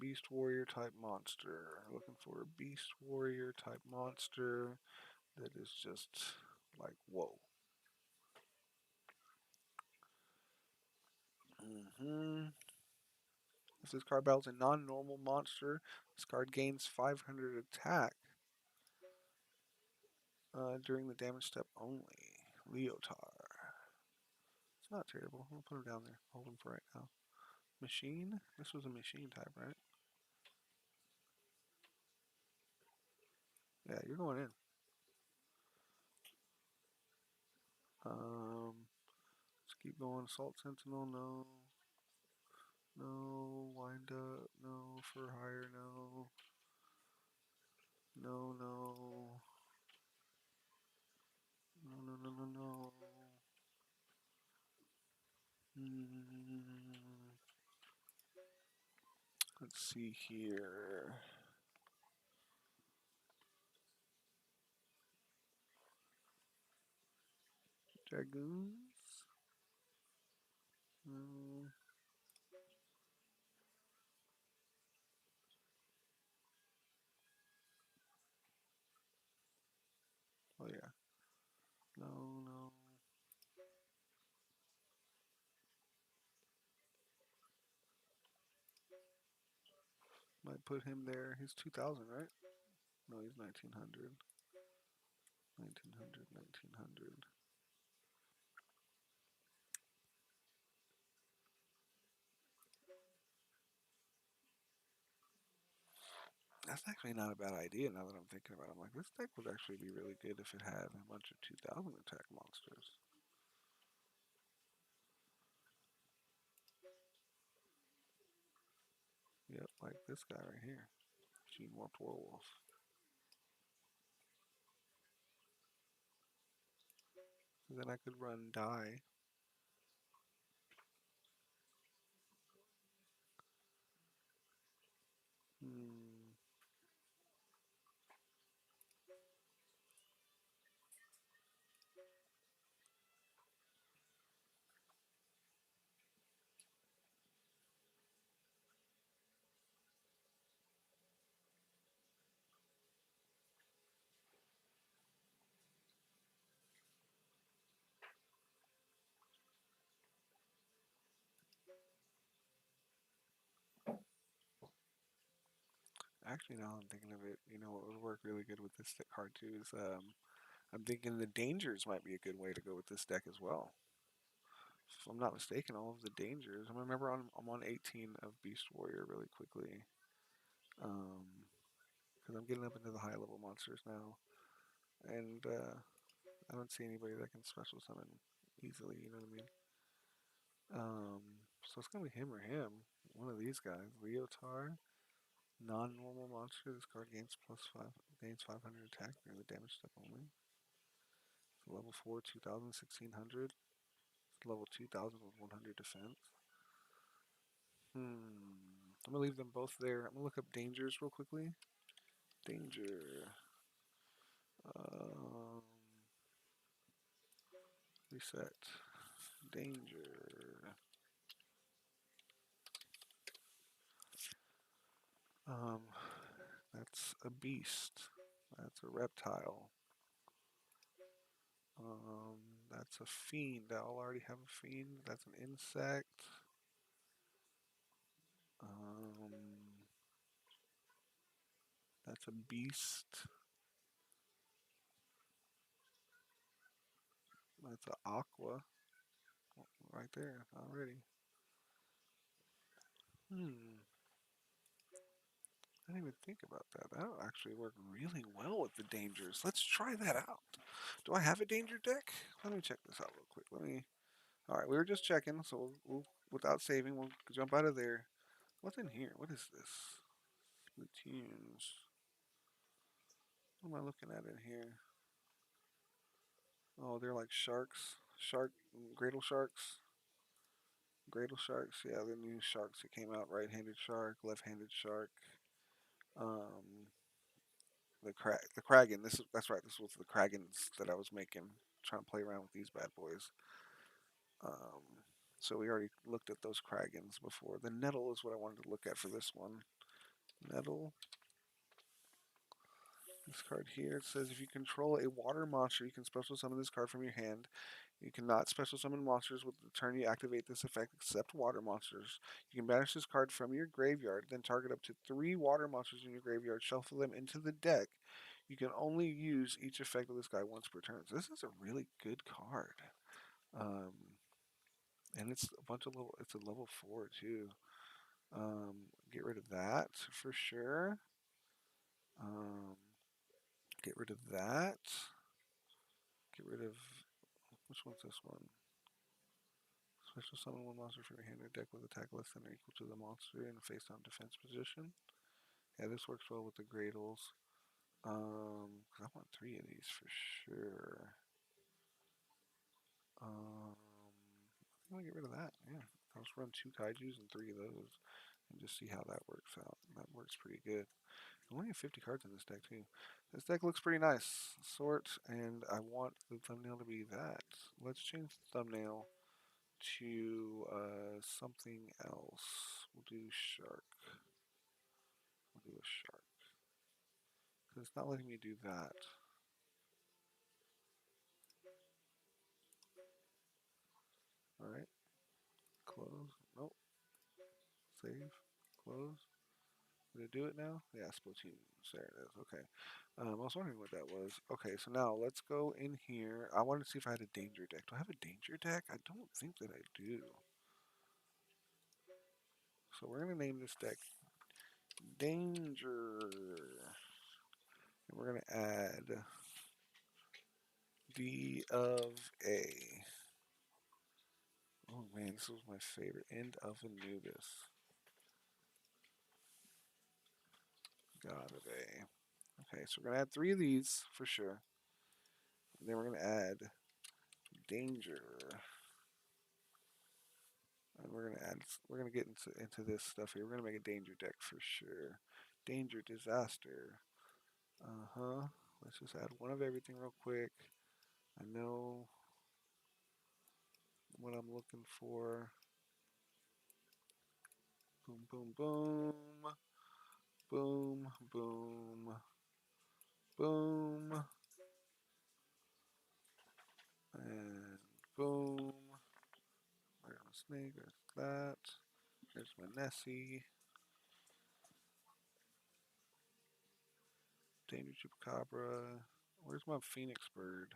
Beast Warrior type monster. Looking for a Beast Warrior type monster that is just like, whoa. If this card battles a non-normal monster, this card gains 500 attack during the damage step only. Leotar. It's not terrible. I'll put him down there. Hold him for right now. Machine? This was a machine type, right? Yeah, you're going in. Let's keep going. Assault Sentinel, no. No. Wind up, no. For hire, no. No, no. No, no, no, no, no. Let's see here. Dragoons? No. Oh yeah. No, no. Might put him there. He's 2000, right? No, he's 1900. 1900, 1900. That's actually not a bad idea now that I'm thinking about it. I'm like, this deck would actually be really good if it had a bunch of 2000 attack monsters. Yep, like this guy right here. Gene Warped Werewolf. So then I could run die. Hmm. Actually, now I'm thinking of it, you know what would work really good with this card too is I'm thinking the dangers might be a good way to go with this deck as well. If I'm not mistaken, all of the dangers. I remember I'm on 18 of Beast Warrior really quickly. Because I'm getting up into the high level monsters now, and I don't see anybody that can special summon easily. You know what I mean? So it's gonna be him or him. One of these guys, Leotar. Non-normal monster. This card gains 500 attack during the damage step only. It's level 4, 2000, 1600. It's level 2000 with 100 defense. I'm gonna leave them both there. I'm gonna look up dangers real quickly. Danger. Um, Reset. Danger. Um, that's a beast. That's a reptile. Um, that's a fiend. I'll already have a fiend. That's an insect. Um, that's a beast. That's an aqua. Right there already. I didn't even think about that. That'll actually work really well with the dangers. Let's try that out. Do I have a danger deck? Let me check this out real quick. All right, we were just checking, so without saving, we'll jump out of there. What's in here? What is this? Splatoons. What am I looking at in here? Oh, they're like sharks. Gradle sharks. Gradle sharks. Yeah, the new sharks that came out. Right-handed shark, left-handed shark. Um, the Kraken. That's right. This was the Kragans that I was making. Trying to play around with these bad boys. Um, so we already looked at those Kragans before. The Nettle is what I wanted to look at for this one. Nettle. This card here, it says if you control a water monster, you can special summon this card from your hand. You cannot special summon monsters with the turn you activate this effect except water monsters. You can banish this card from your graveyard, then target up to 3 water monsters in your graveyard, shuffle them into the deck. You can only use each effect of this guy once per turn. So this is a really good card. Um, and it's a bunch of it's a level 4 too. Get rid of that for sure. Um, get rid of that. Get rid of which one's this one? Special summon one monster from your hand or deck with attack less than or equal to the monster in a face-down defense position. Yeah, this works well with the Gradles. Cause I want 3 of these for sure. I'm gonna get rid of that. Yeah, I'll just run 2 Kaijus and 3 of those, and just see how that works out. That works pretty good. I only have 50 cards in this deck too. This deck looks pretty nice. Sort, and I want the thumbnail to be that. Let's change the thumbnail to something else. We'll do shark. We'll do a shark. Because it's not letting me do that. Alright. Close. Nope. Save. Close. Did it do it now? Yeah, Splatoons. There it is. Okay. I was wondering what that was. Okay, so now let's go in here. I wanted to see if I had a danger deck. Do I have a danger deck? I don't think that I do. So we're going to name this deck Danger. And we're going to add D of A. Oh man, this was my favorite. End of Anubis. God of A. Okay, so we're going to add 3 of these for sure. And then we're going to add Danger. And we're gonna get into this stuff here. We're gonna make a danger deck for sure. Danger, disaster. Uh-huh. Let's just add one of everything real quick. I know what I'm looking for. Boom, boom, boom. Boom, boom, boom. And boom. There's my snake, there's that. There's my Nessie. Danger Chupacabra. Where's my Phoenix bird?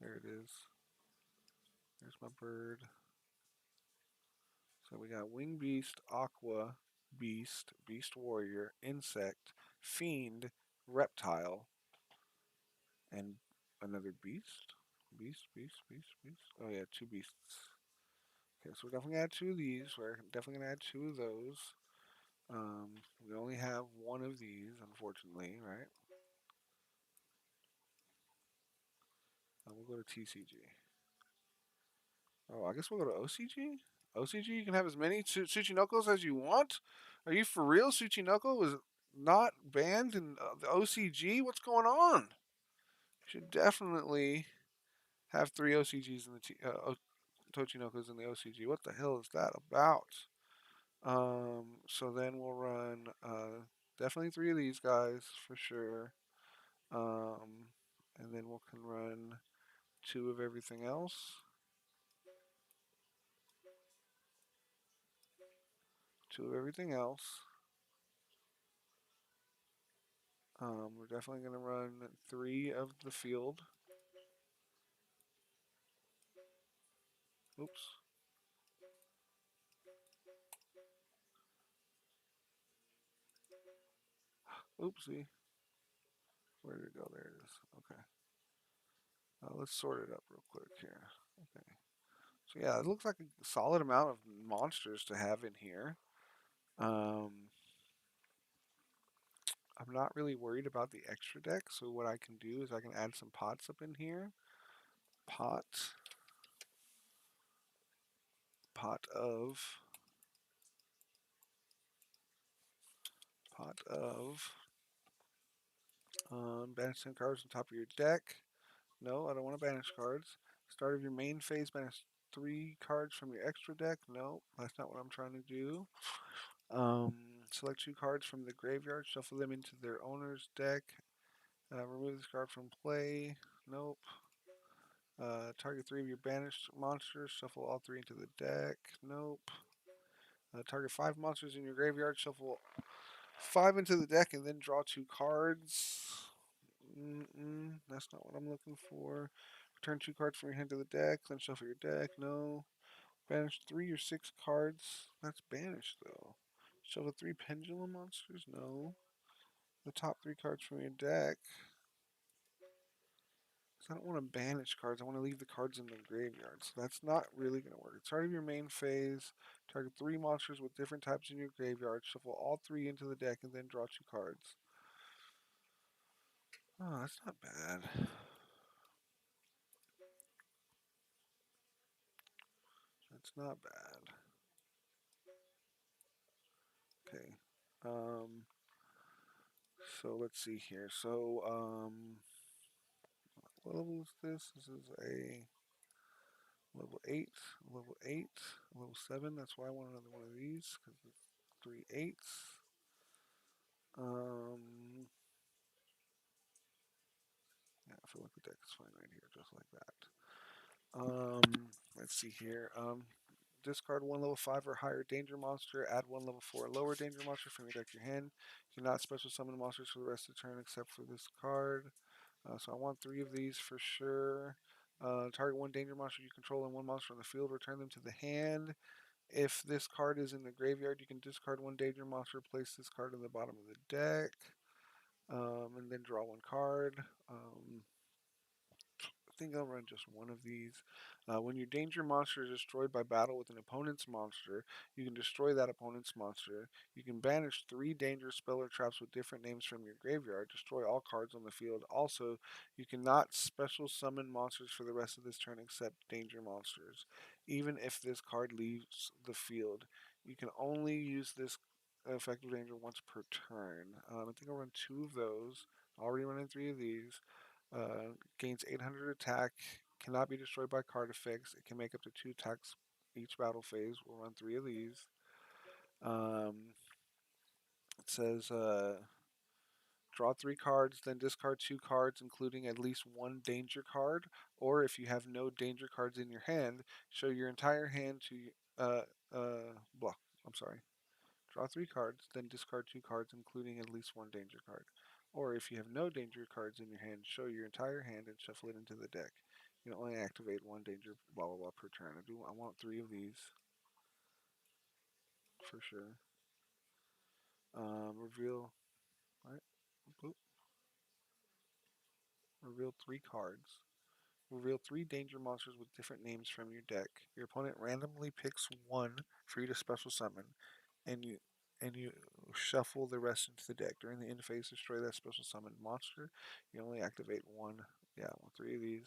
There it is. There's my bird. So we got Wing Beast, Aqua, Beast, Beast Warrior, Insect, Fiend, Reptile, and another Beast? Beast. Oh yeah, 2 beasts. Okay, so we're definitely gonna add 2 of these. We're definitely gonna add 2 of those. We only have 1 of these, unfortunately, right? We'll go to TCG. Oh, I guess we'll go to OCG? OCG, you can have as many Tsuchinokos as you want? Are you for real? Tsuchinoko was not banned in the OCG? What's going on? You should definitely have 3 OCGs in the Tochinokas in the OCG. What the hell is that about? So then we'll run definitely 3 of these guys for sure. And then we can run 2 of everything else. 2 of everything else. We're definitely going to run 3 of the field. Oops. Oopsie. Where did it go? There it is. Okay. Let's sort it up real quick here. Okay. So yeah, it looks like a solid amount of monsters to have in here. I'm not really worried about the extra deck, so what I can do is I can add some pots up in here. Pot. Pot of. Pot of. Banish 10 cards on top of your deck. No, I don't want to banish cards. Start of your main phase, banish 3 cards from your extra deck. No, that's not what I'm trying to do. Um, Select 2 cards from the graveyard, shuffle them into their owner's deck. Remove this card from play. Nope. Target 3 of your banished monsters, shuffle all 3 into the deck. Nope. Target 5 monsters in your graveyard, shuffle 5 into the deck, and then draw 2 cards. That's not what I'm looking for. Return 2 cards from your hand to the deck, then shuffle your deck. No. Banish 3 or 6 cards. That's banished, though. Shuffle 3 pendulum monsters? No. The top 3 cards from your deck. Because I don't want to banish cards. I want to leave the cards in the graveyard. So that's not really going to work. Start of your main phase. Target 3 monsters with different types in your graveyard. Shuffle all 3 into the deck and then draw 2 cards. Oh, that's not bad. That's not bad. Okay. So let's see here. So, what level is this? This is a level 8, level 8, level 7. That's why I want another one of these, because it's 3 8s. Yeah, I feel like the deck is fine right here, just like that. Let's see here. Discard 1 level 5 or higher danger monster. Add 1 level 4 or lower danger monster from your deck to your hand. You cannot special summon monsters for the rest of the turn except for this card. So I want 3 of these for sure. Target 1 danger monster you control and 1 monster on the field. Return them to the hand. If this card is in the graveyard, you can discard one danger monster, place this card in the bottom of the deck, and then draw one card. I think I'll run just one of these. When your danger monster is destroyed by battle with an opponent's monster, you can destroy that opponent's monster. You can banish 3 danger spell or traps with different names from your graveyard. Destroy all cards on the field. Also, you cannot special summon monsters for the rest of this turn except danger monsters. Even if this card leaves the field, you can only use this effective danger once per turn. I think I'll run 2 of those. Already running 3 of these. Gains 800 attack, cannot be destroyed by card effects. It can make up to 2 attacks each battle phase. We'll run 3 of these. It says draw 3 cards, then discard 2 cards, including at least 1 danger card. Or if you have no danger cards in your hand, show your entire hand to blah. I'm sorry. Draw 3 cards, then discard 2 cards, including at least 1 danger card. Or if you have no danger cards in your hand, show your entire hand and shuffle it into the deck. You can only activate 1 danger blah blah blah per turn. I want 3 of these for sure. Reveal right? Boop. Reveal 3 cards. Reveal 3 danger monsters with different names from your deck. Your opponent randomly picks one for you to special summon, and you shuffle the rest into the deck. During the end phase, destroy that special summoned monster. You only activate one. Yeah, I want 3 of these.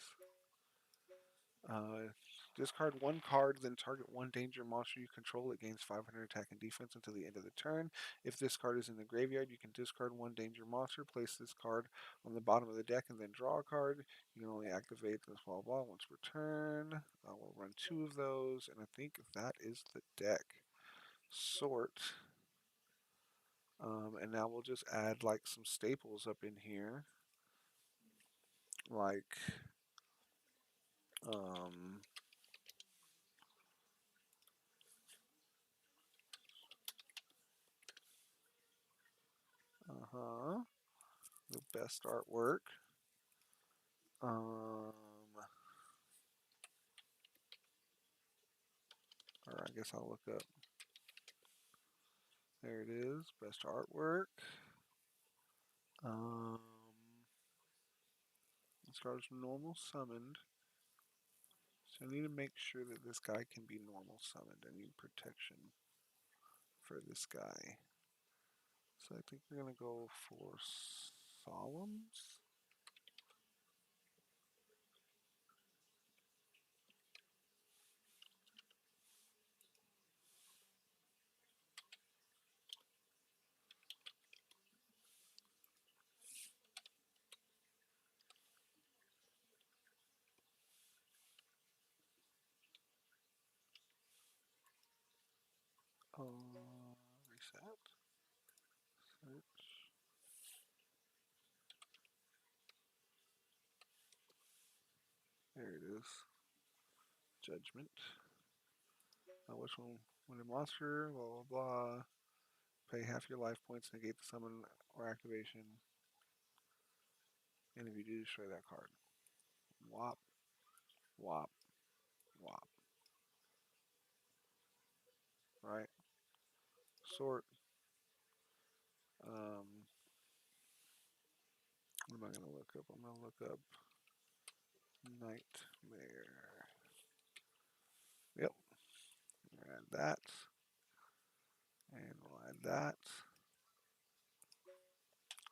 Discard 1 card, then target 1 danger monster you control. It gains 500 attack and defense until the end of the turn. If this card is in the graveyard, you can discard 1 danger monster, place this card on the bottom of the deck, and then draw a card. You can only activate this blah blah once per turn. We'll run 2 of those, and I think that is the deck. Sort. And now we'll just add like some staples up in here. Like, the best artwork. Or I guess I'll look up. There it is, best artwork. This card's normal summoned. So I need to make sure that this guy can be normal summoned. I need protection for this guy. So I think we're gonna go for Solemns. Reset. Search. There it is. Judgment. Which one? When a monster, blah blah blah. Pay half your life points, negate the summon or activation. And if you do, destroy that card. Wop. Wop. Wop. Right? Sort. What am I going to look up? I'm going to look up Nightmare. Yep. We'll add that. And we'll add that.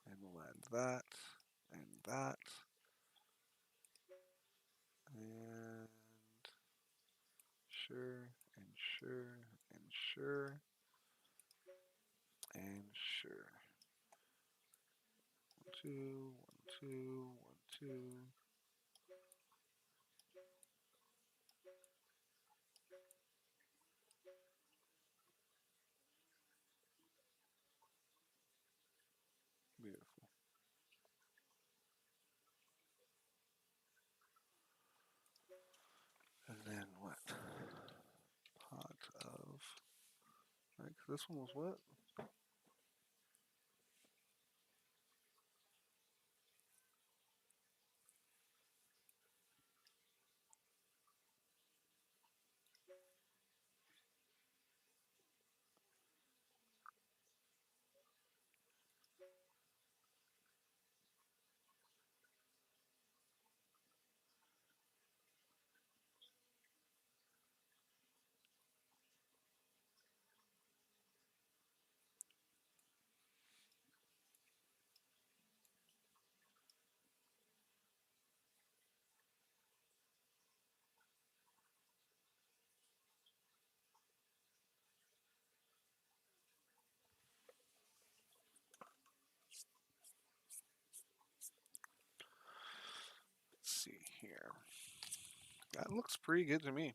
And we'll add that. And that. And sure. And sure. And sure. And sure. 1, 2, 1, 2, 1, 2. Beautiful. And then what? Pot of. Right, this one was what? here. That looks pretty good to me.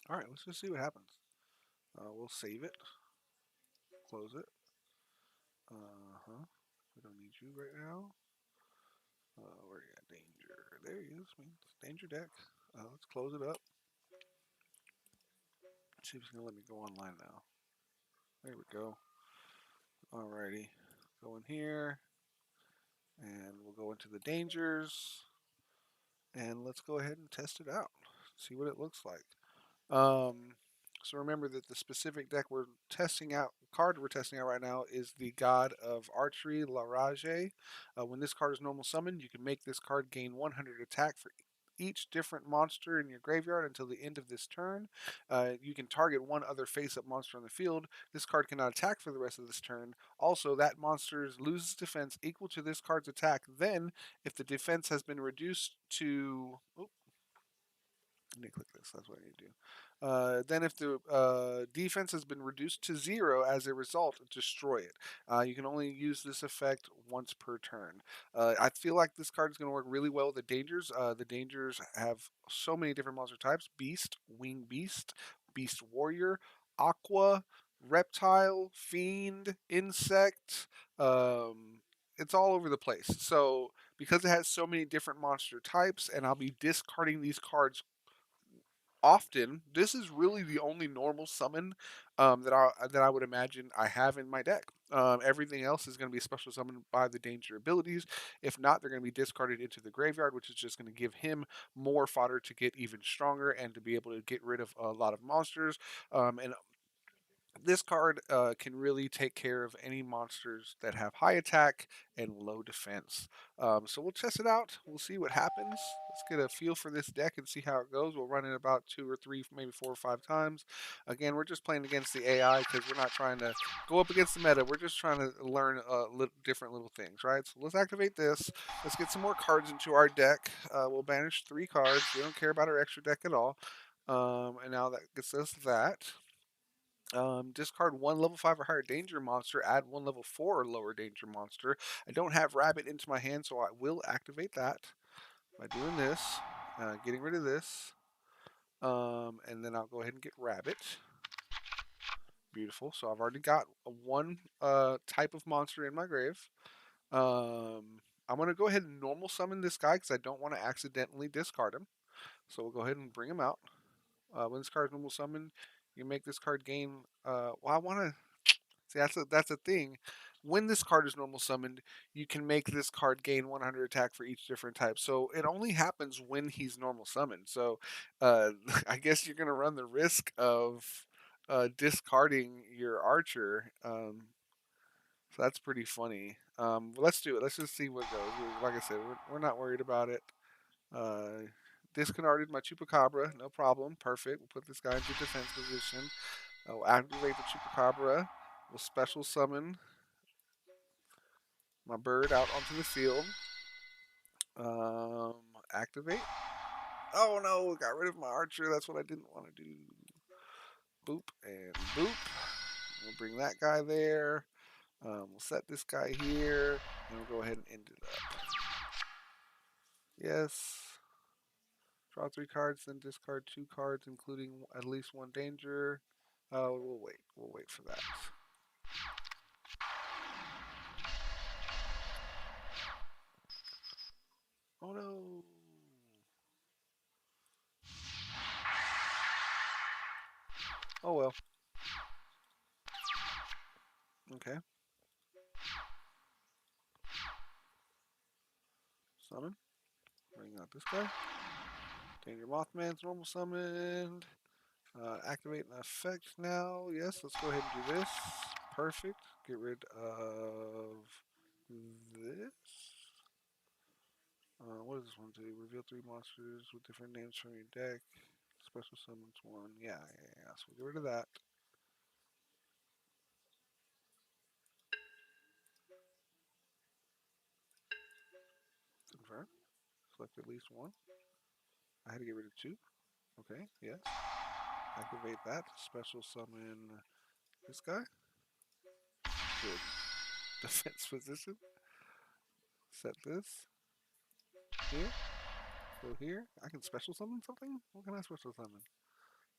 All right, let's just see what happens. We'll save it, close it. Uh-huh. We don't need you right now. Where you at? Danger. There he is. Man. Danger deck. Let's close it up. See if it's gonna let me go online now. There we go. Alrighty. Go in here. And we'll go into the dangers. And let's go ahead and test it out. See what it looks like. Um, so remember that the specific deck we're testing out, card we're testing out right now is the God of Archery, Larage. When this card is normal summoned, you can make this card gain 100 attack for each different monster in your graveyard until the end of this turn. You can target one other face-up monster on the field. This card cannot attack for the rest of this turn. Also, that monster loses defense equal to this card's attack. Then, if the defense has been reduced to... Let me click this. That's what I need to do. Then, if the defense has been reduced to 0 as a result, destroy it. You can only use this effect once per turn. I feel like this card is going to work really well with the dangers. The dangers have so many different monster types: Beast, Wing Beast, Beast Warrior, Aqua, Reptile, Fiend, Insect. It's all over the place. So, because it has so many different monster types, and I'll be discarding these cards often, this is really the only normal summon that I would imagine I have in my deck. Everything else is going to be special summoned by the danger abilities. If not, they're going to be discarded into the graveyard, which is just going to give him more fodder to get even stronger and to be able to get rid of a lot of monsters. And this card can really take care of any monsters that have high attack and low defense. So we'll test it out. We'll see what happens. Let's get a feel for this deck and see how it goes. We'll run it about 2 or 3, maybe 4 or 5 times. Again, we're just playing against the AI because we're not trying to go up against the meta. We're just trying to learn different little things, right? So let's activate this. Let's get some more cards into our deck. We'll banish 3 cards. We don't care about our extra deck at all. And now that gets us that. Discard one level 5 or higher danger monster, add one level 4 or lower danger monster. I don't have Rabbit into my hand, so I will activate that by doing this, getting rid of this, and then I'll go ahead and get Rabbit. Beautiful. So I've already got one type of monster in my grave. I'm going to go ahead and normal summon this guy because I don't want to accidentally discard him. So we'll go ahead and bring him out. When this card is normal summoned, you make this card gain. Well, I want to see, that's a thing. When this card is normal summoned, you can make this card gain 100 attack for each different type. So it only happens when he's normal summoned. So I guess you're gonna run the risk of discarding your archer. So that's pretty funny. Let's do it. Let's just see what goes. Like I said, we're not worried about it. Uh, Discarded my Chupacabra, no problem. Perfect. We'll put this guy into defense position. We'll activate the Chupacabra. We'll special summon my bird out onto the field. Um, Activate. Oh no, got rid of my archer. That's what I didn't want to do. Boop and boop. We'll bring that guy there. We'll set this guy here, and we'll go ahead and end it up. Yes. Draw 3 cards, then discard 2 cards, including at least 1 danger. We'll wait. We'll wait for that. Oh no. Oh well. Okay. Summon. Bring out this guy. Danger Mothman's normal summoned. Activate an effect now. Yes, let's go ahead and do this. Perfect. Get rid of this. What does this one do? Reveal 3 monsters with different names from your deck. special summons one. Yeah. So we'll get rid of that. Confirm. Select at least one. I had to get rid of two. Okay, yes. Activate that. Special summon this guy. Good. Defense position. Set this. Here. Go here. I can special summon something? What can I special summon?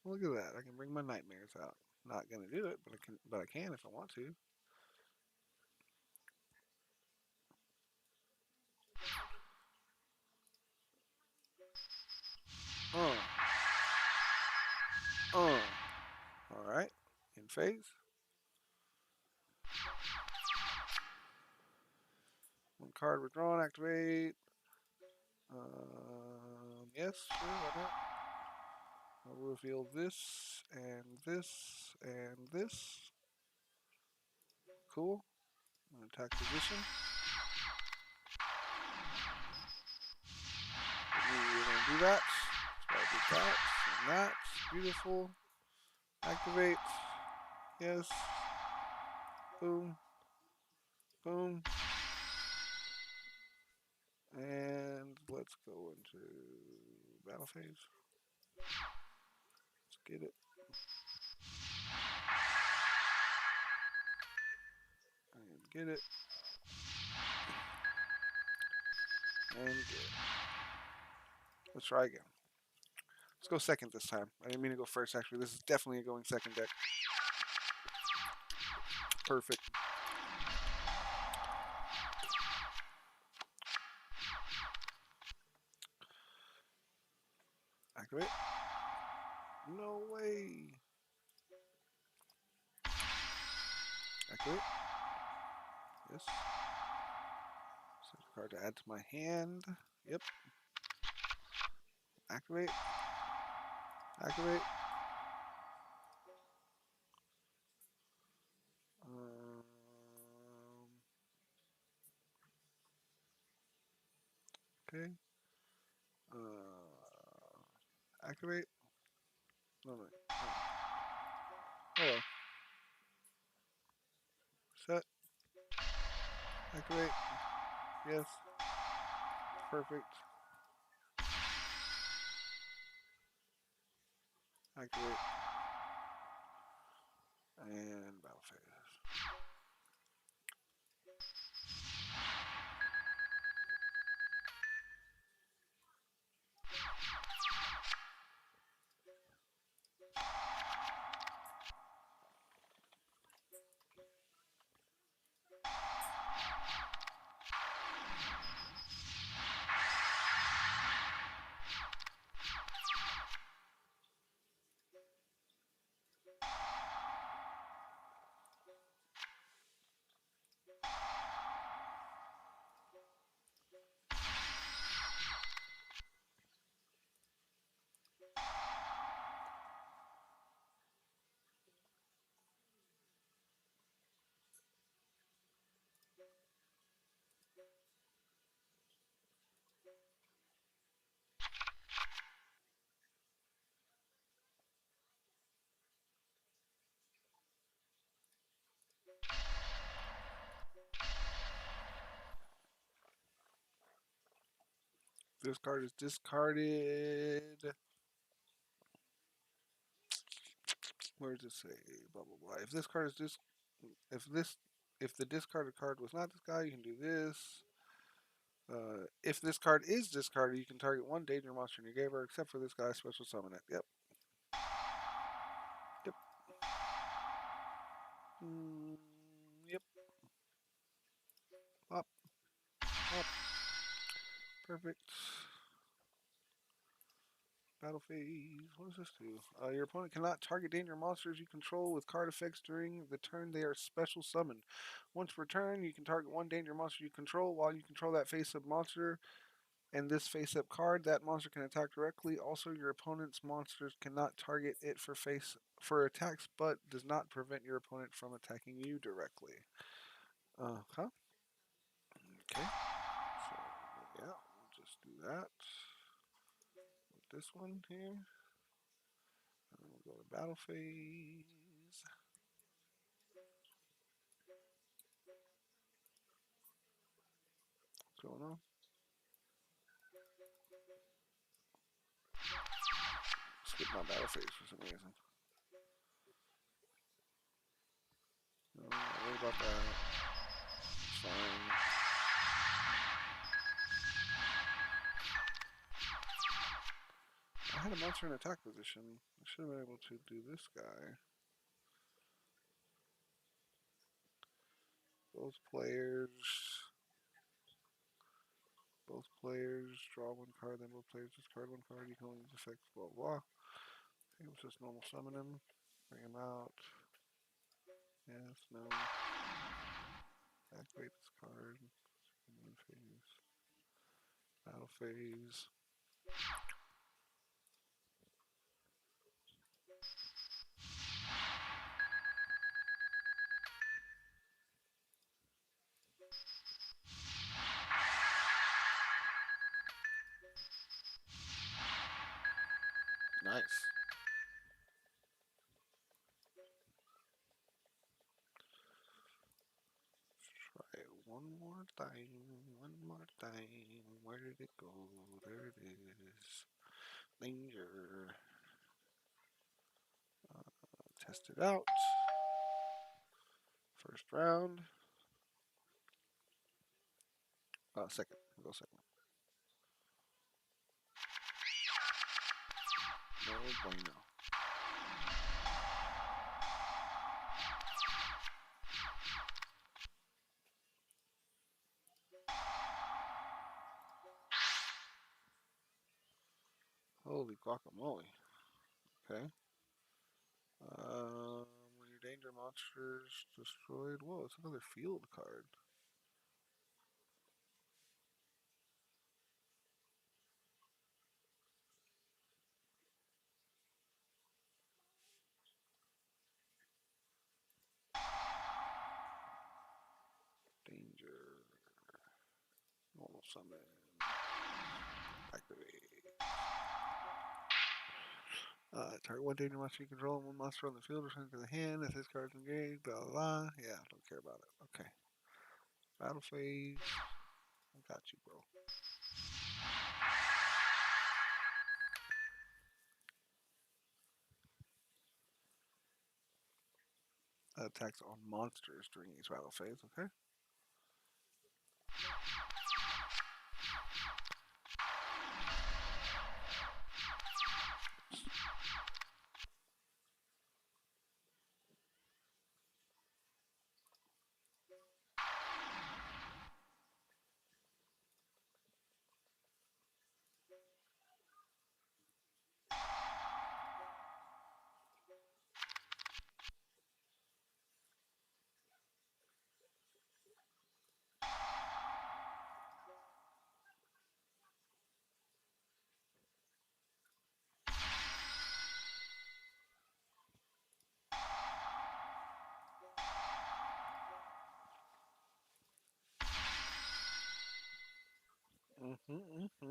Look at that. I can bring my nightmares out. Not gonna do it, but I can if I want to. Uh. Alright. In phase. One card withdrawn, activate. Yes, sure, why not? I'll reveal this, and this, and this. Cool. Attack position. We're gonna do that. So I did that, and that. Beautiful. Activate. Yes. Boom. Boom. And let's go into battle phase. Let's get it. And get it. And get it. Let's try again. Let's go second this time. I didn't mean to go first, actually. This is definitely a going second deck. Perfect. Activate. No way. Activate. Yes. Set a card to add to my hand. Yep. Activate. Activate. Okay. Activate. No. Oh. Set. Activate. Yes. Perfect. Activate. And battle phase. This card is discarded. Where does it say? Blah blah blah. If this card is if the discarded card was not this guy, you can do this. If this card is discarded, you can target one danger monster in your graveyard, except for this guy. Special summon it. Yep. Yep. Yep. Up. Up. Perfect. Battle phase. What does this do? Your opponent cannot target danger monsters you control with card effects during the turn they are special summoned. Once per turn, you can target one danger monster you control while you control that face-up monster and this face-up card. That monster can attack directly. Also, your opponent's monsters cannot target it for attacks, but does not prevent your opponent from attacking you directly. Okay. So yeah, we'll just do that with this one here. Go to battle phase. What's going on? Skip my battle phase for some reason. No, don't worry about that. It's fine. I had a monster in attack position. I should have been able to do this guy. Both players. Both players draw one card, then both players discard one card. You can only use effects, blah blah. I think it was just normal summon him. Bring him out. Yes, no. Activate this card. Main phase. Battle phase. Nice. Try it one more time. One more time. Where did it go? There it is. Danger. Test it out. First round. Second. We'll go second. No bueno. Holy guacamole. Okay. When your danger monster's destroyed. Whoa, it's another field card. Danger. Normal summon. Activate. Target one danger monster you control and one monster on the field return to the hand. If this card's engaged, blah blah blah. Yeah, don't care about it. Okay. Battle phase. I got you, bro. Attacks on monsters during each battle phase, okay? Mm-hmm, mm-hmm.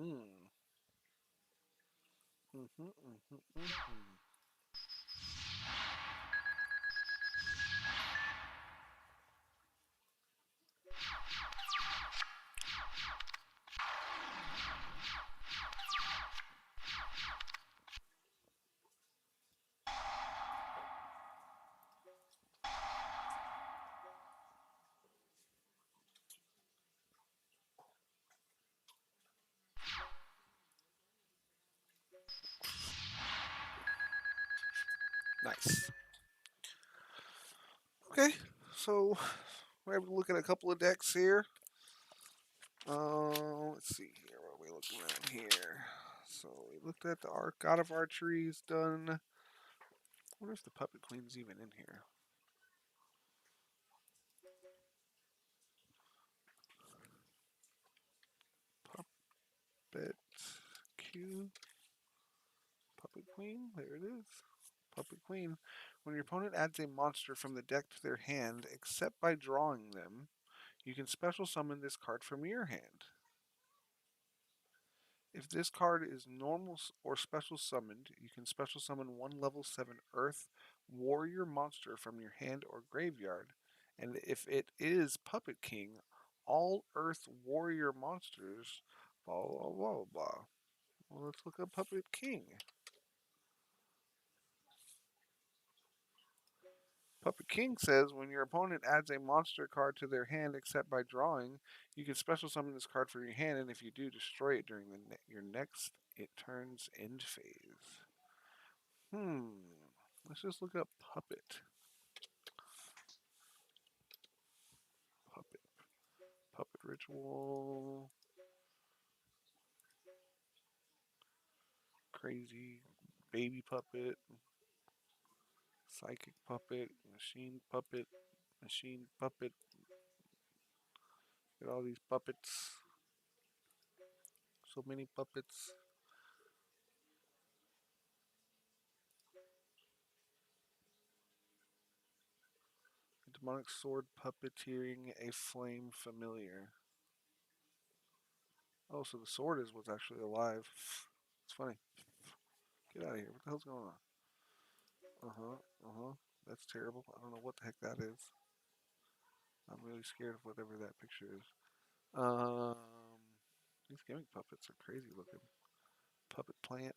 Mm-hmm, mm-hmm, mm-hmm. Nice. Okay, so we're able to look at a couple of decks here. Let's see here. What are we looking around here? So we looked at the God of Archery's done. I wonder if the Puppet Queen's even in here. Puppet Q. Puppet Queen. There it is. Puppet Queen. When your opponent adds a monster from the deck to their hand, except by drawing them, you can special summon this card from your hand. If this card is normal or special summoned, you can special summon one level 7 Earth Warrior monster from your hand or graveyard. And if it is Puppet King, all Earth Warrior monsters, blah blah blah blah. Well, let's look up Puppet King. Puppet King says when your opponent adds a monster card to their hand except by drawing, you can special summon this card from your hand, and if you do, destroy it during your next it turns end phase. Let's just look up Puppet. Puppet. Puppet Ritual. Crazy. Baby Puppet. Psychic Puppet. Machine Puppet. Machine Puppet. Get all these puppets. So many puppets. Demonic Sword puppeteering a flame familiar. Oh, so the sword is what's actually alive. It's funny. Get out of here. What the hell's going on? That's terrible. I don't know what the heck that is. I'm really scared of whatever that picture is. Um, these gimmick puppets are crazy looking. Puppet plant.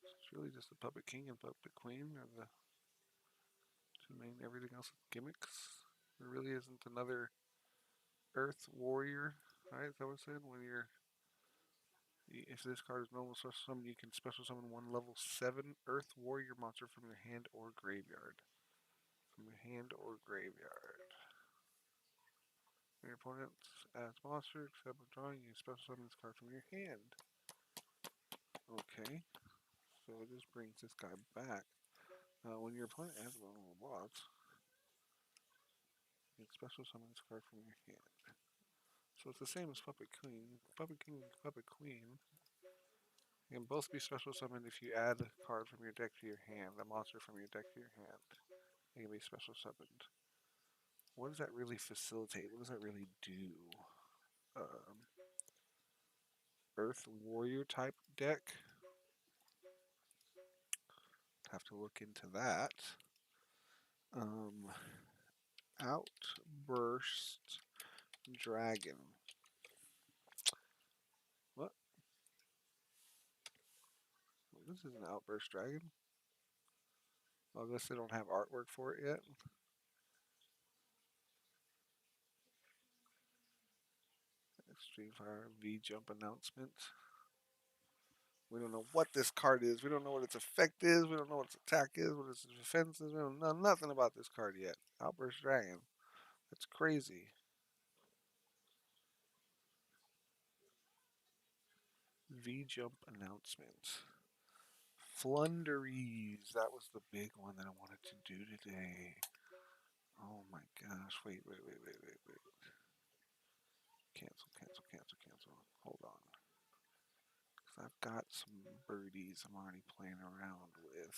It's really just the puppet king and puppet queen are the two main. Everything else is gimmicks. There really isn't another Earth Warrior. Right? Is that what it said? When you're if this card is normal special summon, you can special summon one level 7 Earth Warrior monster from your hand or graveyard. From your hand or graveyard. When your opponent adds monster, except for drawing, you special summon this card from your hand. Okay. So it just brings this guy back. When your opponent adds one of the blocks, you can special summon this card from your hand. So it's the same as Puppet Queen. Puppet King and Puppet Queen can both be special summoned if you add a card from your deck to your hand, a monster from your deck to your hand. They can be special summoned. What does that really facilitate? What does that really do? Earth Warrior type deck. Have to look into that. Outburst Dragon. What? This is an Outburst Dragon. Well, I guess they don't have artwork for it yet. Extreme Fire V Jump announcement. We don't know what this card is. We don't know what its effect is. We don't know what its attack is, what its defense is. We don't know nothing about this card yet. Outburst Dragon. That's crazy. V Jump announcement. Flunderies. That was the big one that I wanted to do today. Oh my gosh. Wait. Cancel. Hold on. Because I've got some birdies I'm already playing around with.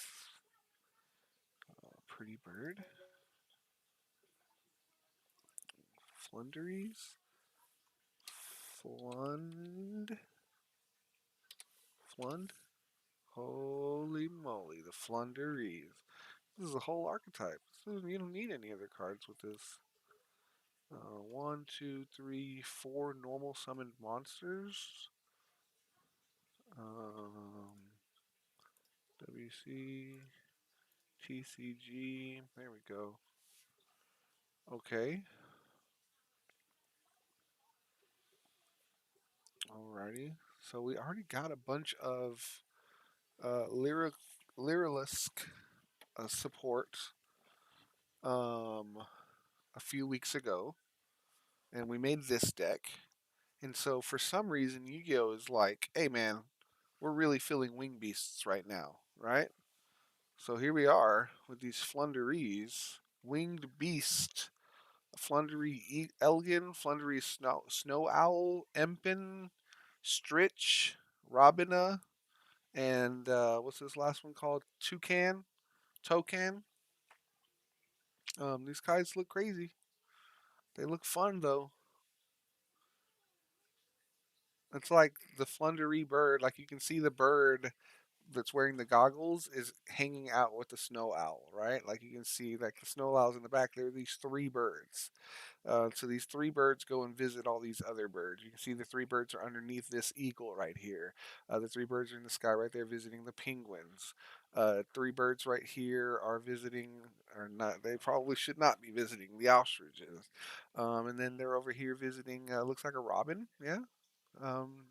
Pretty bird. Flunderies. Flund. Holy moly, the Flunderies. This is a whole archetype. You don't need any other cards with this. 1, 2, 3, 4 normal summoned monsters. WC, TCG. There we go. Okay. Alrighty. So we already got a bunch of Lyrilisk support a few weeks ago, and we made this deck. And so for some reason, Yu-Gi-Oh is like, "Hey man, we're really feeling Wing Beasts right now, right?" So here we are with these Flunderies, Winged Beast, Flundery Elgin, Flundery Snow Owl, Empin, Stritch, Robina, and what's this last one called? Tokan. These guys look crazy. They look fun though. It's like the flundery bird. Like you can see the bird that's wearing the goggles is hanging out with the snow owl, right? Like you can see like the snow owls in the back. There are these three birds. So these three birds go and visit all these other birds. You can see the three birds are underneath this eagle right here. The three birds are in the sky right there visiting the penguins. Three birds right here are visiting, or not, they probably should not be visiting the ostriches. And then they're over here visiting, looks like a robin, yeah.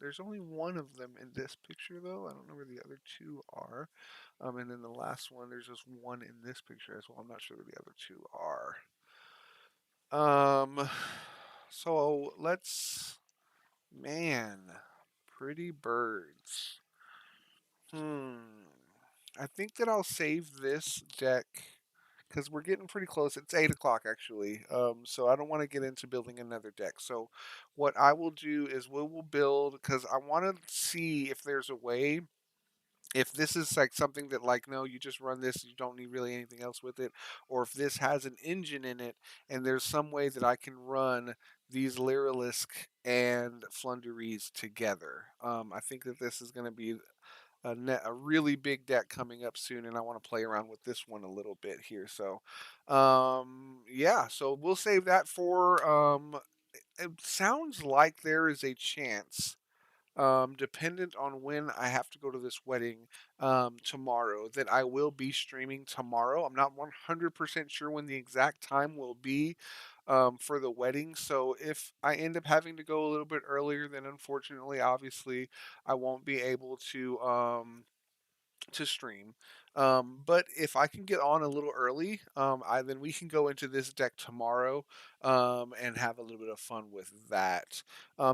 There's only one of them in this picture though. I don't know where the other two are. And then the last one, there's just one in this picture as well. I'm not sure where the other two are. Um, so let's, man, pretty birds. Hmm. I think that I'll save this deck because we're getting pretty close. It's 8 o'clock actually. So I don't want to get into building another deck. So what I will do is we will build because I want to see if there's a way if this is like something that like no you just run this you don't need really anything else with it or if this has an engine in it and there's some way that I can run these Lyrilisk and Flunderies together. I think that this is going to be a really big deck coming up soon and I want to play around with this one a little bit here. So yeah, so we'll save that for it sounds like there is a chance dependent on when I have to go to this wedding tomorrow, that I will be streaming tomorrow. I'm not 100% sure when the exact time will be for the wedding. So if I end up having to go a little bit earlier, then unfortunately, obviously, I won't be able to stream. But if I can get on a little early, then we can go into this deck tomorrow and have a little bit of fun with that.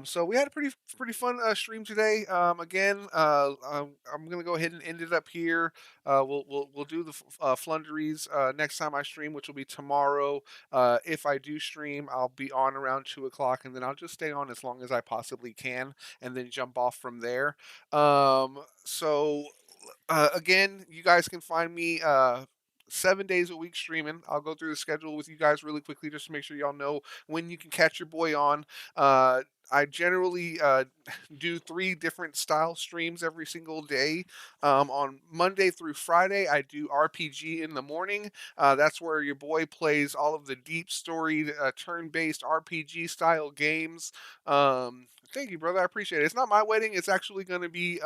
So we had a pretty fun stream today. Again, I'm gonna go ahead and end it up here. We'll do the Flunderies next time I stream, which will be tomorrow. If I do stream, I'll be on around 2 o'clock, and then I'll just stay on as long as I possibly can, and then jump off from there. So again, you guys can find me 7 days a week streaming. I'll go through the schedule with you guys really quickly just to make sure y'all know when you can catch your boy on. I generally do three different style streams every single day. On Monday through Friday, I do RPG in the morning. That's where your boy plays all of the deep storied turn based RPG style games. Thank you, brother. I appreciate it. It's not my wedding. It's actually going to be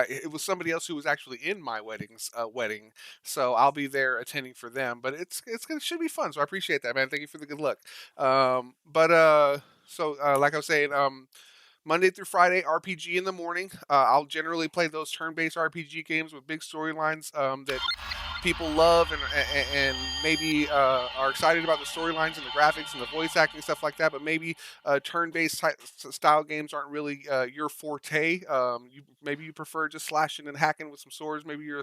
it was somebody else who was actually in my wedding, so I'll be there attending for them. But it's gonna should be fun, so I appreciate that, man. Thank you for the good luck. Like I was saying, Monday through Friday, RPG in the morning. I'll generally play those turn-based RPG games with big storylines that people love and maybe are excited about the storylines and the graphics and the voice acting stuff like that. But maybe turn-based style games aren't really your forte. Maybe you prefer just slashing and hacking with some swords. Maybe you're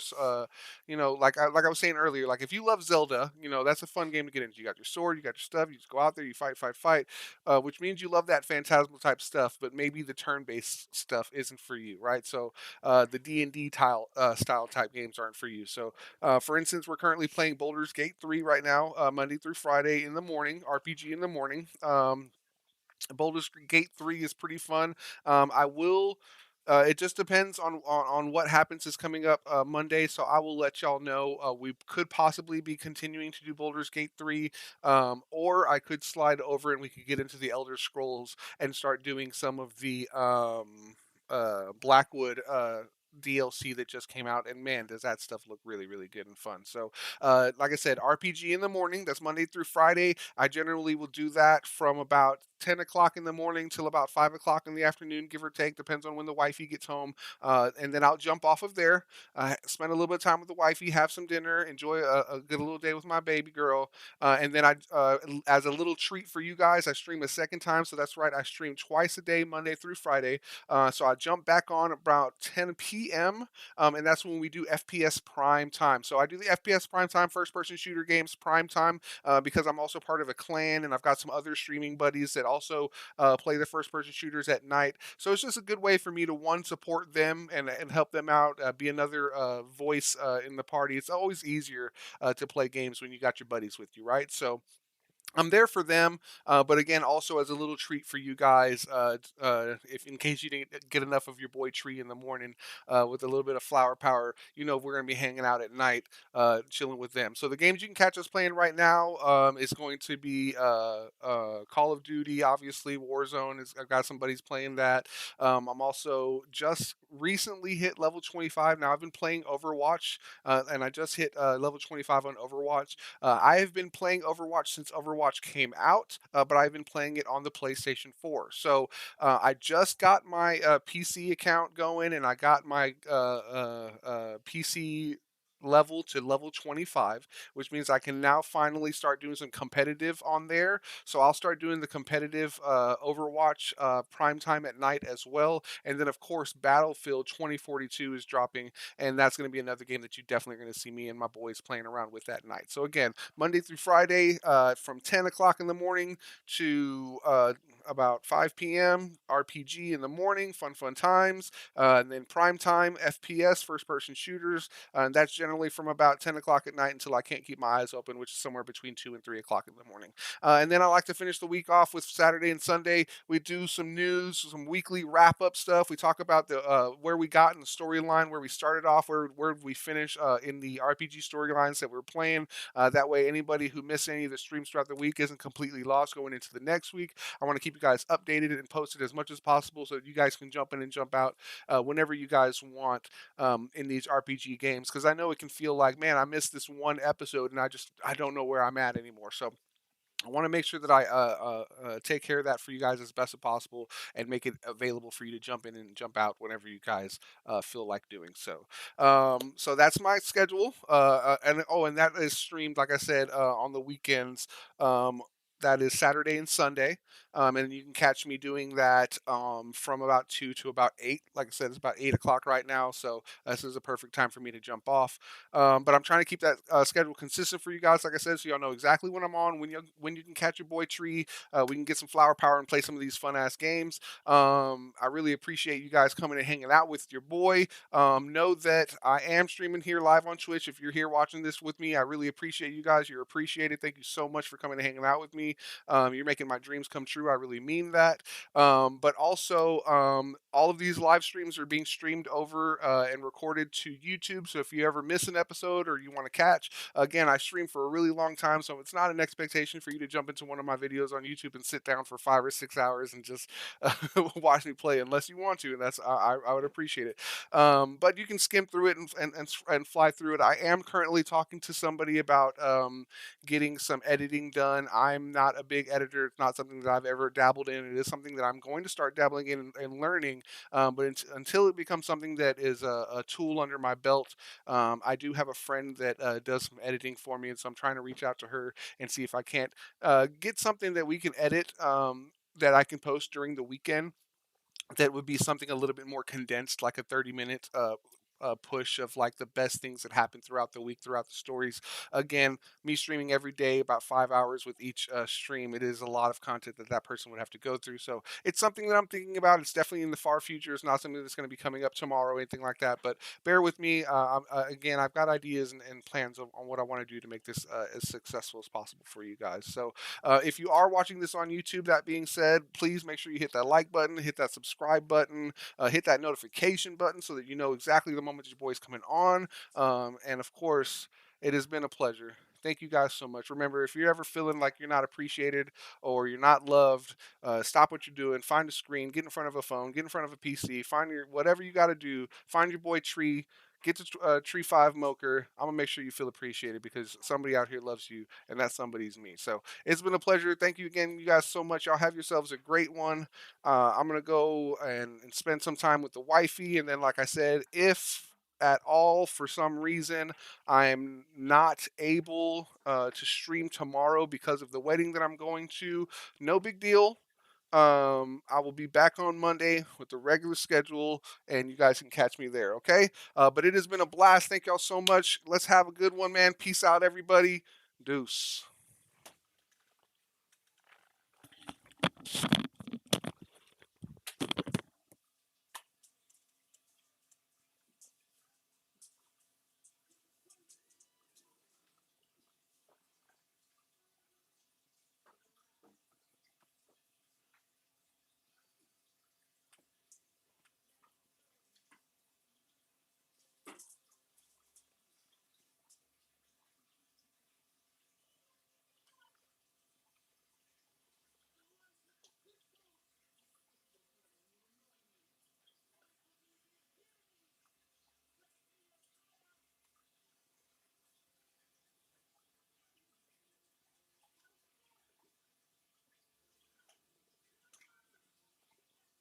like I was saying earlier, like if you love Zelda, that's a fun game to get into. You got your sword, you got your stuff. You just go out there, you fight, fight, fight, which means you love that phantasmal type stuff. But maybe the turn-based stuff isn't for you, right? So the D&D style type games aren't for you. So for instance, we're currently playing Baldur's Gate 3 right now, Monday through Friday in the morning, RPG in the morning. Baldur's Gate 3 is pretty fun. I will. It just depends on what happens is coming up Monday, so I will let y'all know. We could possibly be continuing to do Baldur's Gate 3, or I could slide over and we could get into the Elder Scrolls and start doing some of the Blackwood DLC that just came out, and man, does that stuff look really, really good and fun. So, like I said, RPG in the morning. That's Monday through Friday. I generally will do that from about 10 o'clock in the morning till about 5 o'clock in the afternoon, give or take. Depends on when the wifey gets home. And then I'll jump off of there, spend a little bit of time with the wifey, have some dinner, enjoy a good little day with my baby girl. And then as a little treat for you guys, I stream a second time. So that's right, I stream twice a day, Monday through Friday. So I jump back on about 10 p.m. And that's when we do FPS Prime Time. So I do the FPS Prime Time first person shooter games Prime Time because I'm also part of a clan and I've got some other streaming buddies that also play the first person shooters at night. So it's just a good way for me to one support them and help them out, be another voice in the party. It's always easier to play games when you got your buddies with you, right? So I'm there for them, but again, also as a little treat for you guys, if in case you didn't get enough of your boy Tree in the morning, with a little bit of flower power, we're gonna be hanging out at night, chilling with them. So the games you can catch us playing right now, is going to be Call of Duty, obviously Warzone. I've got some buddies playing that. I'm also just recently hit level 25. Now I've been playing Overwatch, and I just hit level 25 on Overwatch. I have been playing Overwatch since Overwatch came out, but I've been playing it on the PlayStation 4. So I just got my PC account going, and I got my PC level to level 25, which means I can now finally start doing some competitive on there. So I'll start doing the competitive Overwatch prime time at night as well. And then, of course, Battlefield 2042 is dropping, and that's going to be another game that you definitely are going to see me and my boys playing around with that night. So again, Monday through Friday, from 10 o'clock in the morning to about 5 p.m. RPG in the morning, fun times, and then prime time FPS, first person shooters, and that's generally from about 10 o'clock at night until I can't keep my eyes open, which is somewhere between 2 and 3 o'clock in the morning. And then I like to finish the week off with Saturday and Sunday. We do some news, some weekly wrap up stuff. We talk about the where we got in the storyline, where we started off, where we finish in the RPG storylines that we're playing. That way, anybody who missed any of the streams throughout the week isn't completely lost going into the next week. I want to keep you guys updated and posted as much as possible so that you guys can jump in and jump out whenever you guys want in these RPG games. Because I know it can feel like, man, I missed this one episode and I don't know where I'm at anymore. So I want to make sure that I take care of that for you guys as best as possible and make it available for you to jump in and jump out whenever you guys feel like doing so. So that's my schedule. And that is streamed, like I said, on the weekends. That is Saturday and Sunday, and you can catch me doing that from about 2 to about 8. Like I said, it's about 8 o'clock right now, so this is a perfect time for me to jump off. But I'm trying to keep that schedule consistent for you guys, like I said, so y'all know exactly when I'm on, when you can catch your boy Tree. We can get some flower power and play some of these fun ass games. I really appreciate you guys coming and hanging out with your boy. Know that I am streaming here live on Twitch. If you're here watching this with me, I really appreciate you guys. You're appreciated. Thank you so much for coming and hanging out with me. You're making my dreams come true. I really mean that. But also, all of these live streams are being streamed over and recorded to YouTube. So if you ever miss an episode or you want to catch, again, I stream for a really long time, so it's not an expectation for you to jump into one of my videos on YouTube and sit down for 5 or 6 hours and just watch me play, unless you want to, and I would appreciate it. But you can skim through it and fly through it. I am currently talking to somebody about getting some editing done. I'm not a big editor. It's not something that I've ever dabbled in. It is something that I'm going to start dabbling in and learning. But until it becomes something that is a tool under my belt, I do have a friend that does some editing for me, and so I'm trying to reach out to her and see if I can't get something that we can edit, that I can post during the weekend, that would be something a little bit more condensed, like a 30-minute push of like the best things that happen throughout the week, throughout the stories. Again, me streaming every day about 5 hours with each stream, it is a lot of content that that person would have to go through. So it's something that I'm thinking about. It's definitely in the far future. It's not something that's going to be coming up tomorrow or anything like that. But bear with me. Again, I've got ideas and plans on what I want to do to make this as successful as possible for you guys. So if you are watching this on YouTube, that being said, please make sure you hit that like button, hit that subscribe button, hit that notification button so that you know exactly the moment your boy's coming on. And of course, it has been a pleasure. Thank you guys so much. Remember, if you're ever feeling like you're not appreciated or you're not loved, stop what you're doing, find a screen, get in front of a phone, get in front of a PC, find your whatever you got to do, find your boy Tree, get to Tree 5 Moker. I'm going to make sure you feel appreciated because somebody out here loves you, and that somebody's me. So it's been a pleasure. Thank you again, you guys, so much. Y'all have yourselves a great one. I'm going to go and spend some time with the wifey. And then, like I said, if at all for some reason I'm not able to stream tomorrow because of the wedding that I'm going to, no big deal. I will be back on Monday with the regular schedule, and you guys can catch me there, okay? But it has been a blast. Thank y'all so much. Let's have a good one, man. Peace out, everybody. Deuce.